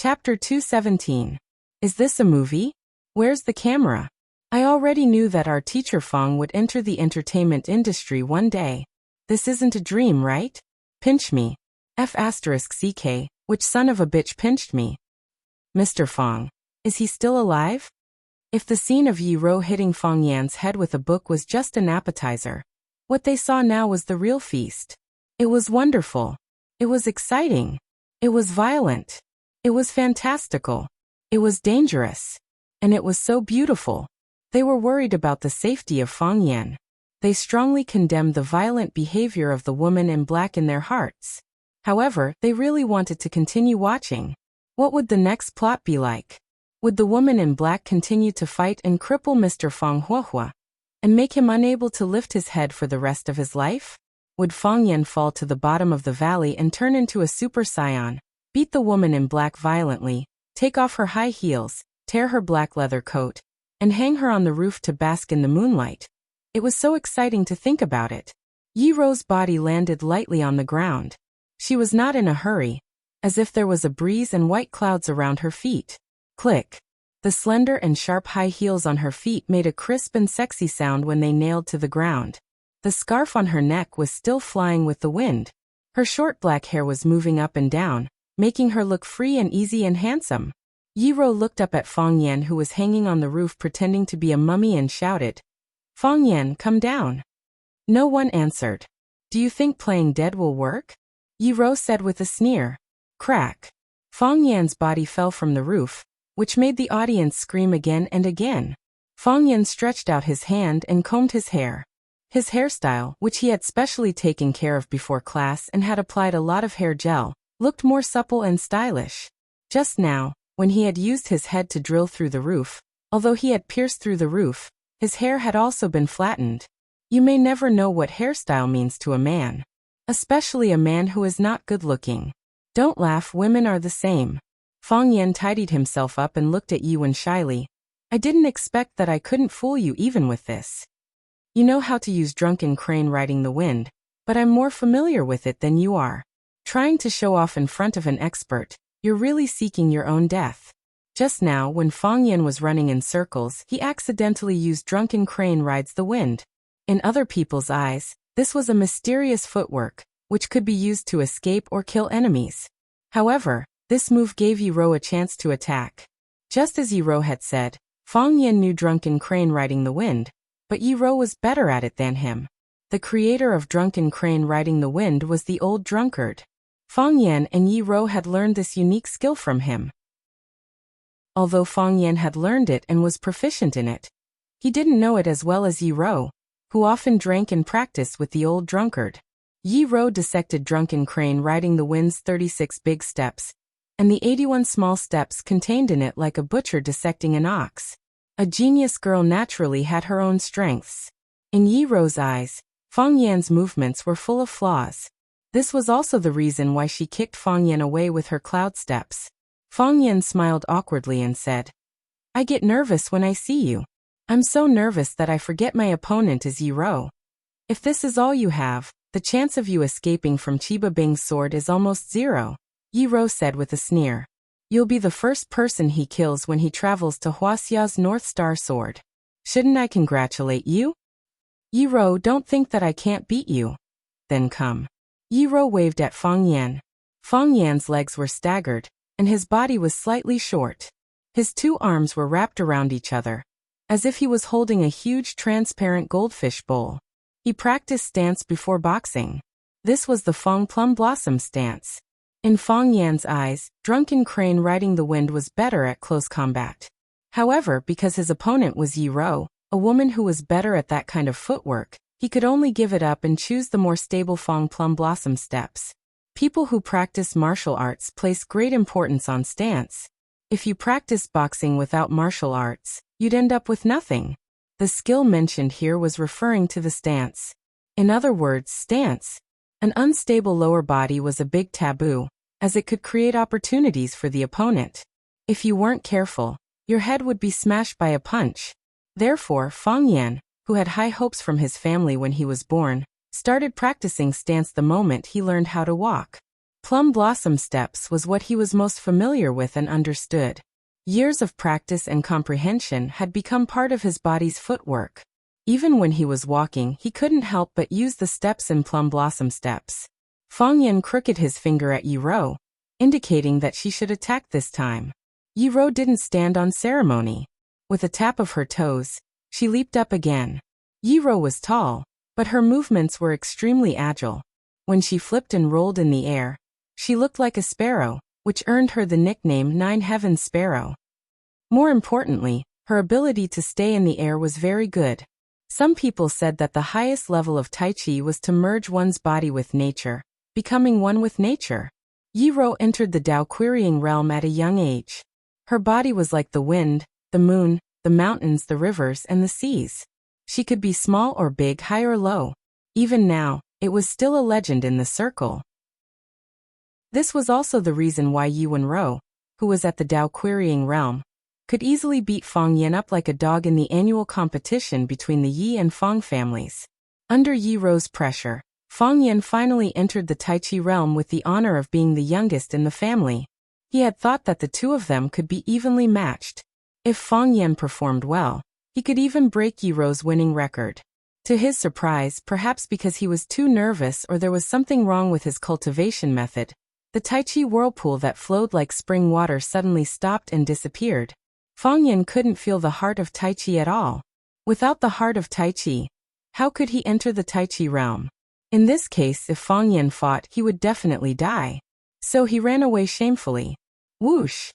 Chapter 217. Is this a movie? Where's the camera? I already knew that our teacher Fong would enter the entertainment industry one day. This isn't a dream, right? Pinch me. F***CK, which son of a bitch pinched me? Mr. Fong. Is he still alive? If the scene of Yi Ro hitting Fong Yan's head with a book was just an appetizer, what they saw now was the real feast. It was wonderful. It was exciting. It was violent. It was fantastical. It was dangerous. And it was so beautiful. They were worried about the safety of Fong Yan. They strongly condemned the violent behavior of the woman in black in their hearts. However, they really wanted to continue watching. What would the next plot be like? Would the woman in black continue to fight and cripple Mr. Fong Huohua and make him unable to lift his head for the rest of his life? Would Fong Yan fall to the bottom of the valley and turn into a Super Saiyan, beat the woman in black violently, take off her high heels, tear her black leather coat, and hang her on the roof to bask in the moonlight? It was so exciting to think about it. Yi Ro's body landed lightly on the ground. She was not in a hurry, as if there was a breeze and white clouds around her feet. Click. The slender and sharp high heels on her feet made a crisp and sexy sound when they nailed to the ground. The scarf on her neck was still flying with the wind. Her short black hair was moving up and down, making her look free and easy and handsome. Yi Ro looked up at Fong Yan, who was hanging on the roof pretending to be a mummy, and shouted, "Fong Yan, come down." No one answered. "Do you think playing dead will work?" Yi Ro said with a sneer. Crack. Fong Yan's body fell from the roof, which made the audience scream again and again. Fong Yan stretched out his hand and combed his hair. His hairstyle, which he had specially taken care of before class and had applied a lot of hair gel, looked more supple and stylish. Just now, when he had used his head to drill through the roof, although he had pierced through the roof, his hair had also been flattened. You may never know what hairstyle means to a man. Especially a man who is not good-looking. Don't laugh, women are the same. Fong Yan tidied himself up and looked at Yiwen shyly. I didn't expect that I couldn't fool you even with this. You know how to use drunken crane riding the wind, but I'm more familiar with it than you are. Trying to show off in front of an expert, you're really seeking your own death. Just now, when Fong Yan was running in circles, he accidentally used drunken crane rides the wind. In other people's eyes, this was a mysterious footwork, which could be used to escape or kill enemies. However, this move gave Yi Ro a chance to attack. Just as Yi Ro had said, Fong Yan knew drunken crane riding the wind, but Yi Ro was better at it than him. The creator of drunken crane riding the wind was the old drunkard. Fong Yan and Yi Ro had learned this unique skill from him. Although Fong Yan had learned it and was proficient in it, he didn't know it as well as Yi Ro, who often drank and practiced with the old drunkard. Yi Ro dissected drunken crane riding the wind's 36 big steps, and the 81 small steps contained in it like a butcher dissecting an ox. A genius girl naturally had her own strengths. In Yi Ro's eyes, Fong Yan's movements were full of flaws. This was also the reason why she kicked Fong Yan away with her cloud steps. Fong Yan smiled awkwardly and said, I get nervous when I see you. I'm so nervous that I forget my opponent is Yi Ro. If this is all you have, the chance of you escaping from Chiba Bing's sword is almost zero, Yi Ro said with a sneer. You'll be the first person he kills when he travels to Wuxia's North Star Sword. Shouldn't I congratulate you? Yi Ro, don't think that I can't beat you. Then come. Yi Ro waved at Fong Yan. Fong Yan's legs were staggered, and his body was slightly short. His two arms were wrapped around each other, as if he was holding a huge transparent goldfish bowl. He practiced stance before boxing. This was the Fong Plum Blossom stance. In Fong Yan's eyes, drunken crane riding the wind was better at close combat. However, because his opponent was Yi Ro, a woman who was better at that kind of footwork, he could only give it up and choose the more stable Fong Plum Blossom steps. People who practice martial arts place great importance on stance. If you practice boxing without martial arts, you'd end up with nothing. The skill mentioned here was referring to the stance. In other words, stance. An unstable lower body was a big taboo, as it could create opportunities for the opponent. If you weren't careful, your head would be smashed by a punch. Therefore, Fong Yan, who had high hopes from his family when he was born, started practicing stance the moment he learned how to walk. Plum blossom steps was what he was most familiar with and understood. Years of practice and comprehension had become part of his body's footwork. Even when he was walking, he couldn't help but use the steps in plum blossom steps. Fang Yan crooked his finger at Yi Ro, indicating that she should attack this time. Yi Ro didn't stand on ceremony. With a tap of her toes, she leaped up again. Yi Ro was tall, but her movements were extremely agile. When she flipped and rolled in the air, she looked like a sparrow, which earned her the nickname Nine Heavens Sparrow. More importantly, her ability to stay in the air was very good. Some people said that the highest level of Tai Chi was to merge one's body with nature, becoming one with nature. Yi Ro entered the Tao querying realm at a young age. Her body was like the wind, the moon, the mountains, the rivers, and the seas. She could be small or big, high or low. Even now, it was still a legend in the circle. This was also the reason why Yi Wenro, who was at the Tao querying realm, could easily beat Fang Yan up like a dog in the annual competition between the Yi and Fang families. Under Yi Ro's pressure, Fang Yan finally entered the Tai Chi realm with the honor of being the youngest in the family. He had thought that the two of them could be evenly matched. If Fang Yan performed well, he could even break Yi Ro's winning record. To his surprise, perhaps because he was too nervous or there was something wrong with his cultivation method, the Tai Chi whirlpool that flowed like spring water suddenly stopped and disappeared. Fang Yan couldn't feel the heart of Tai Chi at all. Without the heart of Tai Chi, how could he enter the Tai Chi realm? In this case, if Fang Yan fought, he would definitely die. So he ran away shamefully. Whoosh!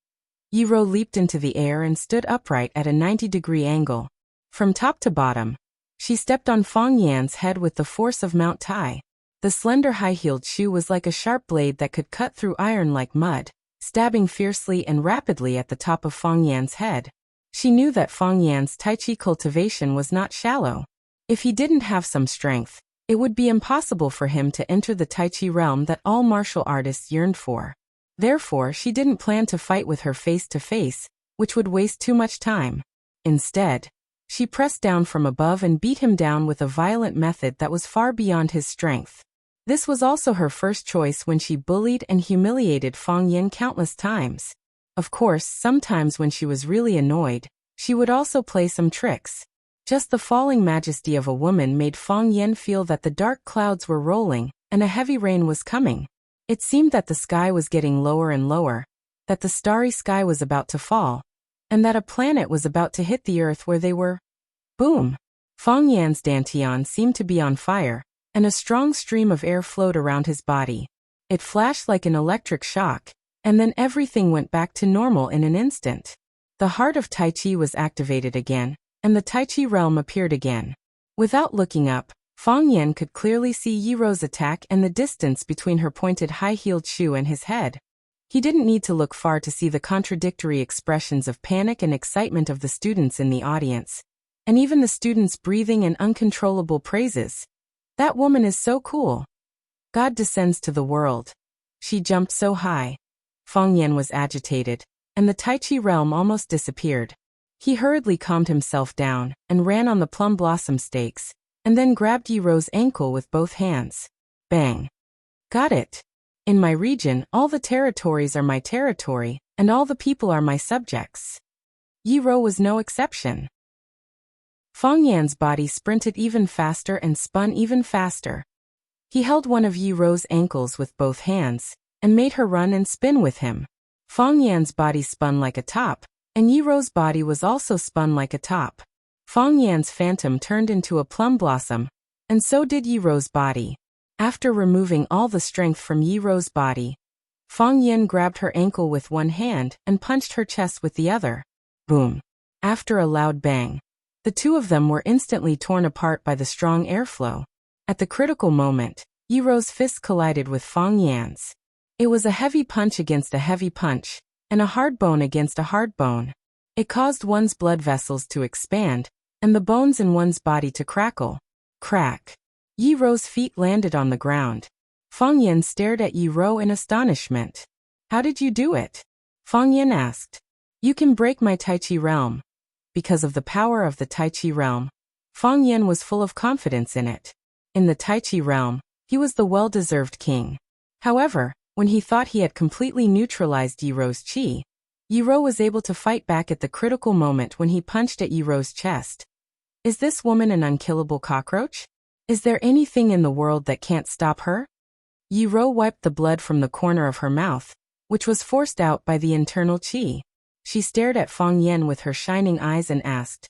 Yi Ro leaped into the air and stood upright at a 90-degree angle. From top to bottom, she stepped on Fang Yan's head with the force of Mount Tai. The slender high-heeled shoe was like a sharp blade that could cut through iron like mud, stabbing fiercely and rapidly at the top of Fang Yan's head. She knew that Fang Yan's Tai Chi cultivation was not shallow. If he didn't have some strength, it would be impossible for him to enter the Tai Chi realm that all martial artists yearned for. Therefore, she didn't plan to fight with her face-to-face, which would waste too much time. Instead, she pressed down from above and beat him down with a violent method that was far beyond his strength. This was also her first choice when she bullied and humiliated Fang Yan countless times. Of course, sometimes when she was really annoyed, she would also play some tricks. Just the falling majesty of a woman made Fang Yan feel that the dark clouds were rolling and a heavy rain was coming. It seemed that the sky was getting lower and lower, that the starry sky was about to fall, and that a planet was about to hit the earth where they were. Boom! Fang Yan's dantian seemed to be on fire, and a strong stream of air flowed around his body. It flashed like an electric shock, and then everything went back to normal in an instant. The heart of Tai Chi was activated again, and the Tai Chi realm appeared again. Without looking up, Fang Yan could clearly see Yi Ro's attack and the distance between her pointed high-heeled shoe and his head. He didn't need to look far to see the contradictory expressions of panic and excitement of the students in the audience, and even the students' breathing and uncontrollable praises. That woman is so cool. God descends to the world. She jumped so high. Fang Yan was agitated, and the Tai Chi realm almost disappeared. He hurriedly calmed himself down and ran on the plum blossom stakes, and then grabbed Yi Ro's ankle with both hands. Bang! Got it! In my region, all the territories are my territory, and all the people are my subjects. Yi Ro was no exception. Fang Yan's body sprinted even faster and spun even faster. He held one of Yi Ro's ankles with both hands, and made her run and spin with him. Fang Yan's body spun like a top, and Yi Ro's body was also spun like a top. Fang Yan's phantom turned into a plum blossom, and so did Yi Ro's body. After removing all the strength from Yi Ro's body, Fang Yan grabbed her ankle with one hand and punched her chest with the other. Boom! After a loud bang, the two of them were instantly torn apart by the strong airflow. At the critical moment, Yi Ro's fist collided with Fang Yan's. It was a heavy punch against a heavy punch, and a hard bone against a hard bone. It caused one's blood vessels to expand, and the bones in one's body to crackle. Crack! Yi Ro's feet landed on the ground. Fang Yan stared at Yi Ro in astonishment. How did you do it? Fang Yan asked. You can break my Tai Chi realm. Because of the power of the Tai Chi realm, Fang Yan was full of confidence in it. In the Tai Chi realm, he was the well-deserved king. However, When he thought he had completely neutralized Yiro's chi, Yiro was able to fight back at the critical moment when he punched at Yiro's chest. Is this woman an unkillable cockroach? Is there anything in the world that can't stop her? Yiro wiped the blood from the corner of her mouth, which was forced out by the internal chi. She stared at Fang Yan with her shining eyes and asked,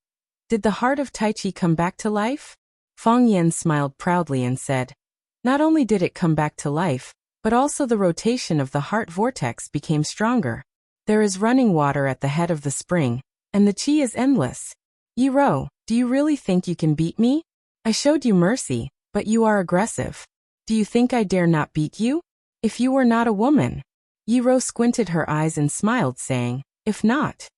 "Did the heart of Tai Chi come back to life?" Fang Yan smiled proudly and said, "Not only did it come back to life, but also the rotation of the heart vortex became stronger. There is running water at the head of the spring, and the chi is endless. Yiro, do you really think you can beat me? I showed you mercy, but you are aggressive. Do you think I dare not beat you? If you were not a woman?" Yiro squinted her eyes and smiled, saying, "If not."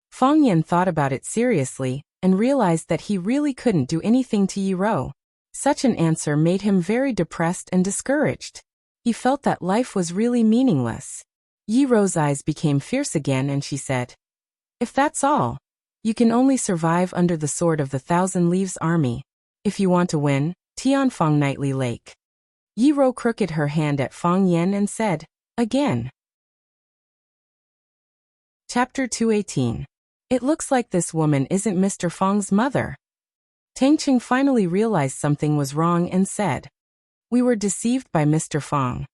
Fang Yan thought about it seriously and realized that he really couldn't do anything to Yiro. Such an answer made him very depressed and discouraged. He felt that life was really meaningless. Yiro's eyes became fierce again and she said, "If that's all, you can only survive under the sword of the Thousand Leaves Army. If you want to win, Tianfang Nightly Lake." Yiro crooked her hand at Fang Yan and said, "Again." Chapter 218. It looks like this woman isn't Mr. Fang's mother. Tang Qing finally realized something was wrong and said, "We were deceived by Mr. Fang."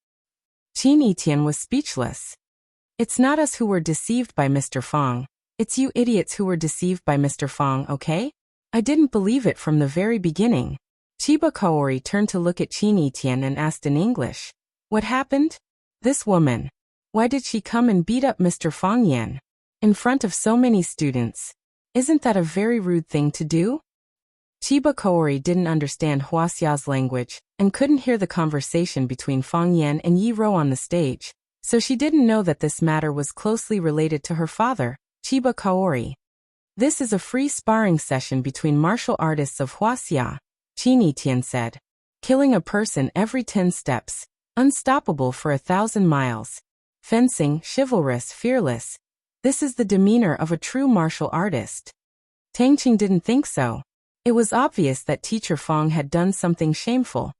Qin Etian was speechless. "It's not us who were deceived by Mr. Fang. It's you idiots who were deceived by Mr. Fang, okay? I didn't believe it from the very beginning." Chiba Kaori turned to look at Qin Etian and asked in English, "What happened? This woman. Why did she come and beat up Mr. Fang Yan? In front of so many students. Isn't that a very rude thing to do?" Chiba Kaori didn't understand Wuxia's language and couldn't hear the conversation between Fang Yan and Yiro on the stage, so she didn't know that this matter was closely related to her father, Chiba Kaori. "This is a free sparring session between martial artists of Wuxia," Qin Etian said. "Killing a person every 10 steps, unstoppable for 1,000 miles. Fencing, chivalrous, fearless. This is the demeanor of a true martial artist." Tang Qing didn't think so. It was obvious that Teacher Fang had done something shameful,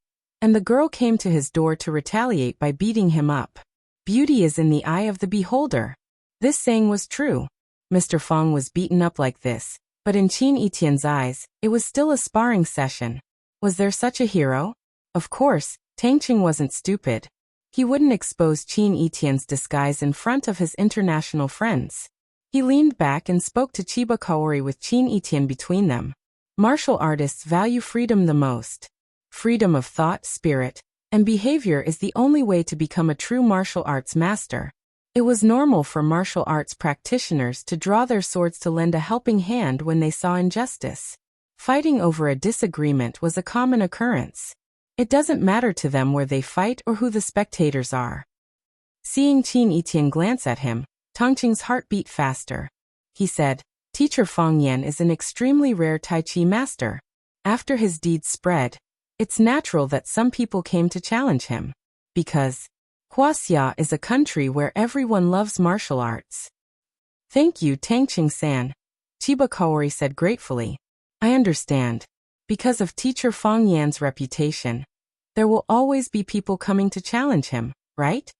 and the girl came to his door to retaliate by beating him up. Beauty is in the eye of the beholder. This saying was true. Mr. Fang was beaten up like this, but in Qin Etian's eyes, it was still a sparring session. Was there such a hero? Of course, Tang Qing wasn't stupid. He wouldn't expose Qin Etian's disguise in front of his international friends. He leaned back and spoke to Chiba Kaori with Qin Etian between them. Martial artists value freedom the most. Freedom of thought, spirit, and behavior is the only way to become a true martial arts master. It was normal for martial arts practitioners to draw their swords to lend a helping hand when they saw injustice. Fighting over a disagreement was a common occurrence. It doesn't matter to them where they fight or who the spectators are. Seeing Qin Etian glance at him, Tang Qing's heart beat faster. He said, "Teacher Fang Yan is an extremely rare Tai Chi master. After his deeds spread, it's natural that some people came to challenge him. Because Wuxia is a country where everyone loves martial arts." "Thank you, Tang Qing-san," Chiba Kaori said gratefully. "I understand. Because of Teacher Fang Yan's reputation, there will always be people coming to challenge him, right?"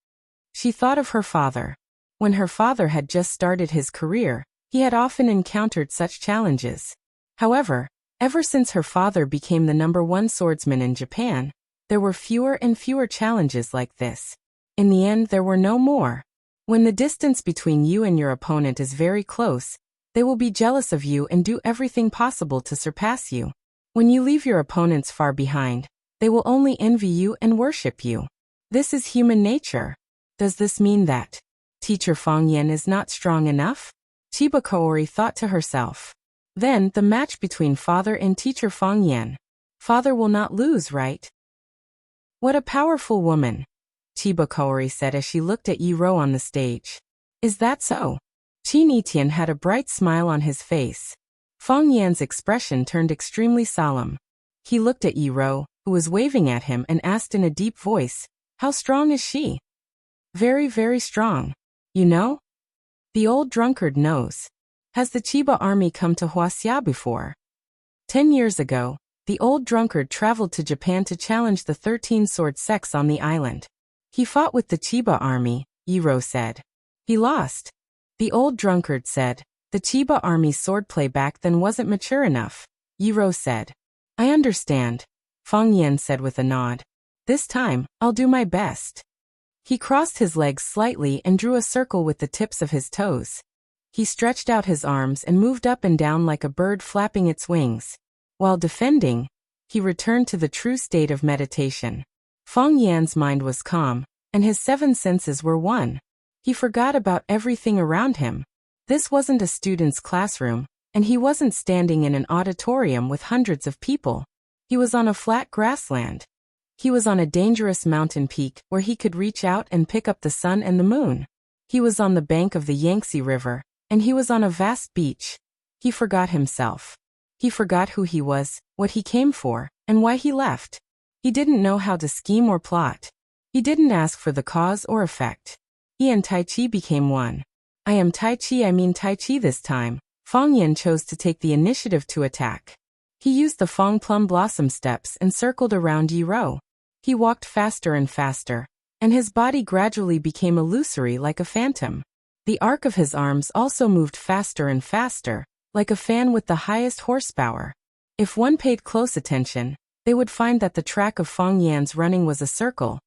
She thought of her father. When her father had just started his career, he had often encountered such challenges. However, ever since her father became the #1 swordsman in Japan, there were fewer and fewer challenges like this. In the end, there were no more. When the distance between you and your opponent is very close, they will be jealous of you and do everything possible to surpass you. When you leave your opponents far behind, they will only envy you and worship you. This is human nature. Does this mean that Teacher Fang Yan is not strong enough? Chiba Kaori thought to herself. Then the match between father and Teacher Fang Yan. Father will not lose, right? What a powerful woman, Chiba Kaori said as she looked at Yiro on the stage. Is that so? Qin Etian had a bright smile on his face. Fang Yan's expression turned extremely solemn. He looked at Yiro, who was waving at him, and asked in a deep voice, "How strong is she?" "Very, very strong. You know? The old drunkard knows. Has the Chiba army come to Wuxia before?" 10 years ago, the old drunkard traveled to Japan to challenge the 13 sword sects on the island. He fought with the Chiba army, Yiro said. He lost. The old drunkard said. The Chiba army's swordplay back then wasn't mature enough, Yiro said. I understand, Fang Yan said with a nod. This time, I'll do my best. He crossed his legs slightly and drew a circle with the tips of his toes. He stretched out his arms and moved up and down like a bird flapping its wings. While defending, he returned to the true state of meditation. Fang Yan's mind was calm, and his 7 senses were one. He forgot about everything around him. This wasn't a student's classroom, and he wasn't standing in an auditorium with hundreds of people. He was on a flat grassland. He was on a dangerous mountain peak where he could reach out and pick up the sun and the moon. He was on the bank of the Yangtze River, and he was on a vast beach. He forgot himself. He forgot who he was, what he came for, and why he left. He didn't know how to scheme or plot. He didn't ask for the cause or effect. He and Tai Chi became one. I am Tai Chi, I mean Tai Chi this time. Fang Yan chose to take the initiative to attack. He used the Fang Plum Blossom steps and circled around Yiro. He walked faster and faster, and his body gradually became illusory like a phantom. The arc of his arms also moved faster and faster, like a fan with the highest horsepower. If one paid close attention, they would find that the track of Fang Yan's running was a circle,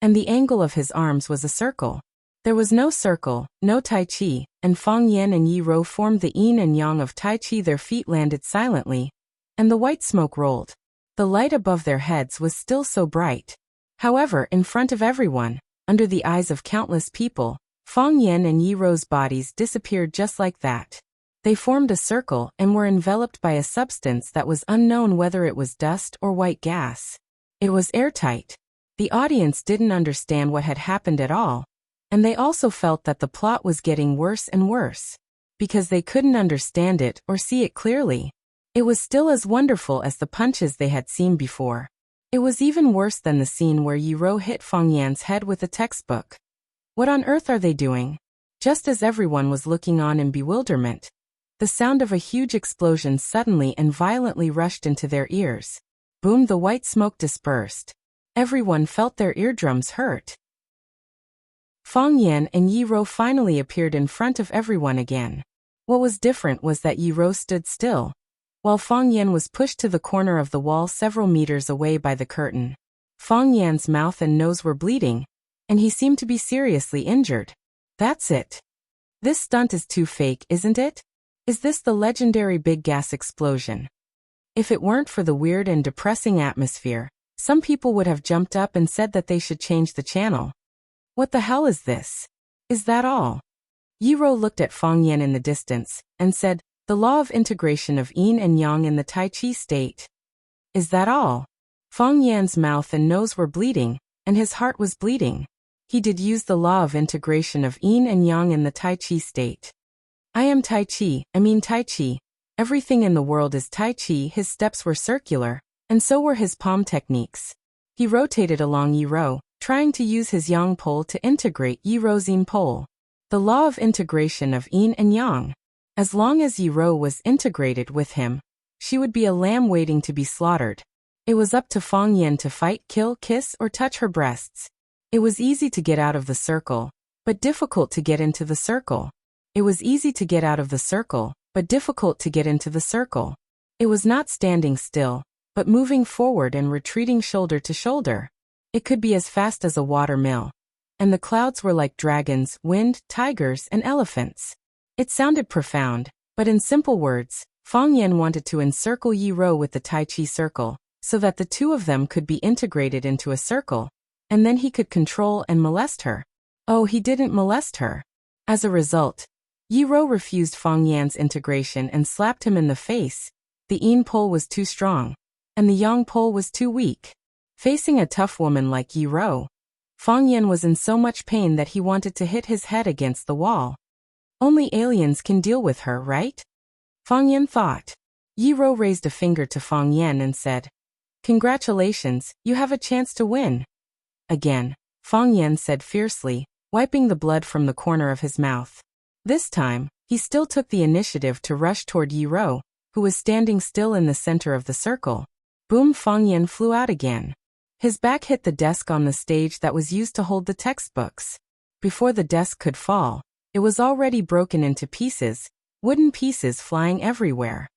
and the angle of his arms was a circle. There was no circle, no Tai Chi, and Fang Yan and Yiro formed the yin and yang of Tai Chi. Their feet landed silently, and the white smoke rolled. The light above their heads was still so bright. However, in front of everyone, under the eyes of countless people, Fang Yan and Yiro's bodies disappeared just like that. They formed a circle and were enveloped by a substance that was unknown whether it was dust or white gas. It was airtight. The audience didn't understand what had happened at all, and they also felt that the plot was getting worse and worse. Because they couldn't understand it or see it clearly, it was still as wonderful as the punches they had seen before. It was even worse than the scene where Yiro hit Fang Yan's head with a textbook. What on earth are they doing? Just as everyone was looking on in bewilderment, the sound of a huge explosion suddenly and violently rushed into their ears. Boom! The white smoke dispersed. Everyone felt their eardrums hurt. Fang Yan and Yiro finally appeared in front of everyone again. What was different was that Yiro stood still, while Fang Yan was pushed to the corner of the wall several meters away by the curtain. Fang Yan's mouth and nose were bleeding, and he seemed to be seriously injured. That's it. This stunt is too fake, isn't it? Is this the legendary big gas explosion? If it weren't for the weird and depressing atmosphere, some people would have jumped up and said that they should change the channel. What the hell is this? Is that all? Yiro looked at Fang Yan in the distance, and said, the law of integration of yin and yang in the Tai Chi state. Is that all? Fang Yan's mouth and nose were bleeding, and his heart was bleeding. He did use the law of integration of yin and yang in the Tai Chi state. I am Tai Chi, I mean Tai Chi. Everything in the world is Tai Chi. His steps were circular, and so were his palm techniques. He rotated along Yiro, trying to use his yang pole to integrate Yiro's yin pole. The law of integration of yin and yang. As long as Yiro was integrated with him, she would be a lamb waiting to be slaughtered. It was up to Fang Yan to fight, kill, kiss, or touch her breasts. It was easy to get out of the circle, but difficult to get into the circle. It was easy to get out of the circle, but difficult to get into the circle. It was not standing still, but moving forward and retreating shoulder to shoulder. It could be as fast as a water mill. And the clouds were like dragons, wind, tigers, and elephants. It sounded profound, but in simple words, Fang Yan wanted to encircle Yiro with the Tai Chi circle, so that the two of them could be integrated into a circle, and then he could control and molest her. Oh, he didn't molest her. As a result, Yiro refused Fang Yan's integration and slapped him in the face. The yin pole was too strong, and the yang pole was too weak. Facing a tough woman like Yiro, Fang Yan was in so much pain that he wanted to hit his head against the wall. Only aliens can deal with her, right? Fang Yan thought. Yiro raised a finger to Fang Yan and said, congratulations, you have a chance to win. Again, Fang Yan said fiercely, wiping the blood from the corner of his mouth. This time, he still took the initiative to rush toward Yiro, who was standing still in the center of the circle. Boom! Fang Yan flew out again. His back hit the desk on the stage that was used to hold the textbooks. Before the desk could fall, it was already broken into pieces, wooden pieces flying everywhere.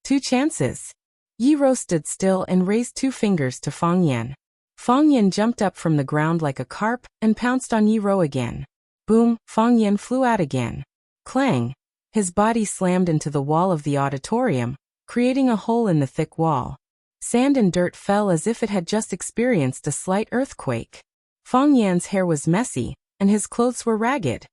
2 chances. Yi Ro stood still and raised 2 fingers to Fang Yan. Fang Yan jumped up from the ground like a carp and pounced on Yi Ro again. Boom, Fang Yan flew out again. Clang. His body slammed into the wall of the auditorium, creating a hole in the thick wall. Sand and dirt fell as if it had just experienced a slight earthquake. Fang Yan's hair was messy, and his clothes were ragged.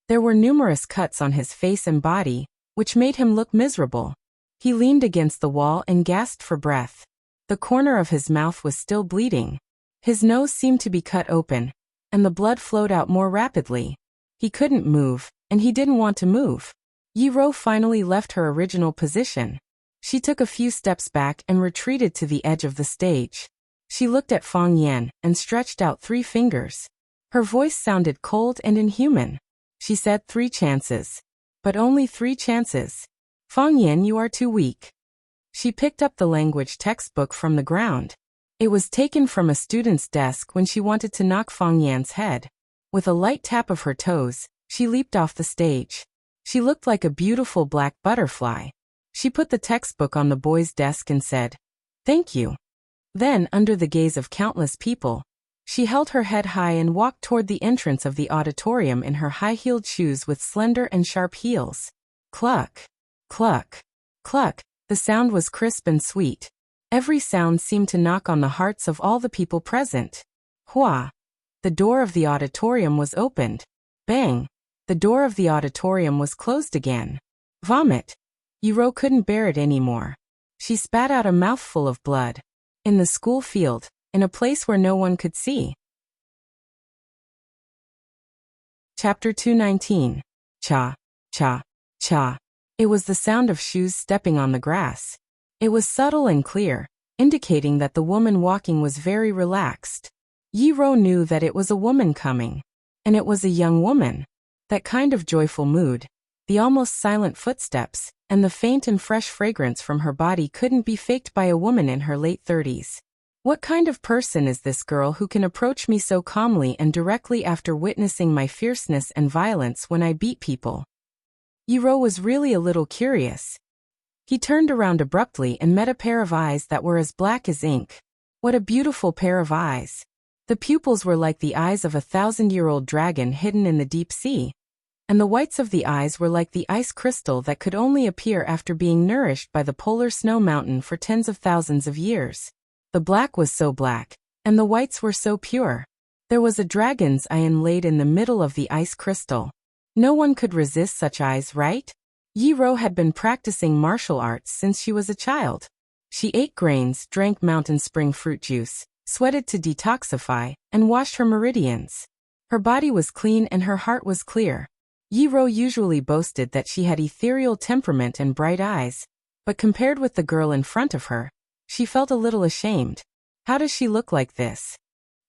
There were numerous cuts on his face and body, which made him look miserable. He leaned against the wall and gasped for breath. The corner of his mouth was still bleeding. His nose seemed to be cut open, and the blood flowed out more rapidly. He couldn't move, and he didn't want to move. Yi Ro finally left her original position. She took a few steps back and retreated to the edge of the stage. She looked at Fang Yan and stretched out 3 fingers. Her voice sounded cold and inhuman. She said 3 chances. But only 3 chances. Fang Yan, you are too weak. She picked up the language textbook from the ground. It was taken from a student's desk when she wanted to knock Fang Yan's head. With a light tap of her toes, she leaped off the stage. She looked like a beautiful black butterfly. She put the textbook on the boy's desk and said, "Thank you." Then, under the gaze of countless people, she held her head high and walked toward the entrance of the auditorium in her high-heeled shoes with slender and sharp heels. Cluck, cluck, cluck. The sound was crisp and sweet. Every sound seemed to knock on the hearts of all the people present. Hua! The door of the auditorium was opened. Bang! The door of the auditorium was closed again. Vomit! Yi Ro couldn't bear it anymore. She spat out a mouthful of blood. In the school field, in a place where no one could see. Chapter 219. Cha, cha, cha. It was the sound of shoes stepping on the grass. It was subtle and clear, indicating that the woman walking was very relaxed. Yi Ro knew that it was a woman coming. And it was a young woman. That kind of joyful mood, the almost silent footsteps, and the faint and fresh fragrance from her body couldn't be faked by a woman in her late 30s. What kind of person is this girl who can approach me so calmly and directly after witnessing my fierceness and violence when I beat people? Yi Ro was really a little curious. He turned around abruptly and met a pair of eyes that were as black as ink. What a beautiful pair of eyes. The pupils were like the eyes of a 1,000-year-old dragon hidden in the deep sea. And the whites of the eyes were like the ice crystal that could only appear after being nourished by the polar snow mountain for tens of thousands of years. The black was so black, and the whites were so pure. There was a dragon's eye inlaid in the middle of the ice crystal. No one could resist such eyes, right? Yi Ro had been practicing martial arts since she was a child. She ate grains, drank mountain spring fruit juice, sweated to detoxify, and washed her meridians. Her body was clean and her heart was clear. Yi Ro usually boasted that she had ethereal temperament and bright eyes, but compared with the girl in front of her, she felt a little ashamed. How does she look like this?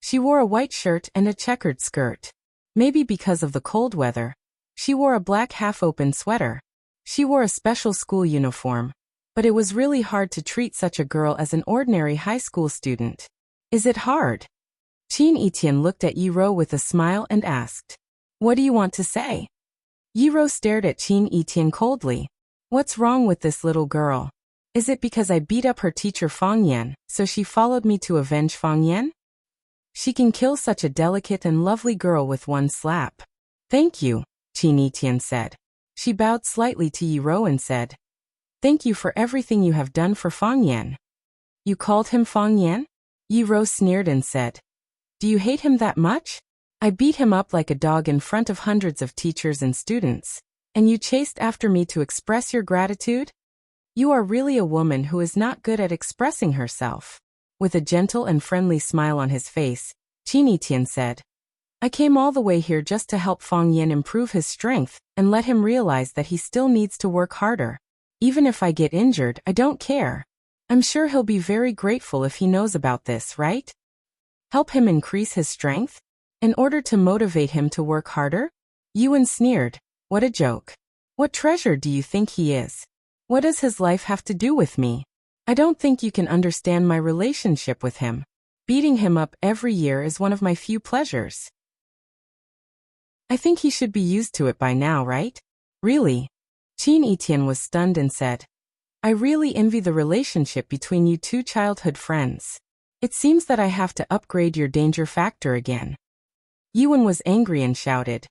She wore a white shirt and a checkered skirt. Maybe because of the cold weather. She wore a black half-open sweater. She wore a special school uniform. But it was really hard to treat such a girl as an ordinary high school student. Is it hard? Qin Etienne looked at Yi Ro with a smile and asked, "What do you want to say?" Yi Ro stared at Qin Etienne coldly. "What's wrong with this little girl? Is it because I beat up her teacher Fang Yan, so she followed me to avenge Fang Yan? She can kill such a delicate and lovely girl with one slap." "Thank you," Qin Etienne said. She bowed slightly to Yi Ro and said, "Thank you for everything you have done for Fang Yan." "You called him Fang Yan?" Yi Ro sneered and said, "Do you hate him that much? I beat him up like a dog in front of hundreds of teachers and students, and you chased after me to express your gratitude? You are really a woman who is not good at expressing herself." With a gentle and friendly smile on his face, Qin Etienne said, "I came all the way here just to help Fang Yan improve his strength and let him realize that he still needs to work harder. Even if I get injured, I don't care. I'm sure he'll be very grateful if he knows about this, right? Help him increase his strength? In order to motivate him to work harder?" Yuan sneered. "What a joke. What treasure do you think he is? What does his life have to do with me? I don't think you can understand my relationship with him. Beating him up every year is one of my few pleasures. I think he should be used to it by now, right? Really? Qin Etian was stunned and said, I really envy the relationship between you two childhood friends. It seems that I have to upgrade your danger factor again. Yuan was angry and shouted,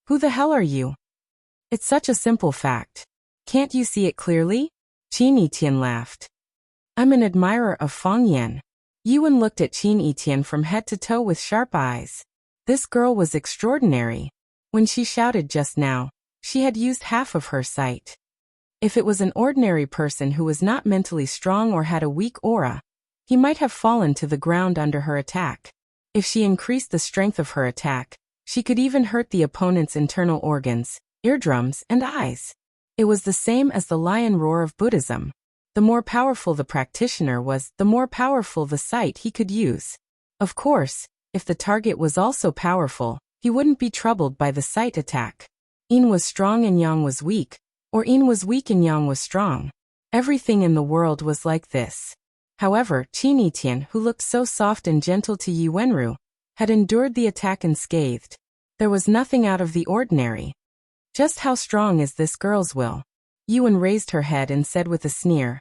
Who the hell are you? It's such a simple fact. Can't you see it clearly? Qin Etian laughed. I'm an admirer of Fang Yan. Yuan looked at Qin Etian from head to toe with sharp eyes. This girl was extraordinary. When she shouted just now, she had used half of her sight. If it was an ordinary person who was not mentally strong or had a weak aura, he might have fallen to the ground under her attack. If she increased the strength of her attack, she could even hurt the opponent's internal organs, eardrums, and eyes. It was the same as the lion roar of Buddhism. The more powerful the practitioner was, the more powerful the sight he could use. Of course, if the target was also powerful, he wouldn't be troubled by the sight attack. Yin was strong and Yang was weak, or Yin was weak and Yang was strong. Everything in the world was like this. However, Qin Etian, who looked so soft and gentle to Yi Wenru, had endured the attack unscathed. There was nothing out of the ordinary. Just how strong is this girl's will? Yuan raised her head and said with a sneer,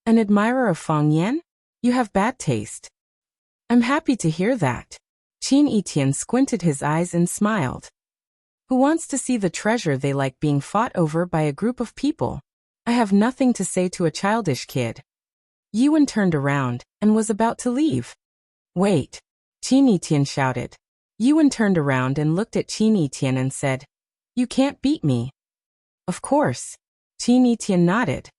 An admirer of Fang Yan? You have bad taste. I'm happy to hear that. Qin Etian squinted his eyes and smiled. Who wants to see the treasure they like being fought over by a group of people? I have nothing to say to a childish kid. Yuan turned around and was about to leave. Wait! Qin Etian shouted. Yuan turned around and looked at Qin Etian and said, You can't beat me. Of course. Qin Etian nodded.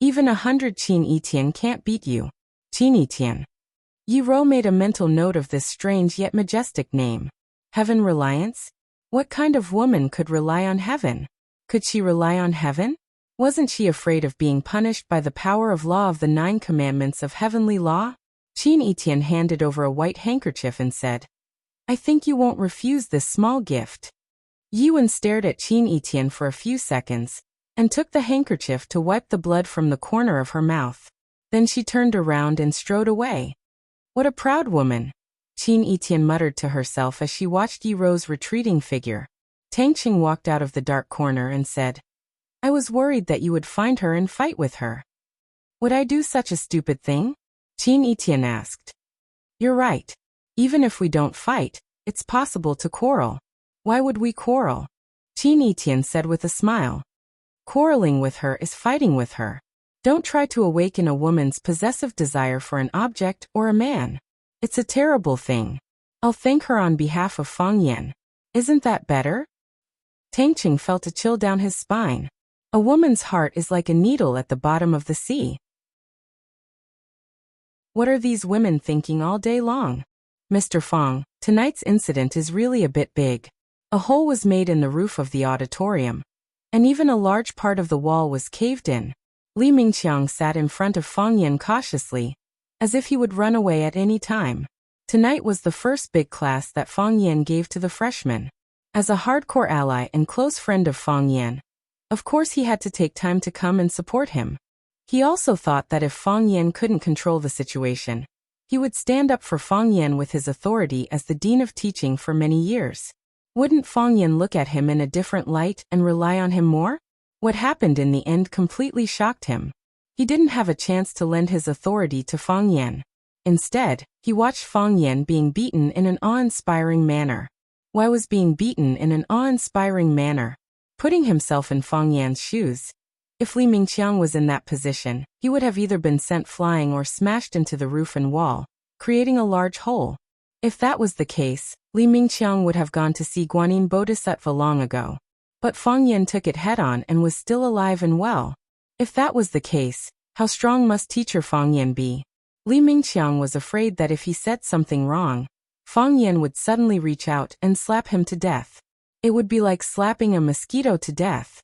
Even 100 Qin Etian can't beat you. Qin Etian. Yi Ro made a mental note of this strange yet majestic name. Heaven Reliance? What kind of woman could rely on heaven? Could she rely on heaven? Wasn't she afraid of being punished by the power of law of the 9 commandments of heavenly law? Qin Etian handed over a white handkerchief and said, I think you won't refuse this small gift. Yuan stared at Qin Etian for a few seconds, and took the handkerchief to wipe the blood from the corner of her mouth. Then she turned around and strode away. What a proud woman! Qin Etian muttered to herself as she watched Yi Ro's retreating figure. Tang Qing walked out of the dark corner and said, I was worried that you would find her and fight with her. Would I do such a stupid thing? Qin Etian asked. You're right. Even if we don't fight, it's possible to quarrel. Why would we quarrel? Qin Etian said with a smile. Quarreling with her is fighting with her. Don't try to awaken a woman's possessive desire for an object or a man. It's a terrible thing. I'll thank her on behalf of Fang Yan. Isn't that better? Tang Qing felt a chill down his spine. A woman's heart is like a needle at the bottom of the sea. What are these women thinking all day long? Mr. Fang, tonight's incident is really a bit big. A hole was made in the roof of the auditorium, and even a large part of the wall was caved in. Li Mingqiang sat in front of Fang Yan cautiously, as if he would run away at any time. Tonight was the first big class that Fang Yan gave to the freshmen. As a hardcore ally and close friend of Fang Yan, of course he had to take time to come and support him. He also thought that if Fang Yan couldn't control the situation, he would stand up for Fang Yan with his authority as the dean of teaching for many years. Wouldn't Fang Yan look at him in a different light and rely on him more? What happened in the end completely shocked him. He didn't have a chance to lend his authority to Fang Yan. Instead, he watched Fang Yan being beaten in an awe-inspiring manner. Why was being beaten in an awe-inspiring manner? Putting himself in Fang Yan's shoes. If Li Mingqiang was in that position, he would have either been sent flying or smashed into the roof and wall, creating a large hole. If that was the case, Li Mingqiang would have gone to see Guanyin Bodhisattva long ago. But Fang Yan took it head-on and was still alive and well. If that was the case, how strong must teacher Fang Yan be? Li Mingqiang was afraid that if he said something wrong, Fang Yan would suddenly reach out and slap him to death. It would be like slapping a mosquito to death.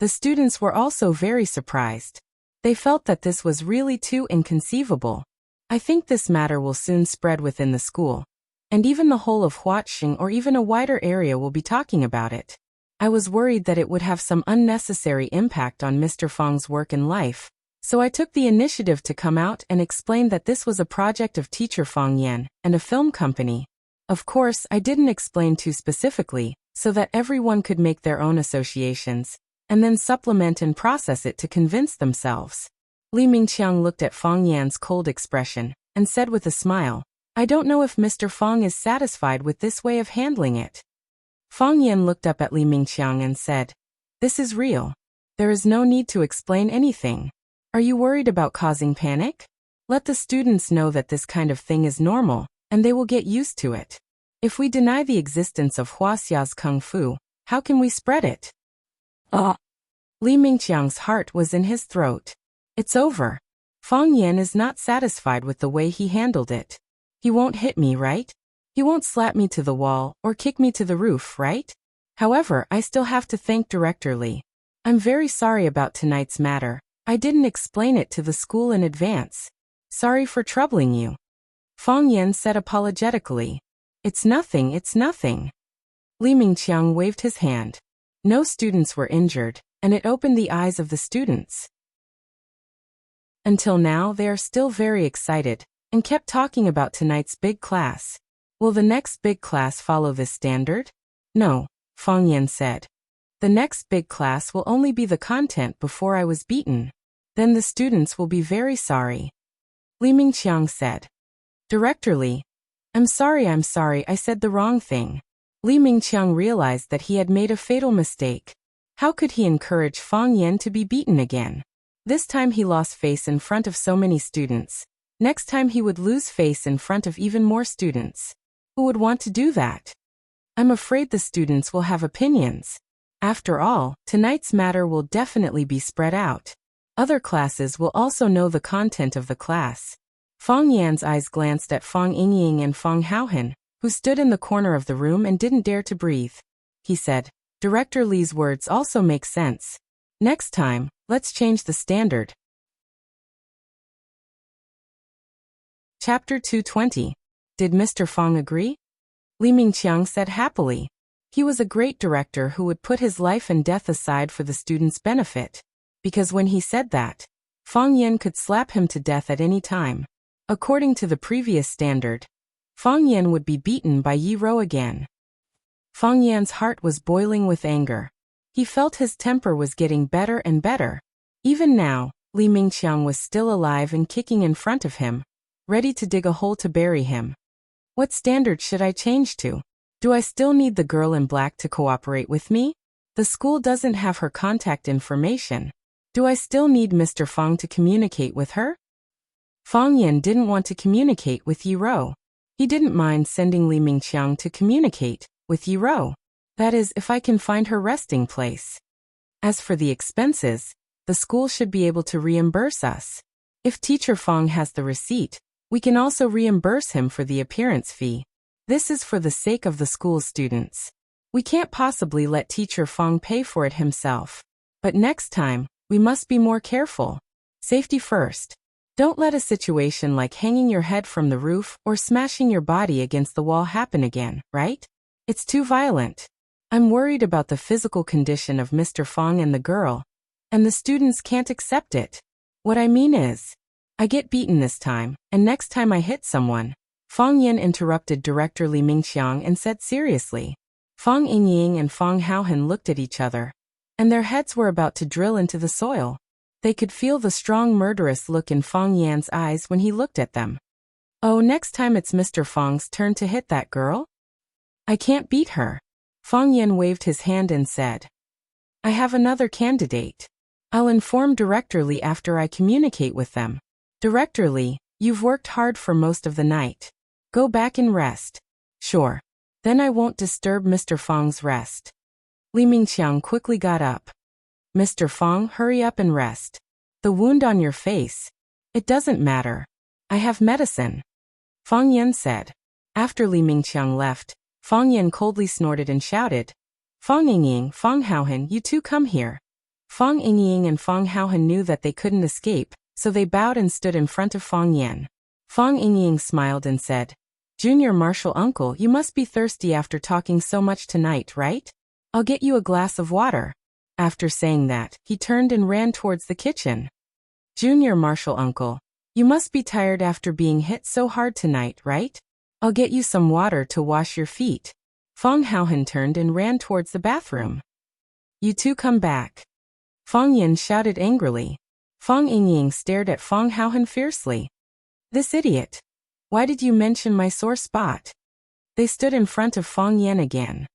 The students were also very surprised. They felt that this was really too inconceivable. I think this matter will soon spread within the school, and even the whole of Huaxing or even a wider area will be talking about it. I was worried that it would have some unnecessary impact on Mr. Fang's work and life, So I took the initiative to come out and explain that this was a project of teacher Fang Yan and a film company. Of course, I didn't explain too specifically, so that everyone could make their own associations, and then supplement and process it to convince themselves. Li Mingqiang looked at Fang Yan's cold expression, and said with a smile, I don't know if Mr. Fang is satisfied with this way of handling it. Fang Yan looked up at Li Mingqiang and said, This is real. There is no need to explain anything. Are you worried about causing panic? Let the students know that this kind of thing is normal, and they will get used to it. If we deny the existence of Wuxia's kung fu, how can we spread it? Li Mingqiang's heart was in his throat. It's over. Fang Yan is not satisfied with the way he handled it. He won't hit me, right? He won't slap me to the wall or kick me to the roof, right? However, I still have to thank Director Li. I'm very sorry about tonight's matter. I didn't explain it to the school in advance. Sorry for troubling you. Fang Yan said apologetically. It's nothing, it's nothing. Li Mingqiang waved his hand. No students were injured, and it opened the eyes of the students. Until now, they are still very excited, and kept talking about tonight's big class. Will the next big class follow this standard? No, Fang Yan said. The next big class will only be the content before I was beaten. Then the students will be very sorry. Li Mingqiang said. Director Li. I'm sorry, I said the wrong thing. Li Mingqiang realized that he had made a fatal mistake. How could he encourage Fang Yan to be beaten again? This time he lost face in front of so many students. Next time he would lose face in front of even more students. Who would want to do that? I'm afraid the students will have opinions. After all, tonight's matter will definitely be spread out. Other classes will also know the content of the class. Fang Yan's eyes glanced at Fang Yingying and Fang Haohan, who stood in the corner of the room and didn't dare to breathe. He said, Director Li's words also make sense. Next time, let's change the standard. Chapter 220. Did Mr. Fang agree? Li Mingqiang said happily. He was a great director who would put his life and death aside for the students' benefit. Because when he said that, Fang Yan could slap him to death at any time. According to the previous standard, Fang Yan would be beaten by Yi Rou again. Fang Yan's heart was boiling with anger. He felt his temper was getting better and better. Even now, Li Mingqiang was still alive and kicking in front of him, ready to dig a hole to bury him. What standard should I change to? Do I still need the girl in black to cooperate with me? The school doesn't have her contact information. Do I still need Mr. Fang to communicate with her? Fang Yan didn't want to communicate with Yi Rou. He didn't mind sending Li Mingqiang to communicate with Yi Rou. That is, if I can find her resting place. As for the expenses, the school should be able to reimburse us. If Teacher Fang has the receipt, we can also reimburse him for the appearance fee. This is for the sake of the school's students. We can't possibly let Teacher Fang pay for it himself. But next time, we must be more careful. Safety first. Don't let a situation like hanging your head from the roof or smashing your body against the wall happen again, right? It's too violent. I'm worried about the physical condition of Mr. Fang and the girl, and the students can't accept it. What I mean is, I get beaten this time, and next time I hit someone. Fang Yan interrupted Director Li Mingqiang and said seriously. Fang Yingying and Fang Haohan looked at each other, and their heads were about to drill into the soil. They could feel the strong murderous look in Fang Yan's eyes when he looked at them. Oh, next time it's Mr. Fang's turn to hit that girl? I can't beat her. Fang Yan waved his hand and said, I have another candidate. I'll inform Director Li after I communicate with them. Director Li, you've worked hard for most of the night. Go back and rest. Sure. Then I won't disturb Mr. Fang's rest. Li Mingqiang quickly got up. Mr. Fang, hurry up and rest. The wound on your face. It doesn't matter. I have medicine. Fang Yan said. After Li Mingqiang left, Fang Yan coldly snorted and shouted, Fang Yingying, Fang Haohan, you two come here. Fang Yingying and Fang Haohan knew that they couldn't escape, so they bowed and stood in front of Fang Yan. Fang Yingying smiled and said, Junior Marshal Uncle, you must be thirsty after talking so much tonight, right? I'll get you a glass of water. After saying that, he turned and ran towards the kitchen. Junior martial uncle. You must be tired after being hit so hard tonight, right? I'll get you some water to wash your feet. Fong Haohan turned and ran towards the bathroom. You two come back. Fong Yin shouted angrily. Fong Yingying stared at Fong Haohan fiercely. This idiot. Why did you mention my sore spot? They stood in front of Fong Yan again.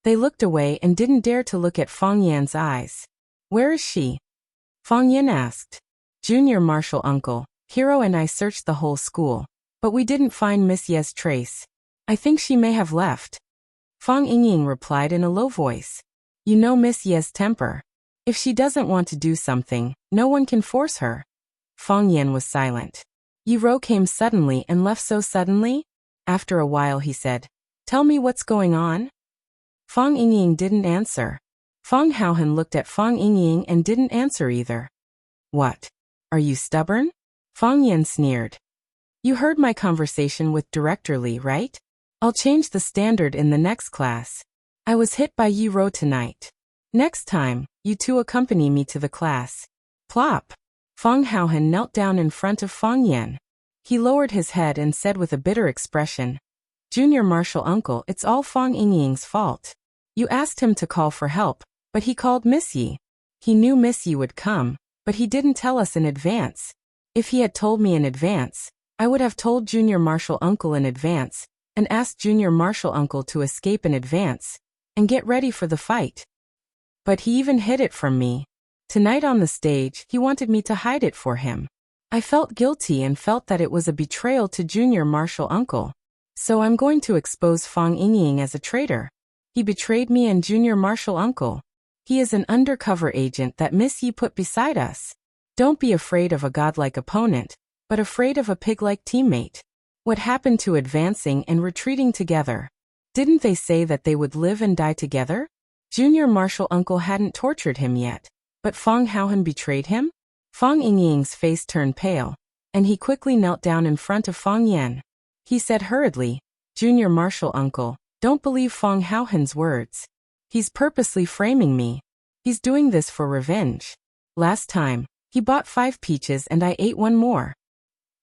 They looked away and didn't dare to look at Fong Yan's eyes. Where is she? Fong Yin asked. Junior martial uncle, Hero and I searched the whole school, but we didn't find Miss Ye's trace. I think she may have left. Fong Yingying replied in a low voice. You know Miss Ye's temper. If she doesn't want to do something, no one can force her. Fong Yan was silent. Yi Ro came suddenly and left so suddenly? After a while he said, Tell me what's going on? Fong Yingying didn't answer. Fong Haohan looked at Fong Yingying and didn't answer either. What? Are you stubborn? Fong Yan sneered. You heard my conversation with Director Li, right? I'll change the standard in the next class. I was hit by Yi Ro tonight. Next time, you two accompany me to the class. Plop. Fong Haohan knelt down in front of Fong Yan. He lowered his head and said with a bitter expression, Junior martial uncle, it's all Fong Yingying's fault. You asked him to call for help, but he called Miss Yi. He knew Miss Yi would come, but he didn't tell us in advance. If he had told me in advance, I would have told Junior martial uncle in advance, and asked Junior martial uncle to escape in advance, and get ready for the fight. But he even hid it from me. Tonight on the stage, he wanted me to hide it for him. I felt guilty and felt that it was a betrayal to Junior martial uncle. So I'm going to expose Fong Yingying as a traitor. He betrayed me and Junior martial uncle. He is an undercover agent that Miss Yi put beside us. Don't be afraid of a godlike opponent, but afraid of a pig-like teammate. What happened to advancing and retreating together? Didn't they say that they would live and die together? Junior martial uncle hadn't tortured him yet, but Fong Haohan betrayed him? Fong Yingying's face turned pale, and he quickly knelt down in front of Fong Yan. He said hurriedly, Junior martial uncle, don't believe Fong Haohan's words. He's purposely framing me. He's doing this for revenge. Last time, he bought 5 peaches and I ate 1 more.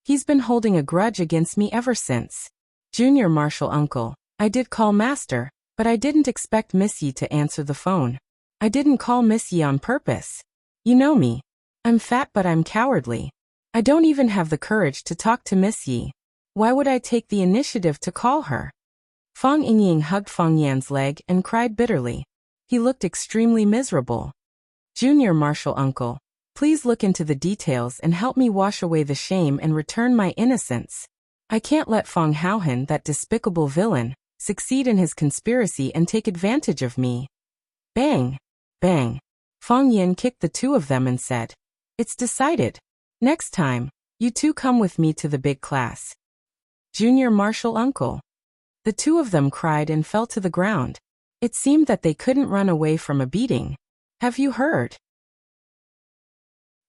He's been holding a grudge against me ever since. Junior martial uncle, I did call master, but I didn't expect Miss Yi to answer the phone. I didn't call Miss Yi on purpose. You know me. I'm fat but I'm cowardly. I don't even have the courage to talk to Miss Yi. Why would I take the initiative to call her? Fong Yingying hugged Fong Yan's leg and cried bitterly. He looked extremely miserable. Junior martial uncle, please look into the details and help me wash away the shame and return my innocence. I can't let Fong Haohan, that despicable villain, succeed in his conspiracy and take advantage of me. Bang! Bang! Fong Yin kicked the 2 of them and said, It's decided. Next time, you 2 come with me to the big class. Junior martial uncle. The 2 of them cried and fell to the ground. It seemed that they couldn't run away from a beating. Have you heard?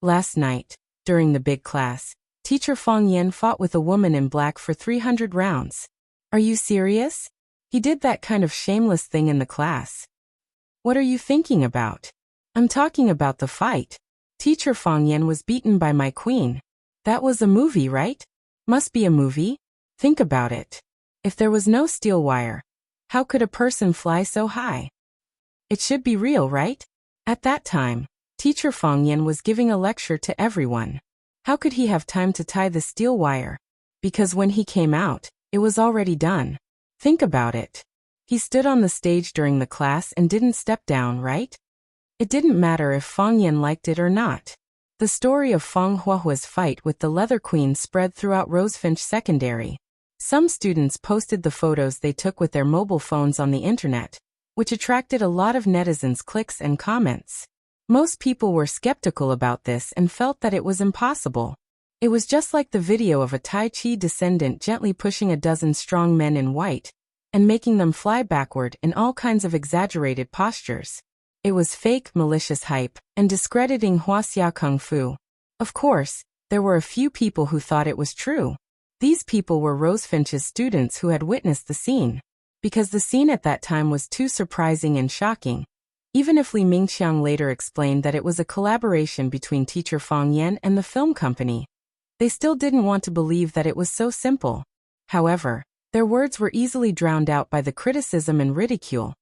Last night, during the big class, Teacher Fong Yin fought with a woman in black for 300 rounds. Are you serious? He did that kind of shameless thing in the class. What are you thinking about? I'm talking about the fight. Teacher Fong Yin was beaten by my queen. That was a movie, right? Must be a movie. Think about it. If there was no steel wire, how could a person fly so high? It should be real, right? At that time, Teacher Fong Yin was giving a lecture to everyone. How could he have time to tie the steel wire? Because when he came out, it was already done. Think about it. He stood on the stage during the class and didn't step down, right? It didn't matter if Fong Yin liked it or not. The story of Fong Huahua's fight with the Leather Queen spread throughout Rosefinch Secondary. Some students posted the photos they took with their mobile phones on the internet, which attracted a lot of netizens' clicks and comments. Most people were skeptical about this and felt that it was impossible. It was just like the video of a Tai Chi descendant gently pushing a dozen strong men in white and making them fly backward in all kinds of exaggerated postures. It was fake, malicious hype and discrediting Wuxia Kung Fu. Of course, there were a few people who thought it was true. These people were Rosefinch's students who had witnessed the scene. Because the scene at that time was too surprising and shocking, Even if Li Mingqiang later explained that it was a collaboration between teacher Fang Yan and the film company, they still didn't want to believe that it was so simple. However, their words were easily drowned out by the criticism and ridicule,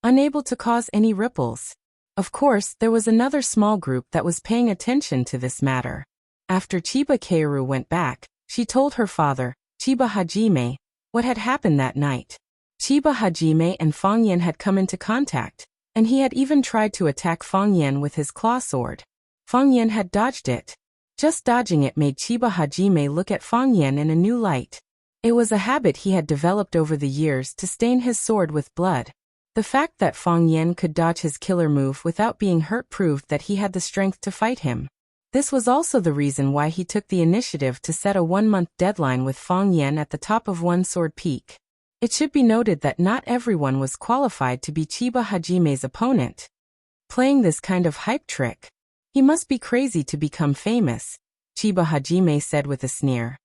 unable to cause any ripples. Of course, there was another small group that was paying attention to this matter. After Chiba Kaoru went back, she told her father, Chiba Hajime, what had happened that night. Chiba Hajime and Fang Yan had come into contact, and he had even tried to attack Fang Yan with his claw sword. Fang Yan had dodged it. Just dodging it made Chiba Hajime look at Fang Yan in a new light. It was a habit he had developed over the years to stain his sword with blood. The fact that Fang Yan could dodge his killer move without being hurt proved that he had the strength to fight him. This was also the reason why he took the initiative to set a 1-month deadline with Fang Yan at the top of One Sword Peak. It should be noted that not everyone was qualified to be Chiba Hajime's opponent. Playing this kind of hype trick, he must be crazy to become famous, Chiba Hajime said with a sneer.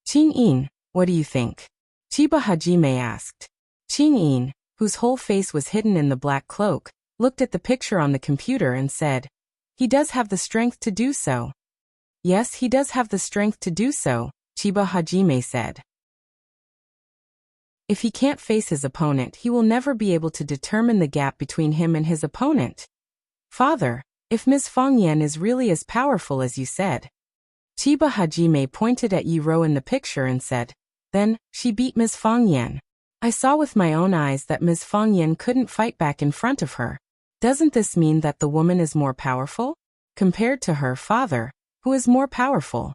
Qin-in, what do you think? Chiba Hajime asked. Qin-in, whose whole face was hidden in the black cloak, looked at the picture on the computer and said, he does have the strength to do so. Yes, he does have the strength to do so, Chiba Hajime said. If he can't face his opponent, he will never be able to determine the gap between him and his opponent. Father, if Ms. Fang Yan is really as powerful as you said. Chiba Hajime pointed at Yi-Ro in the picture and said, then, she beat Ms. Fang Yan. I saw with my own eyes that Ms. Fang Yan couldn't fight back in front of her. Doesn't this mean that the woman is more powerful? Compared to her father, who is more powerful?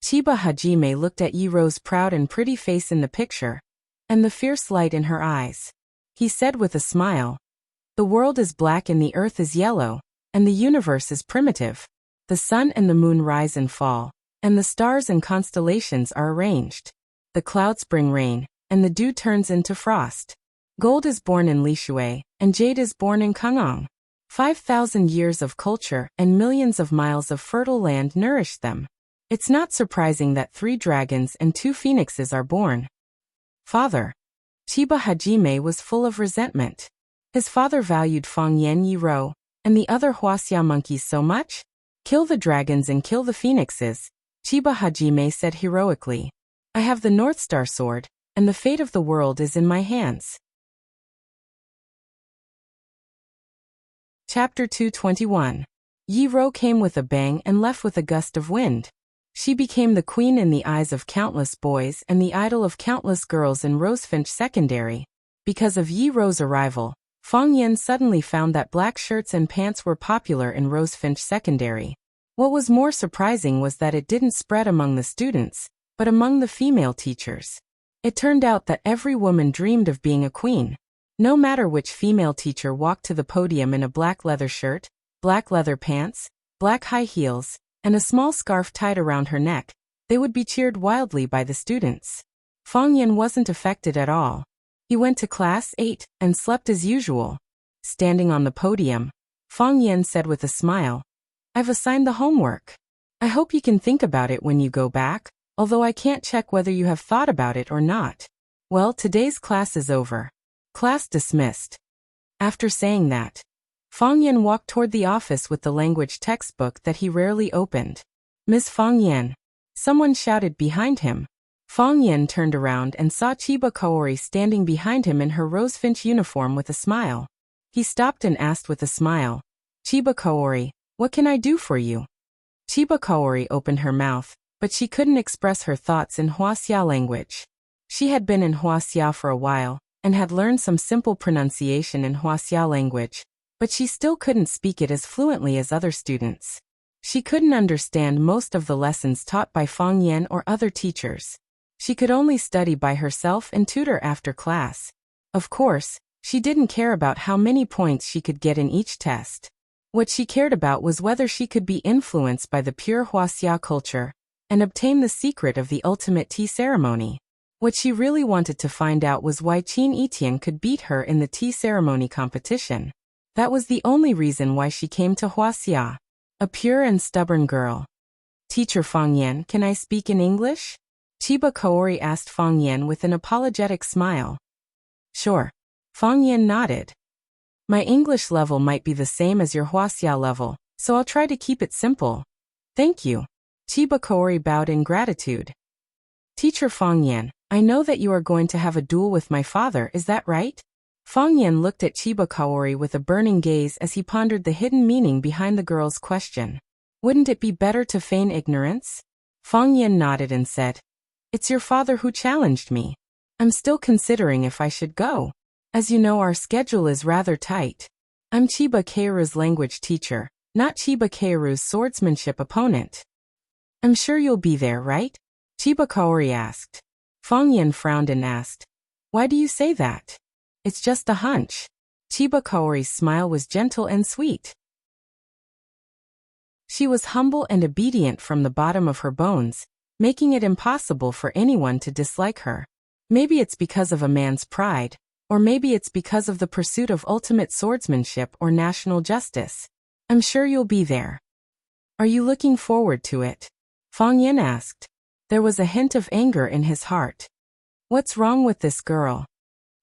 Chiba Hajime looked at Yi-Ro's proud and pretty face in the picture, and the fierce light in her eyes. He said with a smile, the world is black and the earth is yellow, and the universe is primitive. The sun and the moon rise and fall, and the stars and constellations are arranged. The clouds bring rain, and the dew turns into frost. Gold is born in Lishui, and jade is born in Kangong. 5,000 years of culture and millions of miles of fertile land nourish them. It's not surprising that 3 dragons and 2 phoenixes are born. Father. Chiba Hajime was full of resentment. His father valued Fang Yan, Yi-Ro, and the other Wuxia monkeys so much? Kill the dragons and kill the phoenixes, Chiba Hajime said heroically. I have the North Star Sword, and the fate of the world is in my hands. Chapter 221. Yi-Ro came with a bang and left with a gust of wind. She became the queen in the eyes of countless boys and the idol of countless girls in Rosefinch Secondary. Because of Yi-Ro's arrival, Fang Yan suddenly found that black shirts and pants were popular in Rosefinch Secondary. What was more surprising was that it didn't spread among the students, but among the female teachers. It turned out that every woman dreamed of being a queen. No matter which female teacher walked to the podium in a black leather shirt, black leather pants, black high heels, and a small scarf tied around her neck, they would be cheered wildly by the students. Fang Yan wasn't affected at all. He went to class, ate, and slept as usual. Standing on the podium, Fang Yan said with a smile, I've assigned the homework. I hope you can think about it when you go back, although I can't check whether you have thought about it or not. Well, today's class is over. Class dismissed. After saying that, Fang Yan walked toward the office with the language textbook that he rarely opened. Miss Fang Yan. Someone shouted behind him. Fang Yan turned around and saw Chiba Kaori standing behind him in her Rosefinch uniform with a smile. He stopped and asked with a smile, Chiba Kaori, what can I do for you? Chiba Kaori opened her mouth, but she couldn't express her thoughts in Wuxia language. She had been in Wuxia for a while, and had learned some simple pronunciation in Wuxia language, but she still couldn't speak it as fluently as other students. She couldn't understand most of the lessons taught by Fang Yan or other teachers. She could only study by herself and tutor after class. Of course, she didn't care about how many points she could get in each test. What she cared about was whether she could be influenced by the pure Wuxia culture and obtain the secret of the ultimate tea ceremony. What she really wanted to find out was why Qin Etian could beat her in the tea ceremony competition. That was the only reason why she came to Wuxia. A pure and stubborn girl. Teacher Fang Yan, can I speak in English? Chiba Kaori asked Fang Yan with an apologetic smile. Sure. Fang Yan nodded. My English level might be the same as your Wuxia level, so I'll try to keep it simple. Thank you. Chiba Kaori bowed in gratitude. Teacher Fang Yan, I know that you are going to have a duel with my father, is that right? Fang Yan looked at Chiba Kaori with a burning gaze as he pondered the hidden meaning behind the girl's question. Wouldn't it be better to feign ignorance? Fang Yan nodded and said, It's your father who challenged me. I'm still considering if I should go. As you know, our schedule is rather tight. I'm Chiba Keiru's language teacher, not Chiba Keiru's swordsmanship opponent. I'm sure you'll be there, right? Chiba Kaori asked. Fang Yan frowned and asked, Why do you say that? It's just a hunch. Chiba Kaori's smile was gentle and sweet. She was humble and obedient from the bottom of her bones, making it impossible for anyone to dislike her. Maybe it's because of a man's pride, or maybe it's because of the pursuit of ultimate swordsmanship or national justice. I'm sure you'll be there. Are you looking forward to it? Fang Yan asked. There was a hint of anger in his heart. What's wrong with this girl?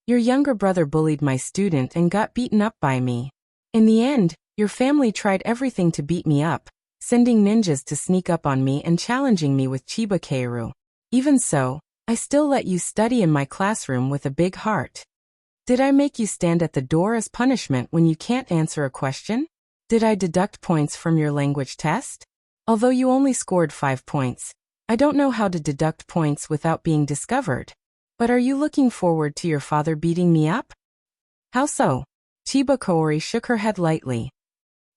Your younger brother bullied my student and got beaten up by me. In the end, your family tried everything to beat me up, sending ninjas to sneak up on me and challenging me with Chiba Keiru. Even so, I still let you study in my classroom with a big heart. Did I make you stand at the door as punishment when you can't answer a question? Did I deduct points from your language test? Although you only scored 5 points, I don't know how to deduct points without being discovered. But are you looking forward to your father beating me up? How so? Chiba Kaori shook her head lightly.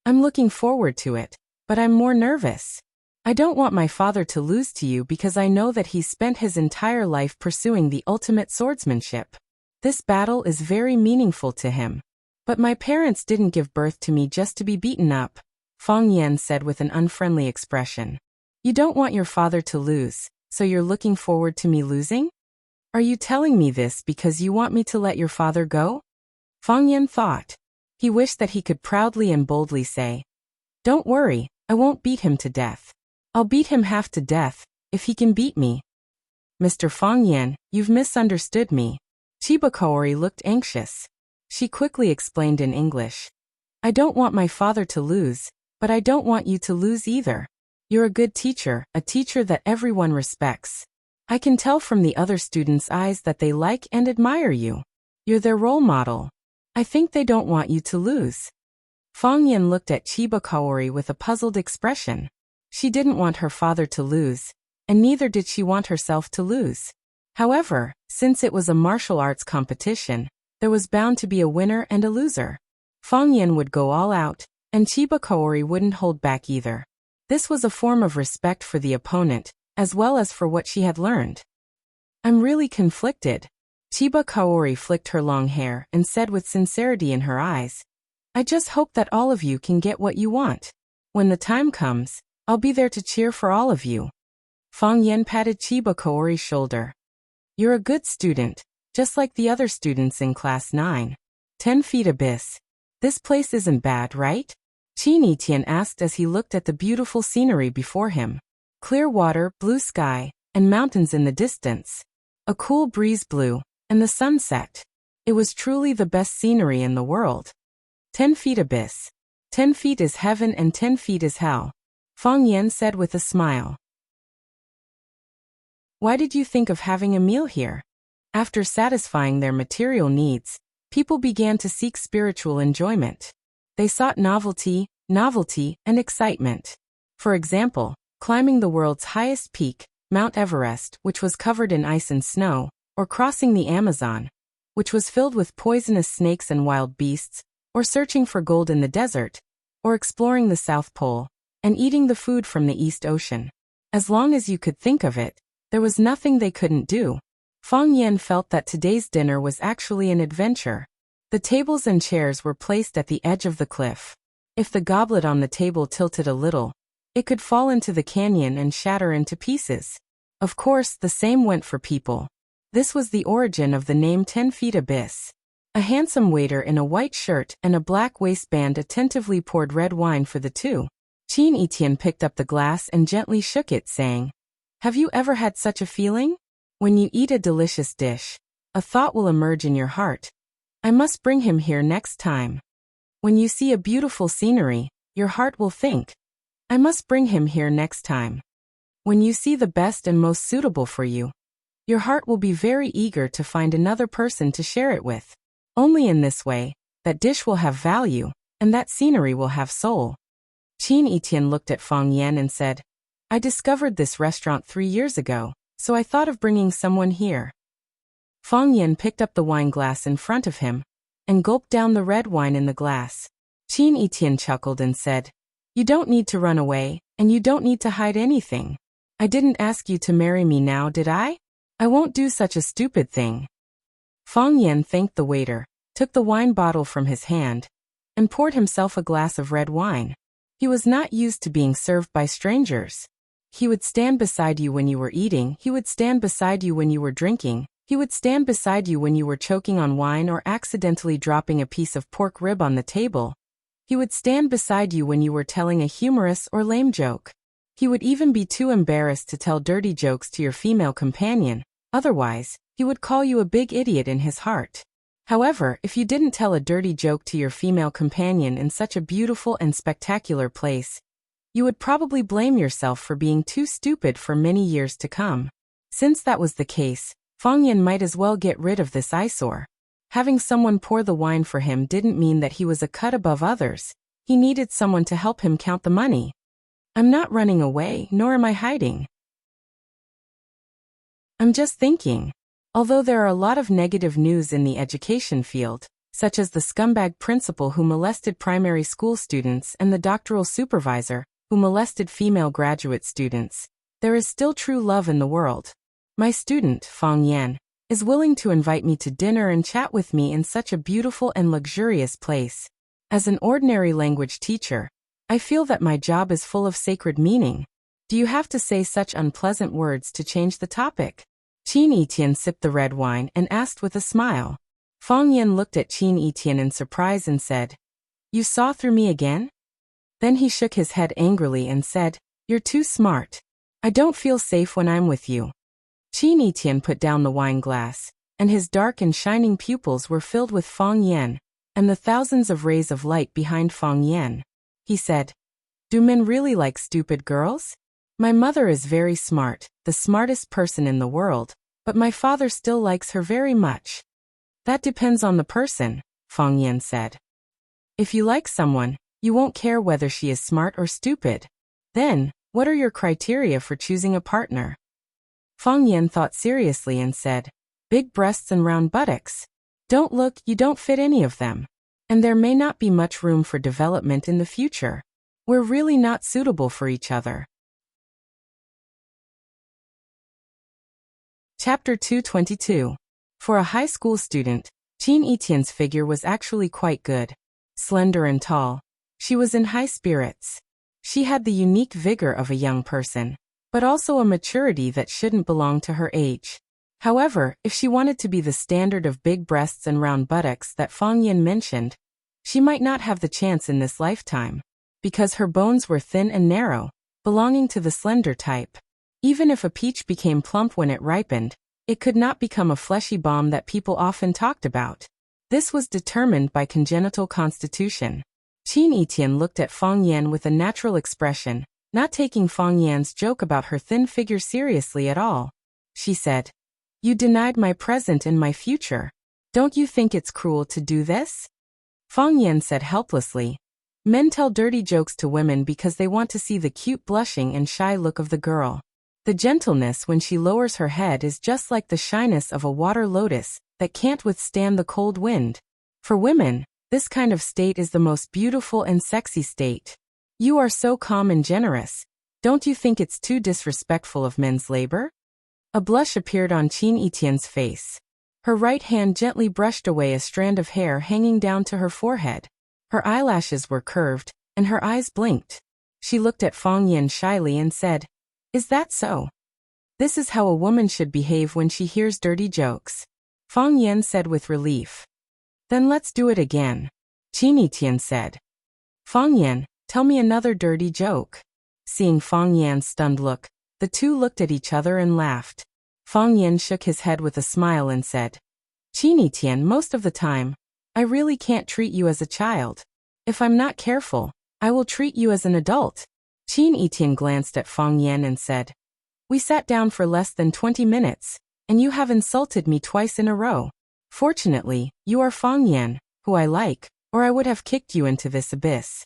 I'm looking forward to it, but I'm more nervous. I don't want my father to lose to you because I know that he's spent his entire life pursuing the ultimate swordsmanship. This battle is very meaningful to him. But my parents didn't give birth to me just to be beaten up, Fang Yan said with an unfriendly expression. You don't want your father to lose, so you're looking forward to me losing? Are you telling me this because you want me to let your father go? Fang Yan thought. He wished that he could proudly and boldly say, Don't worry, I won't beat him to death. I'll beat him half to death, if he can beat me. Mr. Fang Yan, you've misunderstood me. Chiba Kaori looked anxious. She quickly explained in English. I don't want my father to lose, but I don't want you to lose either. You're a good teacher, a teacher that everyone respects. I can tell from the other students' eyes that they like and admire you. You're their role model. I think they don't want you to lose. Fang Yan looked at Chiba Kaori with a puzzled expression. She didn't want her father to lose, and neither did she want herself to lose. However, since it was a martial arts competition, there was bound to be a winner and a loser. Fang Yan would go all out, and Chiba Kaori wouldn't hold back either. This was a form of respect for the opponent, as well as for what she had learned. I'm really conflicted. Chiba Kaori flicked her long hair and said with sincerity in her eyes, I just hope that all of you can get what you want. When the time comes, I'll be there to cheer for all of you. Fang Yan patted Chiba Kaori's shoulder. You're a good student, just like the other students in class 9. 10 feet abyss. This place isn't bad, right? Qin Etienne asked as he looked at the beautiful scenery before him. Clear water, blue sky, and mountains in the distance. A cool breeze blew, and the sun set. It was truly the best scenery in the world. 10 feet abyss. 10 feet is heaven and 10 feet is hell, Fang Yan said with a smile. Why did you think of having a meal here? After satisfying their material needs, people began to seek spiritual enjoyment. They sought novelty, and excitement. For example, climbing the world's highest peak, Mount Everest, which was covered in ice and snow, or crossing the Amazon, which was filled with poisonous snakes and wild beasts, or searching for gold in the desert, or exploring the South Pole, and eating the food from the East Ocean. As long as you could think of it, there was nothing they couldn't do. Fang Yan felt that today's dinner was actually an adventure. The tables and chairs were placed at the edge of the cliff. If the goblet on the table tilted a little, it could fall into the canyon and shatter into pieces. Of course, the same went for people. This was the origin of the name 10 feet abyss. A handsome waiter in a white shirt and a black waistband attentively poured red wine for the two. Qin Etienne picked up the glass and gently shook it, saying, Have you ever had such a feeling? When you eat a delicious dish, a thought will emerge in your heart. I must bring him here next time. When you see a beautiful scenery, your heart will think, I must bring him here next time. When you see the best and most suitable for you, your heart will be very eager to find another person to share it with. Only in this way, that dish will have value, and that scenery will have soul. Qin Etian looked at Fang Yan and said, I discovered this restaurant 3 years ago, so I thought of bringing someone here. Fang Yan picked up the wine glass in front of him, and gulped down the red wine in the glass. Qin Etian chuckled and said, You don't need to run away, and you don't need to hide anything. I didn't ask you to marry me now, did I? I won't do such a stupid thing. Fang Yan thanked the waiter, took the wine bottle from his hand, and poured himself a glass of red wine. He was not used to being served by strangers. He would stand beside you when you were eating, he would stand beside you when you were drinking, he would stand beside you when you were choking on wine or accidentally dropping a piece of pork rib on the table. He would stand beside you when you were telling a humorous or lame joke. He would even be too embarrassed to tell dirty jokes to your female companion, otherwise, he would call you a big idiot in his heart. However, if you didn't tell a dirty joke to your female companion in such a beautiful and spectacular place, you would probably blame yourself for being too stupid for many years to come. Since that was the case, Fang Yan might as well get rid of this eyesore. Having someone pour the wine for him didn't mean that he was a cut above others. He needed someone to help him count the money. I'm not running away, nor am I hiding. I'm just thinking. Although there are a lot of negative news in the education field, such as the scumbag principal who molested primary school students and the doctoral supervisor who molested female graduate students, there is still true love in the world. My student, Fang Yan, is willing to invite me to dinner and chat with me in such a beautiful and luxurious place. As an ordinary language teacher, I feel that my job is full of sacred meaning. Do you have to say such unpleasant words to change the topic? Qin Etian sipped the red wine and asked with a smile. Fang Yan looked at Qin Etian in surprise and said, You saw through me again? Then he shook his head angrily and said, You're too smart. I don't feel safe when I'm with you. Qin Etian put down the wine glass, and his dark and shining pupils were filled with Fang Yan, and the thousands of rays of light behind Fang Yan. He said, Do men really like stupid girls? My mother is very smart, the smartest person in the world, but my father still likes her very much. That depends on the person, Fang Yan said. If you like someone, you won't care whether she is smart or stupid. Then, what are your criteria for choosing a partner? Fang Yan thought seriously and said, Big breasts and round buttocks. Don't look, you don't fit any of them. And there may not be much room for development in the future. We're really not suitable for each other. Chapter 222. For a high school student, Qin Etian's figure was actually quite good. Slender and tall, she was in high spirits. She had the unique vigor of a young person, but also a maturity that shouldn't belong to her age. However, if she wanted to be the standard of big breasts and round buttocks that Fang Yan mentioned, she might not have the chance in this lifetime, because her bones were thin and narrow, belonging to the slender type. Even if a peach became plump when it ripened, it could not become a fleshy bomb that people often talked about. This was determined by congenital constitution. Qin Etian looked at Fang Yan with a natural expression, not taking Fang Yan's joke about her thin figure seriously at all. She said, You denied my present and my future. Don't you think it's cruel to do this? Fang Yan said helplessly, Men tell dirty jokes to women because they want to see the cute blushing and shy look of the girl. The gentleness when she lowers her head is just like the shyness of a water lotus that can't withstand the cold wind. For women, this kind of state is the most beautiful and sexy state. You are so calm and generous. Don't you think it's too disrespectful of men's labor? A blush appeared on Qin Etian's face. Her right hand gently brushed away a strand of hair hanging down to her forehead. Her eyelashes were curved, and her eyes blinked. She looked at Fang Yan shyly and said, Is that so? This is how a woman should behave when she hears dirty jokes. Fang Yan said with relief. Then let's do it again. Qin Etian said. Fang Yan, tell me another dirty joke. Seeing Fang Yan's stunned look, the two looked at each other and laughed. Fang Yan shook his head with a smile and said, Qin Etian, most of the time, I really can't treat you as a child. If I'm not careful, I will treat you as an adult. Qin Etian glanced at Fang Yan and said, We sat down for less than 20 minutes, and you have insulted me twice in a row. Fortunately, you are Fang Yan, who I like, or I would have kicked you into this abyss.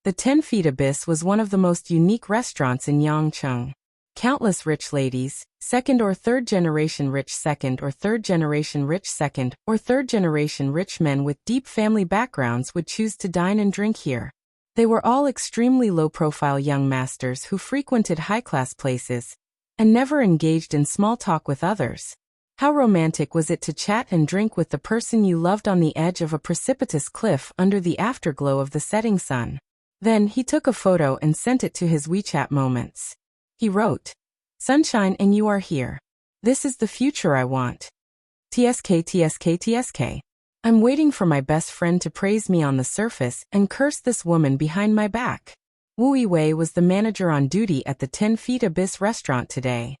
The 10 Feet Abyss was one of the most unique restaurants in Yangcheng. Countless rich ladies, second or third generation rich second or third generation rich second or third generation rich men with deep family backgrounds would choose to dine and drink here. They were all extremely low-profile young masters who frequented high-class places and never engaged in small talk with others. How romantic was it to chat and drink with the person you loved on the edge of a precipitous cliff under the afterglow of the setting sun? Then he took a photo and sent it to his WeChat moments. He wrote, Sunshine and you are here. This is the future I want. TSK. I'm waiting for my best friend to praise me on the surface and curse this woman behind my back. Wu Yiwei was the manager on duty at the 10 Feet Abyss restaurant today.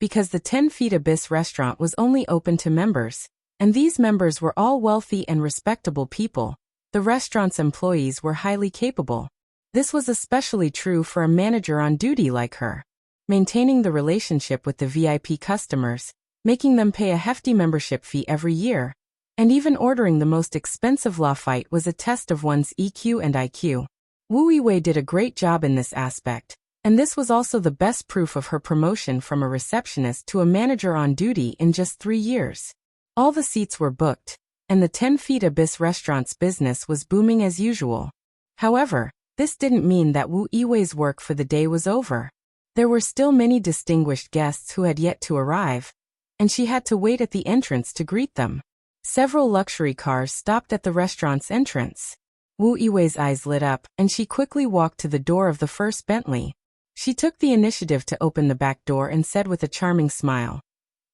Because the 10 Feet Abyss restaurant was only open to members, and these members were all wealthy and respectable people, the restaurant's employees were highly capable. This was especially true for a manager on duty like her. Maintaining the relationship with the VIP customers, making them pay a hefty membership fee every year, and even ordering the most expensive Lafite was a test of one's EQ and IQ. Wu Yiwei did a great job in this aspect, and this was also the best proof of her promotion from a receptionist to a manager on duty in just 3 years. All the seats were booked, and the 10 Feet Abyss restaurant's business was booming as usual. However, this didn't mean that Wu Yiwei's work for the day was over. There were still many distinguished guests who had yet to arrive, and she had to wait at the entrance to greet them. Several luxury cars stopped at the restaurant's entrance. Wu Yiwei's eyes lit up, and she quickly walked to the door of the first Bentley. She took the initiative to open the back door and said with a charming smile,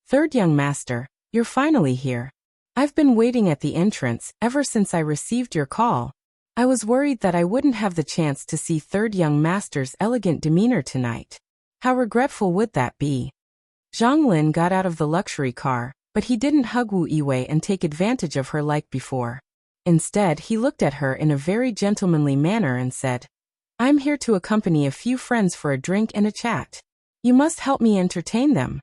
Third young master, you're finally here. I've been waiting at the entrance ever since I received your call. I was worried that I wouldn't have the chance to see third young master's elegant demeanor tonight. How regretful would that be? Zhang Lin got out of the luxury car, but he didn't hug Wu Yiwei and take advantage of her like before. Instead, he looked at her in a very gentlemanly manner and said, I'm here to accompany a few friends for a drink and a chat. You must help me entertain them.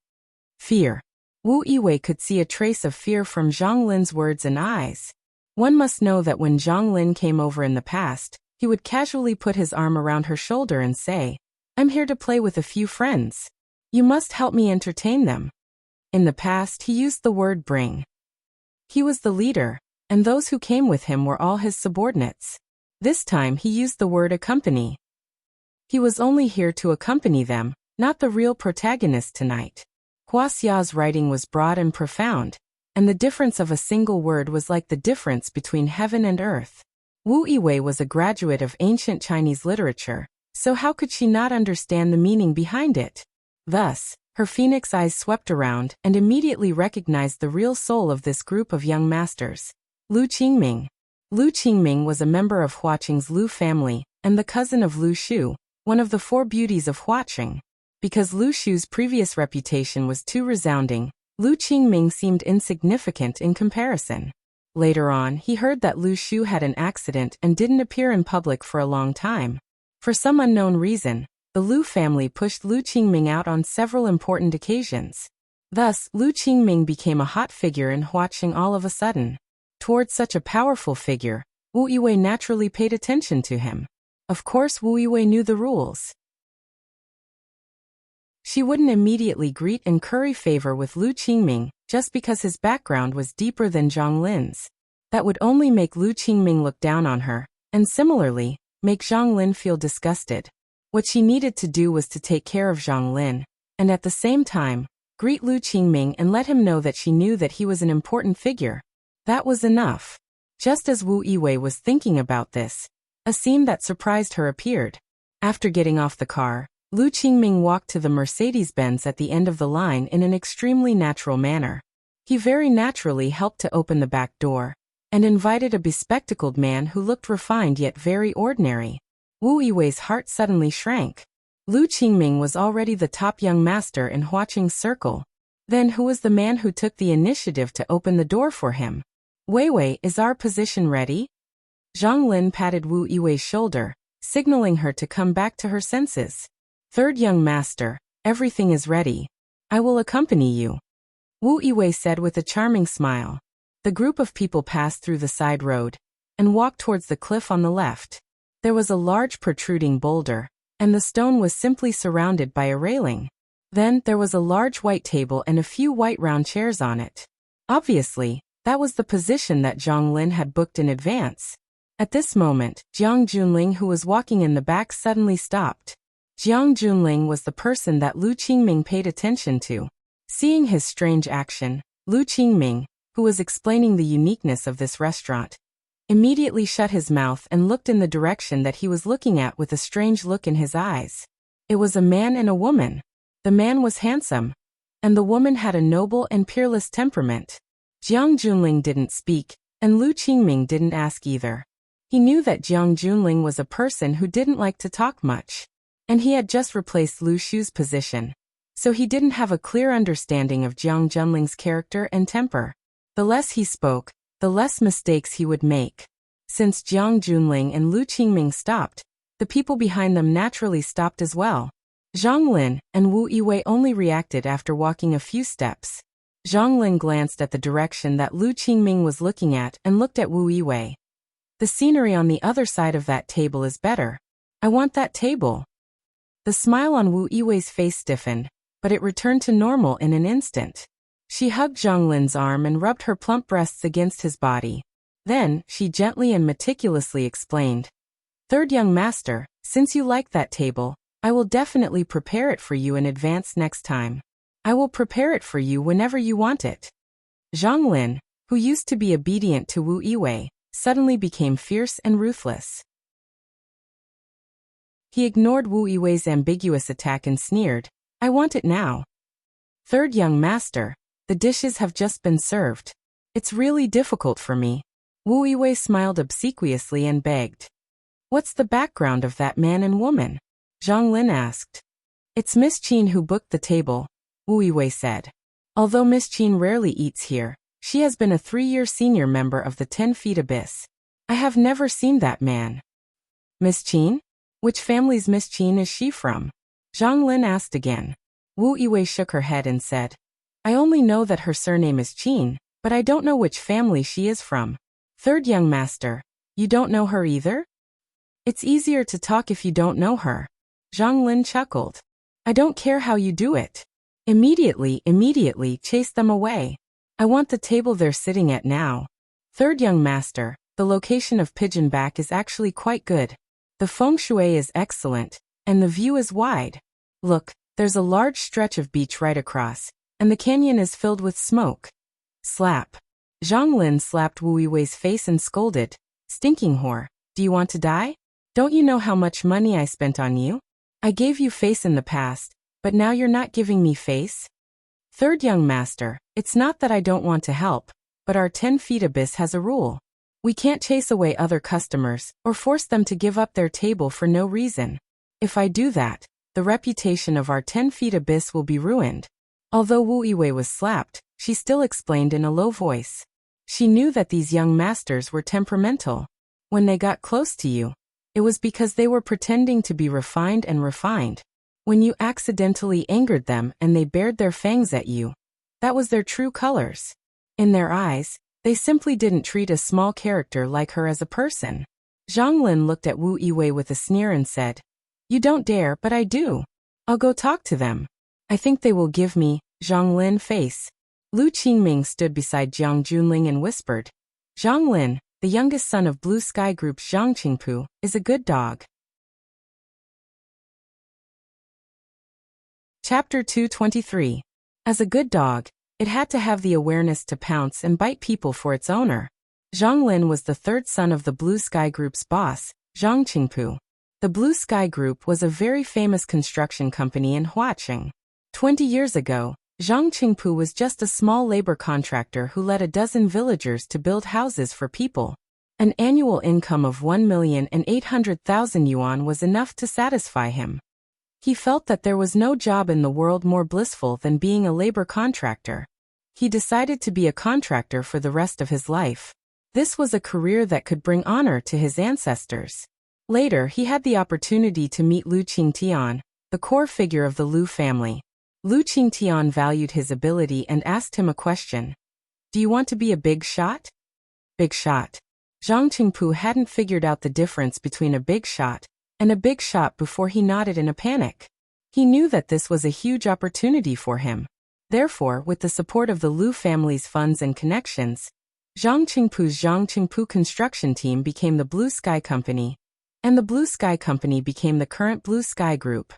Fear. Wu Yiwei could see a trace of fear from Zhang Lin's words and eyes. One must know that when Zhang Lin came over in the past, he would casually put his arm around her shoulder and say, I'm here to play with a few friends. You must help me entertain them. In the past, he used the word bring. He was the leader, and those who came with him were all his subordinates. This time he used the word accompany. He was only here to accompany them, not the real protagonist tonight. Huaxia's writing was broad and profound, and the difference of a single word was like the difference between heaven and earth. Wu Yiwei was a graduate of ancient Chinese literature, so how could she not understand the meaning behind it? Thus, her phoenix eyes swept around and immediately recognized the real soul of this group of young masters. Lu Qingming. Lu Qingming was a member of Huaqing's Lu family and the cousin of Lu Shu, one of the 4 beauties of Huaqing. Because Lu Shu's previous reputation was too resounding, Lu Qingming seemed insignificant in comparison. Later on, he heard that Lu Shu had an accident and didn't appear in public for a long time. For some unknown reason, the Lu family pushed Lu Qingming out on several important occasions. Thus, Lu Qingming became a hot figure in Huaqing all of a sudden. Towards such a powerful figure, Wu Yiwei naturally paid attention to him. Of course, Wu Yiwei knew the rules. She wouldn't immediately greet and curry favor with Lu Qingming just because his background was deeper than Zhang Lin's. That would only make Lu Qingming look down on her, and similarly, make Zhang Lin feel disgusted. What she needed to do was to take care of Zhang Lin, and at the same time, greet Lu Qingming and let him know that she knew that he was an important figure. That was enough. Just as Wu Yiwei was thinking about this, a scene that surprised her appeared. After getting off the car, Lu Qingming walked to the Mercedes-Benz at the end of the line in an extremely natural manner. He very naturally helped to open the back door, and invited a bespectacled man who looked refined yet very ordinary. Wu Yiwei's heart suddenly shrank. Lu Qingming was already the top young master in Huaqing's circle. Then who was the man who took the initiative to open the door for him? Wei Wei, is our position ready? Zhang Lin patted Wu Yiwei's shoulder, signaling her to come back to her senses. Third young master, everything is ready. I will accompany you. Wu Yiwei said with a charming smile. The group of people passed through the side road and walked towards the cliff on the left. There was a large protruding boulder, and the stone was simply surrounded by a railing. Then there was a large white table and a few white round chairs on it. Obviously, that was the position that Zhang Lin had booked in advance. At this moment, Jiang Junling, who was walking in the back, suddenly stopped. Jiang Junling was the person that Lu Qingming paid attention to. Seeing his strange action, Lu Qingming, who was explaining the uniqueness of this restaurant, immediately shut his mouth and looked in the direction that he was looking at with a strange look in his eyes. It was a man and a woman. The man was handsome, and the woman had a noble and peerless temperament. Jiang Junling didn't speak, and Lu Qingming didn't ask either. He knew that Jiang Junling was a person who didn't like to talk much, and he had just replaced Lu Shu's position, so he didn't have a clear understanding of Jiang Junling's character and temper. The less he spoke, the less mistakes he would make. Since Jiang Junling and Lu Qingming stopped, the people behind them naturally stopped as well. Zhang Lin and Wu Yiwei only reacted after walking a few steps. Zhang Lin glanced at the direction that Lu Qingming was looking at and looked at Wu Yiwei. The scenery on the other side of that table is better. I want that table. The smile on Wu Yiwei's face stiffened, but it returned to normal in an instant. She hugged Zhang Lin's arm and rubbed her plump breasts against his body. Then, she gently and meticulously explained. Third young master, since you like that table, I will definitely prepare it for you in advance next time. I will prepare it for you whenever you want it. Zhang Lin, who used to be obedient to Wu Yiwei, suddenly became fierce and ruthless. He ignored Wu Yiwei's ambiguous attack and sneered, I want it now. Third young master, the dishes have just been served. It's really difficult for me. Wu Yiwei smiled obsequiously and begged. What's the background of that man and woman? Zhang Lin asked. It's Miss Qin who booked the table, Wu Yiwei said. Although Miss Qin rarely eats here, she has been a 3-year senior member of the 10 Feet Abyss. I have never seen that man. Miss Qin? Which family's Miss Qin is she from? Zhang Lin asked again. Wu Yiwei shook her head and said, I only know that her surname is Qin, but I don't know which family she is from. Third young master, you don't know her either? It's easier to talk if you don't know her. Zhang Lin chuckled. I don't care how you do it. Immediately chase them away. I want the table they're sitting at now. Third young master, the location of Pigeon Back is actually quite good. The feng shui is excellent, and the view is wide. Look, there's a large stretch of beach right across, and the canyon is filled with smoke. Slap. Zhang Lin slapped Wu Yiwei's face and scolded, Stinking whore, do you want to die? Don't you know how much money I spent on you? I gave you face in the past, but now you're not giving me face? Third young master, it's not that I don't want to help, but our 10 Feet Abyss has a rule. We can't chase away other customers or force them to give up their table for no reason. If I do that, the reputation of our 10 Feet Abyss will be ruined. Although Wu Yiwei was slapped, she still explained in a low voice. She knew that these young masters were temperamental. When they got close to you, it was because they were pretending to be refined. When you accidentally angered them and they bared their fangs at you, that was their true colors. In their eyes, they simply didn't treat a small character like her as a person. Zhang Lin looked at Wu Yiwei with a sneer and said, You don't dare, but I do. I'll go talk to them. I think they will give me, Zhang Lin face. Lu Qingming stood beside Jiang Junling and whispered, Zhang Lin, the youngest son of Blue Sky Group's Zhang Qingpu, is a good dog. Chapter 223. As a good dog, it had to have the awareness to pounce and bite people for its owner. Zhang Lin was the third son of the Blue Sky Group's boss, Zhang Qingpu. The Blue Sky Group was a very famous construction company in Huaqing. 20 years ago, Zhang Qingpu was just a small labor contractor who led a dozen villagers to build houses for people. An annual income of 1,800,000 yuan was enough to satisfy him. He felt that there was no job in the world more blissful than being a labor contractor. He decided to be a contractor for the rest of his life. This was a career that could bring honor to his ancestors. Later, he had the opportunity to meet Lu Qingtian, the core figure of the Lu family. Lu Qingtian valued his ability and asked him a question. Do you want to be a big shot? Big shot. Zhang Qingpu hadn't figured out the difference between a big shot and a big shot before he nodded in a panic. He knew that this was a huge opportunity for him. Therefore, with the support of the Lu family's funds and connections, Zhang Qingpu's Zhang Qingpu construction team became the Blue Sky Company, and the Blue Sky Company became the current Blue Sky Group.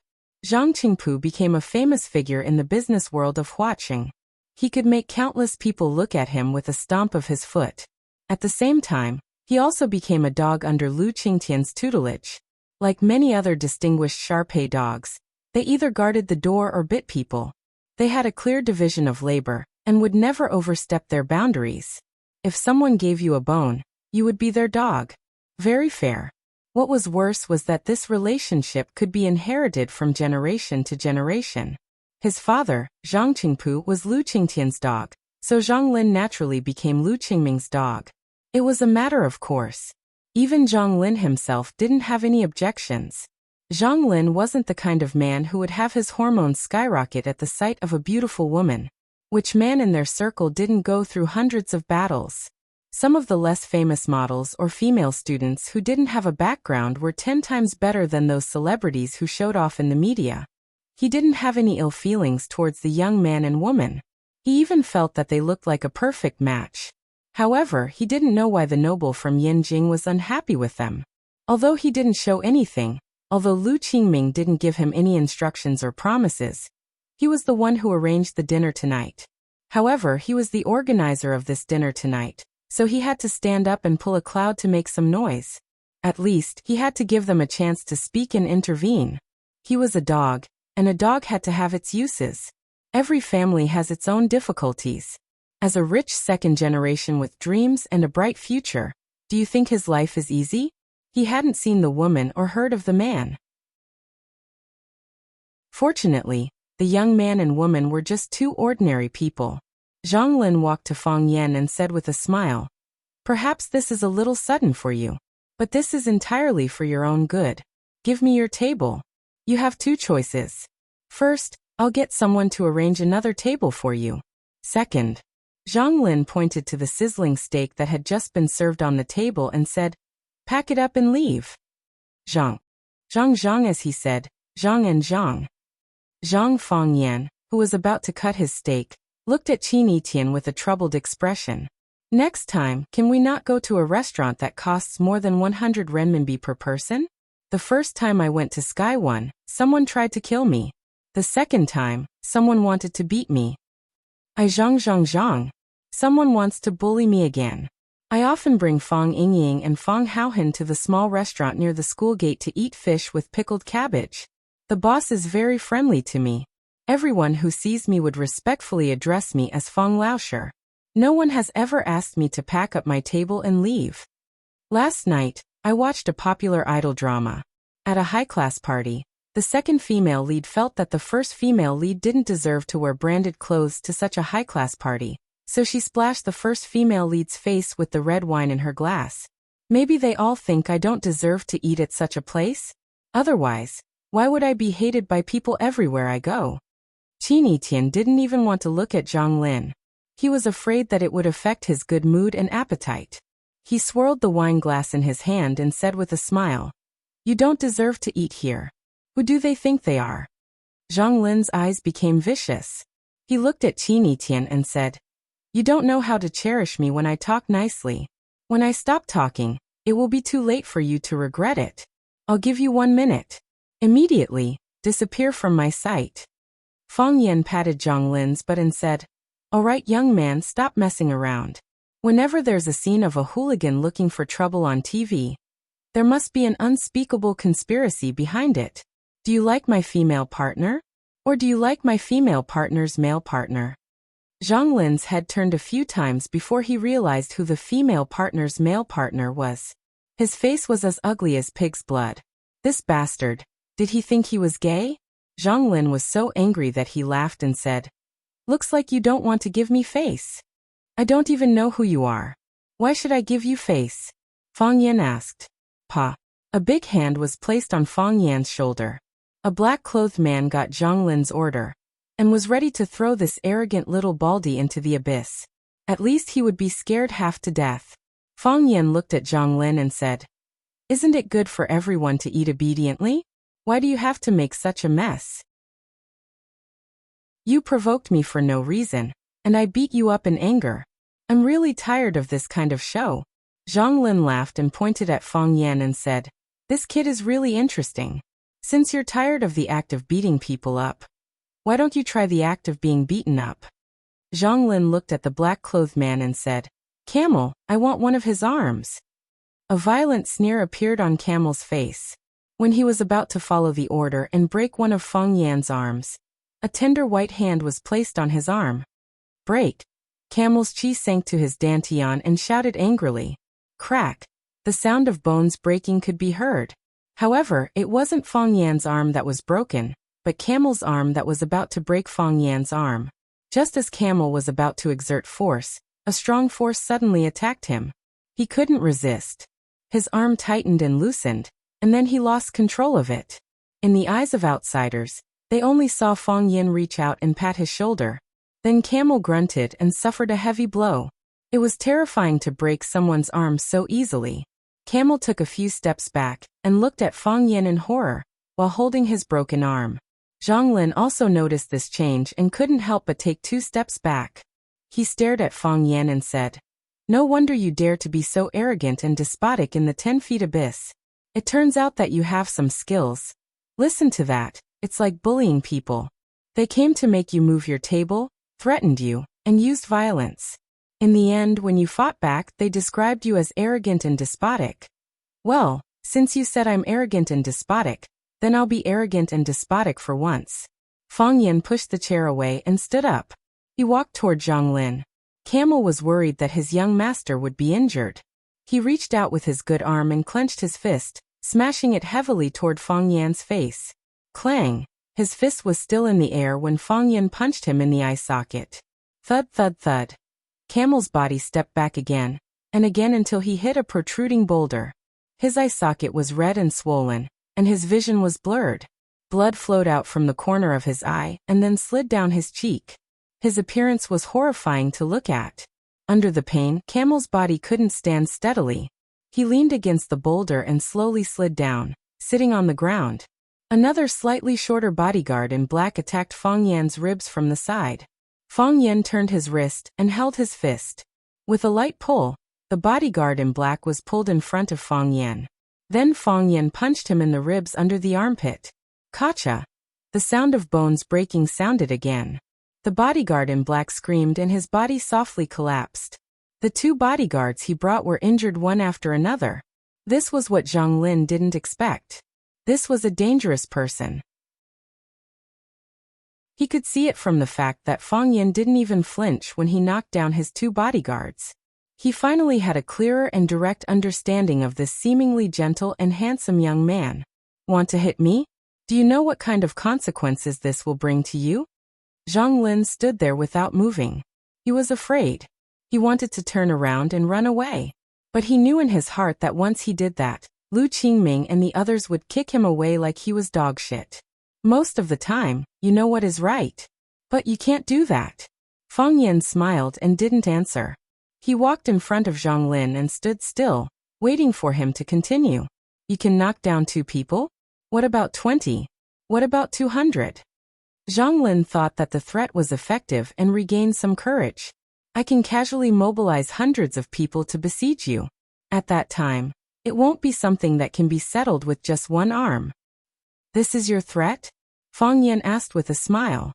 Zhang Qingpu became a famous figure in the business world of Huaqing. He could make countless people look at him with a stomp of his foot. At the same time, he also became a dog under Lu Qingtian's tutelage. Like many other distinguished Shar-Pei dogs, they either guarded the door or bit people. They had a clear division of labor and would never overstep their boundaries. If someone gave you a bone, you would be their dog. Very fair. What was worse was that this relationship could be inherited from generation to generation. His father, Zhang Qingpu, was Lu Qingtian's dog, so Zhang Lin naturally became Lu Qingming's dog. It was a matter of course. Even Zhang Lin himself didn't have any objections. Zhang Lin wasn't the kind of man who would have his hormones skyrocket at the sight of a beautiful woman. Which man in their circle didn't go through hundreds of battles? Some of the less famous models or female students who didn't have a background were 10 times better than those celebrities who showed off in the media. He didn't have any ill feelings towards the young man and woman. He even felt that they looked like a perfect match. However, he didn't know why the noble from Yinjing was unhappy with them. Although he didn't show anything, although Lu Qingming didn't give him any instructions or promises, he was the one who arranged the dinner tonight. However, he was the organizer of this dinner tonight, so he had to stand up and pull a cloud to make some noise. At least, he had to give them a chance to speak and intervene. He was a dog, and a dog had to have its uses. Every family has its own difficulties. As a rich second generation with dreams and a bright future, do you think his life is easy? He hadn't seen the woman or heard of the man. Fortunately, the young man and woman were just two ordinary people. Zhang Lin walked to Fang Yan and said with a smile, "Perhaps this is a little sudden for you, but this is entirely for your own good. Give me your table. You have two choices. First, I'll get someone to arrange another table for you. Second." Zhang Lin pointed to the sizzling steak that had just been served on the table and said, "Pack it up and leave." Zhang. Zhang as he said, Zhang and Zhang. Zhang Fang Yan, who was about to cut his steak, looked at Qin Yitian with a troubled expression. "Next time, can we not go to a restaurant that costs more than 100 renminbi per person? The first time I went to Sky One, someone tried to kill me. The second time, someone wanted to beat me. Zhang. Someone wants to bully me again. I often bring Fang Yingying and Fang Haohan to the small restaurant near the school gate to eat fish with pickled cabbage. The boss is very friendly to me. Everyone who sees me would respectfully address me as Fang Laosher. No one has ever asked me to pack up my table and leave. Last night, I watched a popular idol drama. At a high-class party, the second female lead felt that the first female lead didn't deserve to wear branded clothes to such a high-class party, so she splashed the first female lead's face with the red wine in her glass. Maybe they all think I don't deserve to eat at such a place? Otherwise, why would I be hated by people everywhere I go? Qin Yitian didn't even want to look at Zhang Lin. He was afraid that it would affect his good mood and appetite. He swirled the wine glass in his hand and said with a smile, "You don't deserve to eat here. Who do they think they are?" Zhang Lin's eyes became vicious. He looked at Qin Yitian and said, "You don't know how to cherish me when I talk nicely. When I stop talking, it will be too late for you to regret it. I'll give you 1 minute. Immediately, disappear from my sight." Fang Yan patted Zhang Lin's butt and said, "All right, young man, stop messing around. Whenever there's a scene of a hooligan looking for trouble on TV, there must be an unspeakable conspiracy behind it. Do you like my female partner? Or do you like my female partner's male partner?" Zhang Lin's head turned a few times before he realized who the female partner's male partner was. His face was as ugly as pig's blood. This bastard, did he think he was gay? Zhang Lin was so angry that he laughed and said, "Looks like you don't want to give me face. I don't even know who you are. Why should I give you face? Fang Yan asked. Pa. A big hand was placed on Fang Yan's shoulder. A black-clothed man got Zhang Lin's order and was ready to throw this arrogant little baldy into the abyss. At least he would be scared half to death. Fang Yan looked at Zhang Lin and said, Isn't it good for everyone to eat obediently? Why do you have to make such a mess? You provoked me for no reason, and I beat you up in anger. I'm really tired of this kind of show. Zhang Lin laughed and pointed at Fang Yan and said, This kid is really interesting. Since you're tired of the act of beating people up, why don't you try the act of being beaten up? Zhang Lin looked at the black-clothed man and said, Camel, I want one of his arms. A violent sneer appeared on Camel's face. When he was about to follow the order and break one of Fang Yan's arms, a tender white hand was placed on his arm. Break. Camel's chi sank to his dantian and shouted angrily. Crack. The sound of bones breaking could be heard. However, it wasn't Fang Yan's arm that was broken, but Camel's arm that was about to break Fang Yan's arm. Just as Camel was about to exert force, a strong force suddenly attacked him. He couldn't resist. His arm tightened and loosened, and then he lost control of it. In the eyes of outsiders, they only saw Fang Yan reach out and pat his shoulder. Then Camel grunted and suffered a heavy blow. It was terrifying to break someone's arm so easily. Camel took a few steps back and looked at Fang Yan in horror, while holding his broken arm. Zhang Lin also noticed this change and couldn't help but take 2 steps back. He stared at Fang Yan and said, No wonder you dare to be so arrogant and despotic in the 10 feet abyss. It turns out that you have some skills. Listen to that, it's like bullying people. They came to make you move your table, threatened you, and used violence. In the end, when you fought back, they described you as arrogant and despotic. Well, since you said I'm arrogant and despotic, then I'll be arrogant and despotic for once. Fang Yan pushed the chair away and stood up. He walked toward Zhang Lin. Camel was worried that his young master would be injured. He reached out with his good arm and clenched his fist, smashing it heavily toward Fang Yan's face. Clang! His fist was still in the air when Fang Yan punched him in the eye socket. Thud thud thud. Camel's body stepped back again, and again until he hit a protruding boulder. His eye socket was red and swollen, and his vision was blurred. Blood flowed out from the corner of his eye and then slid down his cheek. His appearance was horrifying to look at. Under the pain, Camel's body couldn't stand steadily. He leaned against the boulder and slowly slid down, sitting on the ground. Another slightly shorter bodyguard in black attacked Fang Yan's ribs from the side. Fang Yan turned his wrist and held his fist. With a light pull, the bodyguard in black was pulled in front of Fang Yan. Then Fang Yan punched him in the ribs under the armpit. Kacha! The sound of bones breaking sounded again. The bodyguard in black screamed and his body softly collapsed. The 2 bodyguards he brought were injured one after another. This was what Zhang Lin didn't expect. This was a dangerous person. He could see it from the fact that Fang Yan didn't even flinch when he knocked down his 2 bodyguards. He finally had a clearer and direct understanding of this seemingly gentle and handsome young man. Want to hit me? Do you know what kind of consequences this will bring to you? Zhang Lin stood there without moving. He was afraid. He wanted to turn around and run away. But he knew in his heart that once he did that, Lu Qingming and the others would kick him away like he was dog shit. Most of the time, you know what is right. But you can't do that. Fang Yan smiled and didn't answer. He walked in front of Zhang Lin and stood still, waiting for him to continue. You can knock down 2 people? What about 20? What about 200? Zhang Lin thought that the threat was effective and regained some courage. I can casually mobilize hundreds of people to besiege you. At that time, it won't be something that can be settled with just 1 arm. This is your threat? Fang Yan asked with a smile.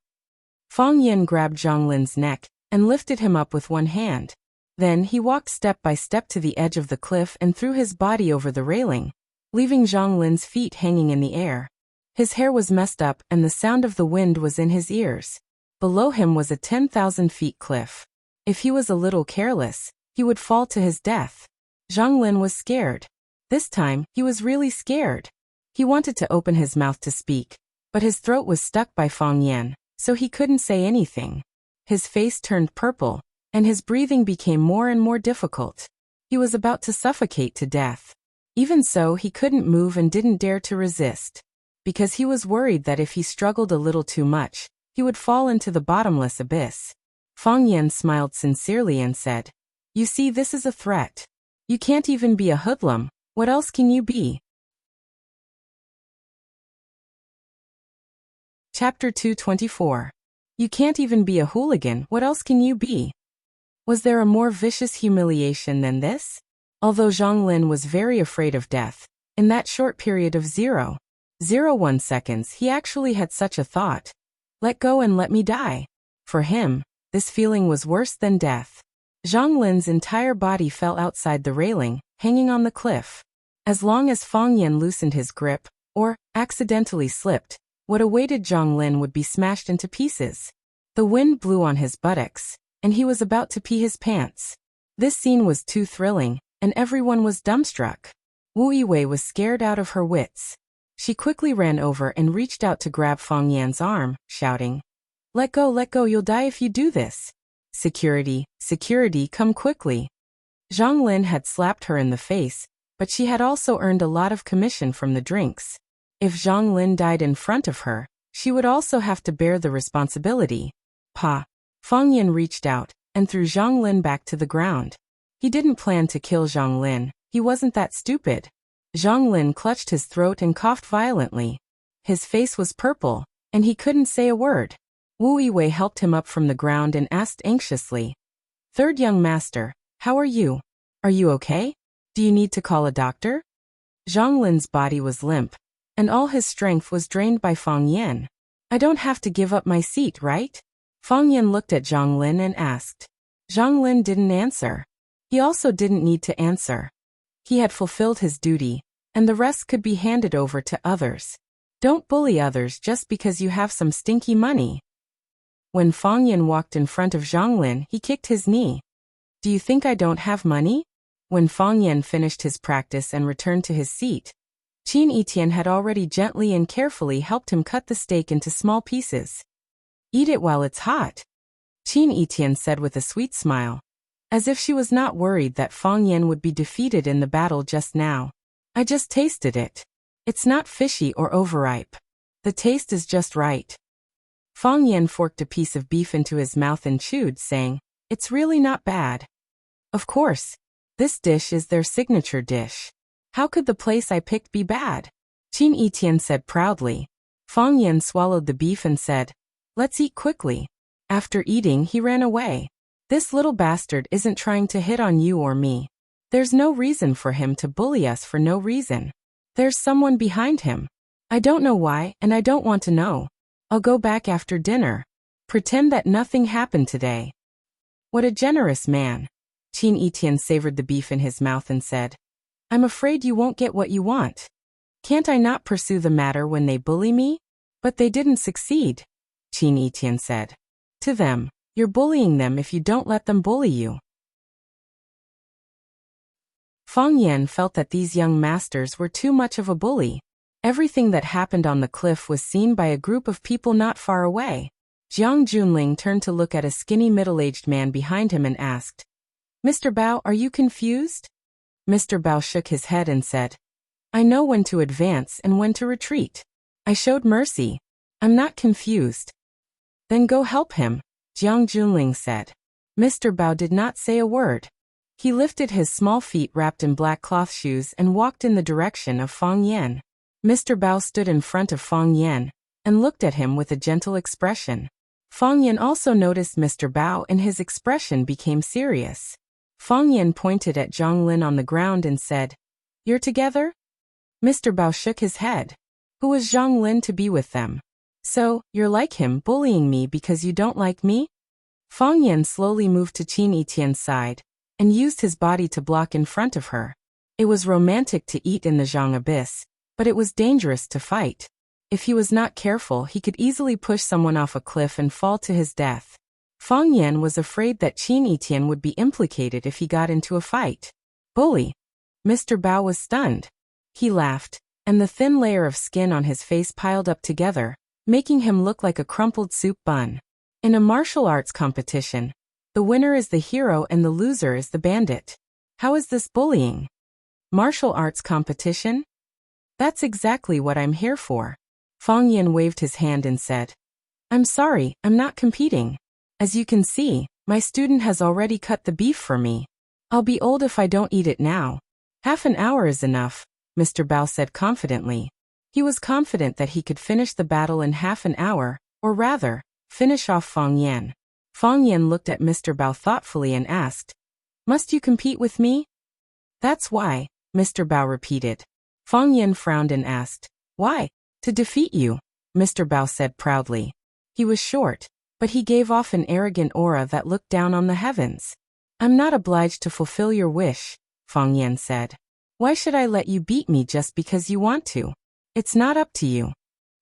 Fang Yan grabbed Zhang Lin's neck and lifted him up with 1 hand. Then he walked step by step to the edge of the cliff and threw his body over the railing, leaving Zhang Lin's feet hanging in the air. His hair was messed up and the sound of the wind was in his ears. Below him was a 10,000 feet cliff. If he was a little careless, he would fall to his death. Zhang Lin was scared. This time, he was really scared. He wanted to open his mouth to speak, but his throat was stuck by Fang Yan, so he couldn't say anything. His face turned purple, and his breathing became more and more difficult. He was about to suffocate to death. Even so, he couldn't move and didn't dare to resist, because he was worried that if he struggled a little too much, he would fall into the bottomless abyss. Fang Yan smiled sincerely and said, "You see, this is a threat. You can't even be a hoodlum. What else can you be?" Chapter 224. You can't even be a hooligan. What else can you be? Was there a more vicious humiliation than this? Although Zhang Lin was very afraid of death, in that short period of 0.01 seconds he actually had such a thought. Let go and let me die. For him, this feeling was worse than death. Zhang Lin's entire body fell outside the railing, hanging on the cliff. As long as Fang Yan loosened his grip, or accidentally slipped, what awaited Zhang Lin would be smashed into pieces. The wind blew on his buttocks, and he was about to pee his pants. This scene was too thrilling, and everyone was dumbstruck. Wu Yiwei was scared out of her wits. She quickly ran over and reached out to grab Fang Yan's arm, shouting, let go, you'll die if you do this. Security, security, come quickly. Zhang Lin had slapped her in the face, but she had also earned a lot of commission from the drinks. If Zhang Lin died in front of her, she would also have to bear the responsibility. Pa. Fang Yan reached out and threw Zhang Lin back to the ground. He didn't plan to kill Zhang Lin, he wasn't that stupid. Zhang Lin clutched his throat and coughed violently. His face was purple, and he couldn't say a word. Wu Yiwei helped him up from the ground and asked anxiously, "Third young master, how are you? Are you okay? Do you need to call a doctor?" Zhang Lin's body was limp, and all his strength was drained by Fang Yan. "I don't have to give up my seat, right?" Fang Yan looked at Zhang Lin and asked. Zhang Lin didn't answer. He also didn't need to answer. He had fulfilled his duty, and the rest could be handed over to others. Don't bully others just because you have some stinky money. When Fang Yan walked in front of Zhang Lin, he kicked his knee. "Do you think I don't have money?" When Fang Yan finished his practice and returned to his seat, Qin Etian had already gently and carefully helped him cut the steak into small pieces. "Eat it while it's hot," Qin Etian said with a sweet smile, as if she was not worried that Fang Yan would be defeated in the battle just now. "I just tasted it. It's not fishy or overripe. The taste is just right." Fang Yan forked a piece of beef into his mouth and chewed, saying, "It's really not bad." "Of course. This dish is their signature dish. How could the place I picked be bad?" Qin Etian said proudly. Fang Yan swallowed the beef and said, "Let's eat quickly." After eating, he ran away. "This little bastard isn't trying to hit on you or me. There's no reason for him to bully us for no reason. There's someone behind him. I don't know why, and I don't want to know. I'll go back after dinner. Pretend that nothing happened today." "What a generous man." Qin Etian savored the beef in his mouth and said, "I'm afraid you won't get what you want. Can't I not pursue the matter when they bully me?" "But they didn't succeed," Qin Etian said. "To them, you're bullying them if you don't let them bully you." Fang Yan felt that these young masters were too much of a bully. Everything that happened on the cliff was seen by a group of people not far away. Jiang Junling turned to look at a skinny middle-aged man behind him and asked, "Mr. Bao, are you confused?" Mr. Bao shook his head and said, "I know when to advance and when to retreat. I showed mercy. I'm not confused." "Then go help him," Jiang Junling said. Mr. Bao did not say a word. He lifted his small feet wrapped in black cloth shoes and walked in the direction of Fang Yan. Mr. Bao stood in front of Fang Yan and looked at him with a gentle expression. Fang Yan also noticed Mr. Bao and his expression became serious. Fang Yan pointed at Zhang Lin on the ground and said, "You're together?" Mr. Bao shook his head. Who was Zhang Lin to be with them? "So, you're like him, bullying me because you don't like me?" Fang Yan slowly moved to Qin Etian's side and used his body to block in front of her. It was romantic to eat in the Zhang abyss, but it was dangerous to fight. If he was not careful, he could easily push someone off a cliff and fall to his death. Fang Yan was afraid that Qin Etian would be implicated if he got into a fight. "Bully!" Mr. Bao was stunned. He laughed, and the thin layer of skin on his face piled up together, making him look like a crumpled soup bun. In a martial arts competition, the winner is the hero and the loser is the bandit. How is this bullying? Martial arts competition? That's exactly what I'm here for. Fang Yin waved his hand and said, I'm sorry, I'm not competing. As you can see, my student has already cut the beef for me. I'll be old if I don't eat it now. Half an hour is enough, Mr. Bao said confidently. He was confident that he could finish the battle in half an hour, or rather, finish off Fang Yin. Fang Yin looked at Mr. Bao thoughtfully and asked, Must you compete with me? That's why, Mr. Bao repeated. Fang Yin frowned and asked, Why? To defeat you, Mr. Bao said proudly. He was short, but he gave off an arrogant aura that looked down on the heavens. I'm not obliged to fulfill your wish, Fang Yin said. Why should I let you beat me just because you want to? It's not up to you.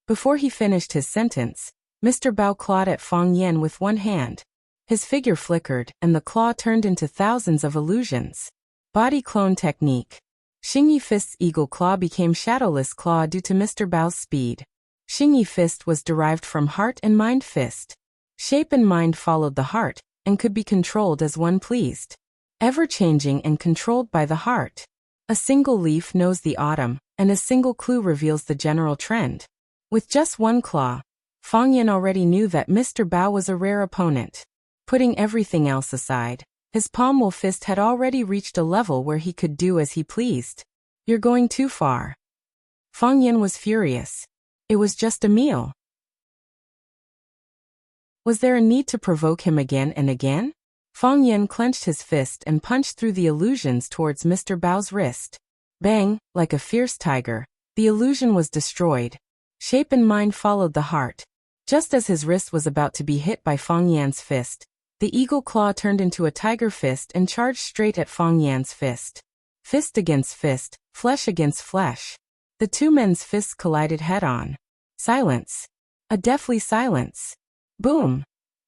Before he finished his sentence, Mr. Bao clawed at Fang Yin with one hand. His figure flickered, and the claw turned into thousands of illusions. Body clone technique. Xingyi Fist's eagle claw became shadowless claw due to Mr. Bao's speed. Xingyi Fist was derived from heart and mind fist. Shape and mind followed the heart, and could be controlled as one pleased. Ever-changing and controlled by the heart. A single leaf knows the autumn, and a single clue reveals the general trend. With just one claw, Fang Yin already knew that Mr. Bao was a rare opponent. Putting everything else aside, his palm fist had already reached a level where he could do as he pleased. You're going too far. Fang Yin was furious. It was just a meal. Was there a need to provoke him again and again? Fang Yin clenched his fist and punched through the illusions towards Mr. Bao's wrist. Bang, like a fierce tiger, the illusion was destroyed. Shape and mind followed the heart. Just as his wrist was about to be hit by Fang Yan's fist, the eagle claw turned into a tiger fist and charged straight at Fang Yan's fist. Fist against fist, flesh against flesh. The two men's fists collided head-on. Silence. A deathly silence. Boom!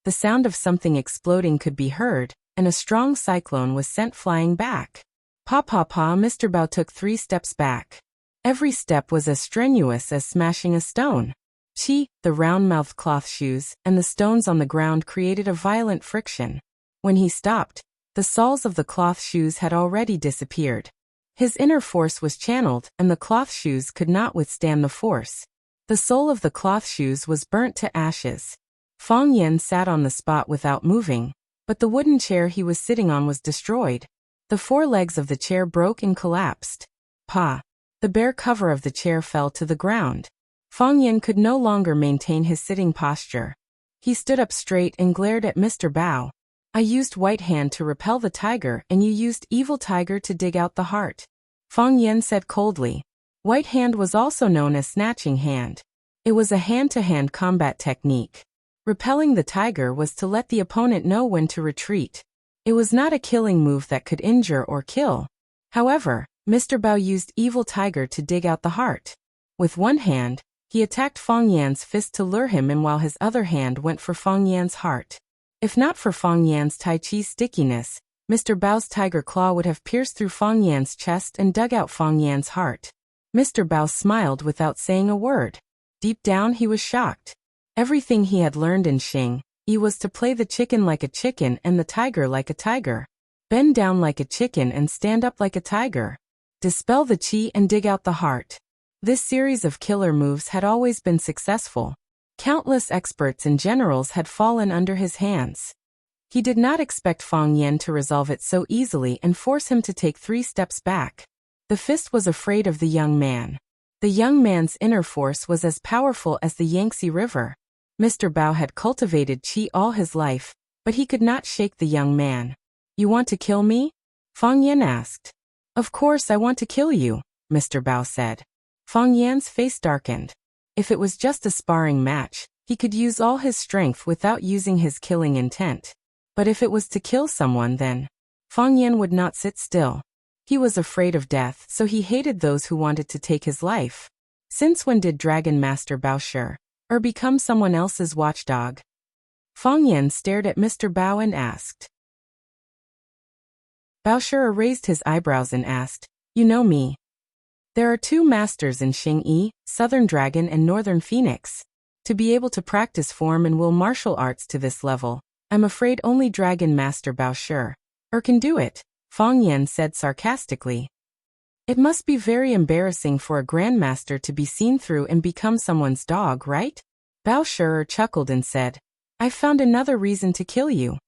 The sound of something exploding could be heard, and a strong cyclone was sent flying back. Pa, Mr. Bao took 3 steps back. Every step was as strenuous as smashing a stone. The round-mouthed cloth shoes, and the stones on the ground created a violent friction. When he stopped, the soles of the cloth shoes had already disappeared. His inner force was channeled, and the cloth shoes could not withstand the force. The sole of the cloth shoes was burnt to ashes. Fang Yin sat on the spot without moving, but the wooden chair he was sitting on was destroyed. The 4 legs of the chair broke and collapsed. The bare cover of the chair fell to the ground. Fang Yin could no longer maintain his sitting posture. He stood up straight and glared at Mr. Bao. I used white hand to repel the tiger and you used evil tiger to dig out the heart. Fang Yin said coldly. White hand was also known as snatching hand. It was a hand-to-hand combat technique. Repelling the tiger was to let the opponent know when to retreat. It was not a killing move that could injure or kill. However, Mr. Bao used evil tiger to dig out the heart. With one hand, he attacked Fang Yan's fist to lure him in while his other hand went for Fang Yan's heart. If not for Fang Yan's Tai Chi stickiness, Mr. Bao's tiger claw would have pierced through Fang Yan's chest and dug out Fang Yan's heart. Mr. Bao smiled without saying a word. Deep down he was shocked. Everything he had learned in Xing, he was to play the chicken like a chicken and the tiger like a tiger. Bend down like a chicken and stand up like a tiger. Dispel the chi and dig out the heart. This series of killer moves had always been successful. Countless experts and generals had fallen under his hands. He did not expect Fang Yin to resolve it so easily and force him to take 3 steps back. The fist was afraid of the young man. The young man's inner force was as powerful as the Yangtze River. Mr. Bao had cultivated qi all his life, but he could not shake the young man. You want to kill me? Fang Yin asked. Of course I want to kill you, Mr. Bao said. Fang Yan's face darkened. If it was just a sparring match, he could use all his strength without using his killing intent. But if it was to kill someone then, Fang Yin would not sit still. He was afraid of death, so he hated those who wanted to take his life. Since when did Dragon Master Bao Shi become someone else's watchdog? Fang Yin stared at Mr. Bao and asked. Bao Shi raised his eyebrows and asked, You know me. There are 2 masters in Xing, Southern Dragon and Northern Phoenix. To be able to practice form and will martial arts to this level, I'm afraid only Dragon Master Bao Shi can do it, Fang Yan said sarcastically. It must be very embarrassing for a grandmaster to be seen through and become someone's dog, right? Bao Shi'er chuckled and said, I found another reason to kill you.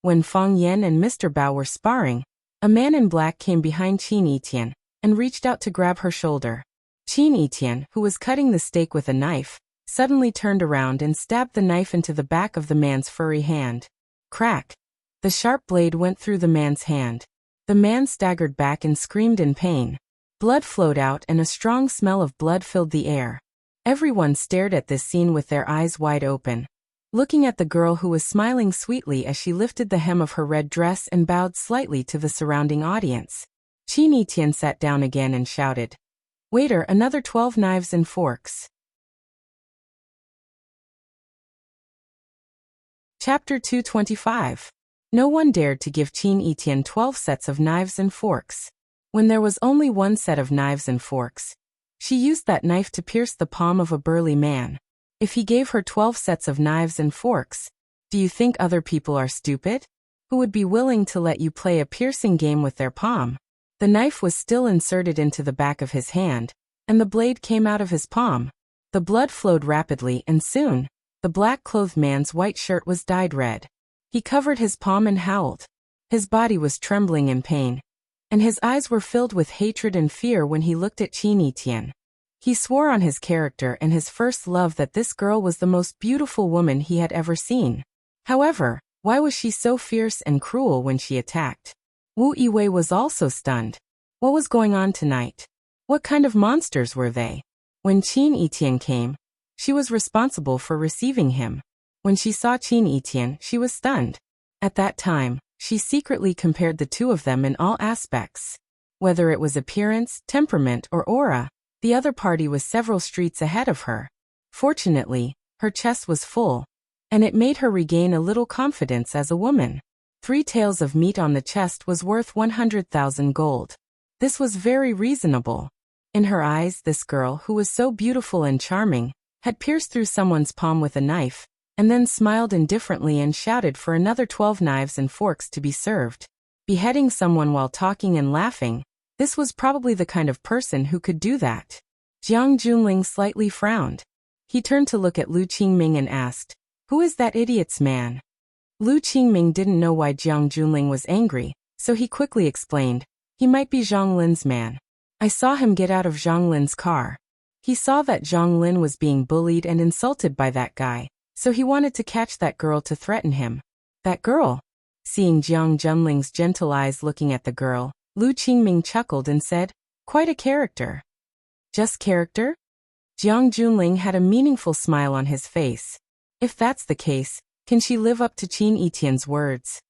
When Fang Yan and Mr. Bao were sparring, a man in black came behind Qin Yitian and reached out to grab her shoulder. Qin Yitian, who was cutting the steak with a knife, suddenly turned around and stabbed the knife into the back of the man's furry hand. Crack! The sharp blade went through the man's hand. The man staggered back and screamed in pain. Blood flowed out and a strong smell of blood filled the air. Everyone stared at this scene with their eyes wide open, looking at the girl who was smiling sweetly as she lifted the hem of her red dress and bowed slightly to the surrounding audience. Qin Yitian sat down again and shouted, Waiter, another 12 knives and forks. Chapter 225. No one dared to give Qin Yitian 12 sets of knives and forks. When there was only one set of knives and forks, she used that knife to pierce the palm of a burly man. If he gave her 12 sets of knives and forks, do you think other people are stupid? Who would be willing to let you play a piercing game with their palm? The knife was still inserted into the back of his hand, and the blade came out of his palm. The blood flowed rapidly and soon, the black-clothed man's white shirt was dyed red. He covered his palm and howled. His body was trembling in pain, and his eyes were filled with hatred and fear when he looked at Qin Yitian. He swore on his character and his first love that this girl was the most beautiful woman he had ever seen. However, why was she so fierce and cruel when she attacked? Wu Yiwei was also stunned. What was going on tonight? What kind of monsters were they? When Qin Yitian came, she was responsible for receiving him. When she saw Qin Yitian, she was stunned. At that time, she secretly compared the two of them in all aspects. Whether it was appearance, temperament, or aura, the other party was several streets ahead of her. Fortunately, her chest was full, and it made her regain a little confidence as a woman. 3 taels of meat on the chest was worth 100,000 gold. This was very reasonable. In her eyes, this girl, who was so beautiful and charming, had pierced through someone's palm with a knife, and then smiled indifferently and shouted for another 12 knives and forks to be served. Beheading someone while talking and laughing, this was probably the kind of person who could do that. Jiang Junling slightly frowned. He turned to look at Lu Qingming and asked, Who is that idiot's man? Lu Qingming didn't know why Jiang Junling was angry, so he quickly explained, He might be Zhang Lin's man. I saw him get out of Zhang Lin's car. He saw that Zhang Lin was being bullied and insulted by that guy, so he wanted to catch that girl to threaten him. That girl? Seeing Jiang Junling's gentle eyes looking at the girl, Lu Qingming chuckled and said, Quite a character. Just character? Jiang Junling had a meaningful smile on his face. If that's the case, can she live up to Qin Yitian's words?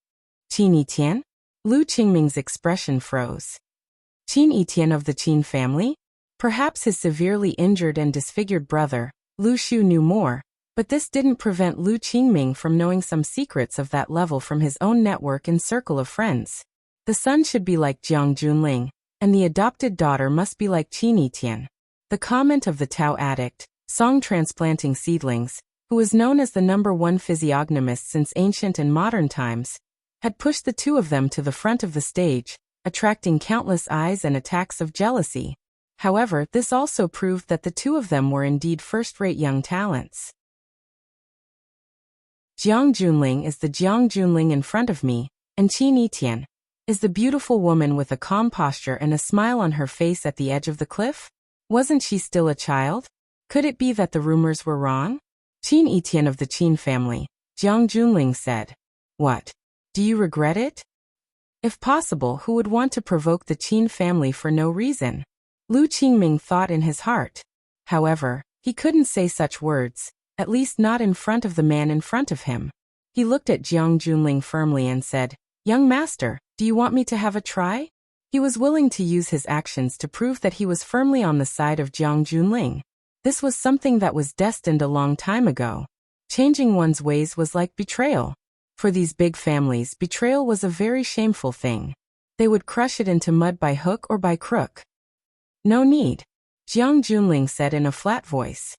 Qin Yitian? Lu Qingming's expression froze. Qin Yitian of the Qin family? Perhaps his severely injured and disfigured brother, Lu Shu, knew more, but this didn't prevent Lu Qingming from knowing some secrets of that level from his own network and circle of friends. The son should be like Jiang Junling, and the adopted daughter must be like Qin Yitian. The comment of the Tao addict, song transplanting seedlings, who was known as the #1 physiognomist since ancient and modern times, had pushed the two of them to the front of the stage, attracting countless eyes and attacks of jealousy. However, this also proved that the two of them were indeed first-rate young talents. Jiang Junling is the Jiang Junling in front of me, and Qin Yitian is the beautiful woman with a calm posture and a smile on her face at the edge of the cliff? Wasn't she still a child? Could it be that the rumors were wrong? Qin Yitian of the Qin family, Jiang Junling said. What? Do you regret it? If possible, who would want to provoke the Qin family for no reason? Lu Qingming thought in his heart. However, he couldn't say such words, at least not in front of the man in front of him. He looked at Jiang Junling firmly and said, Young master, do you want me to have a try? He was willing to use his actions to prove that he was firmly on the side of Jiang Junling. This was something that was destined a long time ago. Changing one's ways was like betrayal. For these big families, betrayal was a very shameful thing. They would crush it into mud by hook or by crook. No need, Jiang Junling said in a flat voice.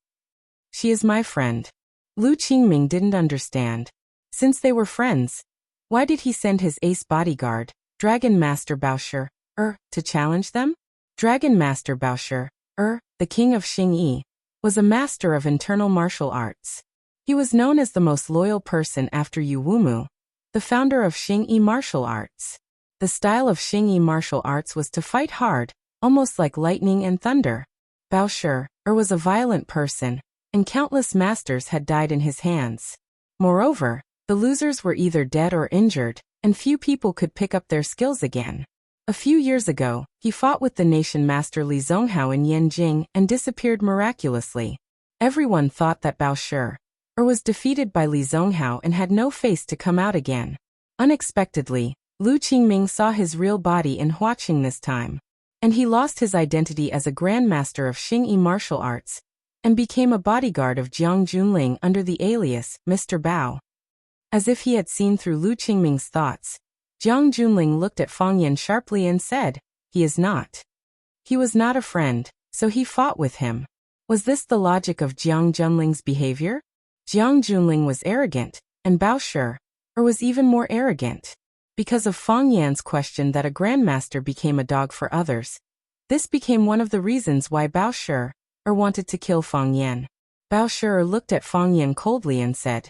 She is my friend. Lu Qingming didn't understand. Since they were friends, why did he send his ace bodyguard, Dragon Master Baosher, to challenge them? Dragon Master Baosher, the king of Xingyi, was a master of internal martial arts. He was known as the most loyal person after Yu Wumu, the founder of Xingyi martial arts. The style of Xingyi martial arts was to fight hard, almost like lightning and thunder. Baosher, was a violent person, and countless masters had died in his hands. Moreover, the losers were either dead or injured, and few people could pick up their skills again. A few years ago, he fought with the nation master Li Zonghao in Yanjing and disappeared miraculously. Everyone thought that Baosher, was defeated by Li Zonghao and had no face to come out again. Unexpectedly, Lu Qingming saw his real body in Huaqing this time, and he lost his identity as a grandmaster of Xingyi martial arts and became a bodyguard of Jiang Junling under the alias Mr. Bao. As if he had seen through Lu Qingming's thoughts, Jiang Junling looked at Fang Yan sharply and said, "He is not." He was not a friend, so he fought with him. Was this the logic of Jiang Junling's behavior? Jiang Junling was arrogant, and Baosher, was even more arrogant. Because of Fang Yan's question that a grandmaster became a dog for others, this became one of the reasons why Baosher, wanted to kill Fang Yan. Baosher looked at Fang Yan coldly and said,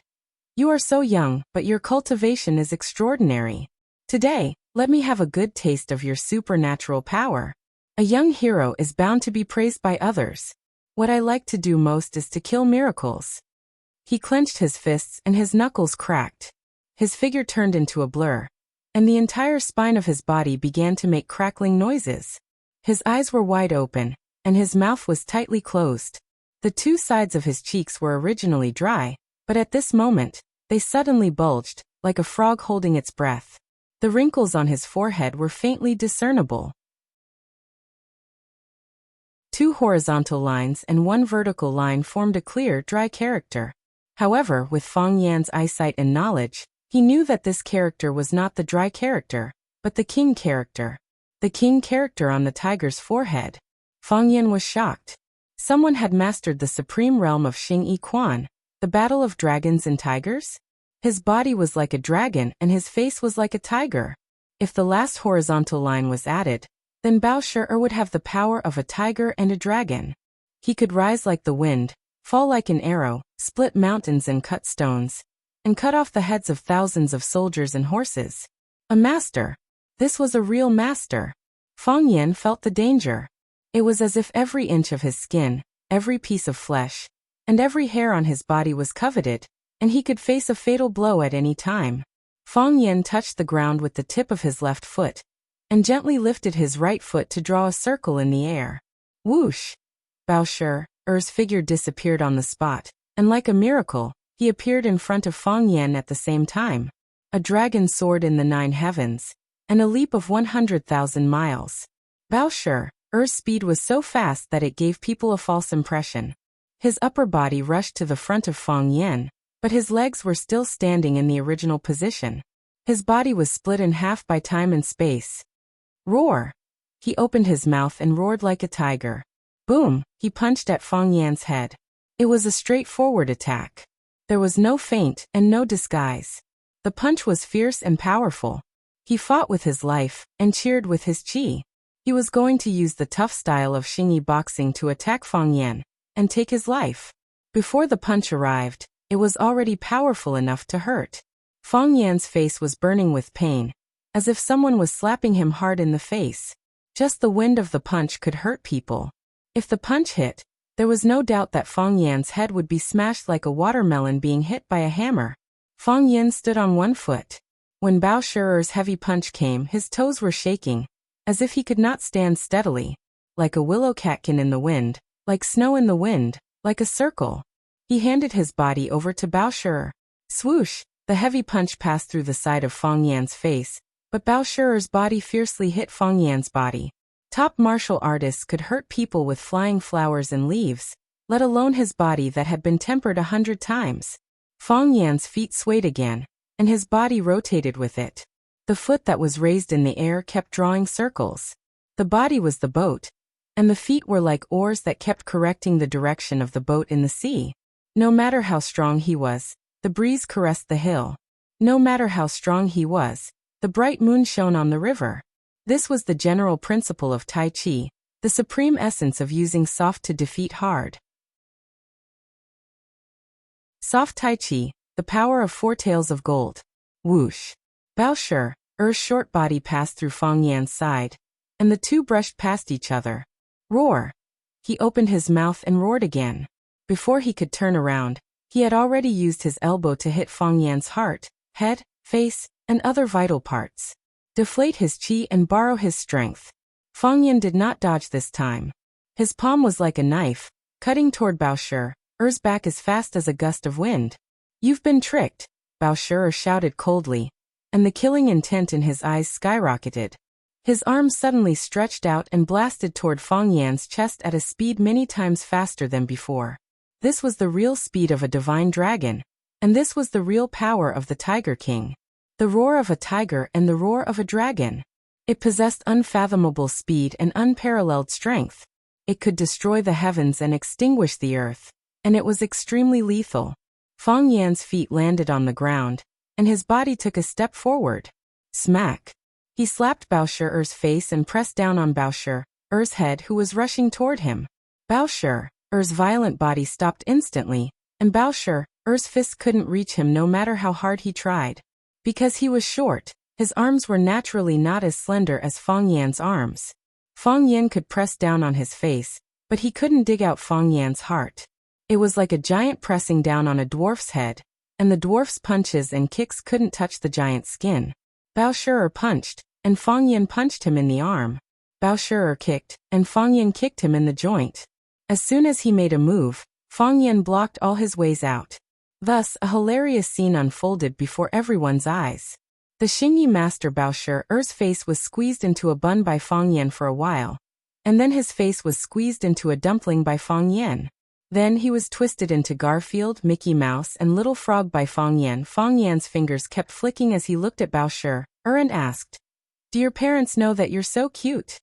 "You are so young, but your cultivation is extraordinary. Today, let me have a good taste of your supernatural power. A young hero is bound to be praised by others. What I like to do most is to kill miracles." He clenched his fists and his knuckles cracked. His figure turned into a blur, and the entire spine of his body began to make crackling noises. His eyes were wide open, and his mouth was tightly closed. The two sides of his cheeks were originally dry, but at this moment, they suddenly bulged, like a frog holding its breath. The wrinkles on his forehead were faintly discernible. 2 horizontal lines and 1 vertical line formed a clear, dry character. However, with Fang Yan's eyesight and knowledge, he knew that this character was not the dry character, but the king character. The king character on the tiger's forehead. Fang Yan was shocked. Someone had mastered the supreme realm of Xingyi Quan, the battle of dragons and tigers? His body was like a dragon and his face was like a tiger. If the last horizontal line was added, then Baosher would have the power of a tiger and a dragon. He could rise like the wind, fall like an arrow, split mountains and cut stones, and cut off the heads of thousands of soldiers and horses. A master. This was a real master. Fang Yan felt the danger. It was as if every inch of his skin, every piece of flesh, and every hair on his body was coveted, and he could face a fatal blow at any time. Fang Yan touched the ground with the tip of his left foot, and gently lifted his right foot to draw a circle in the air. Whoosh! Baosher's figure disappeared on the spot, and like a miracle, he appeared in front of Fang Yan at the same time. A dragon soared in the 9 heavens, and a leap of 100,000 miles. Baosher's speed was so fast that it gave people a false impression. His upper body rushed to the front of Fang Yan, but his legs were still standing in the original position. His body was split in half by time and space. Roar! He opened his mouth and roared like a tiger. Boom! He punched at Fang Yan's head. It was a straightforward attack. There was no feint and no disguise. The punch was fierce and powerful. He fought with his life and cheered with his chi. He was going to use the tough style of Xingyi boxing to attack Fang Yan and take his life. Before the punch arrived, it was already powerful enough to hurt. Fang Yan's face was burning with pain, as if someone was slapping him hard in the face. Just the wind of the punch could hurt people. If the punch hit, there was no doubt that Fang Yan's head would be smashed like a watermelon being hit by a hammer. Fang Yan stood on 1 foot. When Baosher's heavy punch came, his toes were shaking, as if he could not stand steadily. Like a willow catkin in the wind, like snow in the wind, like a circle. He handed his body over to Baosher. Swoosh! The heavy punch passed through the side of Fang Yan's face, but Baosher's body fiercely hit Fang Yan's body. Top martial artists could hurt people with flying flowers and leaves, let alone his body that had been tempered 100 times. Fang Yan's feet swayed again, and his body rotated with it. The foot that was raised in the air kept drawing circles. The body was the boat, and the feet were like oars that kept correcting the direction of the boat in the sea. No matter how strong he was, the breeze caressed the hill. No matter how strong he was, The bright moon shone on the river. This was the general principle of Tai Chi, the supreme essence of using soft to defeat hard. Soft Tai Chi, the power of four tails of gold. Whoosh. Bao Shi Er's short body passed through Fang Yan's side, and the two brushed past each other. Roar. He opened his mouth and roared again. Before he could turn around, he had already used his elbow to hit Fang Yan's heart, head, face, and other vital parts. Deflate his chi and borrow his strength. Fang Yan did not dodge this time. His palm was like a knife, cutting toward Bao Shi Er's back as fast as a gust of wind. You've been tricked, Bao Shi shouted coldly, and the killing intent in his eyes skyrocketed. His arm suddenly stretched out and blasted toward Fang Yan's chest at a speed many times faster than before. This was the real speed of a divine dragon, and this was the real power of the Tiger King. The roar of a tiger and the roar of a dragon. It possessed unfathomable speed and unparalleled strength. It could destroy the heavens and extinguish the earth, and it was extremely lethal. Fang Yan's feet landed on the ground, and his body took a step forward. Smack. He slapped Bao Shi Er's face and pressed down on Bao Shi Er's head, who was rushing toward him. Bao Shi Er's violent body stopped instantly, and Bao Shi Er's fists couldn't reach him no matter how hard he tried. Because he was short, his arms were naturally not as slender as Fang Yan's arms. Fang Yan could press down on his face, but he couldn't dig out Fang Yan's heart. It was like a giant pressing down on a dwarf's head, and the dwarf's punches and kicks couldn't touch the giant's skin. Bao Shi punched, and Fang Yan punched him in the arm. Bao Shi kicked, and Fang Yan kicked him in the joint. As soon as he made a move, Fang Yan blocked all his ways out. Thus, a hilarious scene unfolded before everyone's eyes. The Xingyi master Bao Shi Er's face was squeezed into a bun by Fang Yan for a while, and then his face was squeezed into a dumpling by Fang Yan. Then he was twisted into Garfield, Mickey Mouse, and Little Frog by Fang Yan. Fang Yan's fingers kept flicking as he looked at Bao Shi and asked, "Do your parents know that you're so cute?"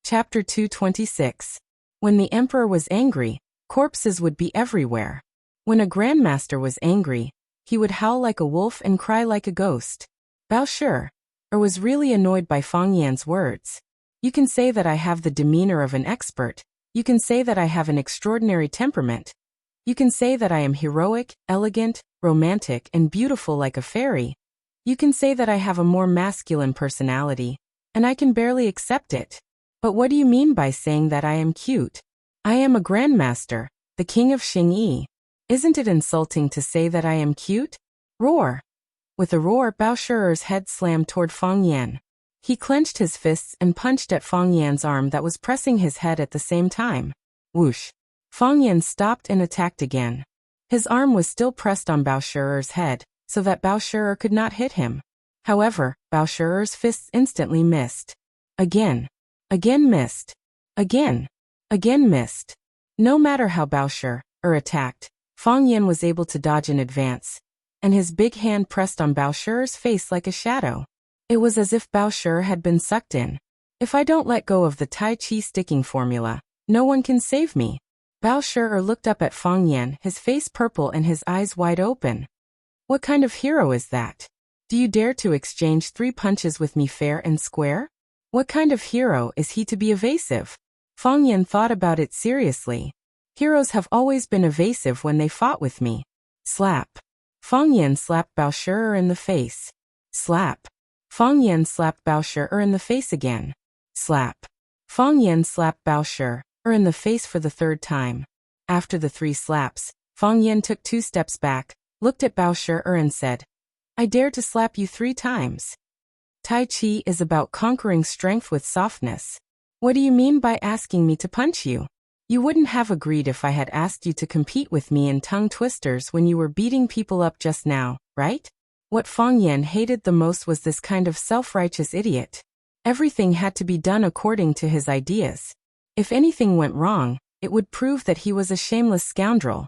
Chapter 226. When the emperor was angry, corpses would be everywhere. When a grandmaster was angry, he would howl like a wolf and cry like a ghost. Bao Shi was really annoyed by Fang Yan's words. You can say that I have the demeanor of an expert. You can say that I have an extraordinary temperament. You can say that I am heroic, elegant, romantic, and beautiful like a fairy. You can say that I have a more masculine personality, and I can barely accept it. But what do you mean by saying that I am cute? I am a grandmaster, the king of Xingyi. Isn't it insulting to say that I am cute? Roar. With a roar, Bao Shi Er's head slammed toward Fang Yan. He clenched his fists and punched at Fang Yan's arm that was pressing his head at the same time. Whoosh. Fang Yan stopped and attacked again. His arm was still pressed on Bao Shi Er's head, so that Bao Shi could not hit him. However, Bao Shi Er's fists instantly missed. Again missed. Again missed. No matter how Bao Shi attacked, Fang Yan was able to dodge in advance, and his big hand pressed on Bao Shi's face like a shadow. It was as if Bao Shi had been sucked in. If I don't let go of the Tai Chi sticking formula, no one can save me. Bao Shi looked up at Fang Yan, his face purple and his eyes wide open. What kind of hero is that? Do you dare to exchange 3 punches with me fair and square? What kind of hero is he to be evasive? Fang Yan thought about it seriously. Heroes have always been evasive when they fought with me. Slap. Fang Yan slapped Bao Shi in the face. Slap. Fang Yan slapped Bao Shi in the face again. Slap. Fang Yan slapped Bao Shi in the face for the 3rd time. After the 3 slaps, Fang Yan took 2 steps back, looked at Bao Shi and said, "I dare to slap you 3 times. Tai Chi is about conquering strength with softness. What do you mean by asking me to punch you? You wouldn't have agreed if I had asked you to compete with me in tongue twisters when you were beating people up just now, right?" What Fang Yan hated the most was this kind of self-righteous idiot. Everything had to be done according to his ideas. If anything went wrong, it would prove that he was a shameless scoundrel.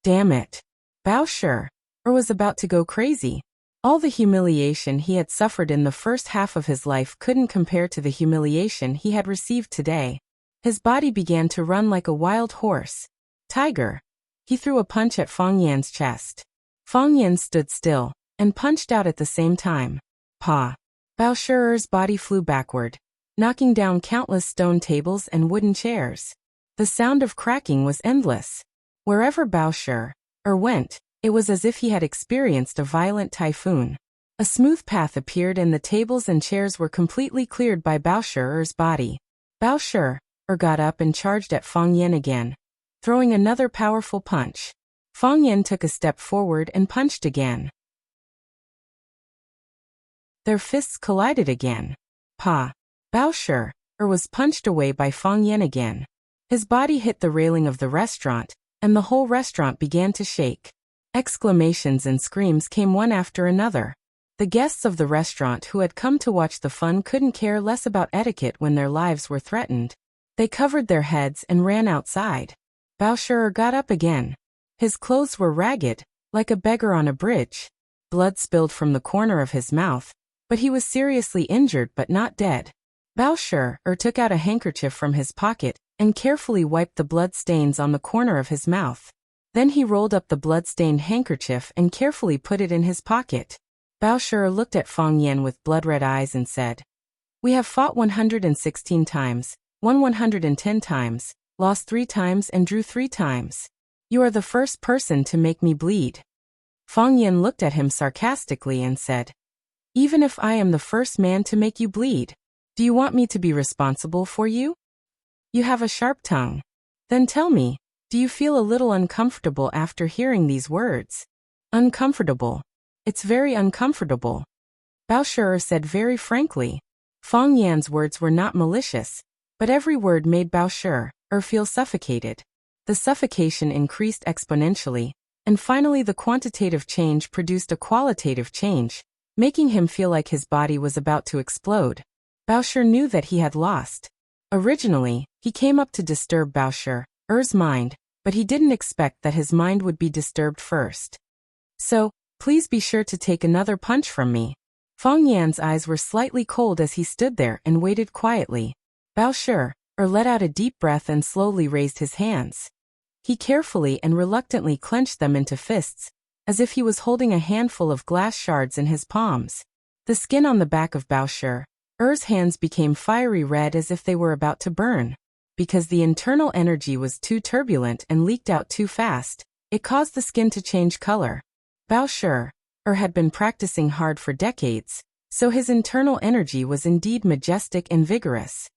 Damn it. Bao Shi was about to go crazy. All the humiliation he had suffered in the first half of his life couldn't compare to the humiliation he had received today. His body began to run like a wild horse. Tiger. He threw a punch at Fang Yan's chest. Fang Yan stood still and punched out at the same time. Pa! Bao Shi's body flew backward, knocking down countless stone tables and wooden chairs. The sound of cracking was endless. Wherever Bao Shi went, it was as if he had experienced a violent typhoon. A smooth path appeared and the tables and chairs were completely cleared by Bao Shi's body. Bao Shi got up and charged at Fang Yan again, throwing another powerful punch. Fang Yan took a step forward and punched again. Their fists collided again. Pa! Bao Shi was punched away by Fang Yan again. His body hit the railing of the restaurant, and the whole restaurant began to shake. Exclamations and screams came one after another. The guests of the restaurant who had come to watch the fun couldn't care less about etiquette when their lives were threatened. They covered their heads and ran outside. Bao Shi got up again. His clothes were ragged, like a beggar on a bridge. Blood spilled from the corner of his mouth, but he was seriously injured but not dead. Bao Shi took out a handkerchief from his pocket and carefully wiped the blood stains on the corner of his mouth. Then he rolled up the blood-stained handkerchief and carefully put it in his pocket. Bao Shi looked at Fang Yan with blood-red eyes and said, "We have fought 116 times, won 110 times, lost 3 times and drew 3 times. You are the first person to make me bleed." Fang Yan looked at him sarcastically and said, "Even if I am the first man to make you bleed, do you want me to be responsible for you? You have a sharp tongue. Then tell me, do you feel a little uncomfortable after hearing these words?" "Uncomfortable. It's very uncomfortable," Bao Shi said very frankly. Fang Yan's words were not malicious, but every word made Bao Shi feel suffocated. The suffocation increased exponentially, and finally the quantitative change produced a qualitative change, making him feel like his body was about to explode. Bao Shi knew that he had lost. Originally, he came up to disturb Bao Shi's mind, but he didn't expect that his mind would be disturbed first. "So, please be sure to take another punch from me." Fang Yan's eyes were slightly cold as he stood there and waited quietly. Bao Shi let out a deep breath and slowly raised his hands. He carefully and reluctantly clenched them into fists, as if he was holding a handful of glass shards in his palms. The skin on the back of Bao Shi's hands became fiery red as if they were about to burn. Because the internal energy was too turbulent and leaked out too fast, it caused the skin to change color. Bao Shi had been practicing hard for decades, so his internal energy was indeed majestic and vigorous.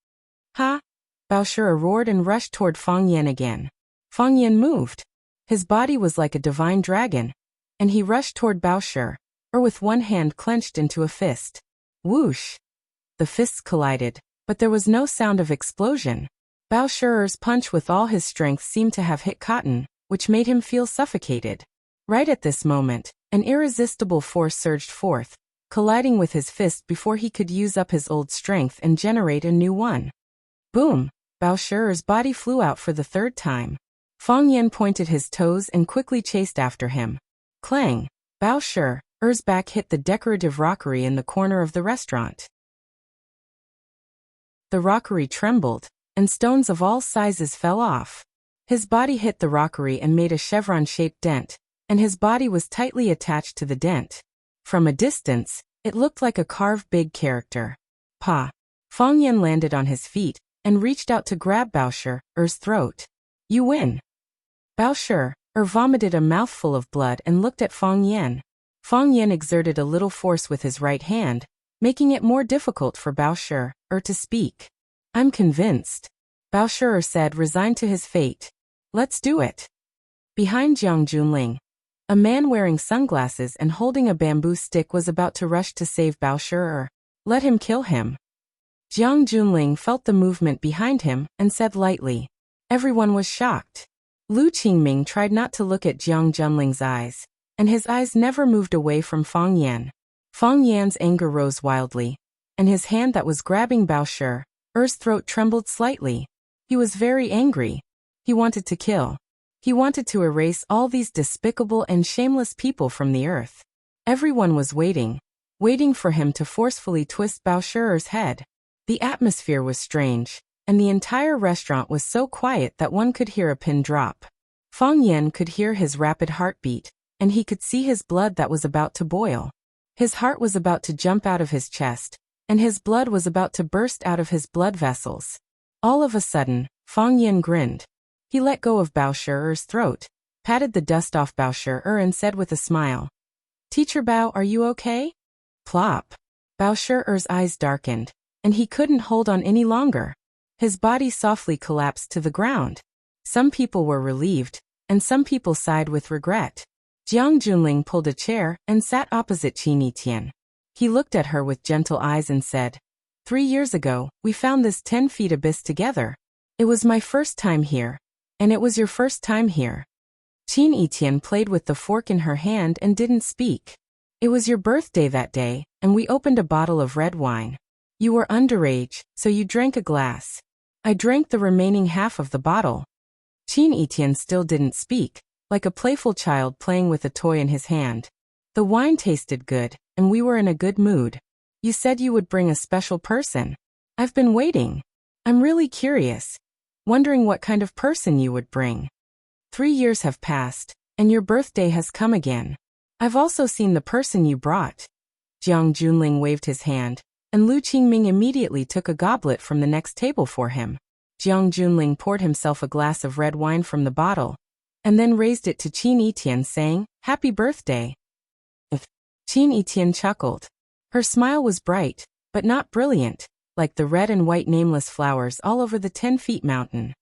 "Ha!" Bao Shi roared and rushed toward Fang Yan again. Fang Yan moved. His body was like a divine dragon, and he rushed toward Bao Shi, with one hand clenched into a fist. Whoosh! The fists collided, but there was no sound of explosion. Bao Shi's punch with all his strength seemed to have hit cotton, which made him feel suffocated. Right at this moment, an irresistible force surged forth, colliding with his fist before he could use up his old strength and generate a new one. Boom! Bao Shi's body flew out for the 3rd time. Fang Yan pointed his toes and quickly chased after him. Clang! Bao Shi's back hit the decorative rockery in the corner of the restaurant. The rockery trembled, and stones of all sizes fell off. His body hit the rockery and made a chevron-shaped dent, and his body was tightly attached to the dent. From a distance, it looked like a carved big character. Pa! Fang Yan landed on his feet and reached out to grab Bao Shi's throat. "You win." Bao Shi vomited a mouthful of blood and looked at Fang Yan. Fang Yan exerted a little force with his right hand, making it more difficult for Bao Shi to speak. "I'm convinced," Bao Shi said, resigned to his fate. "Let's do it." Behind Jiang Junling, a man wearing sunglasses and holding a bamboo stick was about to rush to save Bao Shi. "Let him kill him." Jiang Junling felt the movement behind him and said lightly. Everyone was shocked. Lu Qingming tried not to look at Jiang Junling's eyes, and his eyes never moved away from Fang Yan. Fang Yan's anger rose wildly, and his hand that was grabbing Bao Shi's throat trembled slightly. He was very angry. He wanted to kill. He wanted to erase all these despicable and shameless people from the earth. Everyone was waiting for him to forcefully twist Bao Shi's head. The atmosphere was strange, and the entire restaurant was so quiet that one could hear a pin drop. Fang Yan could hear his rapid heartbeat, and he could see his blood that was about to boil. His heart was about to jump out of his chest, and his blood was about to burst out of his blood vessels. All of a sudden, Fang Yin grinned. He let go of Bao Shi'er's throat, patted the dust off Bao Shi'er and said with a smile, "Teacher Bao, are you okay?" Plop. Bao Shi'er's eyes darkened, and he couldn't hold on any longer. His body softly collapsed to the ground. Some people were relieved, and some people sighed with regret. Jiang Junling pulled a chair and sat opposite Qin Yitian. He looked at her with gentle eyes and said, 3 years ago, we found this 10-feet abyss together. It was my first time here, and it was your first time here. Qin Yitian played with the fork in her hand and didn't speak. It was your birthday that day, and we opened a bottle of red wine. You were underage, so you drank a glass. I drank the remaining half of the bottle. Qin Yitian still didn't speak, like a playful child playing with a toy in his hand. The wine tasted good, and we were in a good mood. You said you would bring a special person. I've been waiting. I'm really curious, wondering what kind of person you would bring. 3 years have passed, and your birthday has come again. I've also seen the person you brought. Jiang Junling waved his hand, and Lu Qingming immediately took a goblet from the next table for him. Jiang Junling poured himself a glass of red wine from the bottle, and then raised it to Qin Yitian saying, "Happy birthday." Qin Yitian chuckled. Her smile was bright, but not brilliant, like the red and white nameless flowers all over the 10-feet mountain.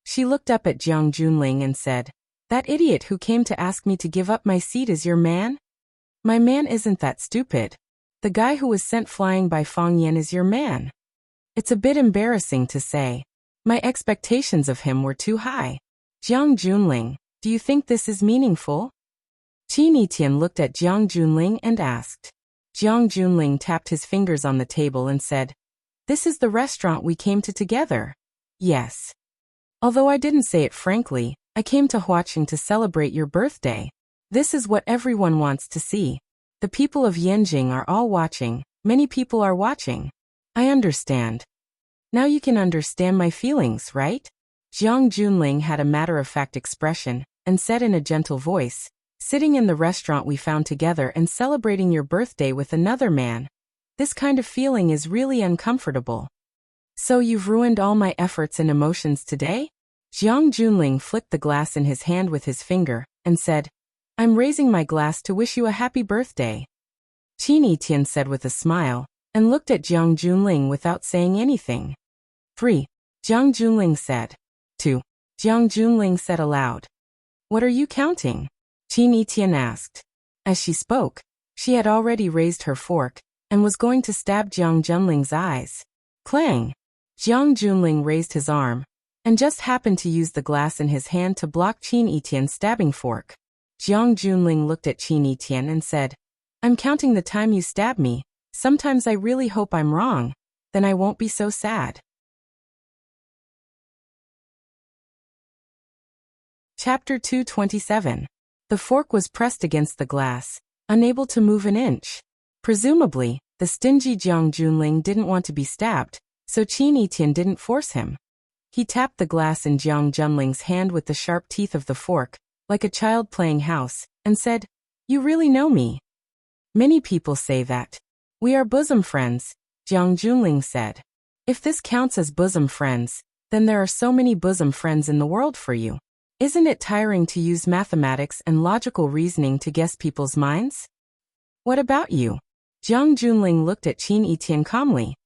She looked up at Jiang Junling and said, "That idiot who came to ask me to give up my seat is your man? My man isn't that stupid. The guy who was sent flying by Fang Yin is your man. It's a bit embarrassing to say. My expectations of him were too high. Jiang Junling, do you think this is meaningful?" Qin Yitian looked at Jiang Junling and asked. Jiang Junling tapped his fingers on the table and said, "This is the restaurant we came to together." "Yes. Although I didn't say it frankly, I came to Huaqing to celebrate your birthday. This is what everyone wants to see. The people of Yanjing are all watching, many people are watching. I understand. Now you can understand my feelings, right?" Jiang Junling had a matter-of-fact expression, and said in a gentle voice, "Sitting in the restaurant we found together and celebrating your birthday with another man. This kind of feeling is really uncomfortable. So you've ruined all my efforts and emotions today?" Jiang Junling flicked the glass in his hand with his finger, and said, "I'm raising my glass to wish you a happy birthday." Qin Yitian said with a smile, and looked at Jiang Junling without saying anything. 3. Jiang Junling said. 2. Jiang Junling said aloud. "What are you counting?" Qin Yitian asked. As she spoke, she had already raised her fork, and was going to stab Jiang Junling's eyes. Clang! Jiang Junling raised his arm, and just happened to use the glass in his hand to block Qin Yitian's stabbing fork. Jiang Junling looked at Qin Yitian and said, "I'm counting the time you stab me. Sometimes I really hope I'm wrong. Then I won't be so sad." Chapter 227. The fork was pressed against the glass, unable to move an inch. Presumably, the stingy Jiang Junling didn't want to be stabbed, so Qin Yitian didn't force him. He tapped the glass in Jiang Junling's hand with the sharp teeth of the fork, like a child playing house, and said, "You really know me." "Many people say that. We are bosom friends," Jiang Junling said. "If this counts as bosom friends, then there are so many bosom friends in the world for you. Isn't it tiring to use mathematics and logical reasoning to guess people's minds? What about you?" Jiang Junling looked at Qin Yitian calmly.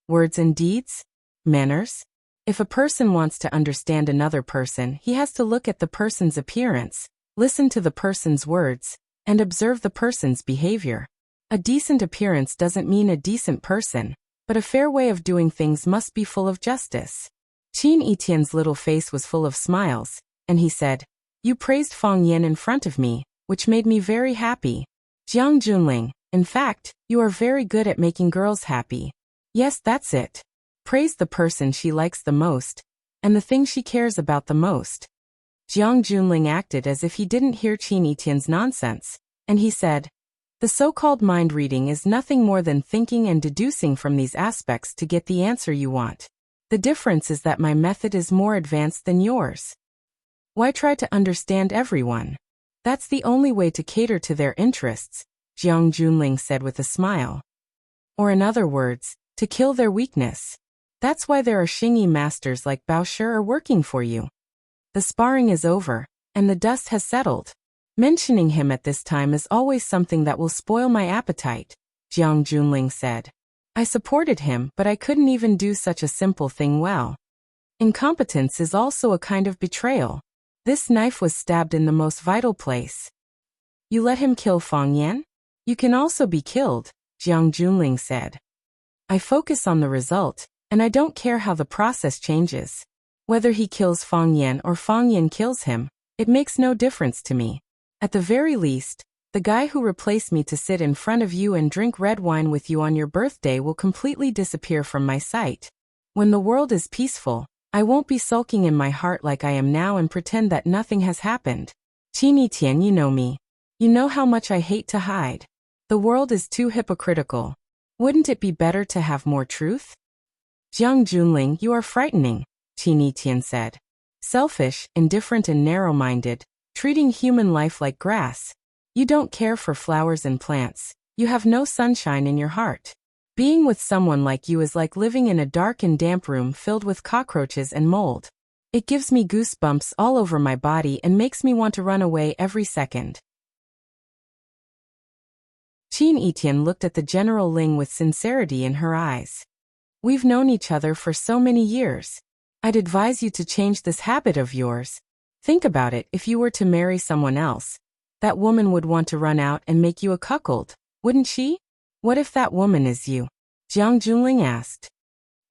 "Words and deeds? Manners? If a person wants to understand another person, he has to look at the person's appearance, listen to the person's words, and observe the person's behavior. A decent appearance doesn't mean a decent person, but a fair way of doing things must be full of justice." Qin Yitian's little face was full of smiles, and he said, "You praised Fang Yin in front of me, which made me very happy. Jiang Junling, in fact, you are very good at making girls happy. Yes, that's it. Praise the person she likes the most, and the thing she cares about the most." Jiang Junling acted as if he didn't hear Qin Yitian's nonsense, and he said, "The so-called mind reading is nothing more than thinking and deducing from these aspects to get the answer you want. The difference is that my method is more advanced than yours." Why try to understand everyone? That's the only way to cater to their interests, Jiang Junling said with a smile. Or in other words, to kill their weakness. That's why there are Xingyi masters like Bao Shi are working for you. The sparring is over, and the dust has settled. Mentioning him at this time is always something that will spoil my appetite, Jiang Junling said. I supported him, but I couldn't even do such a simple thing well. Incompetence is also a kind of betrayal. This knife was stabbed in the most vital place. You let him kill Fang Yan? You can also be killed, Jiang Junling said. I focus on the result, and I don't care how the process changes. Whether he kills Fang Yan or Fang Yan kills him, it makes no difference to me. At the very least, the guy who replaced me to sit in front of you and drink red wine with you on your birthday will completely disappear from my sight. When the world is peaceful, I won't be sulking in my heart like I am now and pretend that nothing has happened. Qin Tian, you know me. You know how much I hate to hide. The world is too hypocritical. Wouldn't it be better to have more truth? Jiang Junling, you are frightening, Qin Tian said. Selfish, indifferent and narrow-minded, treating human life like grass. You don't care for flowers and plants. You have no sunshine in your heart. Being with someone like you is like living in a dark and damp room filled with cockroaches and mold. It gives me goosebumps all over my body and makes me want to run away every second. Qin Etian looked at the General Ling with sincerity in her eyes. We've known each other for so many years. I'd advise you to change this habit of yours. Think about it, if you were to marry someone else, that woman would want to run out and make you a cuckold, wouldn't she? What if that woman is you? Jiang Junling asked.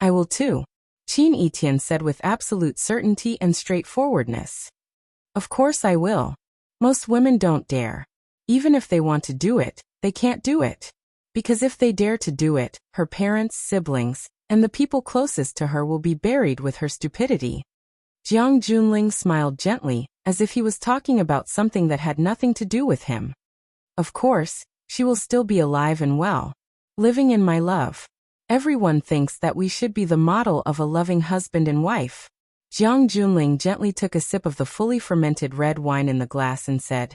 I will too, Qin Etian said with absolute certainty and straightforwardness. Of course I will. Most women don't dare. Even if they want to do it, they can't do it. Because if they dare to do it, her parents, siblings, and the people closest to her will be buried with her stupidity. Jiang Junling smiled gently, as if he was talking about something that had nothing to do with him. Of course, she will still be alive and well, living in my love. Everyone thinks that we should be the model of a loving husband and wife. Jiang Junling gently took a sip of the fully fermented red wine in the glass and said,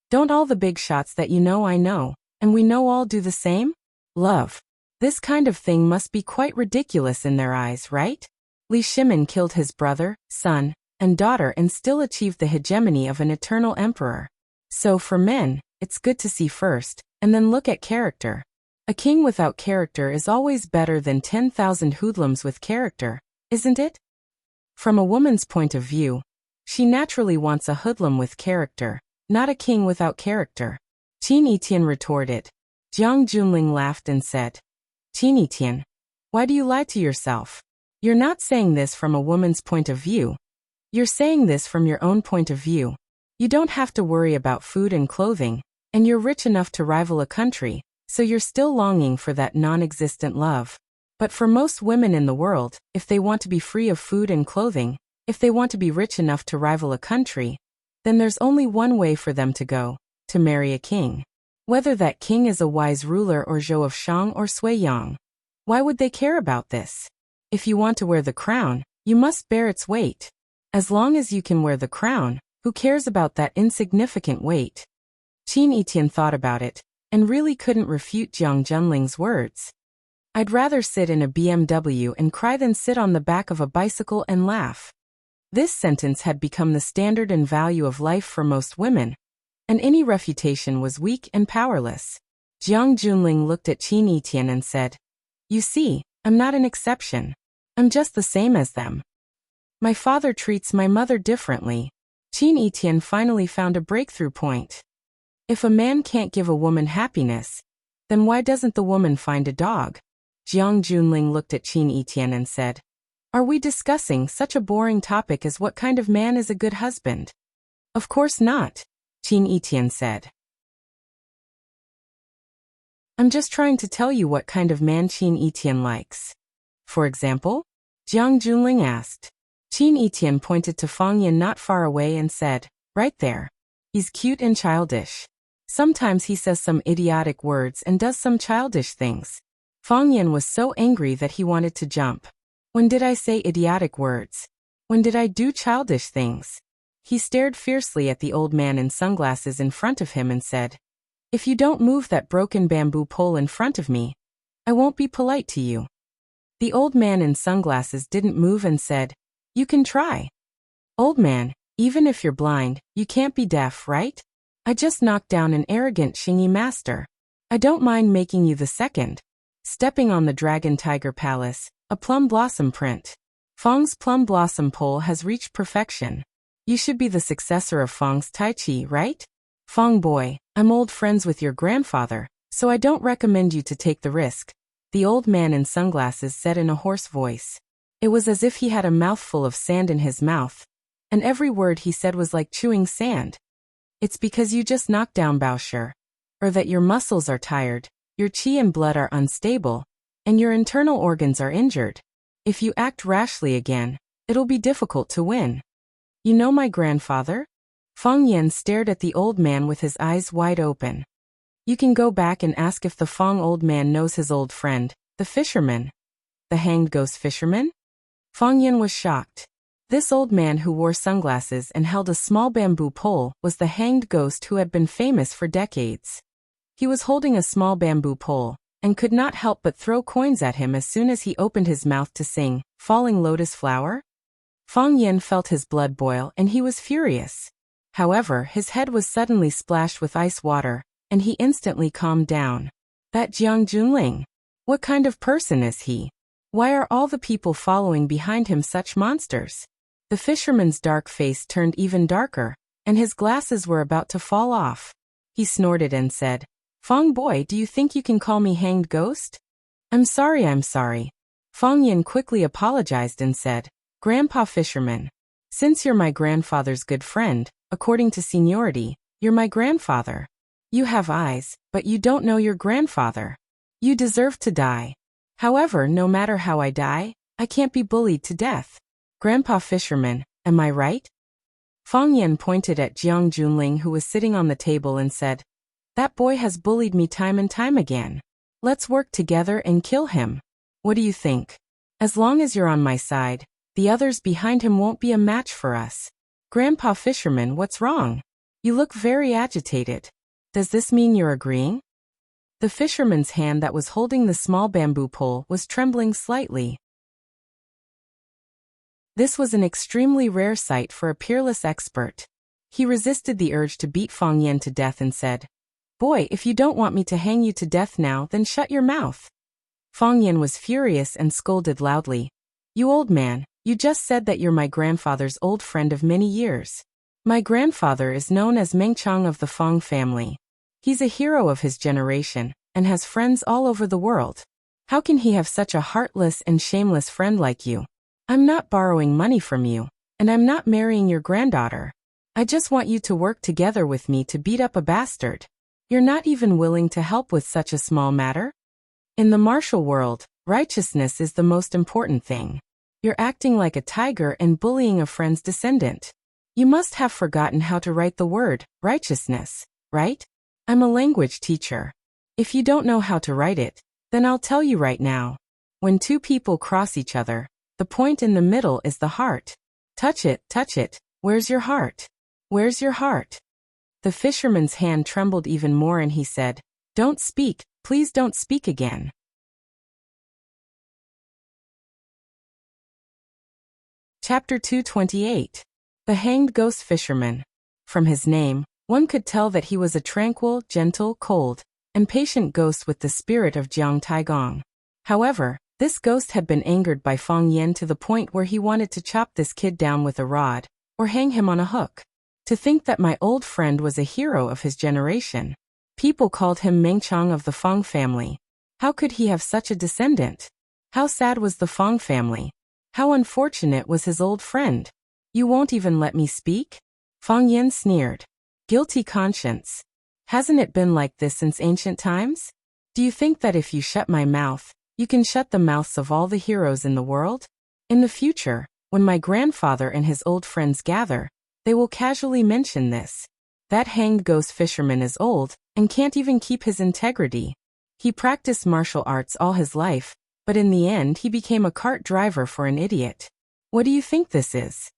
Don't all the big shots that you know I know, and we know all do the same? Love. This kind of thing must be quite ridiculous in their eyes, right? Li Shimin killed his brother, son, and daughter and still achieved the hegemony of an eternal emperor. So for men, it's good to see first, and then look at character. A king without character is always better than 10,000 hoodlums with character, isn't it? From a woman's point of view, she naturally wants a hoodlum with character, not a king without character. Qin Etian retorted. Jiang Junling laughed and said, Qin Etian, why do you lie to yourself? You're not saying this from a woman's point of view. You're saying this from your own point of view. You don't have to worry about food and clothing, and you're rich enough to rival a country, so you're still longing for that non-existent love. But for most women in the world, if they want to be free of food and clothing, if they want to be rich enough to rival a country, then there's only one way for them to go, to marry a king. Whether that king is a wise ruler or Zhou of Shang or Sui Yang. Why would they care about this? If you want to wear the crown, you must bear its weight. As long as you can wear the crown, who cares about that insignificant weight? Qin Etian thought about it, and really couldn't refute Jiang Junling's words. I'd rather sit in a BMW and cry than sit on the back of a bicycle and laugh. This sentence had become the standard and value of life for most women, and any refutation was weak and powerless. Jiang Junling looked at Qin Etian and said, You see, I'm not an exception. I'm just the same as them. My father treats my mother differently. Qin Etian finally found a breakthrough point. If a man can't give a woman happiness, then why doesn't the woman find a dog? Jiang Junling looked at Qin Etian and said, Are we discussing such a boring topic as what kind of man is a good husband? Of course not, Qin Etian said. I'm just trying to tell you what kind of man Qin Etian likes. For example? Jiang Junling asked. Qin Etian pointed to Fang Yan not far away and said, Right there. He's cute and childish. Sometimes he says some idiotic words and does some childish things. Fang Yan was so angry that he wanted to jump. When did I say idiotic words? When did I do childish things? He stared fiercely at the old man in sunglasses in front of him and said, "If you don't move that broken bamboo pole in front of me, I won't be polite to you." The old man in sunglasses didn't move and said, "You can try." "Old man, even if you're blind, you can't be deaf, right? I just knocked down an arrogant Xingyi master. I don't mind making you the second." Stepping on the Dragon Tiger Palace, a plum blossom print. Fang's plum blossom pole has reached perfection. You should be the successor of Fang's Tai Chi, right? Fang boy, I'm old friends with your grandfather, so I don't recommend you to take the risk, the old man in sunglasses said in a hoarse voice. It was as if he had a mouthful of sand in his mouth, and every word he said was like chewing sand. It's because you just knocked down Baoshi, or that your muscles are tired, your qi and blood are unstable, and your internal organs are injured. If you act rashly again, it'll be difficult to win. You know my grandfather? Fang Yan stared at the old man with his eyes wide open. You can go back and ask if the Fang old man knows his old friend, the fisherman. The hanged ghost fisherman? Fang Yan was shocked. This old man who wore sunglasses and held a small bamboo pole was the hanged ghost who had been famous for decades. He was holding a small bamboo pole, and could not help but throw coins at him as soon as he opened his mouth to sing, "Falling Lotus Flower?" Fang Yan felt his blood boil and he was furious. However, his head was suddenly splashed with ice water, and he instantly calmed down. That Jiang Junling? What kind of person is he? Why are all the people following behind him such monsters? The fisherman's dark face turned even darker, and his glasses were about to fall off. He snorted and said, "Fang boy, do you think you can call me hanged ghost?" I'm sorry. Fang Yan quickly apologized and said, "Grandpa Fisherman, since you're my grandfather's good friend, according to seniority, you're my grandfather. You have eyes, but you don't know your grandfather. You deserve to die. However, no matter how I die, I can't be bullied to death. Grandpa Fisherman, am I right?" Fang Yan pointed at Jiang Junling who was sitting on the table and said, "That boy has bullied me time and time again. Let's work together and kill him. What do you think? As long as you're on my side, the others behind him won't be a match for us." "Grandpa Fisherman, what's wrong? You look very agitated. Does this mean you're agreeing?" The fisherman's hand that was holding the small bamboo pole was trembling slightly. This was an extremely rare sight for a peerless expert. He resisted the urge to beat Fang Yan to death and said, "Boy, if you don't want me to hang you to death now, then shut your mouth." Fang Yan was furious and scolded loudly, "You old man, you just said that you're my grandfather's old friend of many years. My grandfather is known as Meng Chang of the Fang family. He's a hero of his generation, and has friends all over the world. How can he have such a heartless and shameless friend like you? I'm not borrowing money from you, and I'm not marrying your granddaughter. I just want you to work together with me to beat up a bastard. You're not even willing to help with such a small matter? In the martial world, righteousness is the most important thing. You're acting like a tiger and bullying a friend's descendant. You must have forgotten how to write the word, righteousness, right? I'm a language teacher. If you don't know how to write it, then I'll tell you right now. When two people cross each other, the point in the middle is the heart. Touch it. Where's your heart? Where's your heart?" The fisherman's hand trembled even more and he said, "Don't speak, please don't speak again." Chapter 228. The Hanged Ghost Fisherman. From his name, one could tell that he was a tranquil, gentle, cold, and patient ghost with the spirit of Jiang Taigong. However, this ghost had been angered by Fang Yan to the point where he wanted to chop this kid down with a rod, or hang him on a hook. To think that my old friend was a hero of his generation. People called him Meng Chang of the Fang family. How could he have such a descendant? How sad was the Fang family? How unfortunate was his old friend? You won't even let me speak? Fang Yan sneered. Guilty conscience. Hasn't it been like this since ancient times? Do you think that if you shut my mouth, you can shut the mouths of all the heroes in the world? In the future, when my grandfather and his old friends gather, they will casually mention this. That hanged ghost fisherman is old, and can't even keep his integrity. He practiced martial arts all his life, but in the end he became a cart driver for an idiot. What do you think this is?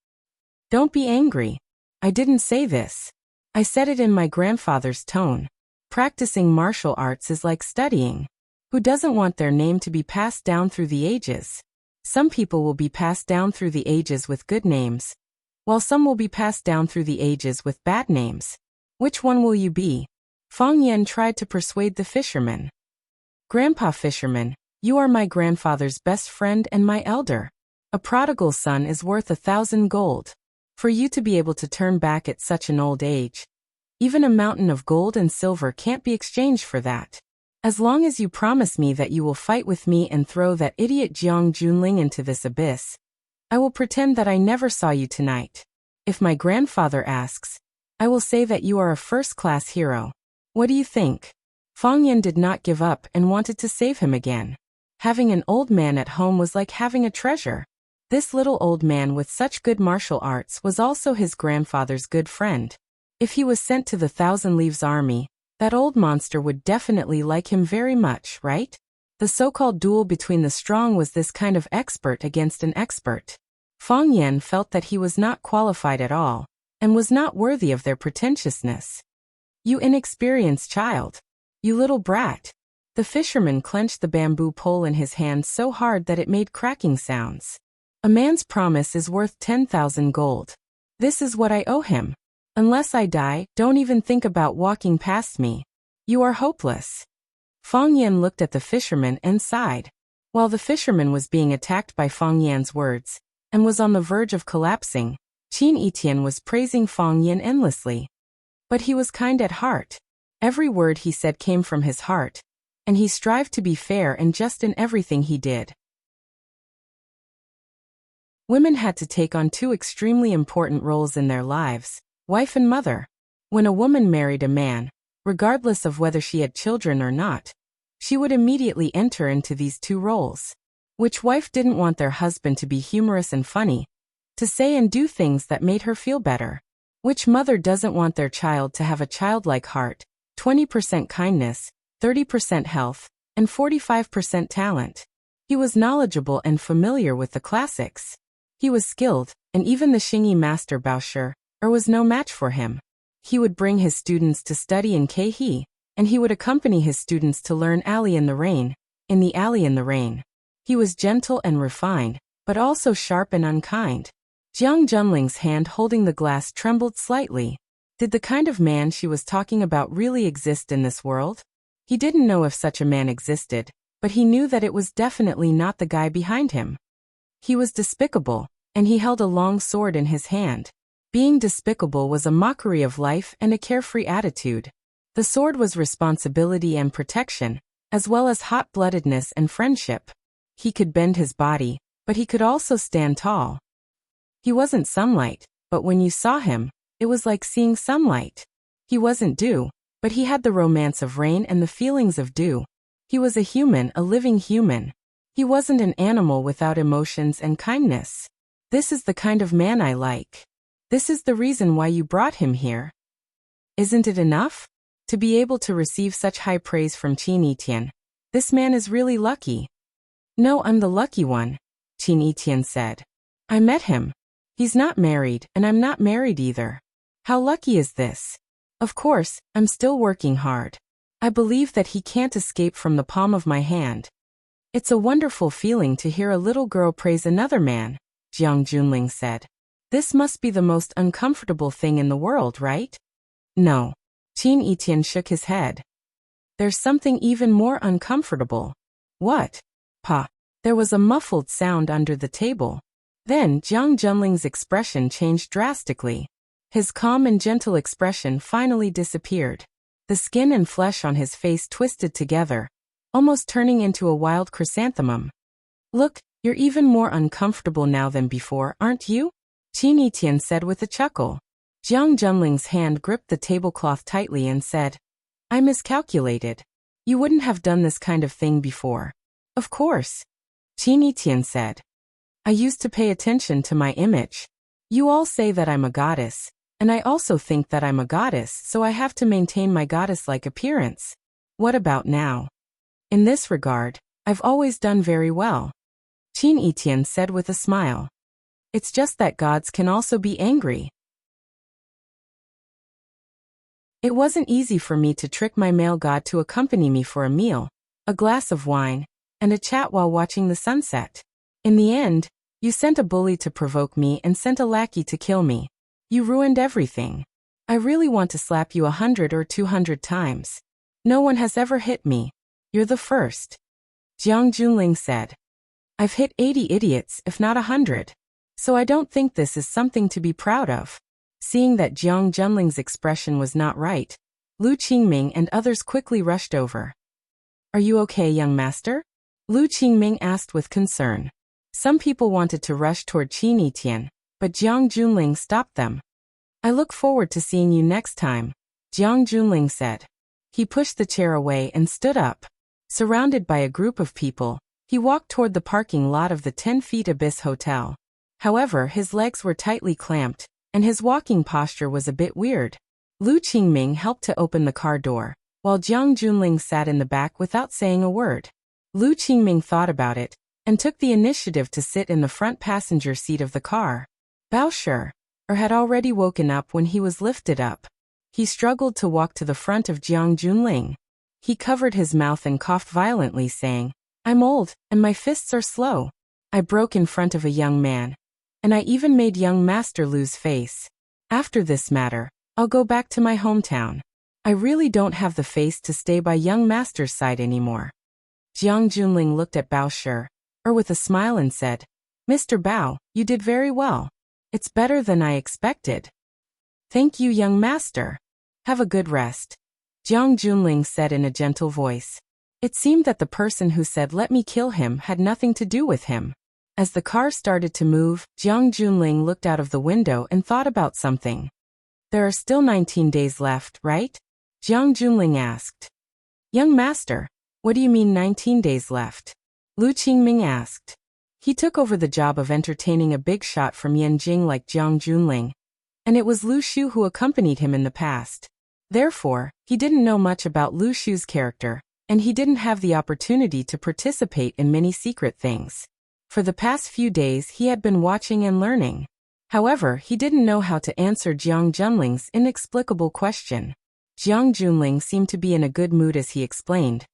Don't be angry. I didn't say this. I said it in my grandfather's tone. Practicing martial arts is like studying. Who doesn't want their name to be passed down through the ages? Some people will be passed down through the ages with good names, while some will be passed down through the ages with bad names. Which one will you be? Fang Yan tried to persuade the fisherman. Grandpa Fisherman, you are my grandfather's best friend and my elder. A prodigal son is worth 1,000 gold. For you to be able to turn back at such an old age, even a mountain of gold and silver can't be exchanged for that. As long as you promise me that you will fight with me and throw that idiot Jiang Junling into this abyss, I will pretend that I never saw you tonight. If my grandfather asks, I will say that you are a first-class hero. What do you think? Fang Yan did not give up and wanted to save him again. Having an old man at home was like having a treasure. This little old man with such good martial arts was also his grandfather's good friend. If he was sent to the Thousand Leaves Army, that old monster would definitely like him very much, right? The so-called duel between the strong was this kind of expert against an expert. Fang Yan felt that he was not qualified at all, and was not worthy of their pretentiousness. You inexperienced child. You little brat. The fisherman clenched the bamboo pole in his hand so hard that it made cracking sounds. A man's promise is worth 10,000 gold. This is what I owe him. Unless I die, don't even think about walking past me. You are hopeless. Fang Yan looked at the fisherman and sighed. While the fisherman was being attacked by Fang Yan's words, and was on the verge of collapsing, Qin Etian was praising Fang Yan endlessly. But he was kind at heart. Every word he said came from his heart, and he strived to be fair and just in everything he did. Women had to take on two extremely important roles in their lives, wife and mother. When a woman married a man, regardless of whether she had children or not, she would immediately enter into these two roles. Which wife didn't want their husband to be humorous and funny, to say and do things that made her feel better? Which mother doesn't want their child to have a childlike heart, 20% kindness, 30% health, and 45% talent? He was knowledgeable and familiar with the classics. He was skilled, and even the Xingyi master Baoshi was no match for him. He would bring his students to study in Keihe, and he would accompany his students to learn Alley in the Rain, in the Alley in the Rain. He was gentle and refined, but also sharp and unkind. Jiang Junling's hand holding the glass trembled slightly. Did the kind of man she was talking about really exist in this world? He didn't know if such a man existed, but he knew that it was definitely not the guy behind him. He was despicable, and he held a long sword in his hand. Being despicable was a mockery of life and a carefree attitude. The sword was responsibility and protection, as well as hot-bloodedness and friendship. He could bend his body, but he could also stand tall. He wasn't sunlight, but when you saw him, it was like seeing sunlight. He wasn't dew, but he had the romance of rain and the feelings of dew. He was a human, a living human. He wasn't an animal without emotions and kindness. This is the kind of man I like. This is the reason why you brought him here. Isn't it enough? To be able to receive such high praise from Qin Etian. This man is really lucky. No, I'm the lucky one, Qin Etian said. I met him. He's not married, and I'm not married either. How lucky is this? Of course, I'm still working hard. I believe that he can't escape from the palm of my hand. It's a wonderful feeling to hear a little girl praise another man, Jiang Junling said. This must be the most uncomfortable thing in the world, right? No. Qin Etian shook his head. There's something even more uncomfortable. What? Pa. There was a muffled sound under the table. Then Jiang Junling's expression changed drastically. His calm and gentle expression finally disappeared. The skin and flesh on his face twisted together, almost turning into a wild chrysanthemum. Look, you're even more uncomfortable now than before, aren't you? Qin Etian said with a chuckle. Jiang Junling's hand gripped the tablecloth tightly and said, I miscalculated. You wouldn't have done this kind of thing before. Of course. Qin Etian said. I used to pay attention to my image. You all say that I'm a goddess, and I also think that I'm a goddess, so I have to maintain my goddess-like appearance. What about now? In this regard, I've always done very well. Qin Etian said with a smile. It's just that gods can also be angry. It wasn't easy for me to trick my male god to accompany me for a meal, a glass of wine, and a chat while watching the sunset. In the end, you sent a bully to provoke me and sent a lackey to kill me. You ruined everything. I really want to slap you 100 or 200 times. No one has ever hit me. You're the first. Jiang Junling said. I've hit 80 idiots, if not 100. So I don't think this is something to be proud of. Seeing that Jiang Junling's expression was not right, Lu Qingming and others quickly rushed over. Are you okay, young master? Lu Qingming asked with concern. Some people wanted to rush toward Qin Yitian, but Jiang Junling stopped them. I look forward to seeing you next time, Jiang Junling said. He pushed the chair away and stood up. Surrounded by a group of people, he walked toward the parking lot of the 10 Feet Abyss Hotel. However, his legs were tightly clamped, and his walking posture was a bit weird. Lu Qingming helped to open the car door, while Jiang Junling sat in the back without saying a word. Lu Qingming thought about it, and took the initiative to sit in the front passenger seat of the car. Bao Shi had already woken up when he was lifted up. He struggled to walk to the front of Jiang Junling. He covered his mouth and coughed violently, saying, I'm old, and my fists are slow. I broke in front of a young man. And I even made young master lose face. After this matter, I'll go back to my hometown. I really don't have the face to stay by young master's side anymore. Jiang Junling looked at Bao Shi with a smile and said, Mr. Bao, you did very well. It's better than I expected. Thank you, young master. Have a good rest. Jiang Junling said in a gentle voice. It seemed that the person who said let me kill him had nothing to do with him. As the car started to move, Jiang Junling looked out of the window and thought about something. There are still 19 days left, right? Jiang Junling asked. Young master, what do you mean 19 days left? Lu Qingming asked. He took over the job of entertaining a big shot from Yanjing like Jiang Junling, and it was Lu Shu who accompanied him in the past. Therefore, he didn't know much about Lu Shu's character, and he didn't have the opportunity to participate in many secret things. For the past few days he had been watching and learning. However, he didn't know how to answer Jiang Junling's inexplicable question. Jiang Junling seemed to be in a good mood as he explained.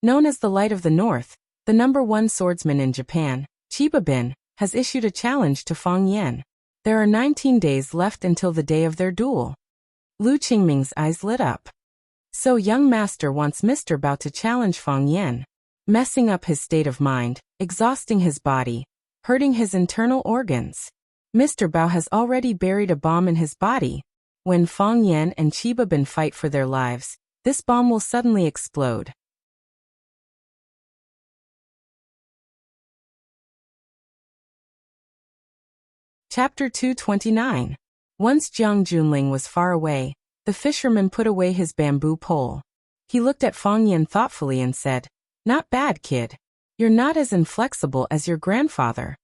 Known as the Light of the North, the #1 swordsman in Japan, Chiba Bin, has issued a challenge to Fang Yan. There are 19 days left until the day of their duel. Lu Qingming's eyes lit up. So young master wants Mr. Bao to challenge Fang Yan, messing up his state of mind, exhausting his body, hurting his internal organs. Mr. Bao has already buried a bomb in his body. When Fang Yan and Chiba Bin fight for their lives, this bomb will suddenly explode. Chapter 229. Once Jiang Junling was far away, the fisherman put away his bamboo pole. He looked at Fang Yan thoughtfully and said, Not bad, kid. You're not as inflexible as your grandfather.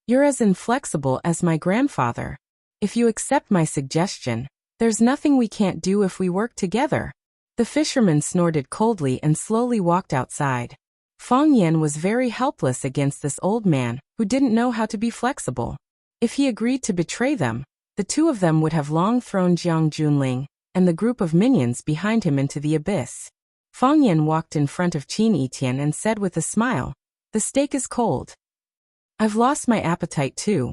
You're as inflexible as my grandfather. If you accept my suggestion, there's nothing we can't do if we work together. The fisherman snorted coldly and slowly walked outside. Fang Yan was very helpless against this old man who didn't know how to be flexible. If he agreed to betray them, the two of them would have long thrown Jiang Junling and the group of minions behind him into the abyss. Fang Yan walked in front of Qin Yitian and said with a smile, The steak is cold. I've lost my appetite too,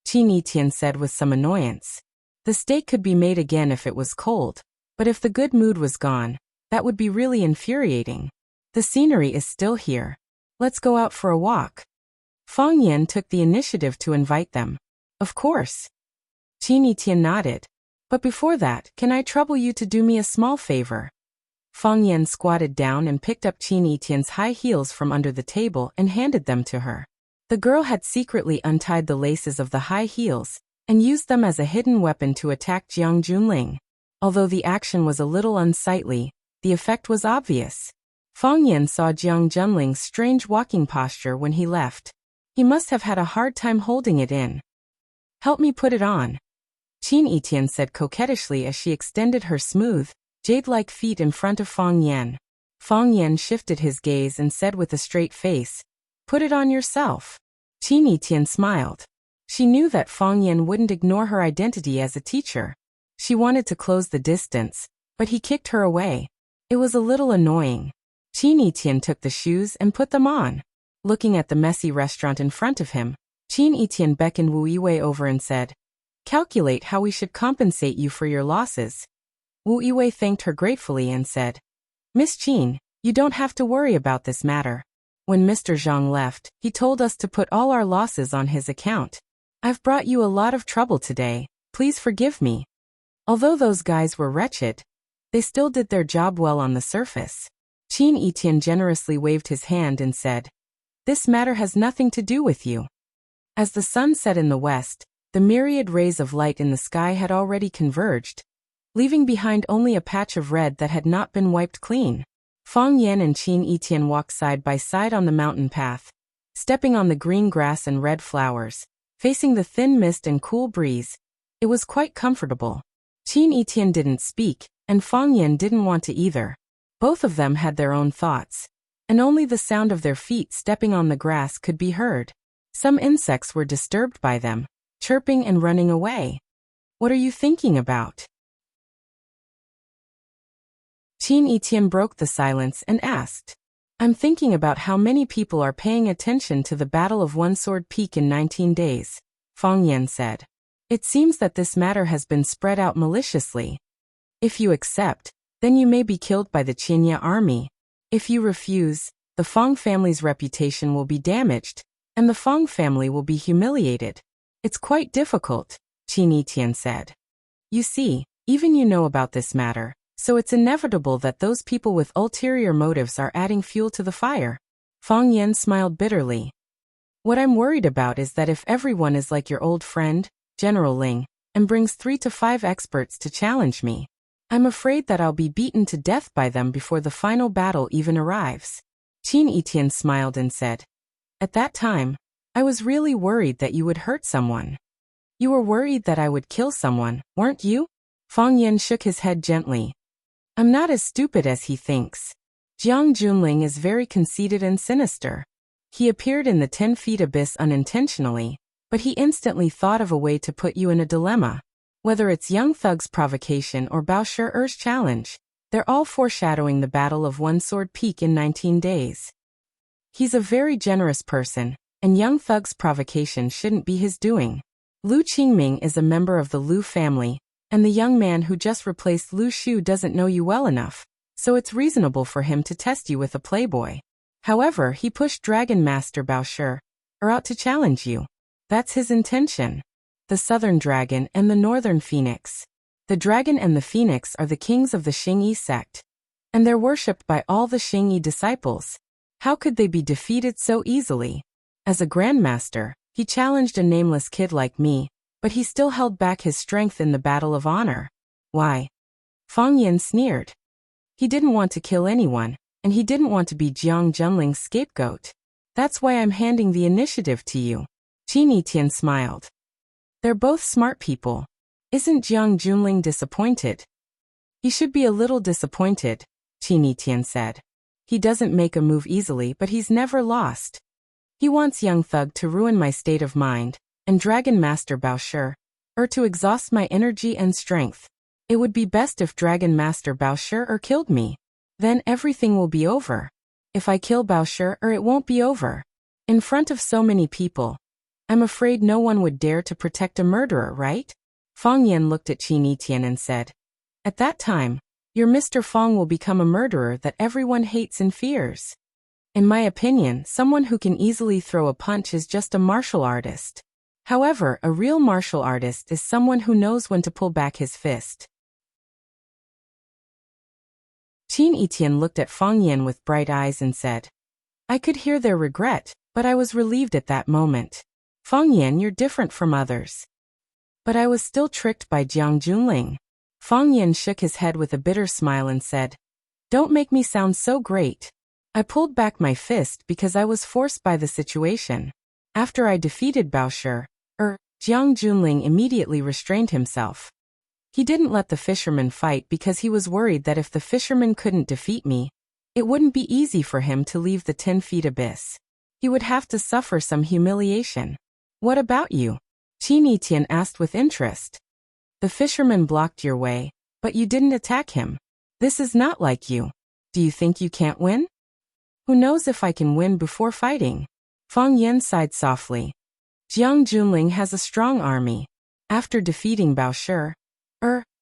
Qin Yitian said with some annoyance. The steak could be made again if it was cold, but if the good mood was gone, that would be really infuriating. The scenery is still here. Let's go out for a walk. Fang Yan took the initiative to invite them. Of course. Qin Yitian nodded. But before that, can I trouble you to do me a small favor? Fang Yan squatted down and picked up Qin Yitian's high heels from under the table and handed them to her. The girl had secretly untied the laces of the high heels and used them as a hidden weapon to attack Jiang Junling. Although the action was a little unsightly, the effect was obvious. Fang Yan saw Jiang Junling's strange walking posture when he left. He must have had a hard time holding it in. Help me put it on, Qin Yitian said coquettishly as she extended her smooth, jade-like feet in front of Fang Yan. Fang Yan shifted his gaze and said with a straight face, Put it on yourself. Qin Yitian smiled. She knew that Fang Yan wouldn't ignore her identity as a teacher. She wanted to close the distance, but he kicked her away. It was a little annoying. Qin Etienne took the shoes and put them on. Looking at the messy restaurant in front of him, Qin Etienne beckoned Wu Yiwei over and said, "Calculate how we should compensate you for your losses." Wu Yiwei thanked her gratefully and said, "Miss Qin, you don't have to worry about this matter. When Mr. Zhang left, he told us to put all our losses on his account. I've brought you a lot of trouble today, please forgive me." Although those guys were wretched, they still did their job well on the surface. Qin Etienne generously waved his hand and said, "This matter has nothing to do with you." As the sun set in the west, the myriad rays of light in the sky had already converged, leaving behind only a patch of red that had not been wiped clean. Fang Yan and Qin Etienne walked side by side on the mountain path, stepping on the green grass and red flowers, facing the thin mist and cool breeze. It was quite comfortable. Qin Etienne didn't speak, and Fang Yan didn't want to either. Both of them had their own thoughts, and only the sound of their feet stepping on the grass could be heard. Some insects were disturbed by them, chirping and running away. "What are you thinking about?" Qin Etienne broke the silence and asked. "I'm thinking about how many people are paying attention to the Battle of One Sword Peak in 19 days, Fang Yan said. "It seems that this matter has been spread out maliciously. If you accept, then you may be killed by the Qinya army. If you refuse, the Fang family's reputation will be damaged, and the Fang family will be humiliated. It's quite difficult," Qin Etienne said. "You see, even you know about this matter, so it's inevitable that those people with ulterior motives are adding fuel to the fire." Fang Yan smiled bitterly. "What I'm worried about is that if everyone is like your old friend, General Ling, and brings 3 to 5 experts to challenge me, I'm afraid that I'll be beaten to death by them before the final battle even arrives." Qin Etienne smiled and said, "At that time, I was really worried that you would hurt someone." "You were worried that I would kill someone, weren't you?" Fang Yan shook his head gently. "I'm not as stupid as he thinks. Jiang Junling is very conceited and sinister. He appeared in the 10 feet abyss unintentionally, but he instantly thought of a way to put you in a dilemma. Whether it's Young Thug's provocation or Bao Shi'er's challenge, they're all foreshadowing the Battle of One Sword Peak in 19 days. He's a very generous person, and Young Thug's provocation shouldn't be his doing. Lu Qingming is a member of the Lu family, and the young man who just replaced Lu Shu doesn't know you well enough, so it's reasonable for him to test you with a playboy. However, he pushed Dragon Master Bao Shi'er out to challenge you. That's his intention. The Southern Dragon and the Northern Phoenix. The Dragon and the Phoenix are the kings of the Xingyi sect, and they're worshipped by all the Xingyi disciples. How could they be defeated so easily? As a Grandmaster, he challenged a nameless kid like me, but he still held back his strength in the Battle of Honor. Why? Fang Yan sneered. He didn't want to kill anyone, and he didn't want to be Jiang Junling's scapegoat. That's why I'm handing the initiative to you. Qin Etienne smiled. They're both smart people. Isn't Jiang Junling disappointed? He should be a little disappointed, Qin Etienne said. He doesn't make a move easily, but he's never lost. He wants Young Thug to ruin my state of mind, and Dragon Master Bao Shi'er to exhaust my energy and strength. It would be best if Dragon Master Bao Shi'er killed me. Then everything will be over. If I kill Bao Shi'er, it won't be over. In front of so many people, I'm afraid no one would dare to protect a murderer, right? Fang Yan looked at Qin Etienne and said, "At that time, your Mr. Fang will become a murderer that everyone hates and fears. In my opinion, someone who can easily throw a punch is just a martial artist. However, a real martial artist is someone who knows when to pull back his fist." Qin Etienne looked at Fang Yan with bright eyes and said, "I could hear their regret, but I was relieved at that moment. Fang Yan, you're different from others." "But I was still tricked by Jiang Junling." Fang Yan shook his head with a bitter smile and said, "Don't make me sound so great. I pulled back my fist because I was forced by the situation. After I defeated Bao Shi'er, Jiang Junling immediately restrained himself. He didn't let the fisherman fight because he was worried that if the fisherman couldn't defeat me, it wouldn't be easy for him to leave the 10 feet abyss. He would have to suffer some humiliation." "What about you?" Qin Etienne asked with interest. "The fisherman blocked your way, but you didn't attack him. This is not like you. Do you think you can't win? Who knows if I can win before fighting? Fang Yan sighed softly. Jiang Junling has a strong army. After defeating Bao Shi,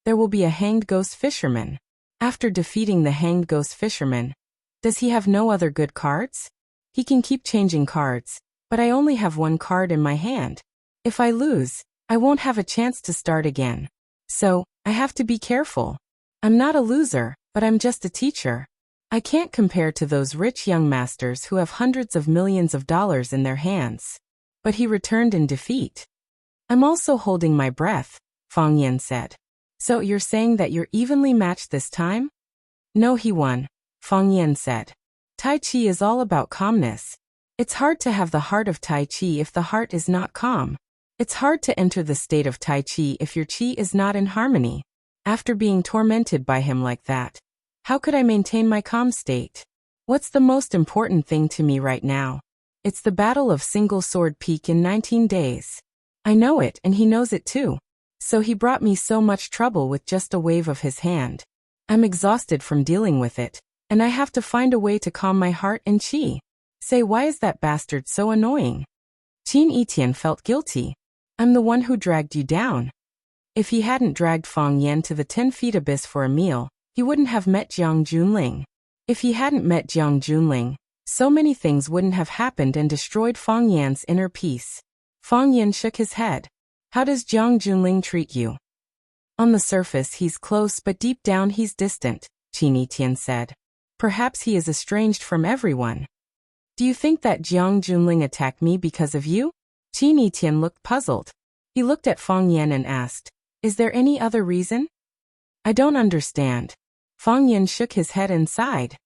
there will be a hanged ghost fisherman. After defeating the hanged ghost fisherman, does he have no other good cards? He can keep changing cards, but I only have one card in my hand. If I lose, I won't have a chance to start again. So, I have to be careful. I'm not a loser, but I'm just a teacher. I can't compare to those rich young masters who have hundreds of millions of dollars in their hands. But he returned in defeat. I'm also holding my breath, Fang Yan said. So you're saying that you're evenly matched this time? No, he won, Fang Yan said. Tai Chi is all about calmness. It's hard to have the heart of Tai Chi if the heart is not calm. It's hard to enter the state of Tai Chi if your Chi is not in harmony. After being tormented by him like that, how could I maintain my calm state? What's the most important thing to me right now? It's the Battle of Single Sword Peak in 19 days. I know it and he knows it too. So he brought me so much trouble with just a wave of his hand. I'm exhausted from dealing with it, and I have to find a way to calm my heart and Chi. Say, why is that bastard so annoying? Qin Etian felt guilty. I'm the one who dragged you down. If he hadn't dragged Fang Yan to the 10-feet abyss for a meal, he wouldn't have met Jiang Junling. If he hadn't met Jiang Junling, so many things wouldn't have happened and destroyed Fang Yan's inner peace. Fang Yan shook his head. How does Jiang Junling treat you? On the surface he's close but deep down he's distant, Qin Etian said. Perhaps he is estranged from everyone. Do you think that Jiang Junling attacked me because of you? Qin Etian looked puzzled. He looked at Fang Yan and asked, is there any other reason? I don't understand. Fang Yan shook his head and sighed.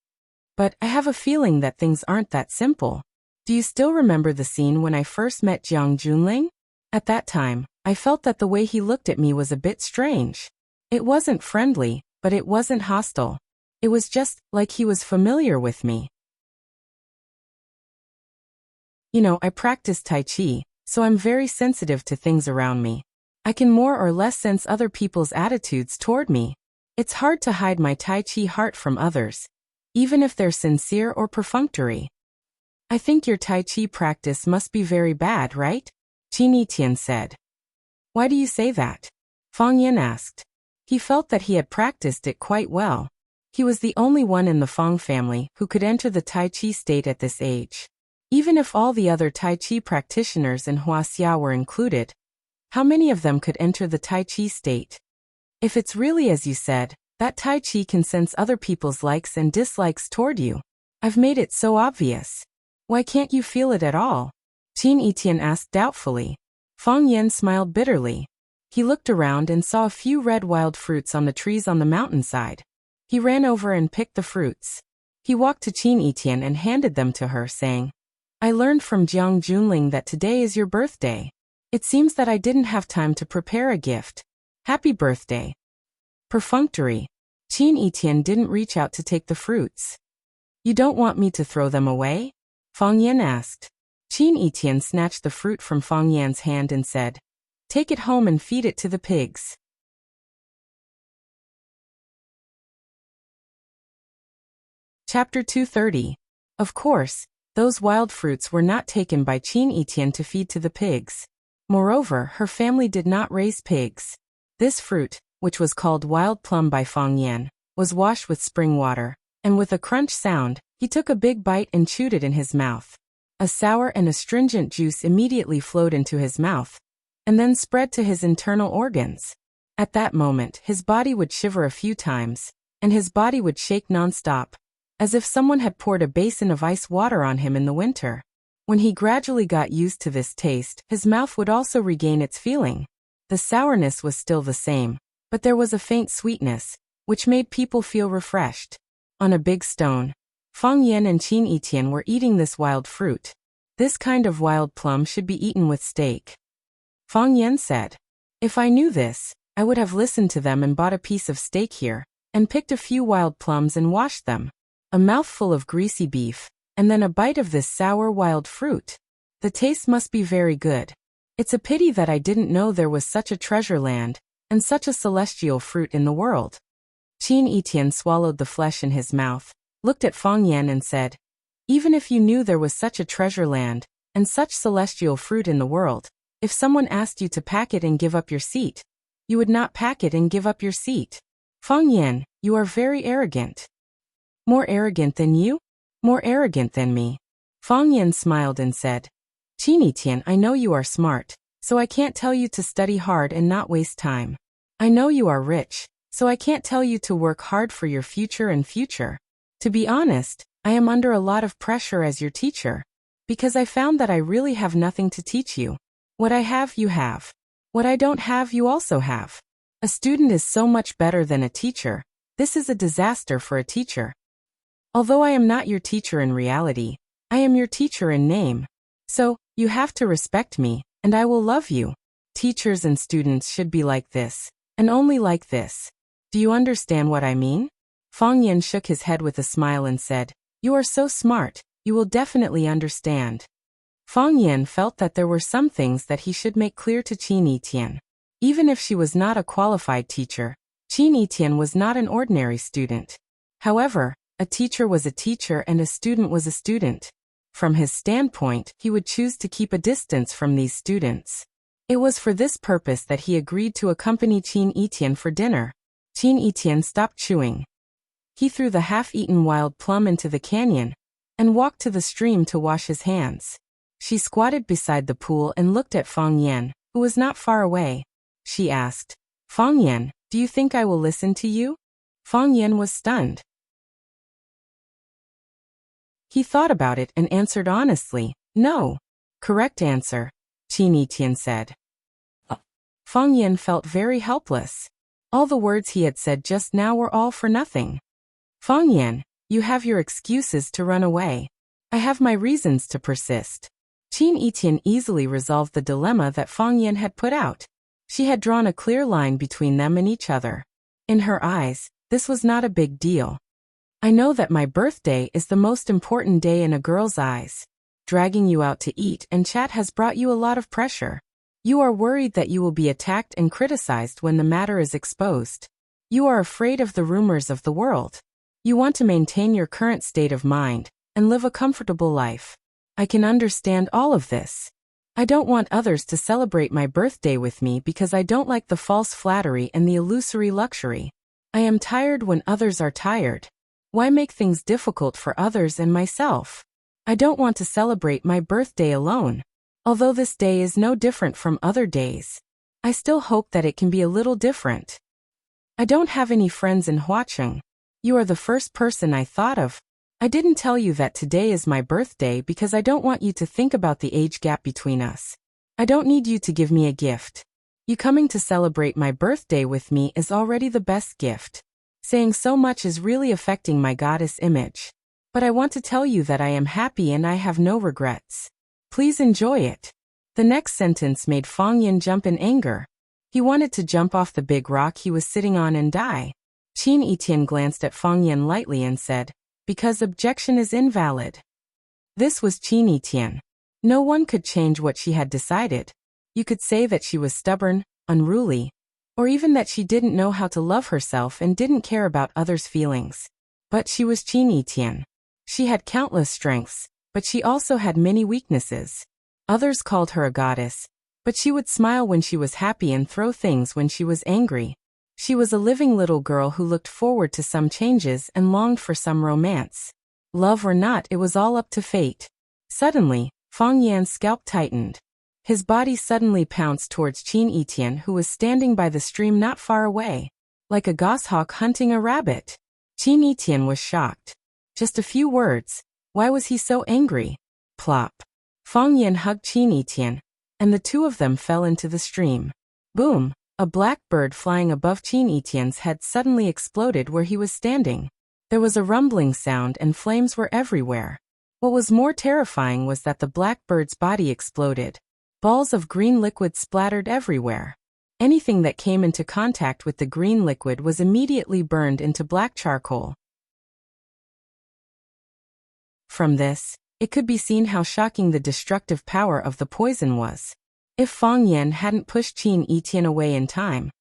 But I have a feeling that things aren't that simple. Do you still remember the scene when I first met Jiang Junling? At that time, I felt that the way he looked at me was a bit strange. It wasn't friendly, but it wasn't hostile. It was just like he was familiar with me. You know, I practice Tai Chi, so I'm very sensitive to things around me. I can more or less sense other people's attitudes toward me. It's hard to hide my Tai Chi heart from others, even if they're sincere or perfunctory. I think your Tai Chi practice must be very bad, right? Qin Etian said. Why do you say that? Fang Yan asked. He felt that he had practiced it quite well. He was the only one in the Fang family who could enter the Tai Chi state at this age. Even if all the other Tai Chi practitioners in Wuxia were included, how many of them could enter the Tai Chi state? If it's really as you said, that Tai Chi can sense other people's likes and dislikes toward you. I've made it so obvious. Why can't you feel it at all? Qin Etian asked doubtfully. Fang Yan smiled bitterly. He looked around and saw a few red wild fruits on the trees on the mountainside. He ran over and picked the fruits. He walked to Qin Etian and handed them to her, saying, I learned from Jiang Junling that today is your birthday. It seems that I didn't have time to prepare a gift. Happy birthday. Perfunctory. Qin Etian didn't reach out to take the fruits. You don't want me to throw them away? Fang Yan asked. Qin Etian snatched the fruit from Fang Yan's hand and said, take it home and feed it to the pigs. Chapter 230. Of course, those wild fruits were not taken by Qin Etian to feed to the pigs. Moreover, her family did not raise pigs. This fruit, which was called wild plum by Fang Yan, was washed with spring water, and with a crunch sound, he took a big bite and chewed it in his mouth. A sour and astringent juice immediately flowed into his mouth, and then spread to his internal organs. At that moment, his body would shiver a few times, and his body would shake non-stop, as if someone had poured a basin of ice water on him in the winter. When he gradually got used to this taste, his mouth would also regain its feeling. The sourness was still the same, but there was a faint sweetness, which made people feel refreshed. On a big stone, Fang Yan and Qin Etian were eating this wild fruit. This kind of wild plum should be eaten with steak. Fang Yan said, if I knew this, I would have listened to them and bought a piece of steak here, and picked a few wild plums and washed them. A mouthful of greasy beef, and then a bite of this sour wild fruit. The taste must be very good. It's a pity that I didn't know there was such a treasure land, and such a celestial fruit in the world. Qin Etian swallowed the flesh in his mouth, looked at Fang Yan and said, "Even if you knew there was such a treasure land, and such celestial fruit in the world, if someone asked you to pack it and give up your seat, you would not pack it and give up your seat. Fang Yan, you are very arrogant." "More arrogant than you? More arrogant than me." Fang Yan smiled and said, "Qin Etian, I know you are smart, so I can't tell you to study hard and not waste time. I know you are rich, so I can't tell you to work hard for your future and future. To be honest, I am under a lot of pressure as your teacher, because I found that I really have nothing to teach you. What I have, you have. What I don't have, you also have. A student is so much better than a teacher. This is a disaster for a teacher. Although I am not your teacher in reality, I am your teacher in name. So, you have to respect me, and I will love you. Teachers and students should be like this, and only like this. Do you understand what I mean?" Fang Yan shook his head with a smile and said, "You are so smart, you will definitely understand." Fang Yan felt that there were some things that he should make clear to Qin Etian. Even if she was not a qualified teacher, Qin Etian was not an ordinary student. However, a teacher was a teacher and a student was a student. From his standpoint, he would choose to keep a distance from these students. It was for this purpose that he agreed to accompany Qin Etian for dinner. Qin Etian stopped chewing. He threw the half-eaten wild plum into the canyon and walked to the stream to wash his hands. She squatted beside the pool and looked at Fang Yan, who was not far away. She asked, "Fang Yan, do you think I will listen to you?" Fang Yan was stunned. He thought about it and answered honestly, "No." "Correct answer," Qin Etian said. Fang Yan felt very helpless. All the words he had said just now were all for nothing. "Fang Yan, you have your excuses to run away. I have my reasons to persist." Qin Etian easily resolved the dilemma that Fang Yan had put out. She had drawn a clear line between them and each other. In her eyes, this was not a big deal. "I know that my birthday is the most important day in a girl's eyes. Dragging you out to eat and chat has brought you a lot of pressure. You are worried that you will be attacked and criticized when the matter is exposed. You are afraid of the rumors of the world. You want to maintain your current state of mind and live a comfortable life. I can understand all of this. I don't want others to celebrate my birthday with me because I don't like the false flattery and the illusory luxury. I am tired when others are tired. Why make things difficult for others and myself? I don't want to celebrate my birthday alone. Although this day is no different from other days, I still hope that it can be a little different. I don't have any friends in Huacheng. You are the first person I thought of. I didn't tell you that today is my birthday because I don't want you to think about the age gap between us. I don't need you to give me a gift. You coming to celebrate my birthday with me is already the best gift. Saying so much is really affecting my goddess image. But I want to tell you that I am happy and I have no regrets. Please enjoy it." The next sentence made Fang Yan jump in anger. He wanted to jump off the big rock he was sitting on and die. Qin Etian glanced at Fang Yan lightly and said, "Because objection is invalid." This was Qin Etian. No one could change what she had decided. You could say that she was stubborn, unruly, or even that she didn't know how to love herself and didn't care about others' feelings. But she was Qin Etian. She had countless strengths, but she also had many weaknesses. Others called her a goddess, but she would smile when she was happy and throw things when she was angry. She was a living little girl who looked forward to some changes and longed for some romance. Love or not, it was all up to fate. Suddenly, Fang Yan's scalp tightened. His body suddenly pounced towards Qin Etian, who was standing by the stream not far away, like a goshawk hunting a rabbit. Qin Etian was shocked. Just a few words. Why was he so angry? Plop. Fang Yan hugged Qin Etian, and the two of them fell into the stream. Boom! A black bird flying above Qin Etian's head suddenly exploded where he was standing. There was a rumbling sound and flames were everywhere. What was more terrifying was that the black bird's body exploded. Balls of green liquid splattered everywhere. Anything that came into contact with the green liquid was immediately burned into black charcoal. From this, it could be seen how shocking the destructive power of the poison was. If Fang Yan hadn't pushed Qin Etian away in time,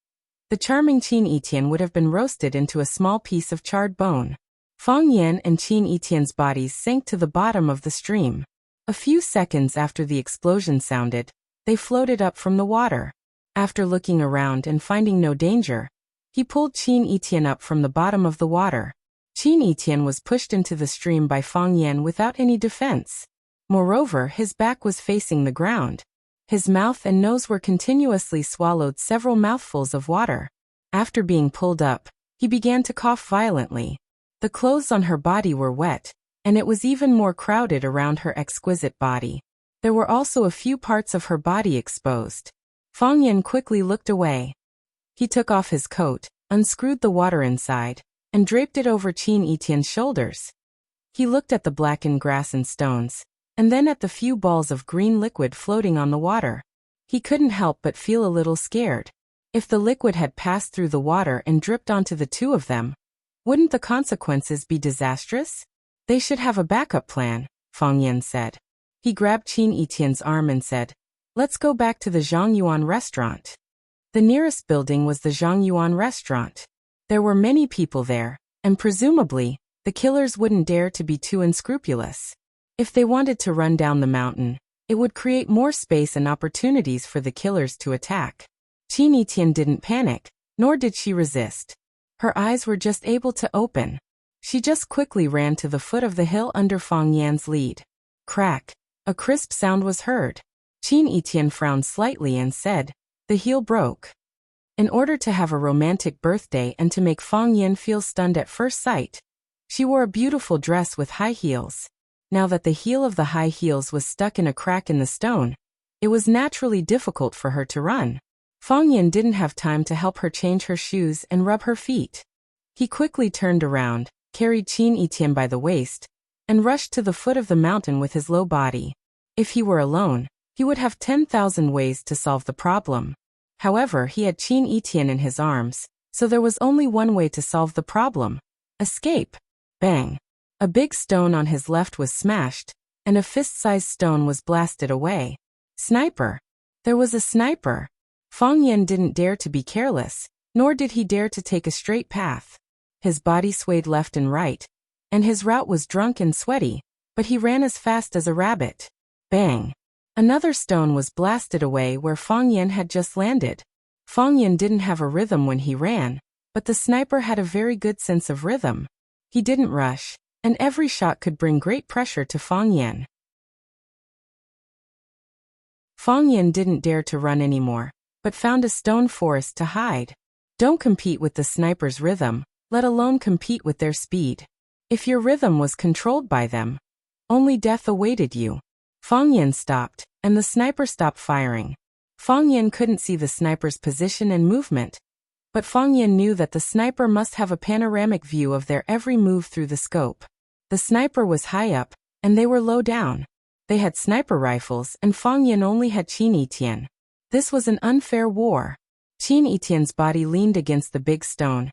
The charming Qin Yitian would have been roasted into a small piece of charred bone. Fang Yan and Qin Yitian's bodies sank to the bottom of the stream. A few seconds after the explosion sounded, they floated up from the water. After looking around and finding no danger, he pulled Qin Yitian up from the bottom of the water. Qin Yitian was pushed into the stream by Fang Yan without any defense. Moreover, his back was facing the ground. His mouth and nose were continuously swallowed several mouthfuls of water. After being pulled up, he began to cough violently. The clothes on her body were wet, and it was even more crowded around her exquisite body. There were also a few parts of her body exposed. Fang Yan quickly looked away. He took off his coat, unscrewed the water inside, and draped it over Qin Yitian's shoulders. He looked at the blackened grass and stones, and then at the few balls of green liquid floating on the water. He couldn't help but feel a little scared. If the liquid had passed through the water and dripped onto the two of them, wouldn't the consequences be disastrous? They should have a backup plan, Fang Yan said. He grabbed Qin Yitian's arm and said, "Let's go back to the Zhangyuan restaurant." The nearest building was the Zhangyuan restaurant. There were many people there, and presumably, the killers wouldn't dare to be too unscrupulous. If they wanted to run down the mountain, it would create more space and opportunities for the killers to attack. Qin Yitian didn't panic, nor did she resist. Her eyes were just able to open. She just quickly ran to the foot of the hill under Fang Yan's lead. Crack! A crisp sound was heard. Qin Yitian frowned slightly and said, "The heel broke." In order to have a romantic birthday and to make Fang Yan feel stunned at first sight, she wore a beautiful dress with high heels. Now that the heel of the high heels was stuck in a crack in the stone, it was naturally difficult for her to run. Fang Yan didn't have time to help her change her shoes and rub her feet. He quickly turned around, carried Qin Yitian by the waist, and rushed to the foot of the mountain with his low body. If he were alone, he would have 10,000 ways to solve the problem. However, he had Qin Yitian in his arms, so there was only one way to solve the problem: escape. Bang! A big stone on his left was smashed, and a fist-sized stone was blasted away. Sniper! There was a sniper! Fang Yan didn't dare to be careless, nor did he dare to take a straight path. His body swayed left and right, and his route was drunk and sweaty, but he ran as fast as a rabbit. Bang! Another stone was blasted away where Fang Yan had just landed. Fang Yan didn't have a rhythm when he ran, but the sniper had a very good sense of rhythm. He didn't rush, and every shot could bring great pressure to Fang Yan. Fang Yan didn't dare to run anymore, but found a stone forest to hide. Don't compete with the sniper's rhythm, let alone compete with their speed. If your rhythm was controlled by them, only death awaited you. Fang Yan stopped, and the sniper stopped firing. Fang Yan couldn't see the sniper's position and movement, but Fang Yan knew that the sniper must have a panoramic view of their every move through the scope. The sniper was high up, and they were low down. They had sniper rifles, and Fang Yan only had Qin Yitian. This was an unfair war. Qin Yitian's body leaned against the big stone,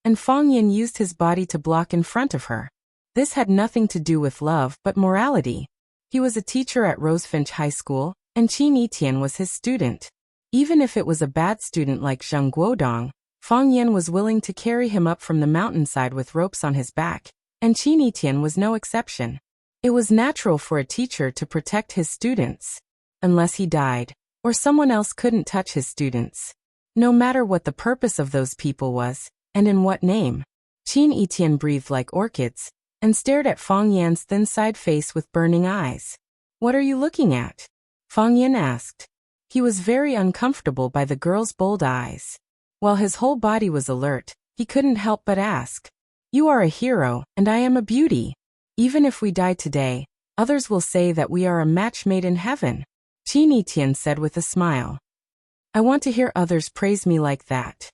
and Fang Yan used his body to block in front of her. This had nothing to do with love but morality. He was a teacher at Rosefinch High School, and Qin Yitian was his student. Even if it was a bad student like Zheng Guodong, Fang Yan was willing to carry him up from the mountainside with ropes on his back, and Qin Yitian was no exception. It was natural for a teacher to protect his students, unless he died, or someone else couldn't touch his students. No matter what the purpose of those people was, and in what name. Qin Yitian breathed like orchids, and stared at Fang Yan's thin-side face with burning eyes. "What are you looking at?" Fang Yan asked. He was very uncomfortable by the girl's bold eyes. While his whole body was alert, he couldn't help but ask. "You are a hero, and I am a beauty. Even if we die today, others will say that we are a match made in heaven," Qin Yitian said with a smile. "I want to hear others praise me like that."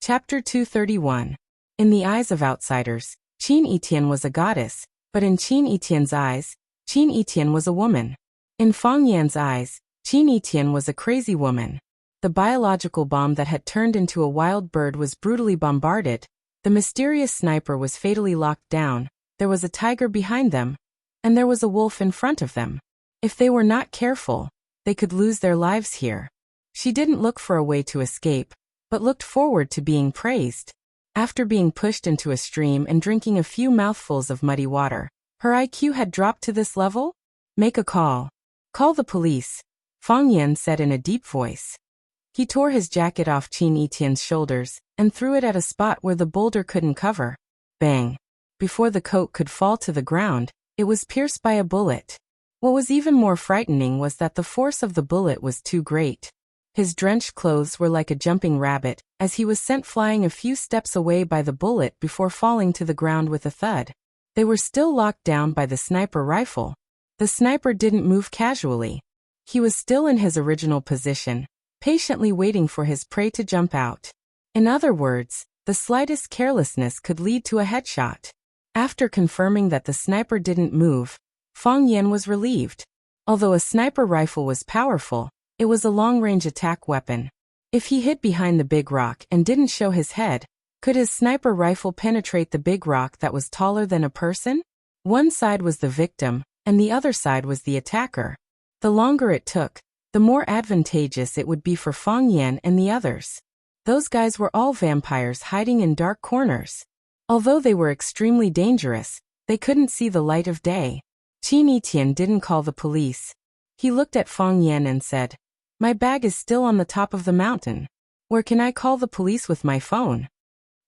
Chapter 231. In the eyes of outsiders, Qin Yitian was a goddess, but in Qin Yitian's eyes, Qin Yitian was a woman. In Fang Yan's eyes, Qin Yitian was a crazy woman. The biological bomb that had turned into a wild bird was brutally bombarded, the mysterious sniper was fatally locked down, there was a tiger behind them, and there was a wolf in front of them. If they were not careful, they could lose their lives here. She didn't look for a way to escape, but looked forward to being praised. After being pushed into a stream and drinking a few mouthfuls of muddy water, her IQ had dropped to this level? Make a call. Call the police, Fang Yan said in a deep voice. He tore his jacket off Qin Etienne's shoulders and threw it at a spot where the boulder couldn't cover. Bang! Before the coat could fall to the ground, it was pierced by a bullet. What was even more frightening was that the force of the bullet was too great. His drenched clothes were like a jumping rabbit, as he was sent flying a few steps away by the bullet before falling to the ground with a thud. They were still locked down by the sniper rifle. The sniper didn't move casually. He was still in his original position, patiently waiting for his prey to jump out. In other words, the slightest carelessness could lead to a headshot. After confirming that the sniper didn't move, Fang Yan was relieved. Although a sniper rifle was powerful, it was a long-range attack weapon. If he hid behind the big rock and didn't show his head, could his sniper rifle penetrate the big rock that was taller than a person? One side was the victim, and the other side was the attacker. The longer it took, the more advantageous it would be for Fang Yan and the others. Those guys were all vampires hiding in dark corners. Although they were extremely dangerous, they couldn't see the light of day. Qin Etienne didn't call the police. He looked at Fang Yan and said, "My bag is still on the top of the mountain. Where can I call the police with my phone?"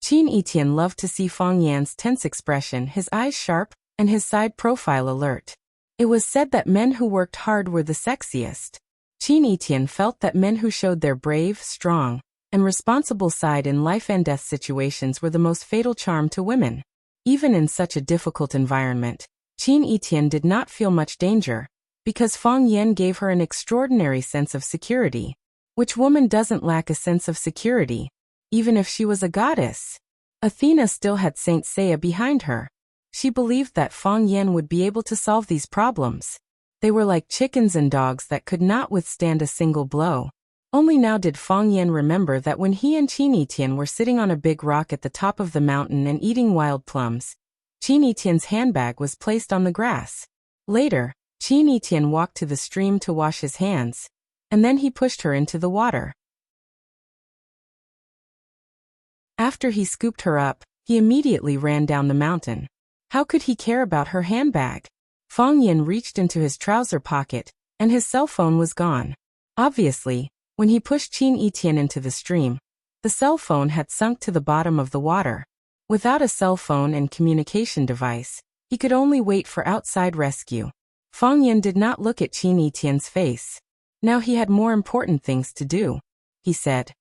Qin Etienne loved to see Fang Yan's tense expression, his eyes sharp, and his side profile alert. It was said that men who worked hard were the sexiest. Qin Etienne felt that men who showed their brave, strong, and responsible side in life and death situations were the most fatal charm to women. Even in such a difficult environment, Qin Etienne did not feel much danger, because Fang Yan gave her an extraordinary sense of security. Which woman doesn't lack a sense of security, even if she was a goddess? Athena still had Saint Seiya behind her. She believed that Fang Yan would be able to solve these problems. They were like chickens and dogs that could not withstand a single blow. Only now did Fang Yan remember that when he and Qin Etienne were sitting on a big rock at the top of the mountain and eating wild plums, Qin Etienne's handbag was placed on the grass. Later, Qin Etienne walked to the stream to wash his hands, and then he pushed her into the water. After he scooped her up, he immediately ran down the mountain. How could he care about her handbag? Fang Yan reached into his trouser pocket, and his cell phone was gone. Obviously, when he pushed Qin Etienne into the stream, the cell phone had sunk to the bottom of the water. Without a cell phone and communication device, he could only wait for outside rescue. Fang Yan did not look at Qin Etienne's face. Now he had more important things to do. He said,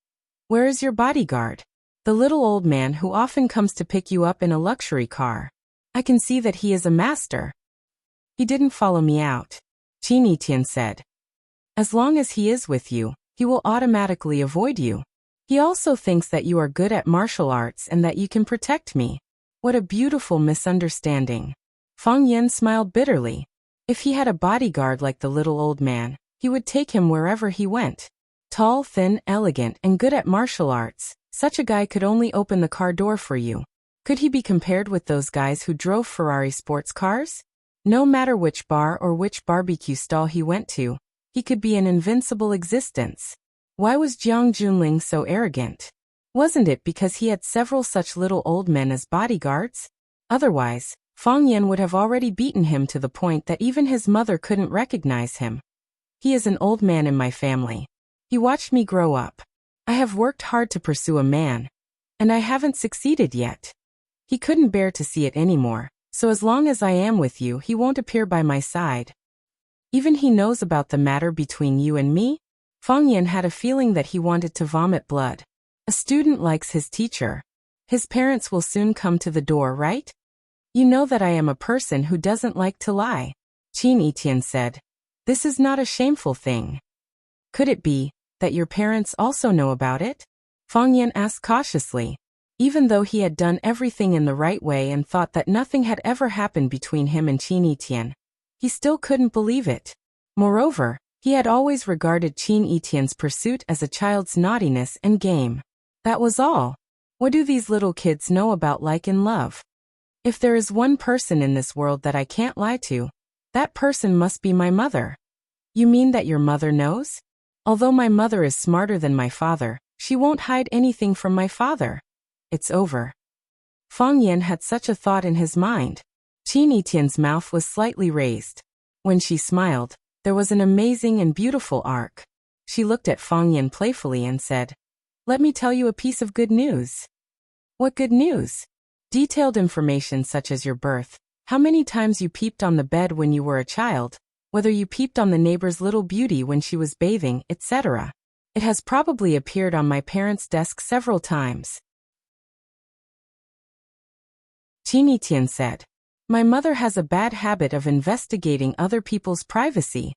"Where is your bodyguard? The little old man who often comes to pick you up in a luxury car. I can see that he is a master." "He didn't follow me out," Qin Etienne said. "As long as he is with you, he will automatically avoid you. He also thinks that you are good at martial arts and that you can protect me." What a beautiful misunderstanding. Fang Yan smiled bitterly. If he had a bodyguard like the little old man, he would take him wherever he went. Tall, thin, elegant, and good at martial arts, such a guy could only open the car door for you. Could he be compared with those guys who drove Ferrari sports cars? No matter which bar or which barbecue stall he went to, he could be an invincible existence. Why was Jiang Junling so arrogant? Wasn't it because he had several such little old men as bodyguards? Otherwise, Fang Yan would have already beaten him to the point that even his mother couldn't recognize him. He is an old man in my family. He watched me grow up. I have worked hard to pursue a man, and I haven't succeeded yet. He couldn't bear to see it anymore, so as long as I am with you, he won't appear by my side. Even he knows about the matter between you and me? Fang Yan had a feeling that he wanted to vomit blood. A student likes his teacher. His parents will soon come to the door, right? You know that I am a person who doesn't like to lie, Qin Etienne said. This is not a shameful thing. Could it be that your parents also know about it? Fang Yan asked cautiously. Even though he had done everything in the right way and thought that nothing had ever happened between him and Qin Etienne, he still couldn't believe it. Moreover, he had always regarded Qin Etienne's pursuit as a child's naughtiness and game. That was all. What do these little kids know about like and love? If there is one person in this world that I can't lie to, that person must be my mother. You mean that your mother knows? Although my mother is smarter than my father, she won't hide anything from my father. It's over. Fang Yan had such a thought in his mind. Qin Yitian's mouth was slightly raised. When she smiled, there was an amazing and beautiful arc. She looked at Fang Yan playfully and said, "Let me tell you a piece of good news." "What good news?" "Detailed information such as your birth, how many times you peeped on the bed when you were a child, whether you peeped on the neighbor's little beauty when she was bathing, etc. It has probably appeared on my parents' desk several times." Qin Yitian said, "My mother has a bad habit of investigating other people's privacy."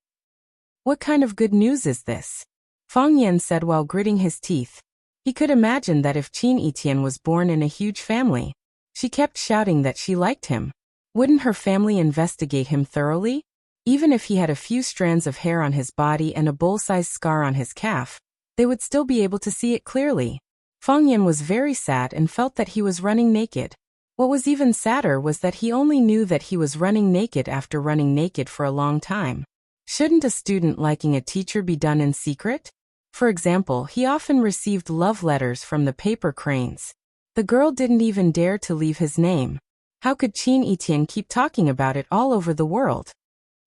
"What kind of good news is this?" Fang Yan said while gritting his teeth. He could imagine that if Qin Yitian was born in a huge family, she kept shouting that she liked him. Wouldn't her family investigate him thoroughly? Even if he had a few strands of hair on his body and a bowl-sized scar on his calf, they would still be able to see it clearly. Fang Yan was very sad and felt that he was running naked. What was even sadder was that he only knew that he was running naked after running naked for a long time. Shouldn't a student liking a teacher be done in secret? For example, he often received love letters from the paper cranes. The girl didn't even dare to leave his name. How could Qin Yitian keep talking about it all over the world?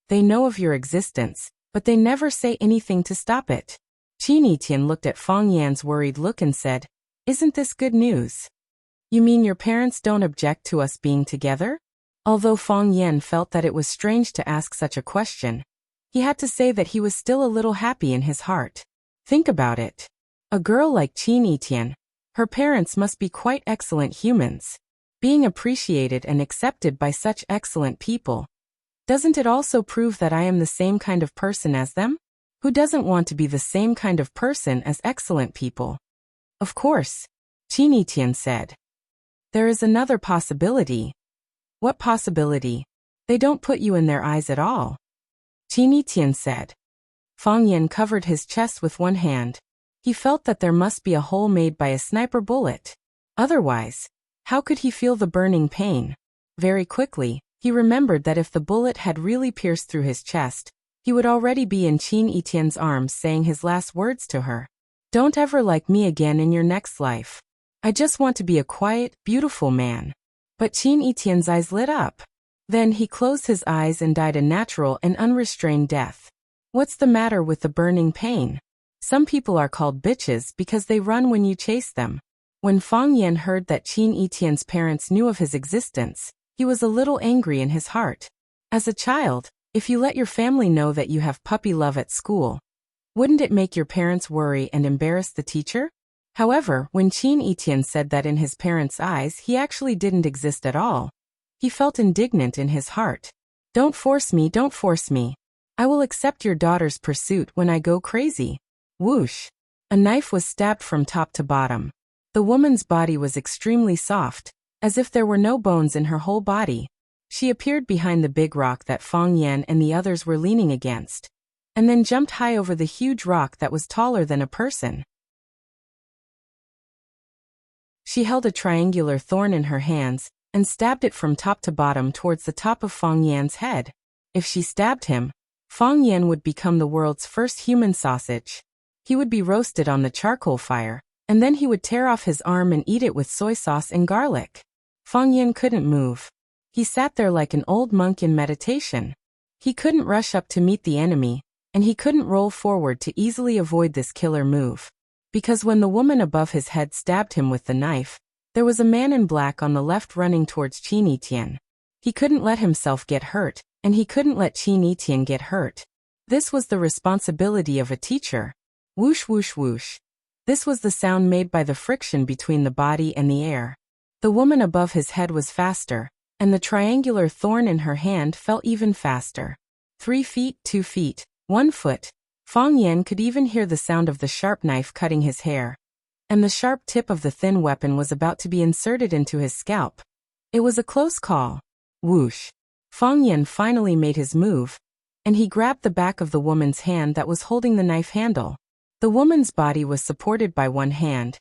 They know of your existence, but they never say anything to stop it. Qin Yitian looked at Fang Yan's worried look and said, "Isn't this good news?" "You mean your parents don't object to us being together?" Although Fang Yan felt that it was strange to ask such a question, he had to say that he was still a little happy in his heart. Think about it. A girl like Qin Yitian, her parents must be quite excellent humans. Being appreciated and accepted by such excellent people. Doesn't it also prove that I am the same kind of person as them? Who doesn't want to be the same kind of person as excellent people? Of course, Qin Yitian said. There is another possibility. What possibility? They don't put you in their eyes at all. Qin Yitian said. Fang Yan covered his chest with one hand. He felt that there must be a hole made by a sniper bullet. Otherwise, how could he feel the burning pain? Very quickly, he remembered that if the bullet had really pierced through his chest, he would already be in Qin Yitian's arms saying his last words to her. "Don't ever like me again in your next life. I just want to be a quiet, beautiful man." But Qin Yitian's eyes lit up. Then he closed his eyes and died a natural and unrestrained death. What's the matter with the burning pain? Some people are called bitches because they run when you chase them. When Fang Yan heard that Qin Yitian's parents knew of his existence, he was a little angry in his heart. As a child, if you let your family know that you have puppy love at school, wouldn't it make your parents worry and embarrass the teacher? However, when Qin Yitian said that in his parents' eyes he actually didn't exist at all, he felt indignant in his heart. "Don't force me, don't force me. I will accept your daughter's pursuit when I go crazy." Whoosh! A knife was stabbed from top to bottom. The woman's body was extremely soft, as if there were no bones in her whole body. She appeared behind the big rock that Fang Yan and the others were leaning against, and then jumped high over the huge rock that was taller than a person. She held a triangular thorn in her hands, and stabbed it from top to bottom towards the top of Fang Yan's head. If she stabbed him, Fang Yan would become the world's first human sausage. He would be roasted on the charcoal fire, and then he would tear off his arm and eat it with soy sauce and garlic. Fang Yan couldn't move. He sat there like an old monk in meditation. He couldn't rush up to meet the enemy, and he couldn't roll forward to easily avoid this killer move. Because when the woman above his head stabbed him with the knife, there was a man in black on the left running towards Qin Yitian. He couldn't let himself get hurt, and he couldn't let Qin Yitian get hurt. This was the responsibility of a teacher. Whoosh whoosh whoosh. This was the sound made by the friction between the body and the air. The woman above his head was faster, and the triangular thorn in her hand fell even faster. 3 feet, 2 feet, 1 foot. Fang Yan could even hear the sound of the sharp knife cutting his hair. And the sharp tip of the thin weapon was about to be inserted into his scalp. It was a close call. Whoosh. Fang Yan finally made his move, and he grabbed the back of the woman's hand that was holding the knife handle. The woman's body was supported by one hand,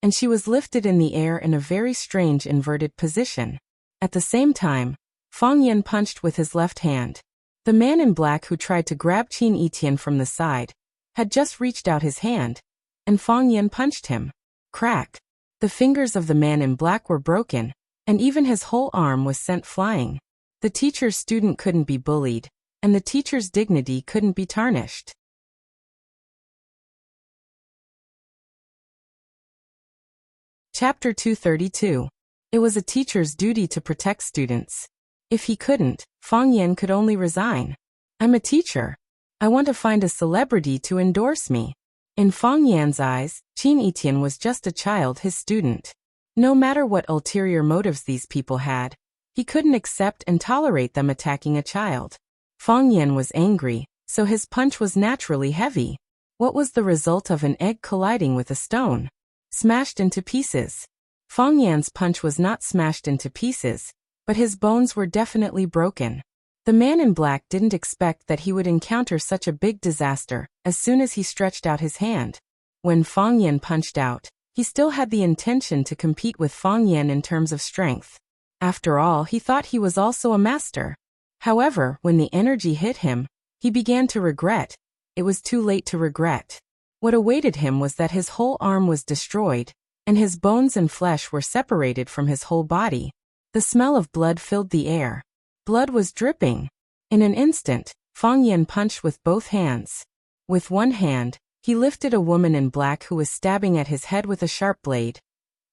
and she was lifted in the air in a very strange inverted position. At the same time, Fang Yan punched with his left hand. The man in black who tried to grab Qin Etian from the side had just reached out his hand, and Fang Yan punched him. Crack! The fingers of the man in black were broken, and even his whole arm was sent flying. The teacher's student couldn't be bullied, and the teacher's dignity couldn't be tarnished. Chapter 232. It was a teacher's duty to protect students. If he couldn't, Fang Yan could only resign. I'm a teacher. I want to find a celebrity to endorse me. In Fang Yan's eyes, Qin Etian was just a child, his student. No matter what ulterior motives these people had, he couldn't accept and tolerate them attacking a child. Fang Yan was angry, so his punch was naturally heavy. What was the result of an egg colliding with a stone? Smashed into pieces. Fang Yan's punch was not smashed into pieces, but his bones were definitely broken. The man in black didn't expect that he would encounter such a big disaster as soon as he stretched out his hand. When Fang Yan punched out, he still had the intention to compete with Fang Yan in terms of strength. After all, he thought he was also a master. However, when the energy hit him, he began to regret. It was too late to regret. What awaited him was that his whole arm was destroyed, and his bones and flesh were separated from his whole body. The smell of blood filled the air. Blood was dripping. In an instant, Fang Yan punched with both hands. With one hand, he lifted a woman in black who was stabbing at his head with a sharp blade,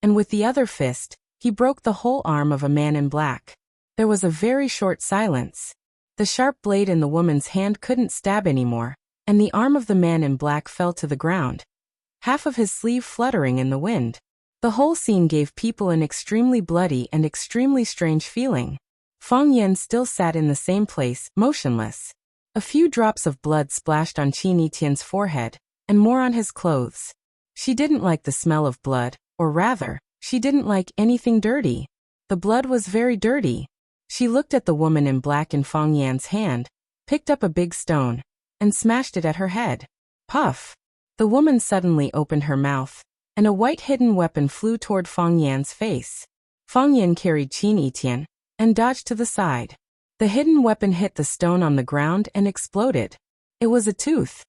and with the other fist, he broke the whole arm of a man in black. There was a very short silence. The sharp blade in the woman's hand couldn't stab anymore, and the arm of the man in black fell to the ground, half of his sleeve fluttering in the wind. The whole scene gave people an extremely bloody and extremely strange feeling. Fang Yan still sat in the same place, motionless. A few drops of blood splashed on Qin Etian's forehead, and more on his clothes. She didn't like the smell of blood, or rather, she didn't like anything dirty. The blood was very dirty. She looked at the woman in black in Fang Yan's hand, picked up a big stone, and smashed it at her head. Puff! The woman suddenly opened her mouth, and a white hidden weapon flew toward Fang Yan's face. Fang Yan carried Qin Etian and dodged to the side. The hidden weapon hit the stone on the ground and exploded. It was a tooth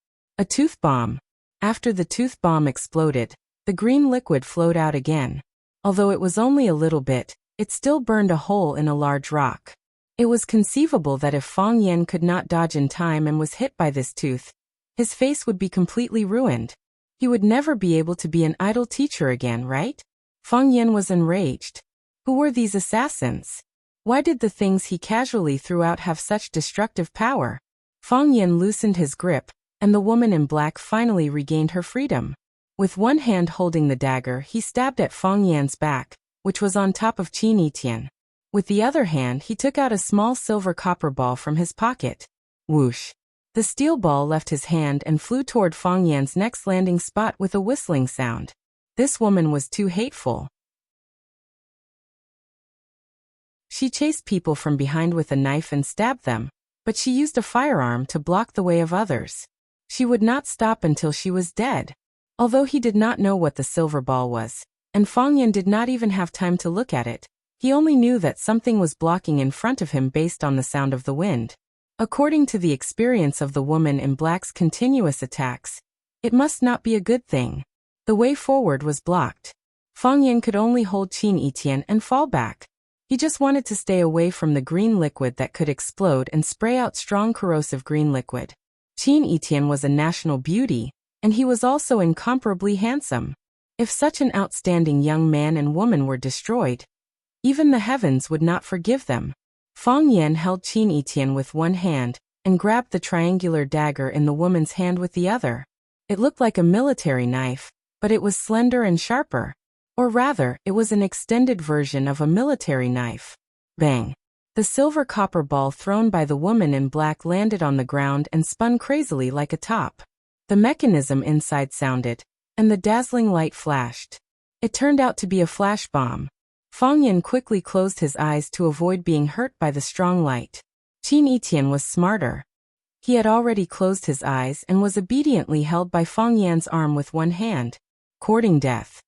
bomb. After the tooth bomb exploded, the green liquid flowed out again. Although it was only a little bit, it still burned a hole in a large rock. It was conceivable that if Fang Yan could not dodge in time and was hit by this tooth, his face would be completely ruined. He would never be able to be an idle teacher again, right? Fang Yan was enraged. Who were these assassins? Why did the things he casually threw out have such destructive power? Fang Yan loosened his grip, and the woman in black finally regained her freedom. With one hand holding the dagger, he stabbed at Fang Yan's back, which was on top of Qin Etian. With the other hand, he took out a small silver copper ball from his pocket. Whoosh! The steel ball left his hand and flew toward Fang Yan's next landing spot with a whistling sound. This woman was too hateful. She chased people from behind with a knife and stabbed them, but she used a firearm to block the way of others. She would not stop until she was dead. Although he did not know what the silver ball was, and Fang Yan did not even have time to look at it, he only knew that something was blocking in front of him based on the sound of the wind. According to the experience of the woman in black's continuous attacks, it must not be a good thing. The way forward was blocked. Fang Yan could only hold Qin Etian and fall back. He just wanted to stay away from the green liquid that could explode and spray out strong corrosive green liquid. Qin Etian was a national beauty, and he was also incomparably handsome. If such an outstanding young man and woman were destroyed, even the heavens would not forgive them. Fang Yan held Qin Etian with one hand and grabbed the triangular dagger in the woman's hand with the other. It looked like a military knife, but it was slender and sharper. Or rather, it was an extended version of a military knife. Bang! The silver copper ball thrown by the woman in black landed on the ground and spun crazily like a top. The mechanism inside sounded, and the dazzling light flashed. It turned out to be a flash bomb. Fang Yan quickly closed his eyes to avoid being hurt by the strong light. Qin Etian was smarter. He had already closed his eyes and was obediently held by Fang Yan's arm with one hand, courting death.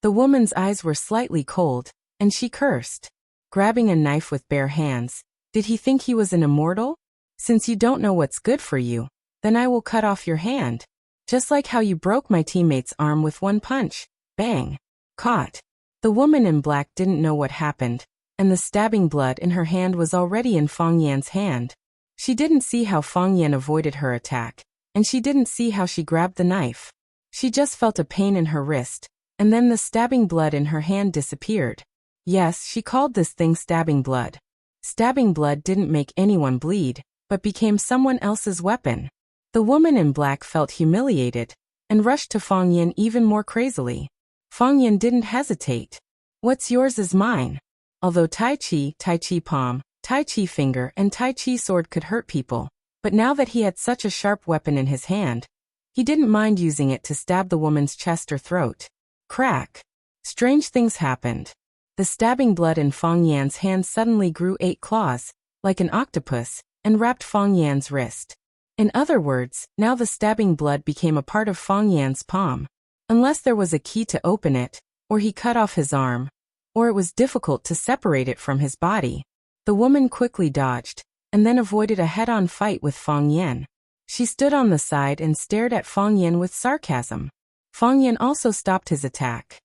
The woman's eyes were slightly cold, and she cursed. Grabbing a knife with bare hands, did he think he was an immortal? Since you don't know what's good for you, then I will cut off your hand. Just like how you broke my teammate's arm with one punch. Bang. Caught. The woman in black didn't know what happened, and the stabbing blood in her hand was already in Fang Yan's hand. She didn't see how Fang Yan avoided her attack, and she didn't see how she grabbed the knife. She just felt a pain in her wrist, and then the stabbing blood in her hand disappeared. Yes, she called this thing stabbing blood. Stabbing blood didn't make anyone bleed, but became someone else's weapon. The woman in black felt humiliated, and rushed to Fang Yan even more crazily. Fang Yan didn't hesitate. What's yours is mine. Although Tai Chi palm, Tai Chi finger and Tai Chi sword could hurt people, but now that he had such a sharp weapon in his hand, he didn't mind using it to stab the woman's chest or throat. Crack. Strange things happened. The stabbing blood in Fang Yan's hand suddenly grew 8 claws, like an octopus, and wrapped Fang Yan's wrist. In other words, now the stabbing blood became a part of Fang Yan's palm. Unless there was a key to open it, or he cut off his arm, or it was difficult to separate it from his body. The woman quickly dodged, and then avoided a head-on fight with Fang Yan. She stood on the side and stared at Fang Yan with sarcasm. Fang Yan also stopped his attack,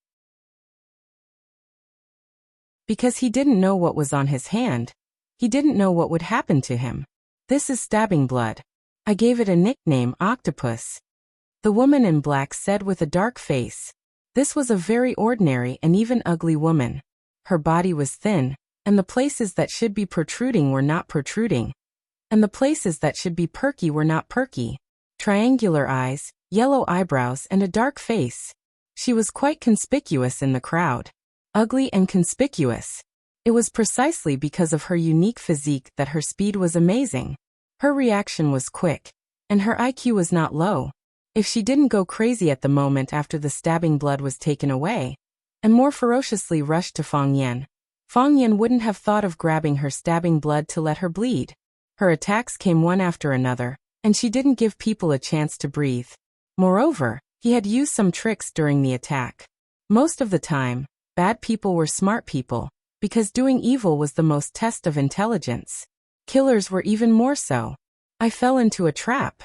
because he didn't know what was on his hand. He didn't know what would happen to him. This is stabbing blood. I gave it a nickname, Octopus. The woman in black said with a dark face. This was a very ordinary and even ugly woman. Her body was thin, and the places that should be protruding were not protruding, and the places that should be perky were not perky. Triangular eyes, yellow eyebrows and a dark face. She was quite conspicuous in the crowd. Ugly and conspicuous. It was precisely because of her unique physique that her speed was amazing. Her reaction was quick, and her IQ was not low. If she didn't go crazy at the moment after the stabbing blood was taken away, and more ferociously rushed to Fang Yan wouldn't have thought of grabbing her stabbing blood to let her bleed. Her attacks came one after another, and she didn't give people a chance to breathe. Moreover, he had used some tricks during the attack. Most of the time, bad people were smart people, because doing evil was the most test of intelligence. Killers were even more so. I fell into a trap.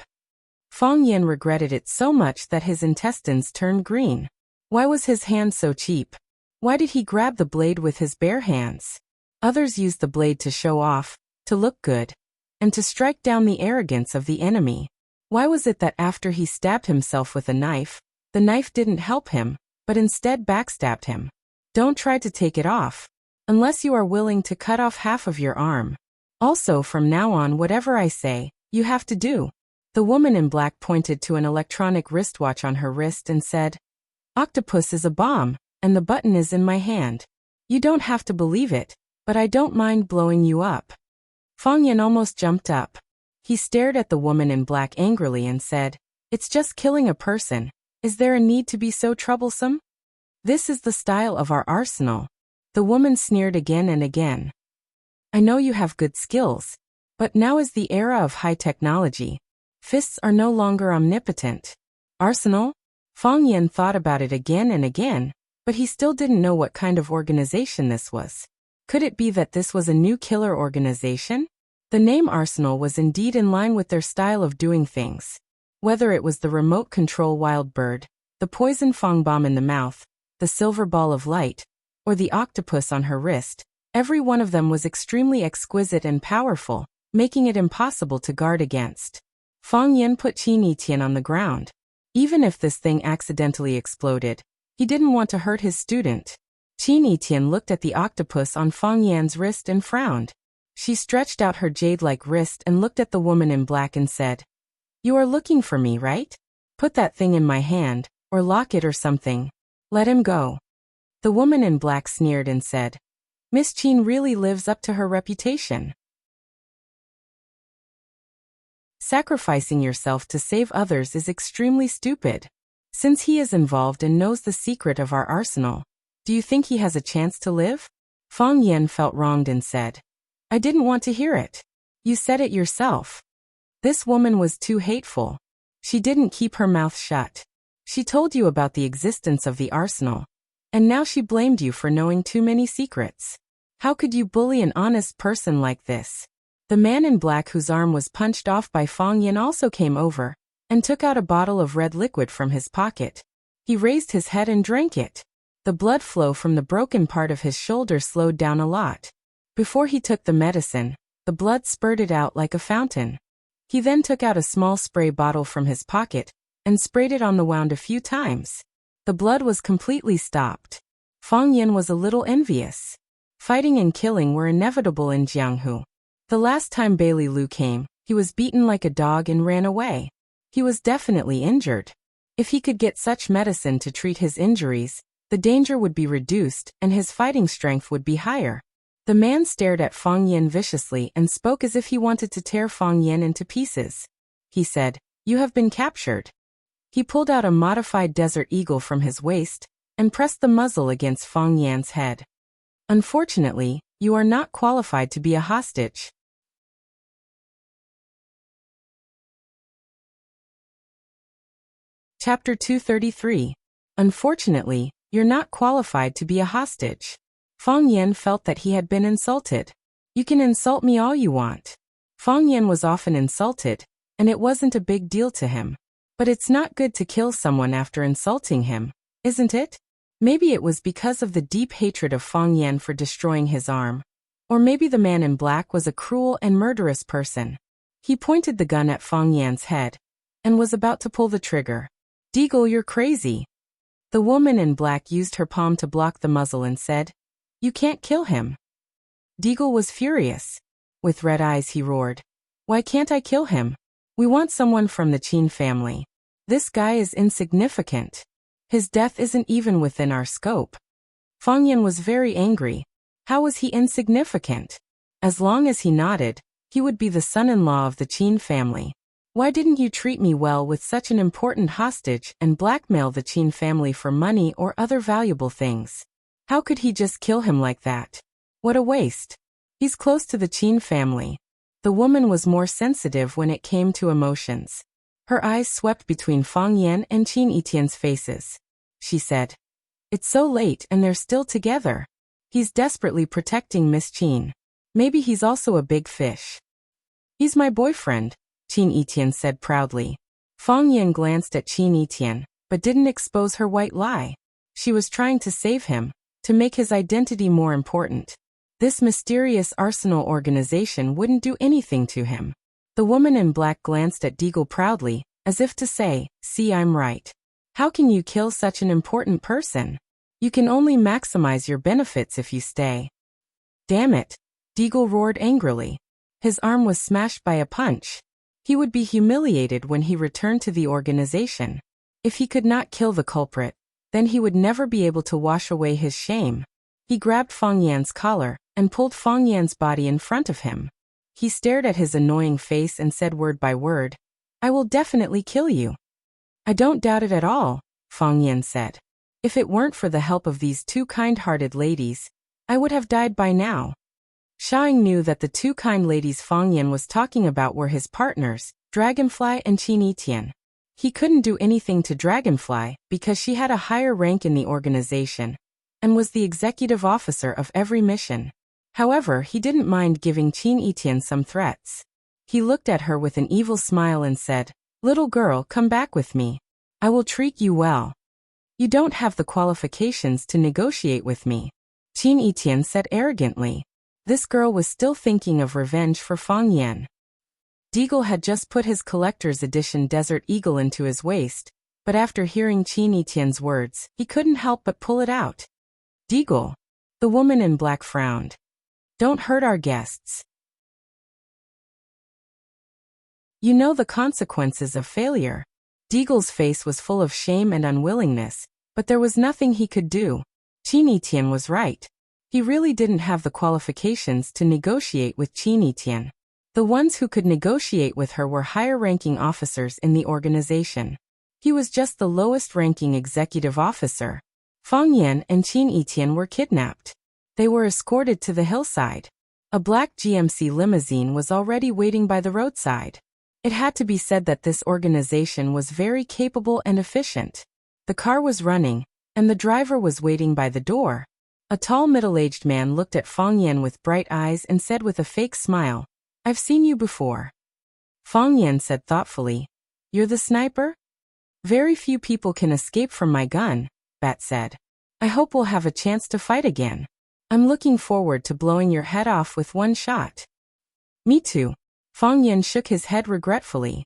Fang Yan regretted it so much that his intestines turned green. Why was his hand so cheap? Why did he grab the blade with his bare hands? Others used the blade to show off, to look good, and to strike down the arrogance of the enemy. Why was it that after he stabbed himself with a knife, the knife didn't help him, but instead backstabbed him? Don't try to take it off, unless you are willing to cut off half of your arm. Also, from now on, whatever I say, you have to do. The woman in black pointed to an electronic wristwatch on her wrist and said, Octopus is a bomb, and the button is in my hand. You don't have to believe it, but I don't mind blowing you up. Fang Yan almost jumped up. He stared at the woman in black angrily and said, It's just killing a person. Is there a need to be so troublesome? This is the style of our arsenal. The woman sneered again and again. I know you have good skills, but now is the era of high technology. Fists are no longer omnipotent. Arsenal? Fang Yan thought about it again and again, but he still didn't know what kind of organization this was. Could it be that this was a new killer organization? The name Arsenal was indeed in line with their style of doing things. Whether it was the remote control wild bird, the poison fang bomb in the mouth, the silver ball of light, or the octopus on her wrist, every one of them was extremely exquisite and powerful, making it impossible to guard against. Fang Yan put Qin Yitian on the ground. Even if this thing accidentally exploded, he didn't want to hurt his student. Qin Yitian looked at the octopus on Fang Yan's wrist and frowned. She stretched out her jade-like wrist and looked at the woman in black and said, You are looking for me, right? Put that thing in my hand, or lock it or something. Let him go. The woman in black sneered and said, Miss Qin really lives up to her reputation. Sacrificing yourself to save others is extremely stupid. Since he is involved and knows the secret of our arsenal, do you think he has a chance to live? Fang Yan felt wronged and said, I didn't want to hear it. You said it yourself. This woman was too hateful. She didn't keep her mouth shut. She told you about the existence of the arsenal, and now she blamed you for knowing too many secrets. How could you bully an honest person like this? The man in black whose arm was punched off by Fang Yin also came over and took out a bottle of red liquid from his pocket. He raised his head and drank it. The blood flow from the broken part of his shoulder slowed down a lot. Before he took the medicine, the blood spurted out like a fountain. He then took out a small spray bottle from his pocket and sprayed it on the wound a few times. The blood was completely stopped. Fang Yin was a little envious. Fighting and killing were inevitable in Jianghu. The last time Bailey Lu came, he was beaten like a dog and ran away. He was definitely injured. If he could get such medicine to treat his injuries, the danger would be reduced and his fighting strength would be higher. The man stared at Fang Yin viciously and spoke as if he wanted to tear Fang Yin into pieces. He said, "You have been captured." He pulled out a modified Desert Eagle from his waist and pressed the muzzle against Fang Yan's head. "Unfortunately, you are not qualified to be a hostage." Chapter 233. Unfortunately, you're not qualified to be a hostage. Fang Yin felt that he had been insulted. "You can insult me all you want." Fang Yin was often insulted, and it wasn't a big deal to him. But it's not good to kill someone after insulting him, isn't it? Maybe it was because of the deep hatred of Fang Yin for destroying his arm. Or maybe the man in black was a cruel and murderous person. He pointed the gun at Fang Yan's head and was about to pull the trigger. "Deagle, you're crazy." The woman in black used her palm to block the muzzle and said, "You can't kill him." Deagle was furious. With red eyes he roared, "Why can't I kill him? We want someone from the Qin family. This guy is insignificant. His death isn't even within our scope." Fang Yin was very angry. How was he insignificant? As long as he nodded, he would be the son-in-law of the Qin family. Why didn't you treat me well with such an important hostage and blackmail the Qin family for money or other valuable things? How could he just kill him like that? What a waste. He's close to the Qin family. The woman was more sensitive when it came to emotions. Her eyes swept between Fang Yin and Qin Etienne's faces. She said, "It's so late and they're still together. He's desperately protecting Miss Qin. Maybe he's also a big fish." "He's my boyfriend," Qin Etienne said proudly. Fang Yin glanced at Qin Etienne, but didn't expose her white lie. She was trying to save him, to make his identity more important. This mysterious arsenal organization wouldn't do anything to him. The woman in black glanced at Deagle proudly, as if to say, "See, I'm right. How can you kill such an important person? You can only maximize your benefits if you stay." "Damn it," Deagle roared angrily. His arm was smashed by a punch. He would be humiliated when he returned to the organization. If he could not kill the culprit, then he would never be able to wash away his shame. He grabbed Fang Yan's collar and pulled Fang Yan's body in front of him. He stared at his annoying face and said word by word, "I will definitely kill you." "I don't doubt it at all," Fang Yan said. "If it weren't for the help of these two kind-hearted ladies, I would have died by now." Xiaoying knew that the two kind ladies Fang Yin was talking about were his partners, Dragonfly and Qin Etienne. He couldn't do anything to Dragonfly because she had a higher rank in the organization and was the executive officer of every mission. However, he didn't mind giving Qin Etienne some threats. He looked at her with an evil smile and said, "Little girl, come back with me. I will treat you well." "You don't have the qualifications to negotiate with me," Qin Etienne said arrogantly. This girl was still thinking of revenge for Fang Yin. Deagle had just put his collector's edition Desert Eagle into his waist, but after hearing Qin Etienne's words, he couldn't help but pull it out. "Deagle." The woman in black frowned. "Don't hurt our guests. You know the consequences of failure." Deagle's face was full of shame and unwillingness, but there was nothing he could do. Qin Etienne was right. He really didn't have the qualifications to negotiate with Qin Etienne. The ones who could negotiate with her were higher-ranking officers in the organization. He was just the lowest-ranking executive officer. Fang Yin and Qin Etienne were kidnapped. They were escorted to the hillside. A black GMC limousine was already waiting by the roadside. It had to be said that this organization was very capable and efficient. The car was running, and the driver was waiting by the door. A tall middle-aged man looked at Fang Yin with bright eyes and said with a fake smile, I've seen you before. Fang Yan said thoughtfully. You're the sniper? Very few people can escape from my gun, Bat said. I hope we'll have a chance to fight again. I'm looking forward to blowing your head off with one shot. Me too. Fang Yan shook his head regretfully.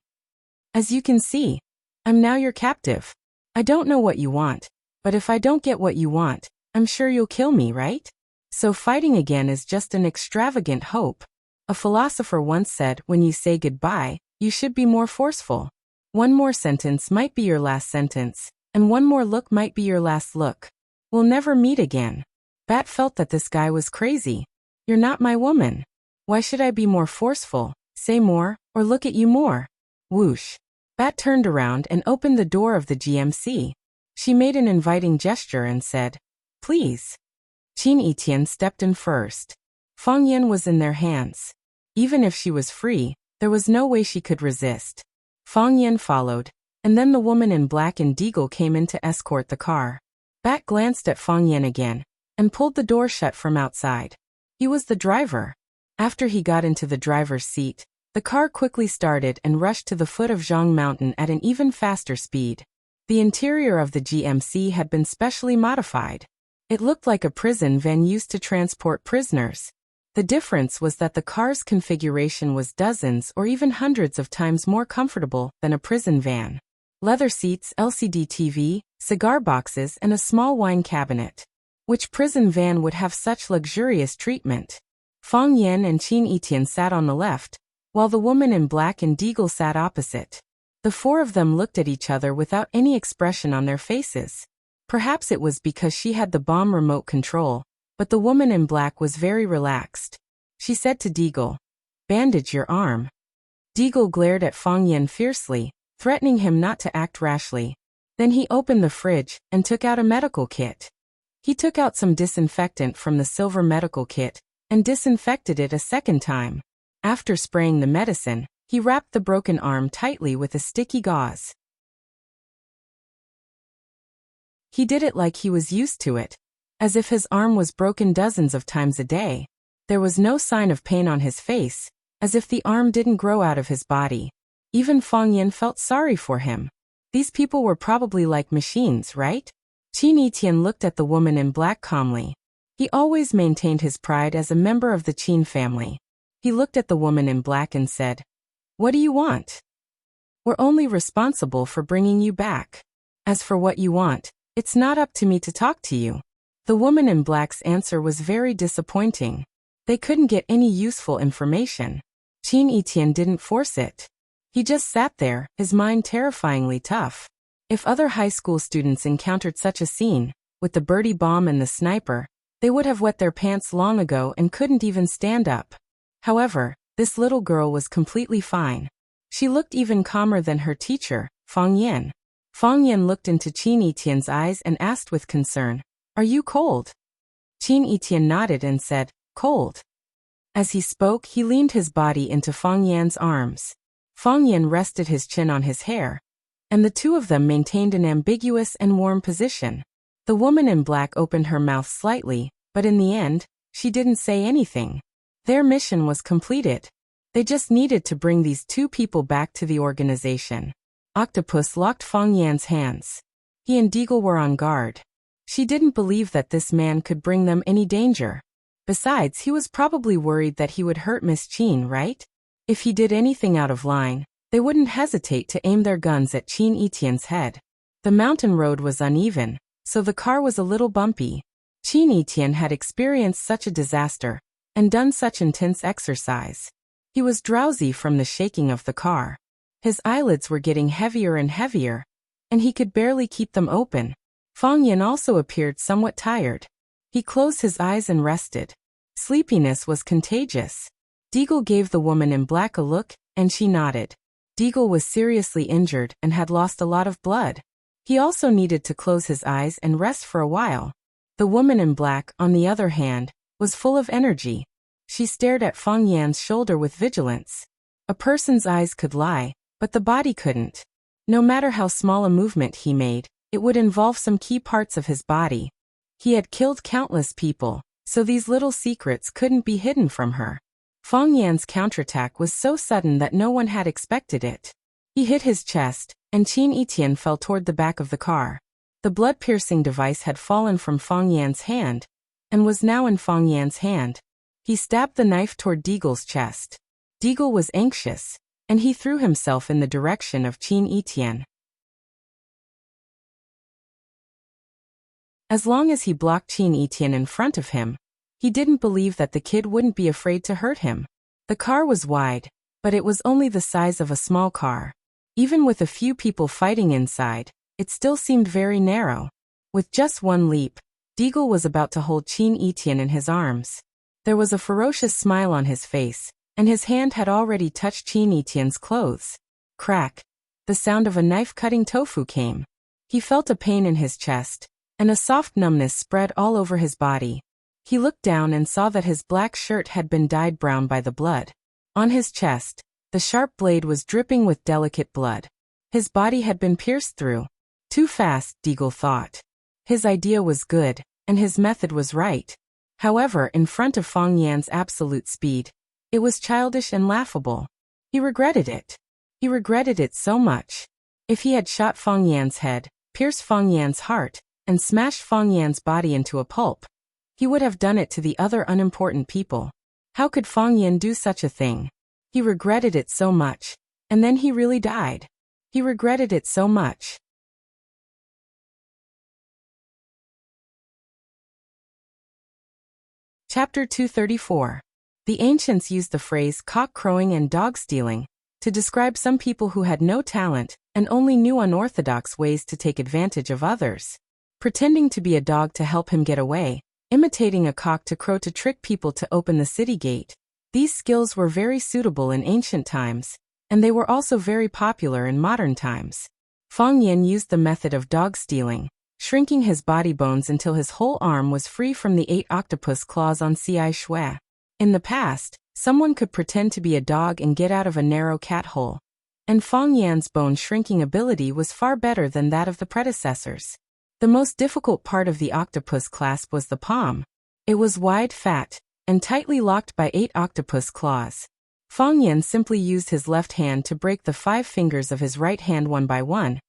As you can see, I'm now your captive. I don't know what you want, but if I don't get what you want, I'm sure you'll kill me, right? So fighting again is just an extravagant hope. A philosopher once said, when you say goodbye, you should be more forceful. One more sentence might be your last sentence, and one more look might be your last look. We'll never meet again. Bat felt that this guy was crazy. You're not my woman. Why should I be more forceful, say more, or look at you more? Whoosh. Bat turned around and opened the door of the GMC. She made an inviting gesture and said, Please. Qin Etian stepped in first. Fang Yan was in their hands. Even if she was free, there was no way she could resist. Fang Yan followed, and then the woman in black and Deagle came in to escort the car. Bat glanced at Fang Yan again, and pulled the door shut from outside. He was the driver. After he got into the driver's seat, the car quickly started and rushed to the foot of Zhang Mountain at an even faster speed. The interior of the GMC had been specially modified. It looked like a prison van used to transport prisoners. The difference was that the car's configuration was dozens or even hundreds of times more comfortable than a prison van. Leather seats, LCD TV, cigar boxes, and a small wine cabinet. Which prison van would have such luxurious treatment? Fang Yan and Qin Etian sat on the left, while the woman in black and Deagle sat opposite. The four of them looked at each other without any expression on their faces. Perhaps it was because she had the bomb remote control, but the woman in black was very relaxed. She said to Deagle, Bandage your arm. Deagle glared at Fang Yan fiercely, threatening him not to act rashly. Then he opened the fridge and took out a medical kit. He took out some disinfectant from the silver medical kit and disinfected it a second time. After spraying the medicine, he wrapped the broken arm tightly with a sticky gauze. He did it like he was used to it, as if his arm was broken dozens of times a day. There was no sign of pain on his face, as if the arm didn't grow out of his body. Even Fang Yan felt sorry for him. These people were probably like machines, right? Qin Etian looked at the woman in black calmly. He always maintained his pride as a member of the Qin family. He looked at the woman in black and said, What do you want? We're only responsible for bringing you back. As for what you want, it's not up to me to talk to you. The woman in black's answer was very disappointing. They couldn't get any useful information. Qin Etian didn't force it. He just sat there, his mind terrifyingly tough. If other high school students encountered such a scene, with the birdie bomb and the sniper, they would have wet their pants long ago and couldn't even stand up. However, this little girl was completely fine. She looked even calmer than her teacher, Fang Yan. Fang Yan looked into Qin Etian's eyes and asked with concern, Are you cold? Qin Etian nodded and said, Cold. As he spoke, he leaned his body into Fang Yan's arms. Fang Yan rested his chin on his hair, and the two of them maintained an ambiguous and warm position. The woman in black opened her mouth slightly, but in the end, she didn't say anything. Their mission was completed. They just needed to bring these two people back to the organization. Octopus locked Fang Yan's hands. He and Deagle were on guard. She didn't believe that this man could bring them any danger. Besides, he was probably worried that he would hurt Miss Qin, right? If he did anything out of line, they wouldn't hesitate to aim their guns at Qin Etian's head. The mountain road was uneven, so the car was a little bumpy. Qin Etian had experienced such a disaster and done such intense exercise. He was drowsy from the shaking of the car. His eyelids were getting heavier and heavier, and he could barely keep them open. Fang Yan also appeared somewhat tired. He closed his eyes and rested. Sleepiness was contagious. Deagle gave the woman in black a look, and she nodded. Deagle was seriously injured and had lost a lot of blood. He also needed to close his eyes and rest for a while. The woman in black, on the other hand, was full of energy. She stared at Fang Yan's shoulder with vigilance. A person's eyes could lie, but the body couldn't. No matter how small a movement he made, it would involve some key parts of his body. He had killed countless people, so these little secrets couldn't be hidden from her. Fang Yan's counterattack was so sudden that no one had expected it. He hit his chest, and Qin Etian fell toward the back of the car. The blood-piercing device had fallen from Fang Yan's hand, and was now in Fang Yan's hand. He stabbed the knife toward Deagle's chest. Deagle was anxious, and he threw himself in the direction of Qin Etian. As long as he blocked Qin Etian in front of him, he didn't believe that the kid wouldn't be afraid to hurt him. The car was wide, but it was only the size of a small car. Even with a few people fighting inside, it still seemed very narrow. With just one leap, Deagle was about to hold Qin Etian in his arms. There was a ferocious smile on his face, and his hand had already touched Qin Etian's clothes. Crack! The sound of a knife-cutting tofu came. He felt a pain in his chest, and a soft numbness spread all over his body. He looked down and saw that his black shirt had been dyed brown by the blood. On his chest, the sharp blade was dripping with delicate blood. His body had been pierced through. Too fast, Deagle thought. His idea was good, and his method was right. However, in front of Fang Yan's absolute speed, it was childish and laughable. He regretted it. He regretted it so much. If he had shot Fang Yan's head, pierced Fang Yan's heart, and smashed Fang Yan's body into a pulp, he would have done it to the other unimportant people. How could Fang Yan do such a thing? He regretted it so much. And then he really died. He regretted it so much. Chapter 234. The ancients used the phrase cock crowing and dog stealing to describe some people who had no talent and only knew unorthodox ways to take advantage of others. Pretending to be a dog to help him get away, imitating a cock to crow to trick people to open the city gate. These skills were very suitable in ancient times, and they were also very popular in modern times. Fang Yan used the method of dog stealing, shrinking his body bones until his whole arm was free from the 8 octopus claws on Ci Shui. In the past, someone could pretend to be a dog and get out of a narrow cat hole, and Fang Yan's bone shrinking ability was far better than that of the predecessors. The most difficult part of the octopus clasp was the palm. It was wide, fat, and tightly locked by 8 octopus claws. Fang Yan simply used his left hand to break the 5 fingers of his right hand one by one,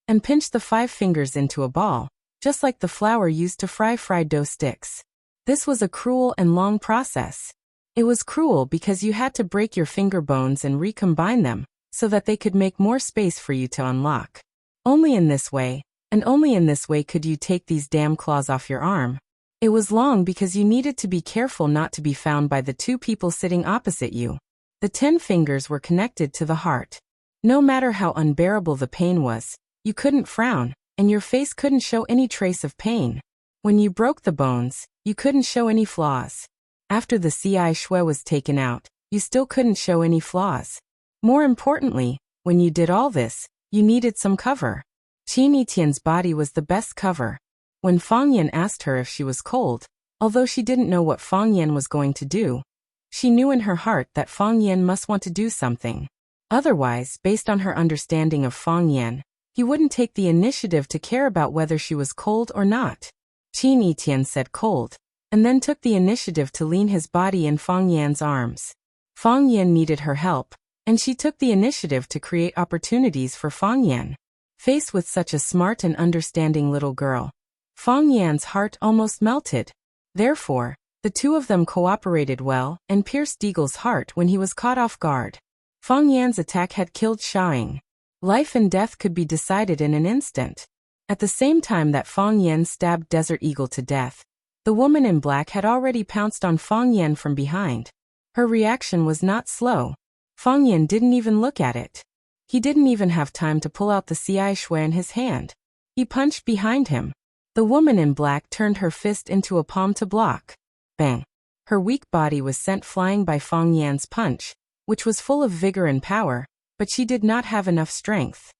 and pinch the 5 fingers into a ball, just like the flour used to fry fried dough sticks. This was a cruel and long process. It was cruel because you had to break your finger bones and recombine them, so that they could make more space for you to unlock. Only in this way, and only in this way could you take these damn claws off your arm. It was long because you needed to be careful not to be found by the 2 people sitting opposite you. The 10 fingers were connected to the heart. No matter how unbearable the pain was, you couldn't frown, and your face couldn't show any trace of pain. When you broke the bones, you couldn't show any flaws. After the Ci Shui was taken out, you still couldn't show any flaws. More importantly, when you did all this, you needed some cover. Qin Etian's body was the best cover. When Fang Yan asked her if she was cold, although she didn't know what Fang Yan was going to do, she knew in her heart that Fang Yan must want to do something. Otherwise, based on her understanding of Fang Yan, he wouldn't take the initiative to care about whether she was cold or not. Qin Etian said cold, and then took the initiative to lean his body in Fang Yan's arms. Fang Yan needed her help, and she took the initiative to create opportunities for Fang Yan. Faced with such a smart and understanding little girl, Fang Yan's heart almost melted. Therefore, the 2 of them cooperated well and pierced Deagle's heart when he was caught off guard. Fang Yan's attack had killed Xiaoying. Life and death could be decided in an instant. At the same time that Fang Yan stabbed Desert Eagle to death, the woman in black had already pounced on Fang Yan from behind. Her reaction was not slow. Fang Yan didn't even look at it. He didn't even have time to pull out the Ci Shui in his hand. He punched behind him. The woman in black turned her fist into a palm to block. Bang! Her weak body was sent flying by Fang Yan's punch, which was full of vigor and power, but she did not have enough strength.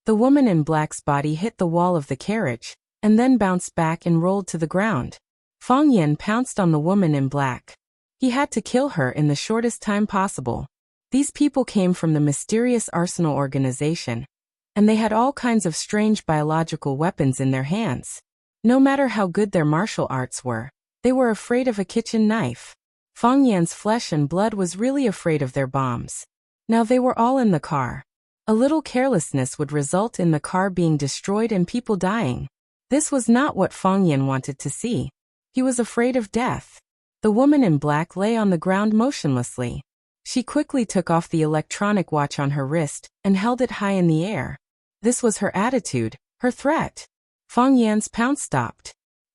The woman in black's body hit the wall of the carriage, and then bounced back and rolled to the ground. Fang Yan pounced on the woman in black. He had to kill her in the shortest time possible. These people came from the mysterious Arsenal organization, and they had all kinds of strange biological weapons in their hands. No matter how good their martial arts were, They were afraid of a kitchen knife. Fang Yan's flesh and blood was really afraid of their bombs. Now they were all in the car. A little carelessness would result in the car being destroyed and people dying. This was not what Fang Yan wanted to see. He was afraid of death. The woman in black lay on the ground motionlessly. She quickly took off the electronic watch on her wrist and held it high in the air. This was her attitude, her threat. Fang Yan's pounce stopped.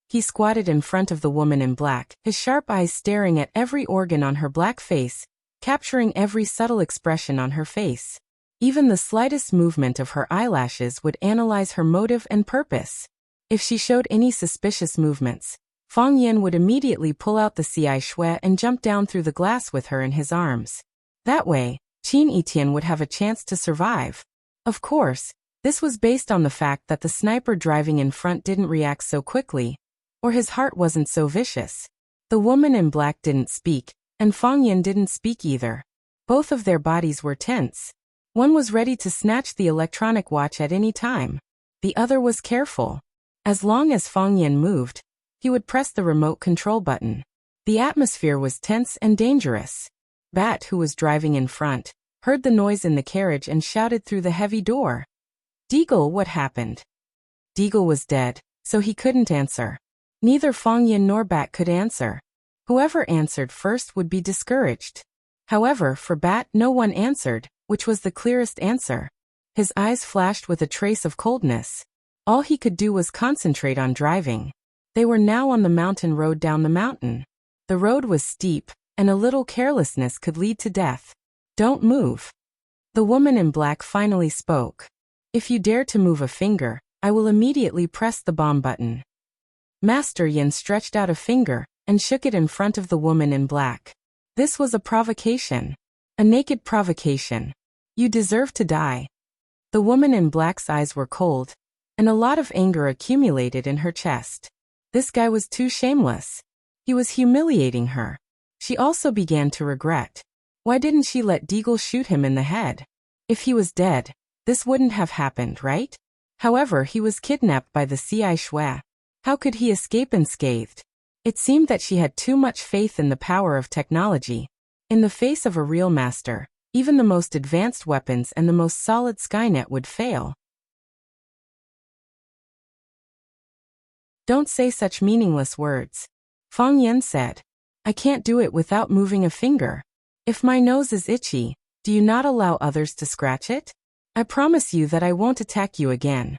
He squatted in front of the woman in black, his sharp eyes staring at every organ on her black face, capturing every subtle expression on her face. Even the slightest movement of her eyelashes would analyze her motive and purpose. If she showed any suspicious movements, Fang Yan would immediately pull out the ci shui and jump down through the glass with her in his arms. That way, Qin Etienne would have a chance to survive. Of course, this was based on the fact that the sniper driving in front didn't react so quickly, or his heart wasn't so vicious. The woman in black didn't speak, and Fang Yan didn't speak either. Both of their bodies were tense. One was ready to snatch the electronic watch at any time. The other was careful. As long as Fang Yan moved, he would press the remote control button. The atmosphere was tense and dangerous. Bat, who was driving in front, heard the noise in the carriage and shouted through the heavy door. Deagle, what happened? Deagle was dead, so he couldn't answer. Neither Fang Yan nor Bat could answer. Whoever answered first would be discouraged. However, for Bat, no one answered, which was the clearest answer. His eyes flashed with a trace of coldness. All he could do was concentrate on driving. They were now on the mountain road down the mountain. The road was steep, and a little carelessness could lead to death. Don't move. The woman in black finally spoke. If you dare to move a finger, I will immediately press the bomb button. Master Yin stretched out a finger and shook it in front of the woman in black. This was a provocation. A naked provocation. You deserve to die. The woman in black's eyes were cold, and a lot of anger accumulated in her chest. This guy was too shameless. He was humiliating her. She also began to regret. Why didn't she let Deagle shoot him in the head? If he was dead, this wouldn't have happened, right? However, he was kidnapped by the ci shui. How could he escape unscathed? It seemed that she had too much faith in the power of technology. In the face of a real master, even the most advanced weapons and the most solid Skynet would fail. Don't say such meaningless words. Fang Yan said. I can't do it without moving a finger. If my nose is itchy, do you not allow others to scratch it? I promise you that I won't attack you again.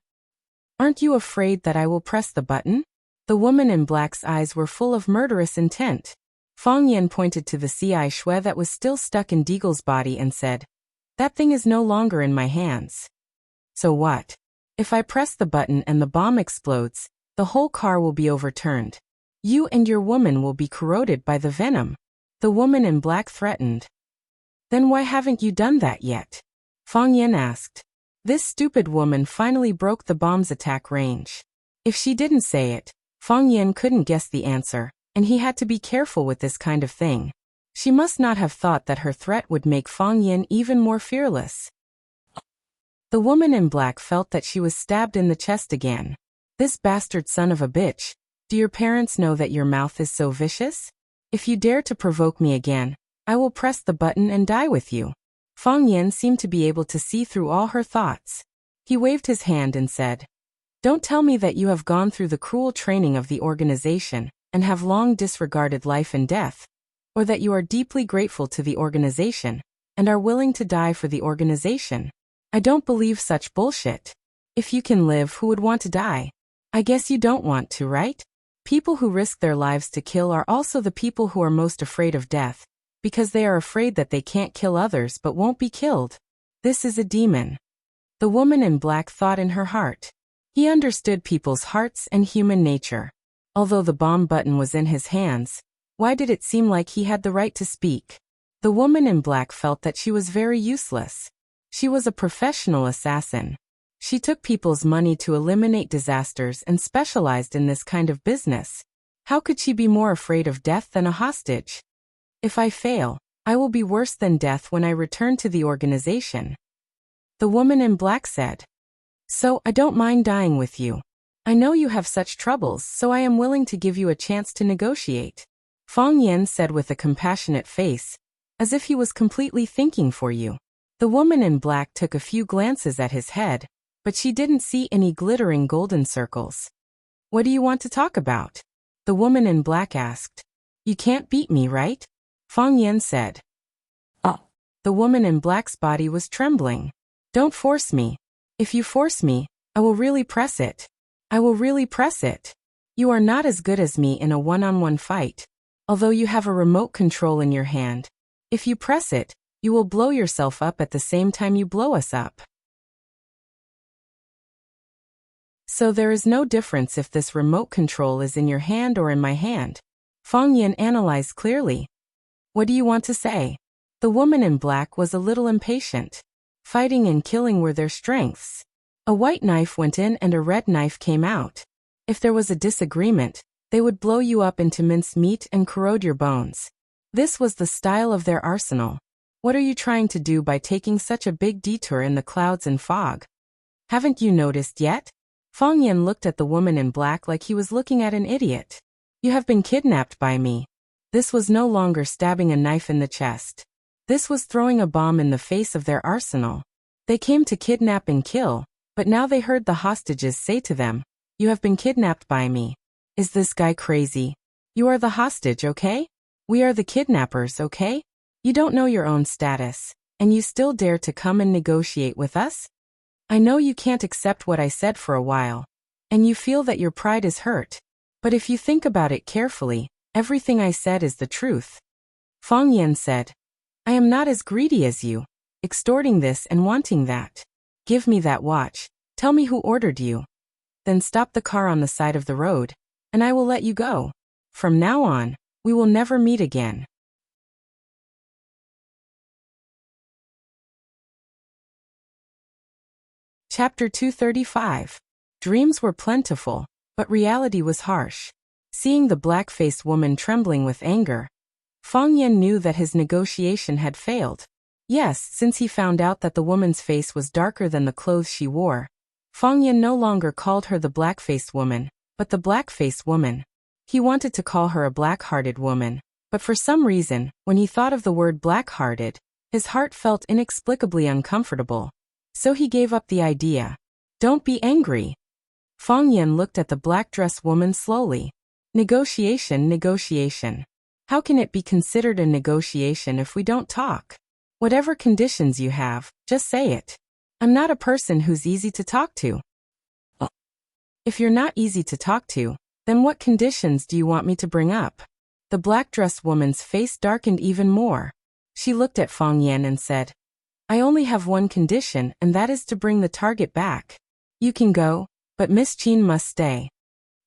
Aren't you afraid that I will press the button? The woman in black's eyes were full of murderous intent. Fang Yan pointed to the ci shui that was still stuck in Deagle's body and said, that thing is no longer in my hands. So what? If I press the button and the bomb explodes, the whole car will be overturned. You and your woman will be corroded by the venom. The woman in black threatened. Then why haven't you done that yet? Fang Yan asked. This stupid woman finally broke the bomb's attack range. If she didn't say it, Fang Yan couldn't guess the answer, and he had to be careful with this kind of thing. She must not have thought that her threat would make Fang Yan even more fearless. The woman in black felt that she was stabbed in the chest again. This bastard son of a bitch. Do your parents know that your mouth is so vicious? If you dare to provoke me again, I will press the button and die with you. Fang Yan seemed to be able to see through all her thoughts. He waved his hand and said, don't tell me that you have gone through the cruel training of the organization and have long disregarded life and death, or that you are deeply grateful to the organization and are willing to die for the organization. I don't believe such bullshit. If you can live, who would want to die? I guess you don't want to, right? People who risk their lives to kill are also the people who are most afraid of death, because they are afraid that they can't kill others but won't be killed. This is a demon. The woman in black thought in her heart. He understood people's hearts and human nature. Although the bomb button was in his hands, why did it seem like he had the right to speak? The woman in black felt that she was very useless. She was a professional assassin. She took people's money to eliminate disasters and specialized in this kind of business. How could she be more afraid of death than a hostage? If I fail, I will be worse than death when I return to the organization. The woman in black said. So, I don't mind dying with you. I know you have such troubles, so I am willing to give you a chance to negotiate. Fang Yan said with a compassionate face, as if he was completely thinking for you. The woman in black took a few glances at his head, but she didn't see any glittering golden circles. What do you want to talk about? The woman in black asked. You can't beat me, right? Fang Yan said. The woman in black's body was trembling. Don't force me. If you force me, I will really press it. I will really press it. You are not as good as me in a one-on-one fight. Although you have a remote control in your hand. If you press it, you will blow yourself up at the same time you blow us up. So there is no difference if this remote control is in your hand or in my hand. Fang Yan analyzed clearly. What do you want to say? The woman in black was a little impatient. Fighting and killing were their strengths. A white knife went in and a red knife came out. If there was a disagreement, they would blow you up into minced meat and corrode your bones. This was the style of their arsenal. What are you trying to do by taking such a big detour in the clouds and fog? Haven't you noticed yet? Fang Yan looked at the woman in black like he was looking at an idiot. You have been kidnapped by me. This was no longer stabbing a knife in the chest. This was throwing a bomb in the face of their arsenal. They came to kidnap and kill, but now they heard the hostages say to them, You have been kidnapped by me. Is this guy crazy? You are the hostage, okay? We are the kidnappers, okay? You don't know your own status, and you still dare to come and negotiate with us? I know you can't accept what I said for a while, and you feel that your pride is hurt. But if you think about it carefully, everything I said is the truth. Fang Yan said, I am not as greedy as you, extorting this and wanting that. Give me that watch. Tell me who ordered you. Then stop the car on the side of the road, and I will let you go. From now on, we will never meet again. Chapter 235. Dreams were plentiful, but reality was harsh. Seeing the black-faced woman trembling with anger, Fang Yan knew that his negotiation had failed. Yes, since he found out that the woman's face was darker than the clothes she wore, Fang Yan no longer called her the black-faced woman, but the black-faced woman. He wanted to call her a black-hearted woman, but for some reason, when he thought of the word black-hearted, his heart felt inexplicably uncomfortable. So he gave up the idea. Don't be angry. Fang Yan looked at the black-dressed woman slowly. Negotiation. How can it be considered a negotiation if we don't talk? Whatever conditions you have, just say it. I'm not a person who's easy to talk to. If you're not easy to talk to, then what conditions do you want me to bring up? The black-dressed woman's face darkened even more. She looked at Fang Yan and said, I only have one condition, and that is to bring the target back. You can go, but Miss Qin must stay.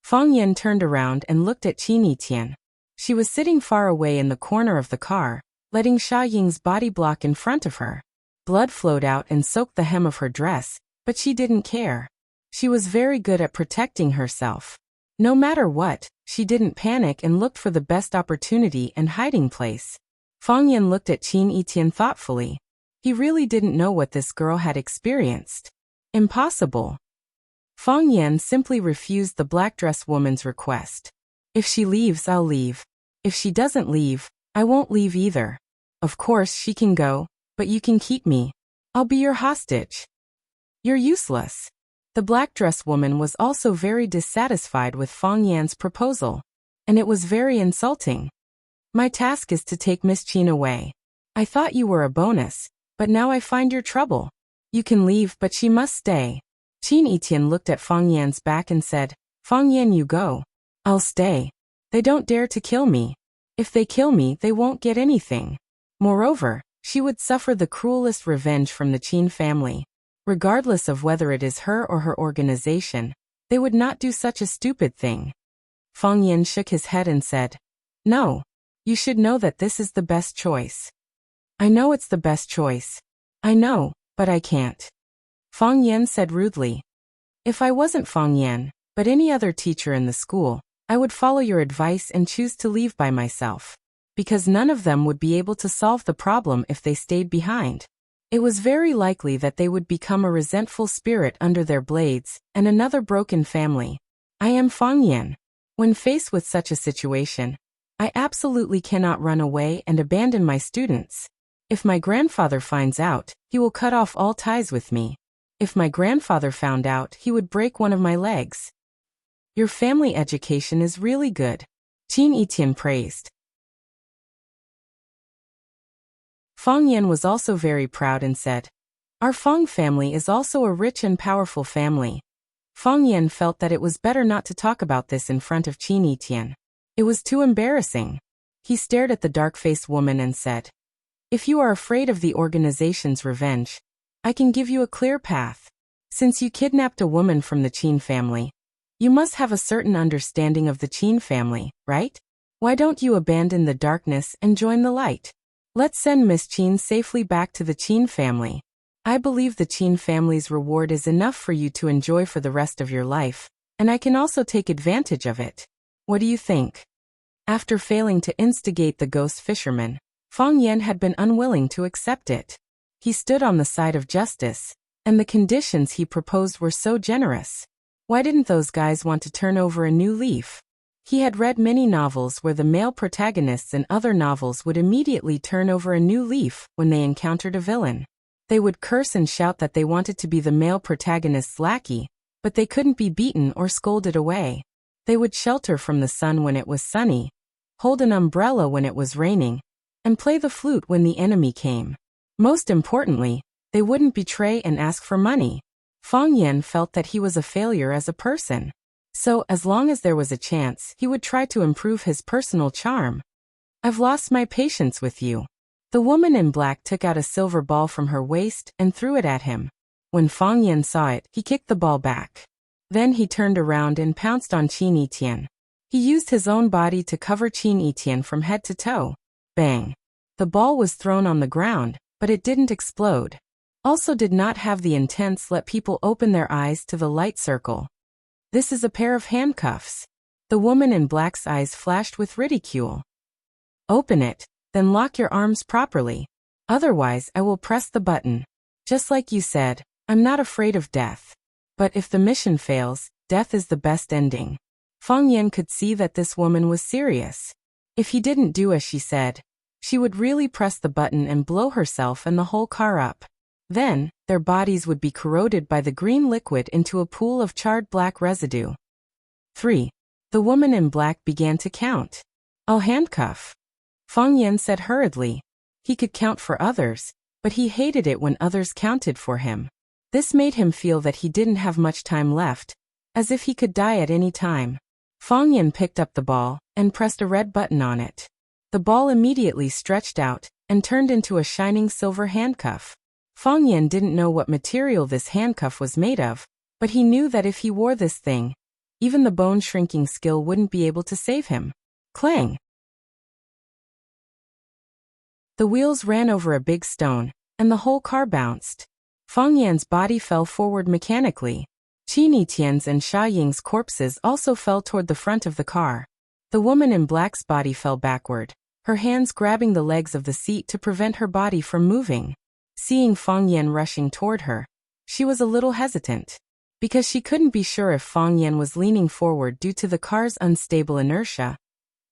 Fang Yan turned around and looked at Qin Yitian. She was sitting far away in the corner of the car, letting Xia Ying's body block in front of her. Blood flowed out and soaked the hem of her dress, but she didn't care. She was very good at protecting herself. No matter what, she didn't panic and looked for the best opportunity and hiding place. Fang Yan looked at Qin Yitian thoughtfully. He really didn't know what this girl had experienced. Impossible. Fang Yan simply refused the black-dressed woman's request. If she leaves, I'll leave. If she doesn't leave, I won't leave either. Of course she can go, but you can keep me. I'll be your hostage. You're useless. The black-dressed woman was also very dissatisfied with Fang Yan's proposal, and it was very insulting. My task is to take Miss Qin away. I thought you were a bonus, but now I find you're trouble. You can leave, but she must stay. Qin Yitian looked at Fang Yan's back and said, Fang Yan, you go. I'll stay. They don't dare to kill me. If they kill me, they won't get anything. Moreover, she would suffer the cruelest revenge from the Qin family. Regardless of whether it is her or her organization, they would not do such a stupid thing. Fang Yan shook his head and said, No. You should know that this is the best choice. I know it's the best choice. I know, but I can't. Fang Yan said rudely. If I wasn't Fang Yan, but any other teacher in the school, I would follow your advice and choose to leave by myself. Because none of them would be able to solve the problem if they stayed behind. It was very likely that they would become a resentful spirit under their blades, and another broken family. I am Fang Yan. When faced with such a situation, I absolutely cannot run away and abandon my students. If my grandfather finds out, he will cut off all ties with me. If my grandfather found out, he would break one of my legs. Your family education is really good, Qin Etian praised. Fang Yan was also very proud and said, "Our Fang family is also a rich and powerful family." Fang Yan felt that it was better not to talk about this in front of Qin Etian. It was too embarrassing. He stared at the dark-faced woman and said, "If you are afraid of the organization's revenge, I can give you a clear path. Since you kidnapped a woman from the Qin family, you must have a certain understanding of the Qin family, right? Why don't you abandon the darkness and join the light? Let's send Miss Qin safely back to the Qin family. I believe the Qin family's reward is enough for you to enjoy for the rest of your life, and I can also take advantage of it. What do you think?" After failing to instigate the ghost fisherman, Fang Yan had been unwilling to accept it. He stood on the side of justice, and the conditions he proposed were so generous. Why didn't those guys want to turn over a new leaf? He had read many novels where the male protagonists in other novels would immediately turn over a new leaf when they encountered a villain. They would curse and shout that they wanted to be the male protagonist's lackey, but they couldn't be beaten or scolded away. They would shelter from the sun when it was sunny, hold an umbrella when it was raining, and play the flute when the enemy came. Most importantly, they wouldn't betray and ask for money. Fang Yan felt that he was a failure as a person. So, as long as there was a chance, he would try to improve his personal charm. "I've lost my patience with you." The woman in black took out a silver ball from her waist and threw it at him. When Fang Yan saw it, he kicked the ball back. Then he turned around and pounced on Qin Etian. He used his own body to cover Qin Etian from head to toe. Bang! The ball was thrown on the ground, but it didn't explode. Also did not have the intents let people open their eyes to the light circle. "This is a pair of handcuffs." The woman in black's eyes flashed with ridicule. "Open it, then lock your arms properly. Otherwise I will press the button. Just like you said, I'm not afraid of death. But if the mission fails, death is the best ending." Fang Yan could see that this woman was serious. If he didn't do as she said, she would really press the button and blow herself and the whole car up. Then, their bodies would be corroded by the green liquid into a pool of charred black residue. 3. The woman in black began to count. "I'll handcuff." Fang Yan said hurriedly. He could count for others, but he hated it when others counted for him. This made him feel that he didn't have much time left, as if he could die at any time. Fang Yan picked up the ball and pressed a red button on it. The ball immediately stretched out and turned into a shining silver handcuff. Fang Yan didn't know what material this handcuff was made of, but he knew that if he wore this thing, even the bone-shrinking skill wouldn't be able to save him. Clang! The wheels ran over a big stone, and the whole car bounced. Fang Yan's body fell forward mechanically. Qin Etian's and Sha Ying's corpses also fell toward the front of the car. The woman in black's body fell backward, her hands grabbing the legs of the seat to prevent her body from moving. Seeing Fang Yan rushing toward her, she was a little hesitant, because she couldn't be sure if Fang Yan was leaning forward due to the car's unstable inertia,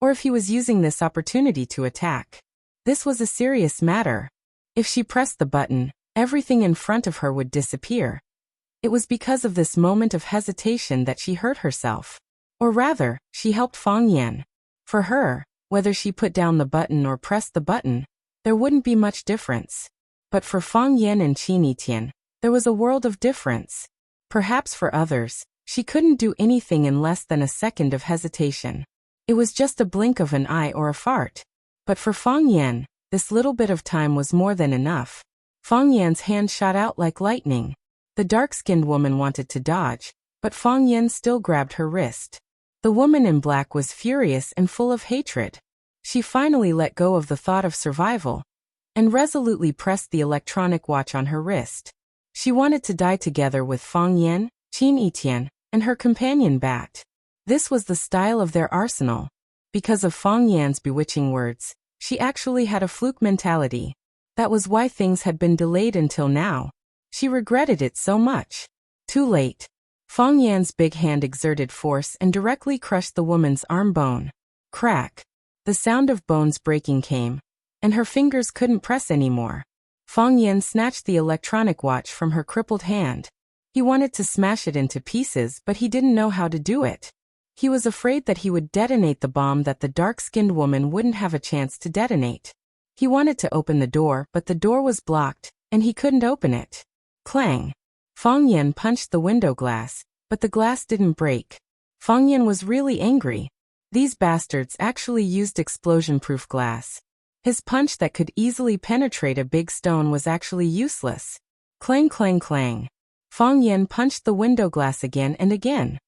or if he was using this opportunity to attack. This was a serious matter. If she pressed the button, everything in front of her would disappear. It was because of this moment of hesitation that she hurt herself. Or rather, she helped Fang Yan. For her, whether she put down the button or pressed the button, there wouldn't be much difference. But for Fang Yan and Qin Etian, there was a world of difference. Perhaps for others, she couldn't do anything in less than a second of hesitation. It was just a blink of an eye or a fart. But for Fang Yan, this little bit of time was more than enough. Fang Yan's hand shot out like lightning. The dark-skinned woman wanted to dodge, but Fang Yan still grabbed her wrist. The woman in black was furious and full of hatred. She finally let go of the thought of survival and resolutely pressed the electronic watch on her wrist. She wanted to die together with Fang Yan, Qin Etian, and her companion Bat. This was the style of their arsenal. Because of Fang Yan's bewitching words, she actually had a fluke mentality. That was why things had been delayed until now. She regretted it so much. Too late. Fang Yan's big hand exerted force and directly crushed the woman's arm bone. Crack. The sound of bones breaking came, and her fingers couldn't press anymore. Fang Yan snatched the electronic watch from her crippled hand. He wanted to smash it into pieces, but he didn't know how to do it. He was afraid that he would detonate the bomb that the dark-skinned woman wouldn't have a chance to detonate. He wanted to open the door, but the door was blocked, and he couldn't open it. Clang. Fang Yan punched the window glass, but the glass didn't break. Fang Yan was really angry. These bastards actually used explosion-proof glass. His punch that could easily penetrate a big stone was actually useless. Clang clang clang. Fang Yan punched the window glass again and again.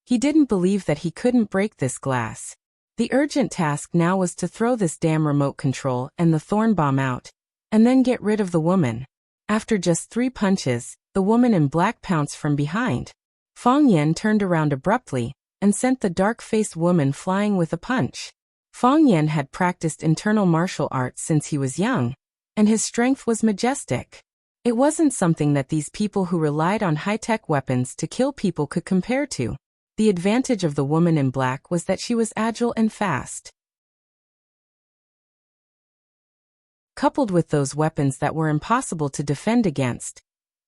He didn't believe that he couldn't break this glass. The urgent task now was to throw this damn remote control and the thorn bomb out, and then get rid of the woman. After just 3 punches, the woman in black pounced from behind. Fang Yan turned around abruptly, and sent the dark-faced woman flying with a punch. Fang Yan had practiced internal martial arts since he was young, and his strength was majestic. It wasn't something that these people who relied on high-tech weapons to kill people could compare to. The advantage of the woman in black was that she was agile and fast. Coupled with those weapons that were impossible to defend against,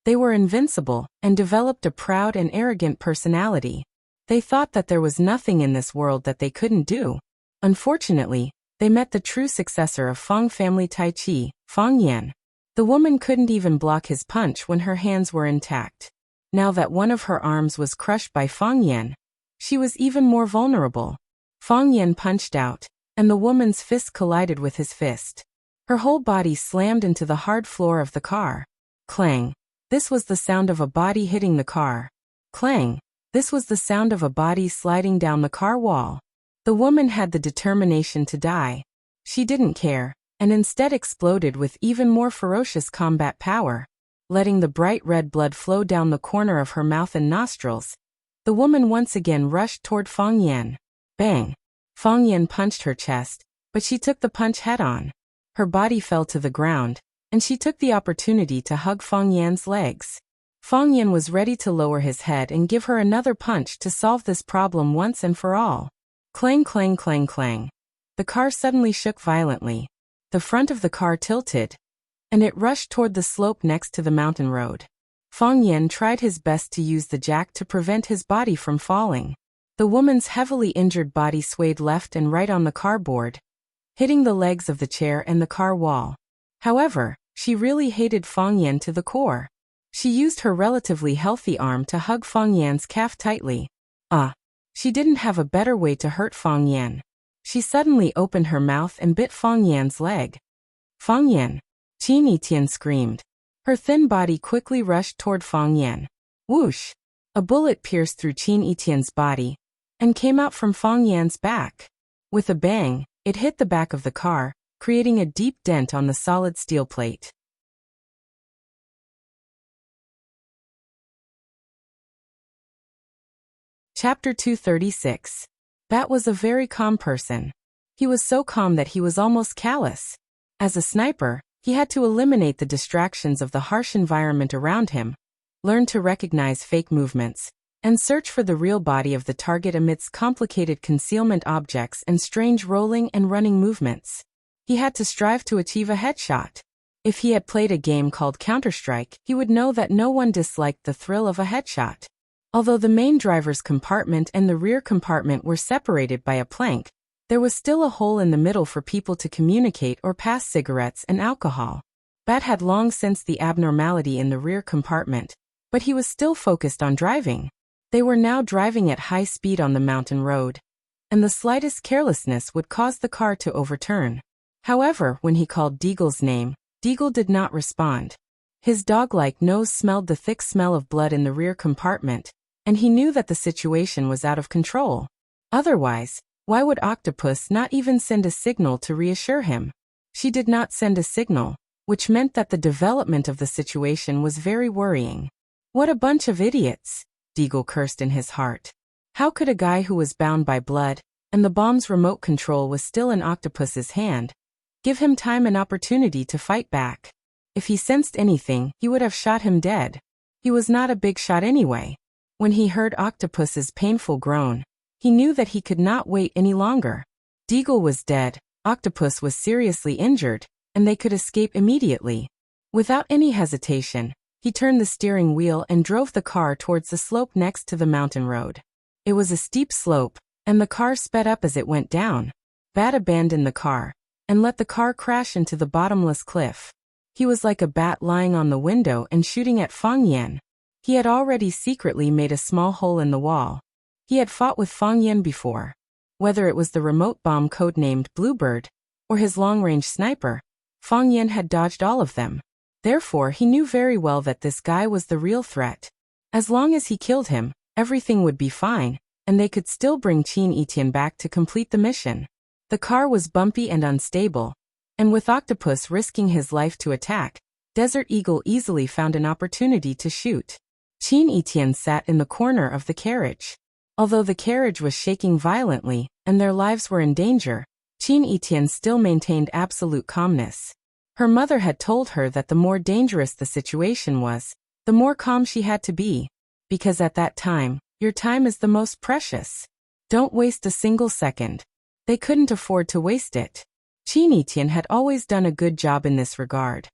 they were invincible and developed a proud and arrogant personality. They thought that there was nothing in this world that they couldn't do. Unfortunately, they met the true successor of Fang family Tai Chi, Fang Yan. The woman couldn't even block his punch when her hands were intact. Now that one of her arms was crushed by Fang Yan, she was even more vulnerable. Fang Yan punched out, and the woman's fist collided with his fist. Her whole body slammed into the hard floor of the car. Clang. This was the sound of a body hitting the car. Clang. This was the sound of a body sliding down the car wall. The woman had the determination to die. She didn't care, and instead exploded with even more ferocious combat power. Letting the bright red blood flow down the corner of her mouth and nostrils, the woman once again rushed toward Fang Yan. Bang! Fang Yan punched her chest, but she took the punch head-on. Her body fell to the ground, and she took the opportunity to hug Fang Yan's legs. Fang Yan was ready to lower his head and give her another punch to solve this problem once and for all. Clang clang clang clang. The car suddenly shook violently. The front of the car tilted, and it rushed toward the slope next to the mountain road. Fang Yan tried his best to use the jack to prevent his body from falling. The woman's heavily injured body swayed left and right on the cardboard, hitting the legs of the chair and the car wall. However, she really hated Fang Yan to the core. She used her relatively healthy arm to hug Fang Yan's calf tightly. She didn't have a better way to hurt Fang Yan. She suddenly opened her mouth and bit Fang Yan's leg. Fang Yan! Qin Yitian screamed. Her thin body quickly rushed toward Fang Yan. Whoosh! A bullet pierced through Qin Yitian's body and came out from Fang Yan's back. With a bang, it hit the back of the car, creating a deep dent on the solid steel plate. Chapter 236. Bat was a very calm person. He was so calm that he was almost callous. As a sniper, he had to eliminate the distractions of the harsh environment around him, learn to recognize fake movements, and search for the real body of the target amidst complicated concealment objects and strange rolling and running movements. He had to strive to achieve a headshot. If he had played a game called Counter-Strike, he would know that no one disliked the thrill of a headshot. Although the main driver's compartment and the rear compartment were separated by a plank, there was still a hole in the middle for people to communicate or pass cigarettes and alcohol. Bat had long sensed the abnormality in the rear compartment, but he was still focused on driving. They were now driving at high speed on the mountain road, and the slightest carelessness would cause the car to overturn. However, when he called Deagle's name, Deagle did not respond. His dog-like nose smelled the thick smell of blood in the rear compartment, and he knew that the situation was out of control. Otherwise, why would Octopus not even send a signal to reassure him? She did not send a signal, which meant that the development of the situation was very worrying. What a bunch of idiots, Deagle cursed in his heart. How could a guy who was bound by blood, and the bomb's remote control was still in Octopus's hand, give him time and opportunity to fight back? If he sensed anything, he would have shot him dead. He was not a big shot anyway. When he heard Octopus's painful groan, he knew that he could not wait any longer. Deagle was dead, Octopus was seriously injured, and they could escape immediately. Without any hesitation, he turned the steering wheel and drove the car towards the slope next to the mountain road. It was a steep slope, and the car sped up as it went down. Bat abandoned the car and let the car crash into the bottomless cliff. He was like a bat lying on the window and shooting at Fang Yan. He had already secretly made a small hole in the wall. He had fought with Fang Yan before. Whether it was the remote bomb codenamed Bluebird or his long-range sniper, Fang Yan had dodged all of them. Therefore, he knew very well that this guy was the real threat. As long as he killed him, everything would be fine, and they could still bring Qin Etian back to complete the mission. The car was bumpy and unstable, and with Octopus risking his life to attack, Desert Eagle easily found an opportunity to shoot. Qin Etian sat in the corner of the carriage. Although the carriage was shaking violently and their lives were in danger, Qin Etian still maintained absolute calmness. Her mother had told her that the more dangerous the situation was, the more calm she had to be, because at that time, your time is the most precious. Don't waste a single second. They couldn't afford to waste it. Qin Etian had always done a good job in this regard.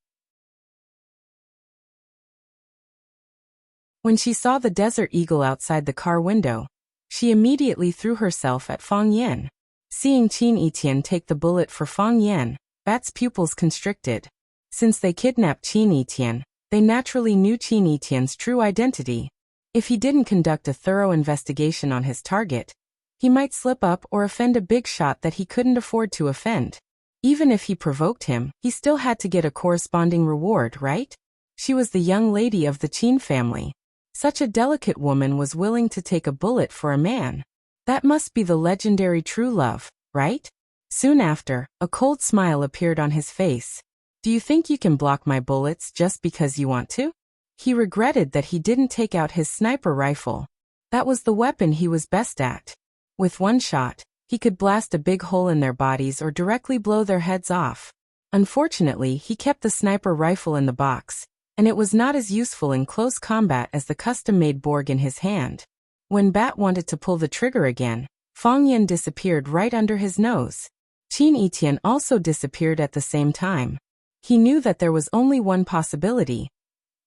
When she saw the Desert Eagle outside the car window, she immediately threw herself at Fang Yan. Seeing Qin Etian take the bullet for Fang Yan, Bat's pupils constricted. Since they kidnapped Qin Etian, they naturally knew Qin Etian's true identity. If he didn't conduct a thorough investigation on his target, he might slip up or offend a big shot that he couldn't afford to offend. Even if he provoked him, he still had to get a corresponding reward, right? She was the young lady of the Qin family. Such a delicate woman was willing to take a bullet for a man. That must be the legendary true love, right? Soon after, a cold smile appeared on his face. Do you think you can block my bullets just because you want to? He regretted that he didn't take out his sniper rifle. That was the weapon he was best at. With one shot, he could blast a big hole in their bodies or directly blow their heads off. Unfortunately, he kept the sniper rifle in the box, and it was not as useful in close combat as the custom-made Borg in his hand. When Bat wanted to pull the trigger again, Fang Yan disappeared right under his nose. Qin Etian also disappeared at the same time. He knew that there was only one possibility.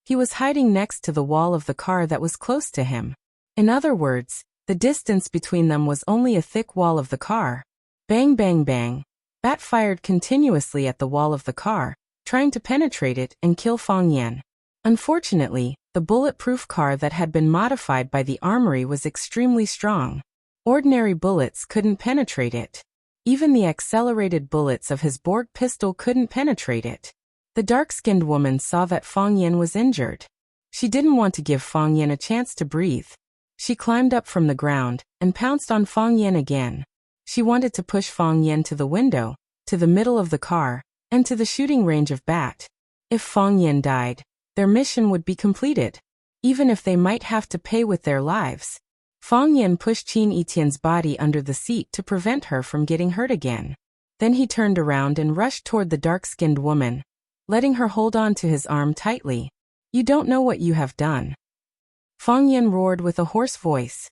He was hiding next to the wall of the car that was close to him. In other words, the distance between them was only a thick wall of the car. Bang bang bang. Bat fired continuously at the wall of the car, trying to penetrate it and kill Fang Yan. Unfortunately, the bulletproof car that had been modified by the armory was extremely strong. Ordinary bullets couldn't penetrate it. Even the accelerated bullets of his Borg pistol couldn't penetrate it. The dark-skinned woman saw that Fang Yan was injured. She didn't want to give Fang Yan a chance to breathe. She climbed up from the ground and pounced on Fang Yan again. She wanted to push Fang Yan to the window, to the middle of the car, and to the shooting range of Bat. If Fang Yan died, their mission would be completed, even if they might have to pay with their lives. Fang Yan pushed Qin Etian's body under the seat to prevent her from getting hurt again. Then he turned around and rushed toward the dark-skinned woman, letting her hold on to his arm tightly. You don't know what you have done. Fang Yan roared with a hoarse voice.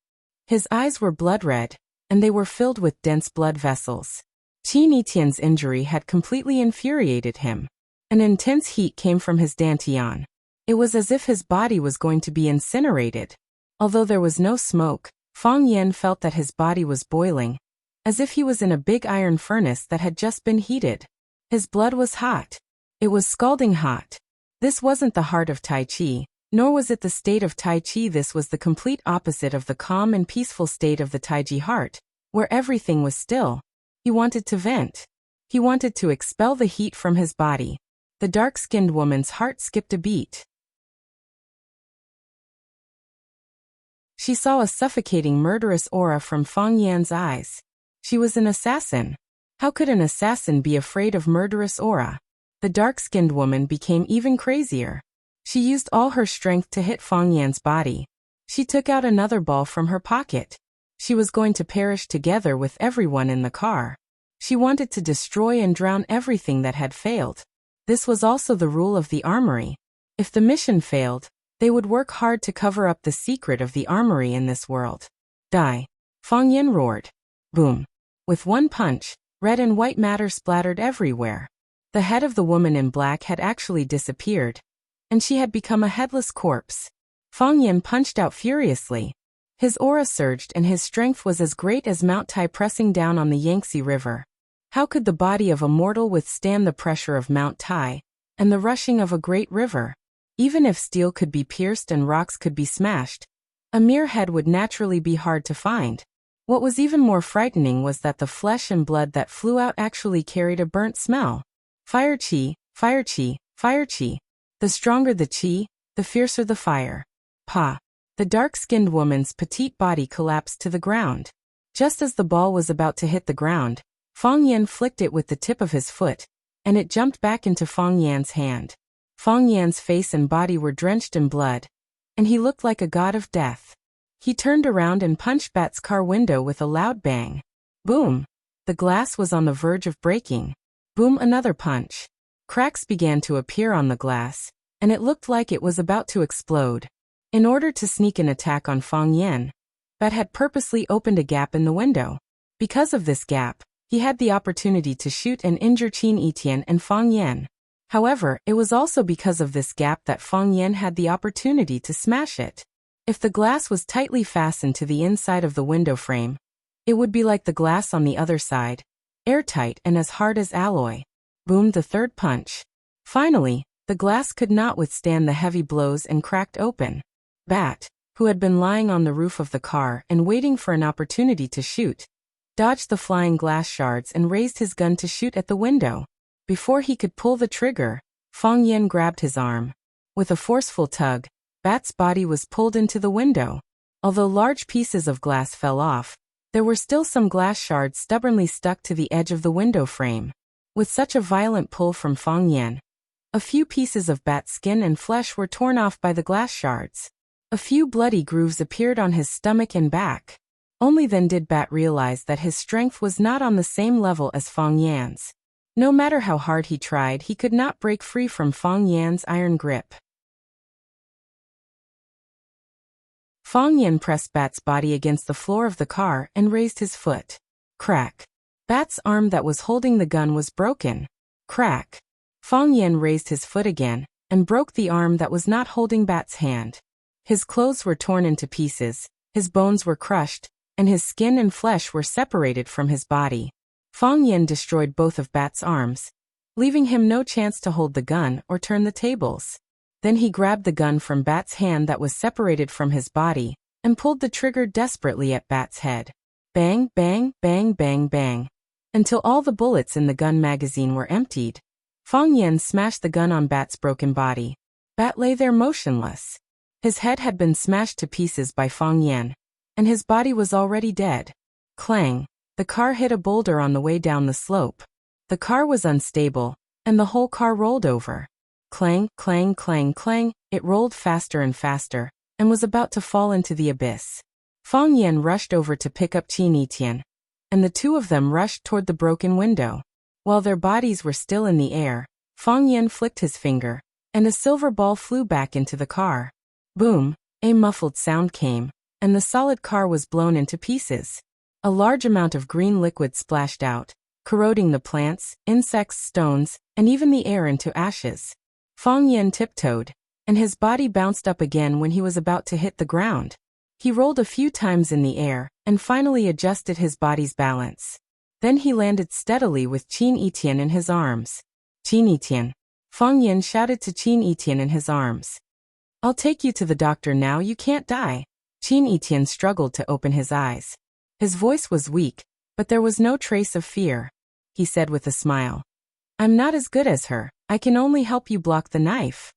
His eyes were blood-red, and they were filled with dense blood vessels. Qin Etian's injury had completely infuriated him. An intense heat came from his dantian. It was as if his body was going to be incinerated. Although there was no smoke, Fang Yan felt that his body was boiling, as if he was in a big iron furnace that had just been heated. His blood was hot. It was scalding hot. This wasn't the heart of Tai Chi, nor was it the state of Tai Chi. This was the complete opposite of the calm and peaceful state of the Taiji heart, where everything was still. He wanted to vent. He wanted to expel the heat from his body. The dark-skinned woman's heart skipped a beat. She saw a suffocating murderous aura from Fang Yan's eyes. She was an assassin. How could an assassin be afraid of murderous aura? The dark-skinned woman became even crazier. She used all her strength to hit Fang Yan's body. She took out another ball from her pocket. She was going to perish together with everyone in the car. She wanted to destroy and drown everything that had failed. This was also the rule of the armory. If the mission failed, They would work hard to cover up the secret of the armory in this world. Die! Fang Yen roared. Boom! With one punch, red and white matter splattered everywhere. The head of the woman in black had actually disappeared, and she had become a headless corpse. Fang Yen punched out furiously. His aura surged and his strength was as great as Mount Tai pressing down on the Yangtze River. How could the body of a mortal withstand the pressure of Mount Tai and the rushing of a great river? Even if steel could be pierced and rocks could be smashed, a mere head would naturally be hard to find. What was even more frightening was that the flesh and blood that flew out actually carried a burnt smell. Fire chi, fire chi, fire chi. The stronger the chi, the fiercer the fire. Pa! The dark-skinned woman's petite body collapsed to the ground. Just as the ball was about to hit the ground, Fang Yen flicked it with the tip of his foot, and it jumped back into Fang Yan's hand. Fang Yan's face and body were drenched in blood, and he looked like a god of death. He turned around and punched Bat's car window with a loud bang. Boom! The glass was on the verge of breaking. Boom! Another punch. Cracks began to appear on the glass, and it looked like it was about to explode. In order to sneak an attack on Fang Yen, Bat had purposely opened a gap in the window. Because of this gap, he had the opportunity to shoot and injure Qin Etian and Fang Yen. However, it was also because of this gap that Fang Yen had the opportunity to smash it. If the glass was tightly fastened to the inside of the window frame, it would be like the glass on the other side, airtight and as hard as alloy. Boomed the third punch. Finally, the glass could not withstand the heavy blows and cracked open. Bat, who had been lying on the roof of the car and waiting for an opportunity to shoot, dodged the flying glass shards and raised his gun to shoot at the window. Before he could pull the trigger, Fang Yen grabbed his arm. With a forceful tug, Bat's body was pulled into the window. Although large pieces of glass fell off, there were still some glass shards stubbornly stuck to the edge of the window frame. With such a violent pull from Fang Yen, a few pieces of Bat's skin and flesh were torn off by the glass shards. A few bloody grooves appeared on his stomach and back. Only then did Bat realize that his strength was not on the same level as Fang Yan's. No matter how hard he tried, he could not break free from Fang Yan's iron grip. Fang Yan pressed Bat's body against the floor of the car and raised his foot. Crack! Bat's arm that was holding the gun was broken. Crack! Fang Yan raised his foot again and broke the arm that was not holding Bat's hand. His clothes were torn into pieces, his bones were crushed, and his skin and flesh were separated from his body. Fang Yan destroyed both of Bat's arms, leaving him no chance to hold the gun or turn the tables. Then he grabbed the gun from Bat's hand that was separated from his body, and pulled the trigger desperately at Bat's head. Bang, bang, bang, bang, bang. Until all the bullets in the gun magazine were emptied. Fang Yan smashed the gun on Bat's broken body. Bat lay there motionless. His head had been smashed to pieces by Fang Yan, and his body was already dead. Clang! The car hit a boulder on the way down the slope. The car was unstable, and the whole car rolled over. Clang, clang, clang, clang, it rolled faster and faster, and was about to fall into the abyss. Fang Yan rushed over to pick up Qin Etian, and the two of them rushed toward the broken window. While their bodies were still in the air, Fang Yan flicked his finger, and a silver ball flew back into the car. Boom! A muffled sound came, and the solid car was blown into pieces. A large amount of green liquid splashed out, corroding the plants, insects, stones, and even the air into ashes. Fang Yan tiptoed, and his body bounced up again when he was about to hit the ground. He rolled a few times in the air, and finally adjusted his body's balance. Then he landed steadily with Qin Etian in his arms. Qin Etian! Fang Yan shouted to Qin Etian in his arms. I'll take you to the doctor now, you can't die. Qin Etian struggled to open his eyes. His voice was weak, but there was no trace of fear. He said with a smile. I'm not as good as her, I can only help you block the knife.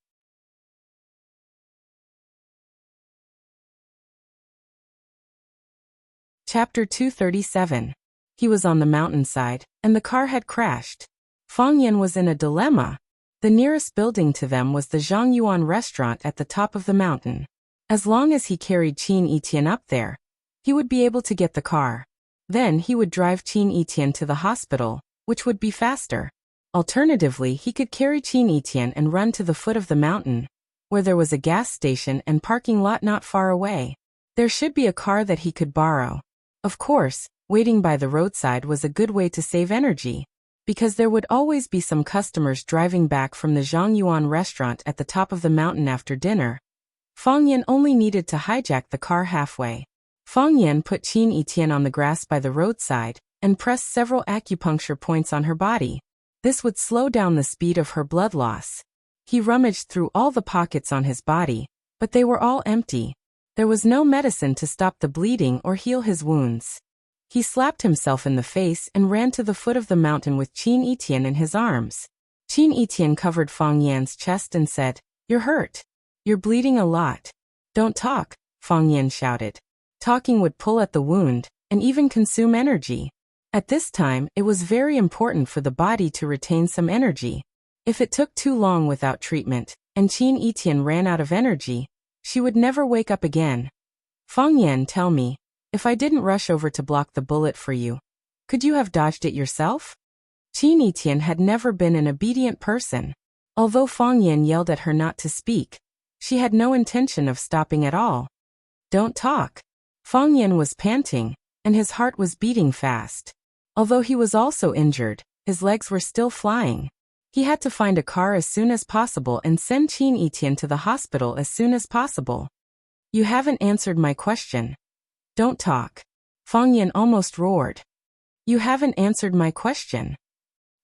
Chapter 237. He was on the mountainside, and the car had crashed. Fang Yan was in a dilemma. The nearest building to them was the Zhangyuan restaurant at the top of the mountain. As long as he carried Qin Etian up there, he would be able to get the car. Then he would drive Qin Etian to the hospital, which would be faster. Alternatively, he could carry Qin Etian and run to the foot of the mountain, where there was a gas station and parking lot not far away. There should be a car that he could borrow. Of course, waiting by the roadside was a good way to save energy, because there would always be some customers driving back from the Zhongyuan restaurant at the top of the mountain after dinner. Fang Yan only needed to hijack the car halfway. Fang Yan put Qin Yitian on the grass by the roadside and pressed several acupuncture points on her body. This would slow down the speed of her blood loss. He rummaged through all the pockets on his body, but they were all empty. There was no medicine to stop the bleeding or heal his wounds. He slapped himself in the face and ran to the foot of the mountain with Qin Yitian in his arms. Qin Yitian covered Fang Yan's chest and said, "You're hurt. You're bleeding a lot." "Don't talk," Fang Yan shouted. Talking would pull at the wound and even consume energy. At this time, it was very important for the body to retain some energy. If it took too long without treatment, and Qin Yitian ran out of energy, she would never wake up again. "Fang Yan, tell me, if I didn't rush over to block the bullet for you, could you have dodged it yourself?" Qin Yitian had never been an obedient person. Although Fang Yan yelled at her not to speak, she had no intention of stopping at all. "Don't talk." Fang Yan was panting, and his heart was beating fast. Although he was also injured, his legs were still flying. He had to find a car as soon as possible and send Qin Yitian to the hospital as soon as possible. "You haven't answered my question." "Don't talk." Fang Yan almost roared. "You haven't answered my question."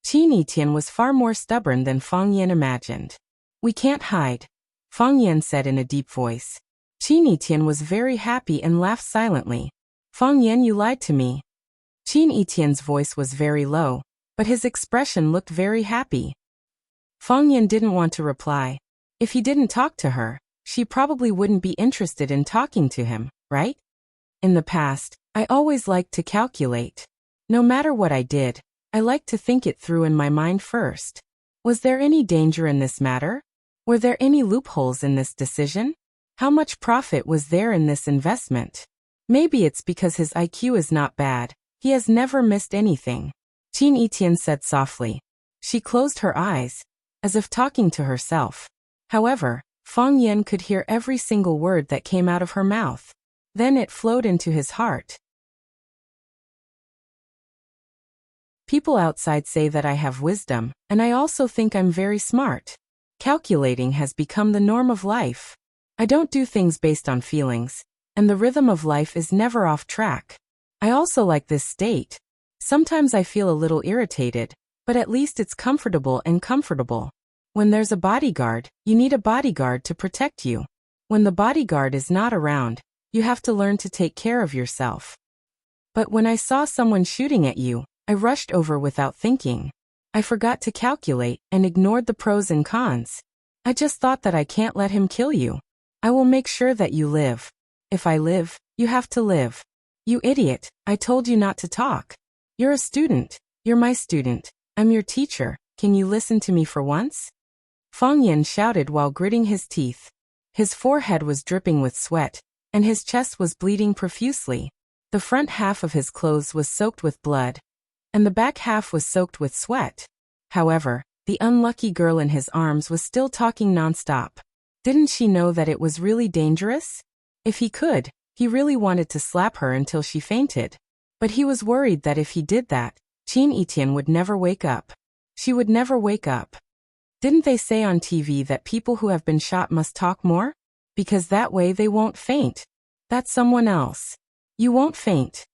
Qin Yitian was far more stubborn than Fang Yan imagined. "We can't hide," Fang Yan said in a deep voice. Qin Yitian was very happy and laughed silently. "Fang Yan, you lied to me." Qin Yitian's voice was very low, but his expression looked very happy. Fang Yan didn't want to reply. If he didn't talk to her, she probably wouldn't be interested in talking to him, right? "In the past, I always liked to calculate. No matter what I did, I liked to think it through in my mind first. Was there any danger in this matter? Were there any loopholes in this decision? How much profit was there in this investment? Maybe it's because his IQ is not bad. He has never missed anything," Qin Yitian said softly. She closed her eyes, as if talking to herself. However, Fang Yan could hear every single word that came out of her mouth. Then it flowed into his heart. "People outside say that I have wisdom, and I also think I'm very smart. Calculating has become the norm of life. I don't do things based on feelings, and the rhythm of life is never off track. I also like this state. Sometimes I feel a little irritated, but at least it's comfortable and comfortable. When there's a bodyguard, you need a bodyguard to protect you. When the bodyguard is not around, you have to learn to take care of yourself. But when I saw someone shooting at you, I rushed over without thinking. I forgot to calculate and ignored the pros and cons. I just thought that I can't let him kill you. I will make sure that you live. If I live, you have to live. You idiot, I told you not to talk. You're a student. You're my student. I'm your teacher. Can you listen to me for once?" Fang Yan shouted while gritting his teeth. His forehead was dripping with sweat, and his chest was bleeding profusely. The front half of his clothes was soaked with blood, and the back half was soaked with sweat. However, the unlucky girl in his arms was still talking nonstop. Didn't she know that it was really dangerous? If he could, he really wanted to slap her until she fainted. But he was worried that if he did that, Qin Yitian would never wake up. She would never wake up. Didn't they say on TV that people who have been shot must talk more? Because that way they won't faint. That's someone else. You won't faint.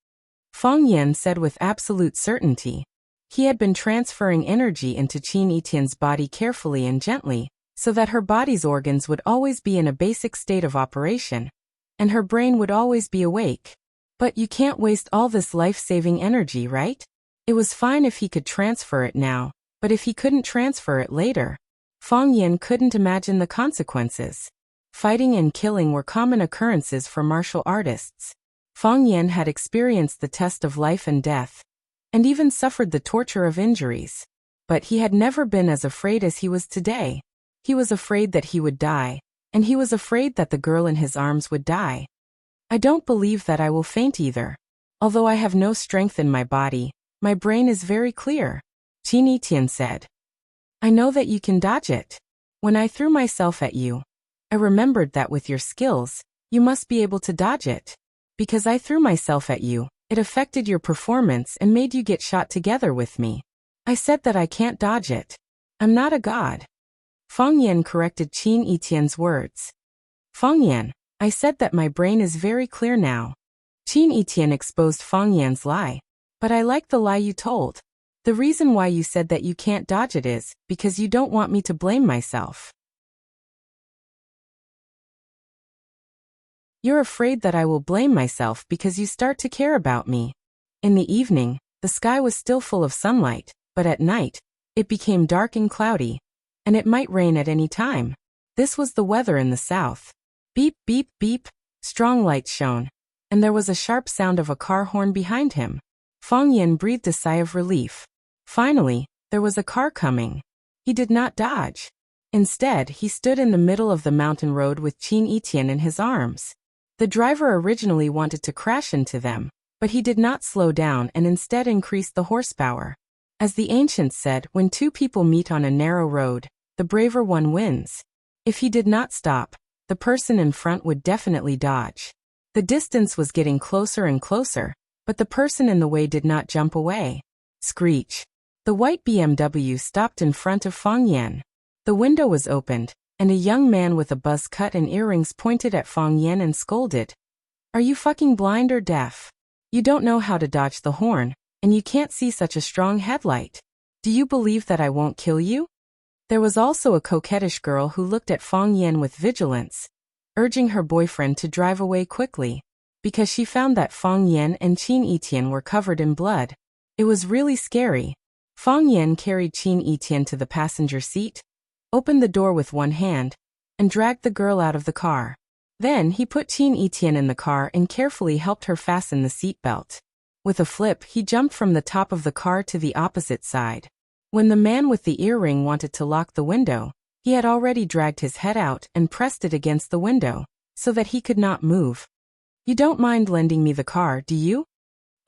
Fang Yan said with absolute certainty. He had been transferring energy into Qin Yitian's body carefully and gently, so that her body's organs would always be in a basic state of operation, and her brain would always be awake. But you can't waste all this life-saving energy, right? It was fine if he could transfer it now, but if he couldn't transfer it later, Fang Yan couldn't imagine the consequences. Fighting and killing were common occurrences for martial artists. Fang Yan had experienced the test of life and death, and even suffered the torture of injuries. But he had never been as afraid as he was today. He was afraid that he would die, and he was afraid that the girl in his arms would die. "I don't believe that I will faint either. Although I have no strength in my body, my brain is very clear," Qin Yitian said. "I know that you can dodge it. When I threw myself at you, I remembered that with your skills, you must be able to dodge it. Because I threw myself at you, it affected your performance and made you get shot together with me. I said that I can't dodge it. I'm not a god. Fang Yan corrected Qin Etienne's words. Fang Yan, I said that my brain is very clear now. Qin Etienne exposed Fang Yan's lie. But I like the lie you told. The reason why you said that you can't dodge it is because you don't want me to blame myself. You're afraid that I will blame myself because you start to care about me. In the evening, the sky was still full of sunlight, but at night, it became dark and cloudy, and it might rain at any time. This was the weather in the south. Beep, beep, beep, strong lights shone, and there was a sharp sound of a car horn behind him. Fang Yan breathed a sigh of relief. Finally, there was a car coming. He did not dodge. Instead, he stood in the middle of the mountain road with Qin Etienne in his arms. The driver originally wanted to crash into them, but he did not slow down and instead increased the horsepower. As the ancients said, when two people meet on a narrow road, the braver one wins. If he did not stop, the person in front would definitely dodge. The distance was getting closer and closer, but the person in the way did not jump away. Screech. The white BMW stopped in front of Fang Yan. The window was opened, and a young man with a buzz cut and earrings pointed at Fang Yan and scolded. Are you fucking blind or deaf? You don't know how to dodge the horn, and you can't see such a strong headlight. Do you believe that I won't kill you? There was also a coquettish girl who looked at Fang Yan with vigilance, urging her boyfriend to drive away quickly, because she found that Fang Yan and Qin Etienne were covered in blood. It was really scary. Fang Yan carried Qin Etienne to the passenger seat, opened the door with one hand, and dragged the girl out of the car. Then he put Qin Etienne in the car and carefully helped her fasten the seatbelt. With a flip, he jumped from the top of the car to the opposite side. When the man with the earring wanted to lock the window, he had already dragged his head out and pressed it against the window, so that he could not move. You don't mind lending me the car, do you?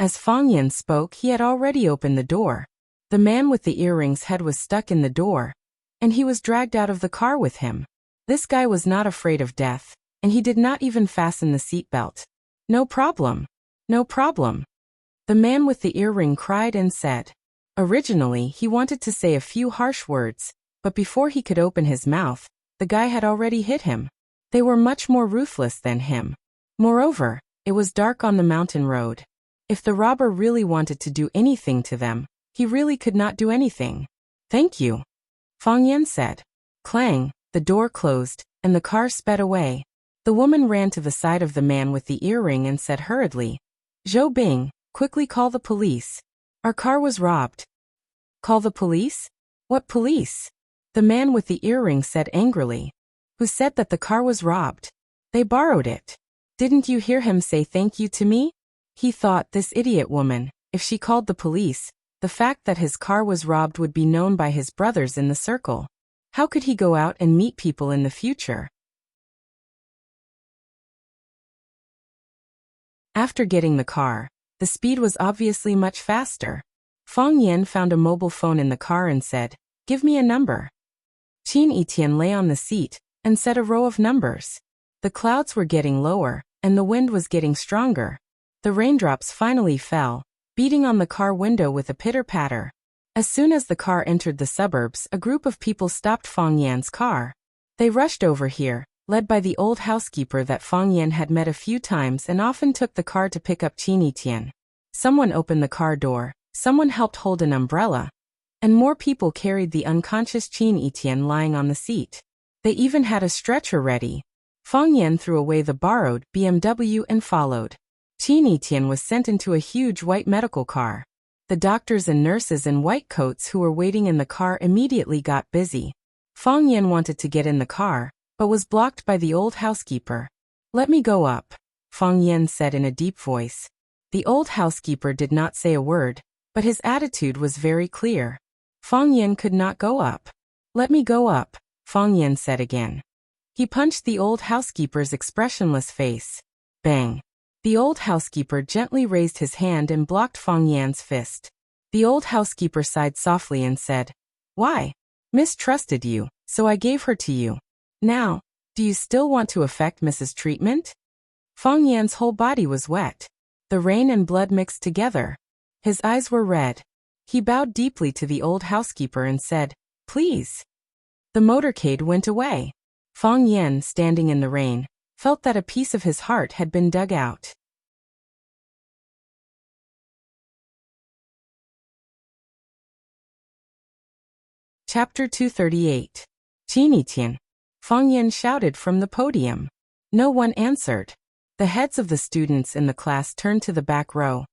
As Fang Yan spoke, he had already opened the door. The man with the earrings' head was stuck in the door, and he was dragged out of the car with him. This guy was not afraid of death, and he did not even fasten the seatbelt. No problem. No problem. The man with the earring cried and said. Originally, he wanted to say a few harsh words, but before he could open his mouth, the guy had already hit him. They were much more ruthless than him. Moreover, it was dark on the mountain road. If the robber really wanted to do anything to them, he really could not do anything. Thank you, Fang Yan said. Clang, the door closed, and the car sped away. The woman ran to the side of the man with the earring and said hurriedly, Zhou Bing, quickly call the police. Our car was robbed. Call the police? What police? The man with the earring said angrily. Who said that the car was robbed? They borrowed it. Didn't you hear him say thank you to me? He thought this idiot woman, if she called the police, the fact that his car was robbed would be known by his brothers in the circle. How could he go out and meet people in the future? After getting the car, the speed was obviously much faster. Fang Yan found a mobile phone in the car and said, Give me a number. Qin Etienne lay on the seat and said a row of numbers. The clouds were getting lower, and the wind was getting stronger. The raindrops finally fell, beating on the car window with a pitter-patter. As soon as the car entered the suburbs, a group of people stopped Fang Yan's car. They rushed over here, led by the old housekeeper that Fang Yan had met a few times and often took the car to pick up Qin Etienne. Someone opened the car door, someone helped hold an umbrella, and more people carried the unconscious Qin Etienne lying on the seat. They even had a stretcher ready. Fang Yan threw away the borrowed BMW and followed. Qin Etienne was sent into a huge white medical car. The doctors and nurses in white coats who were waiting in the car immediately got busy. Fang Yan wanted to get in the car, but was blocked by the old housekeeper. Let me go up, Fang Yan said in a deep voice. The old housekeeper did not say a word, but his attitude was very clear. Fang Yan could not go up. Let me go up, Fang Yan said again. He punched the old housekeeper's expressionless face. Bang. The old housekeeper gently raised his hand and blocked Fang Yan's fist. The old housekeeper sighed softly and said, Why? Mistrusted you, so I gave her to you. Now, Do you still want to affect Mrs. Treatment? Fang Yan's whole body was wet. The rain and blood mixed together. His eyes were red. He bowed deeply to the old housekeeper and said, "Please." The motorcade went away. Fang Yan, standing in the rain, felt that a piece of his heart had been dug out. Chapter 238. Qin. Fang Yan shouted from the podium. No one answered. The heads of the students in the class turned to the back row,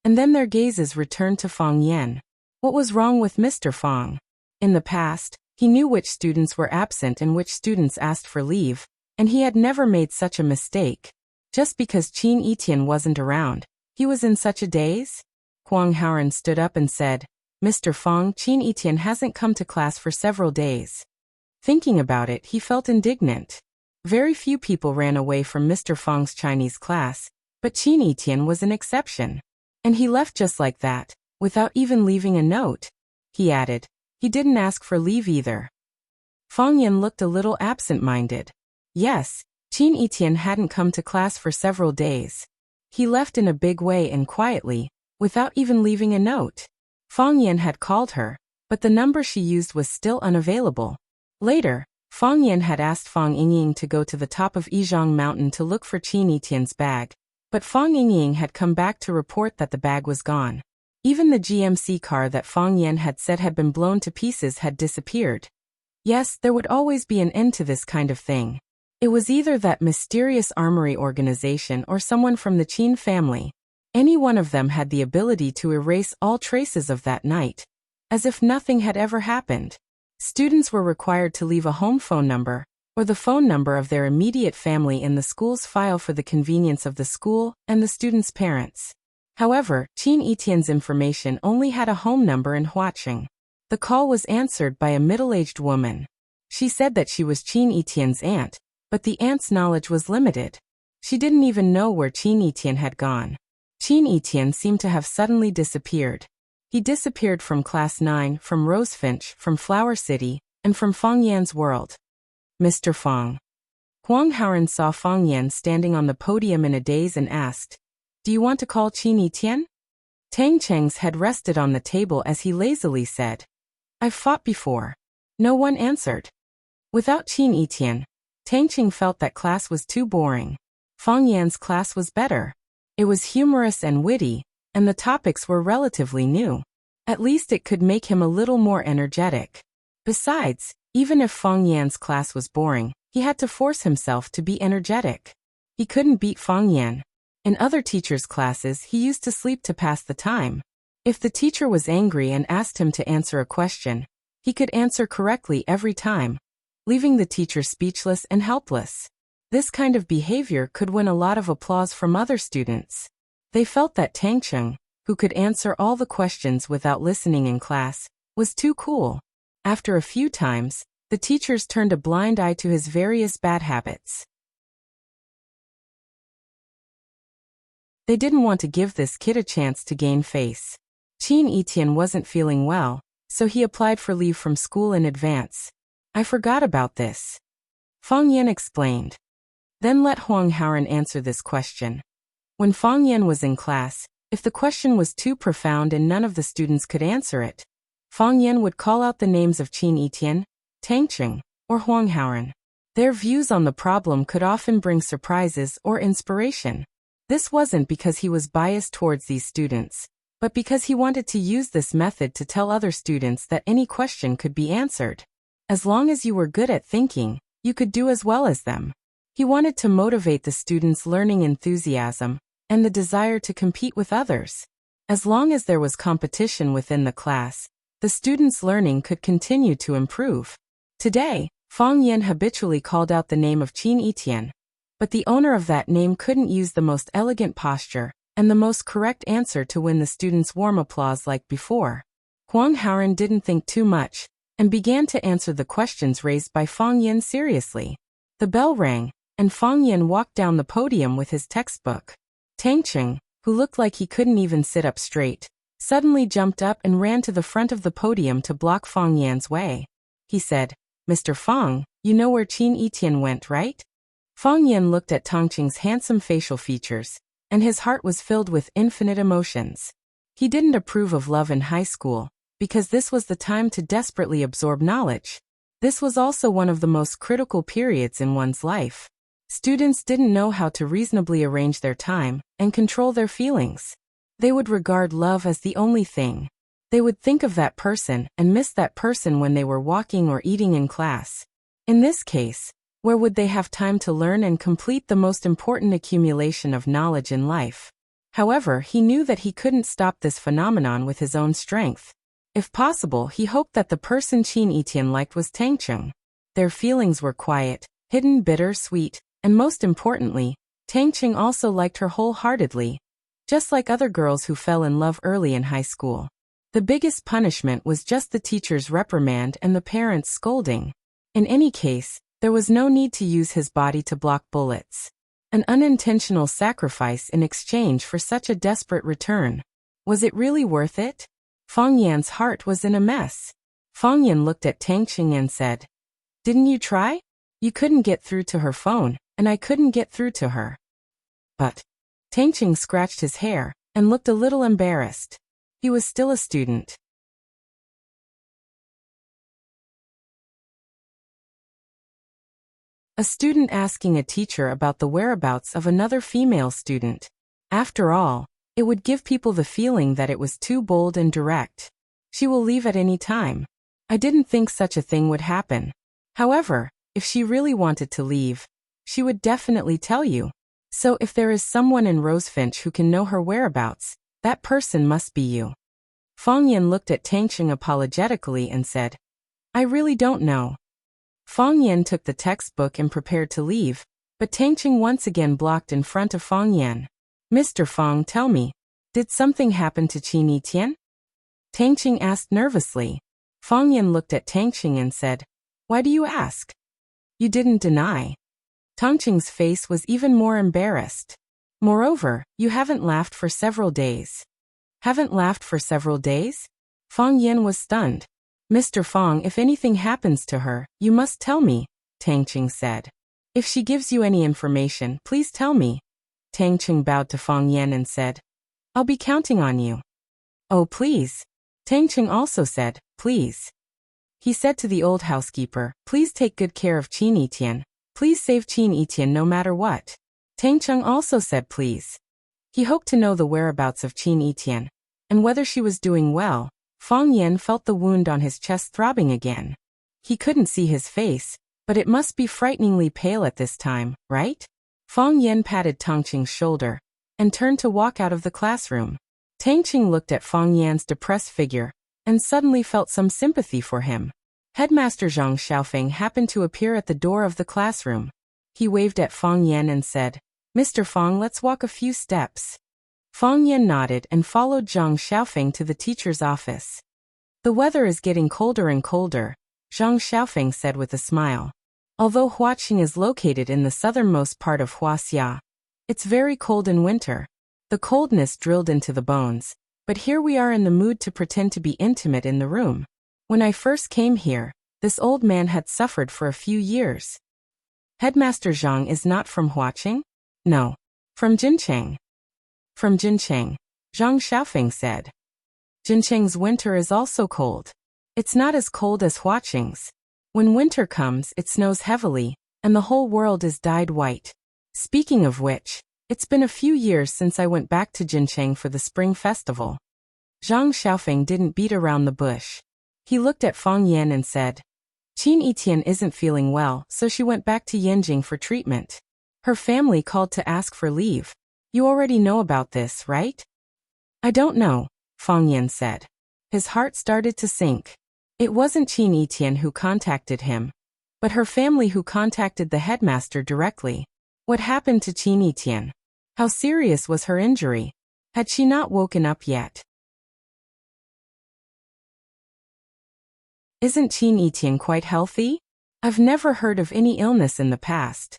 and then their gazes returned to Fang Yan. What was wrong with Mr. Fang? In the past, he knew which students were absent and which students asked for leave, and he had never made such a mistake. Just because Qin wasn't around, he was in such a daze? Huang Haoran stood up and said, "Mr. Fang, Qin hasn't come to class for several days." Thinking about it, he felt indignant. Very few people ran away from Mr. Fang's Chinese class, but Qin was an exception. And he left just like that, without even leaving a note. He added, he didn't ask for leave either. Fang Yan looked a little absent-minded. Yes, Qin hadn't come to class for several days. He left in a big way and quietly, without even leaving a note. Fang Yan had called her, but the number she used was still unavailable. Later, Fang Yan had asked Fang Yingying to go to the top of Yizhang Mountain to look for Qin bag, but Fang Yingying had come back to report that the bag was gone. Even the GMC car that Fang Yan had said had been blown to pieces had disappeared. Yes, there would always be an end to this kind of thing. It was either that mysterious armory organization or someone from the Qin family. Any one of them had the ability to erase all traces of that night, as if nothing had ever happened. Students were required to leave a home phone number, or the phone number of their immediate family in the school's file for the convenience of the school and the students' parents. However, Qin information only had a home number in Huaqing. The call was answered by a middle-aged woman. She said that she was Qin aunt, but the aunt's knowledge was limited. She didn't even know where Qin had gone. Qin seemed to have suddenly disappeared. He disappeared from Class 9, from Rosefinch, from Flower City, and from Fang Yan's world. Mr. Fang. Huang Haoran saw Fang Yan standing on the podium in a daze and asked, "Do you want to call Qin?" Tang Cheng's head rested on the table as he lazily said, "I've fought before." No one answered. Without Qin, Tang Cheng felt that class was too boring. Fang Yan's class was better. It was humorous and witty, and the topics were relatively new. At least it could make him a little more energetic. Besides, even if Fang Yan's class was boring, he had to force himself to be energetic. He couldn't beat Fang Yan. In other teachers' classes, he used to sleep to pass the time. If the teacher was angry and asked him to answer a question, he could answer correctly every time, leaving the teacher speechless and helpless. This kind of behavior could win a lot of applause from other students. They felt that Tang Cheng, who could answer all the questions without listening in class, was too cool. After a few times, the teachers turned a blind eye to his various bad habits. They didn't want to give this kid a chance to gain face. Qin wasn't feeling well, so he applied for leave from school in advance. "I forgot about this," Fang Yan explained. Then let Huang Haoran answer this question. When Fang Yan was in class, if the question was too profound and none of the students could answer it, Fang Yan would call out the names of Qin, Tang Cheng, or Huang Haoran. Their views on the problem could often bring surprises or inspiration. This wasn't because he was biased towards these students, but because he wanted to use this method to tell other students that any question could be answered. As long as you were good at thinking, you could do as well as them. He wanted to motivate the students' learning enthusiasm and the desire to compete with others. As long as there was competition within the class, the students' learning could continue to improve. Today, Fang Yan habitually called out the name of Qin, but the owner of that name couldn't use the most elegant posture and the most correct answer to win the students' warm applause like before. Huang Haoran didn't think too much and began to answer the questions raised by Fang Yan seriously. The bell rang, and Fang Yan walked down the podium with his textbook. Tang Cheng, who looked like he couldn't even sit up straight, suddenly jumped up and ran to the front of the podium to block Fang Yan's way. He said, Mr. Fang, you know where Qin Etian went, right? Fang Yan looked at Tongqing's handsome facial features, and his heart was filled with infinite emotions. He didn't approve of love in high school, because this was the time to desperately absorb knowledge. This was also one of the most critical periods in one's life. Students didn't know how to reasonably arrange their time and control their feelings. They would regard love as the only thing. They would think of that person and miss that person when they were walking or eating in class. In this case, where would they have time to learn and complete the most important accumulation of knowledge in life? However, he knew that he couldn't stop this phenomenon with his own strength. If possible, he hoped that the person Qin Etian liked was Tangcheng. Their feelings were quiet, hidden, bitter, sweet, and most importantly, Tangcheng also liked her wholeheartedly, just like other girls who fell in love early in high school. The biggest punishment was just the teacher's reprimand and the parents' scolding. In any case, there was no need to use his body to block bullets. An unintentional sacrifice in exchange for such a desperate return. Was it really worth it? Fang Yan's heart was in a mess. Fang Yan looked at Tangcheng and said, "Didn't you try? You couldn't get through to her phone, and I couldn't get through to her." But Tangcheng scratched his hair and looked a little embarrassed. He was still a student. A student asking a teacher about the whereabouts of another female student. After all, it would give people the feeling that it was too bold and direct. She will leave at any time. I didn't think such a thing would happen. However, if she really wanted to leave, she would definitely tell you. So if there is someone in Rosefinch who can know her whereabouts, that person must be you. Fang Yan looked at Tangcheng apologetically and said, "I really don't know." Fang Yan took the textbook and prepared to leave, but Tangcheng once again blocked in front of Fang Yan. "Mr. Fang, tell me, did something happen to Qin Etian?" Tangcheng asked nervously. Fang Yan looked at Tangcheng and said, "Why do you ask? You didn't deny." Tangcheng's face was even more embarrassed. "Moreover, you haven't laughed for several days." "Haven't laughed for several days?" Fang Yan was stunned. "Mr. Fang, if anything happens to her, you must tell me," Tangcheng said. "If she gives you any information, please tell me." Tangcheng bowed to Fang Yan and said, "I'll be counting on you." "Oh, please." Tangcheng also said, "Please." He said to the old housekeeper, "Please take good care of Qin Etian. Please save Qin Etian no matter what." Tangcheng also said please. He hoped to know the whereabouts of Qin Etian, and whether she was doing well. Fang Yan felt the wound on his chest throbbing again. He couldn't see his face, but it must be frighteningly pale at this time, right? Fang Yan patted Tangcheng's shoulder and turned to walk out of the classroom. Tangcheng looked at Fang Yan's depressed figure and suddenly felt some sympathy for him. Headmaster Zhang Xiaofeng happened to appear at the door of the classroom. He waved at Fang Yan and said, "Mr. Fang, let's walk a few steps." Fang Yan nodded and followed Zhang Xiaofeng to the teacher's office. "The weather is getting colder and colder," Zhang Xiaofeng said with a smile. "Although Huaqing is located in the southernmost part of Wuxia, it's very cold in winter. The coldness drilled into the bones, but here we are in the mood to pretend to be intimate in the room. When I first came here, this old man had suffered for a few years." "Headmaster Zhang is not from Huaqing?" "No. From Jincheng." "From Jincheng," Zhang Xiaofeng said. "Jincheng's winter is also cold. It's not as cold as Huaqing's. When winter comes, it snows heavily, and the whole world is dyed white. Speaking of which, it's been a few years since I went back to Jincheng for the spring festival." Zhang Xiaofeng didn't beat around the bush. He looked at Fang Yan and said, "Qin Etian isn't feeling well, so she went back to Yanjing for treatment. Her family called to ask for leave. You already know about this, right?" "I don't know," Fang Yan said. His heart started to sink. It wasn't Qin Etian who contacted him, but her family who contacted the headmaster directly. What happened to Qin Etian? How serious was her injury? Had she not woken up yet? "Isn't Qin Etian quite healthy? I've never heard of any illness in the past."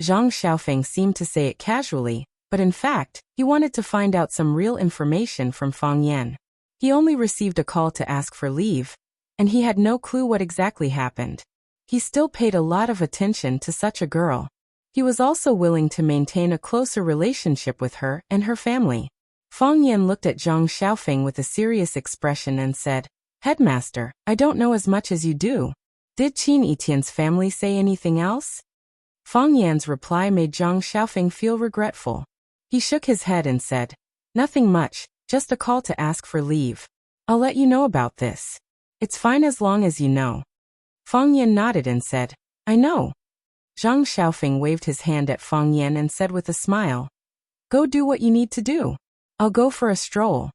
Zhang Xiaofeng seemed to say it casually, but in fact, he wanted to find out some real information from Fang Yan. He only received a call to ask for leave, and he had no clue what exactly happened. He still paid a lot of attention to such a girl. He was also willing to maintain a closer relationship with her and her family. Fang Yan looked at Zhang Xiaofeng with a serious expression and said, "Headmaster, I don't know as much as you do. Did Qin Etienne's family say anything else?" Fang Yan's reply made Zhang Xiaofeng feel regretful. He shook his head and said, "Nothing much, just a call to ask for leave. I'll let you know about this. It's fine as long as you know." Fang Yan nodded and said, "I know." Zhang Xiaofeng waved his hand at Fang Yan and said with a smile, "Go do what you need to do. I'll go for a stroll."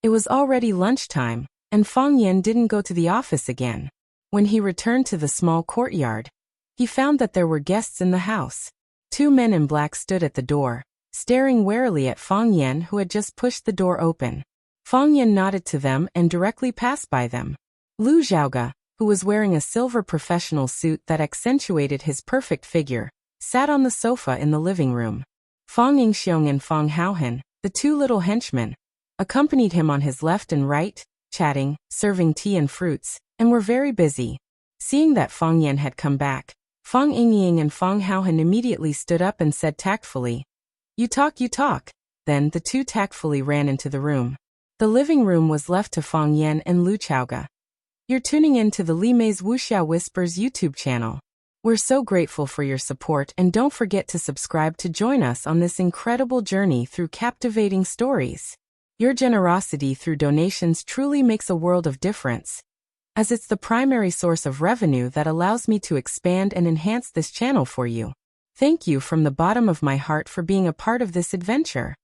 It was already lunchtime, and Fang Yan didn't go to the office again. When he returned to the small courtyard, he found that there were guests in the house. 2 men in black stood at the door, staring warily at Fang Yan, who had just pushed the door open. Fang Yan nodded to them and directly passed by them. Lu Zhaoge, who was wearing a silver professional suit that accentuated his perfect figure, sat on the sofa in the living room. Fang Yingxiong and Fang Haohan, the 2 little henchmen, accompanied him on his left and right, chatting, serving tea and fruits, and were very busy. Seeing that Fang Yan had come back, Fang Yingying and Fang Haohan immediately stood up and said tactfully, You talk. Then the 2 tactfully ran into the room. The living room was left to Fang Yan and Lu Zhaoge. You're tuning in to the Li Mei's Wuxia Whispers YouTube channel. We're so grateful for your support, and don't forget to subscribe to join us on this incredible journey through captivating stories. Your generosity through donations truly makes a world of difference, as it's the primary source of revenue that allows me to expand and enhance this channel for you. Thank you from the bottom of my heart for being a part of this adventure.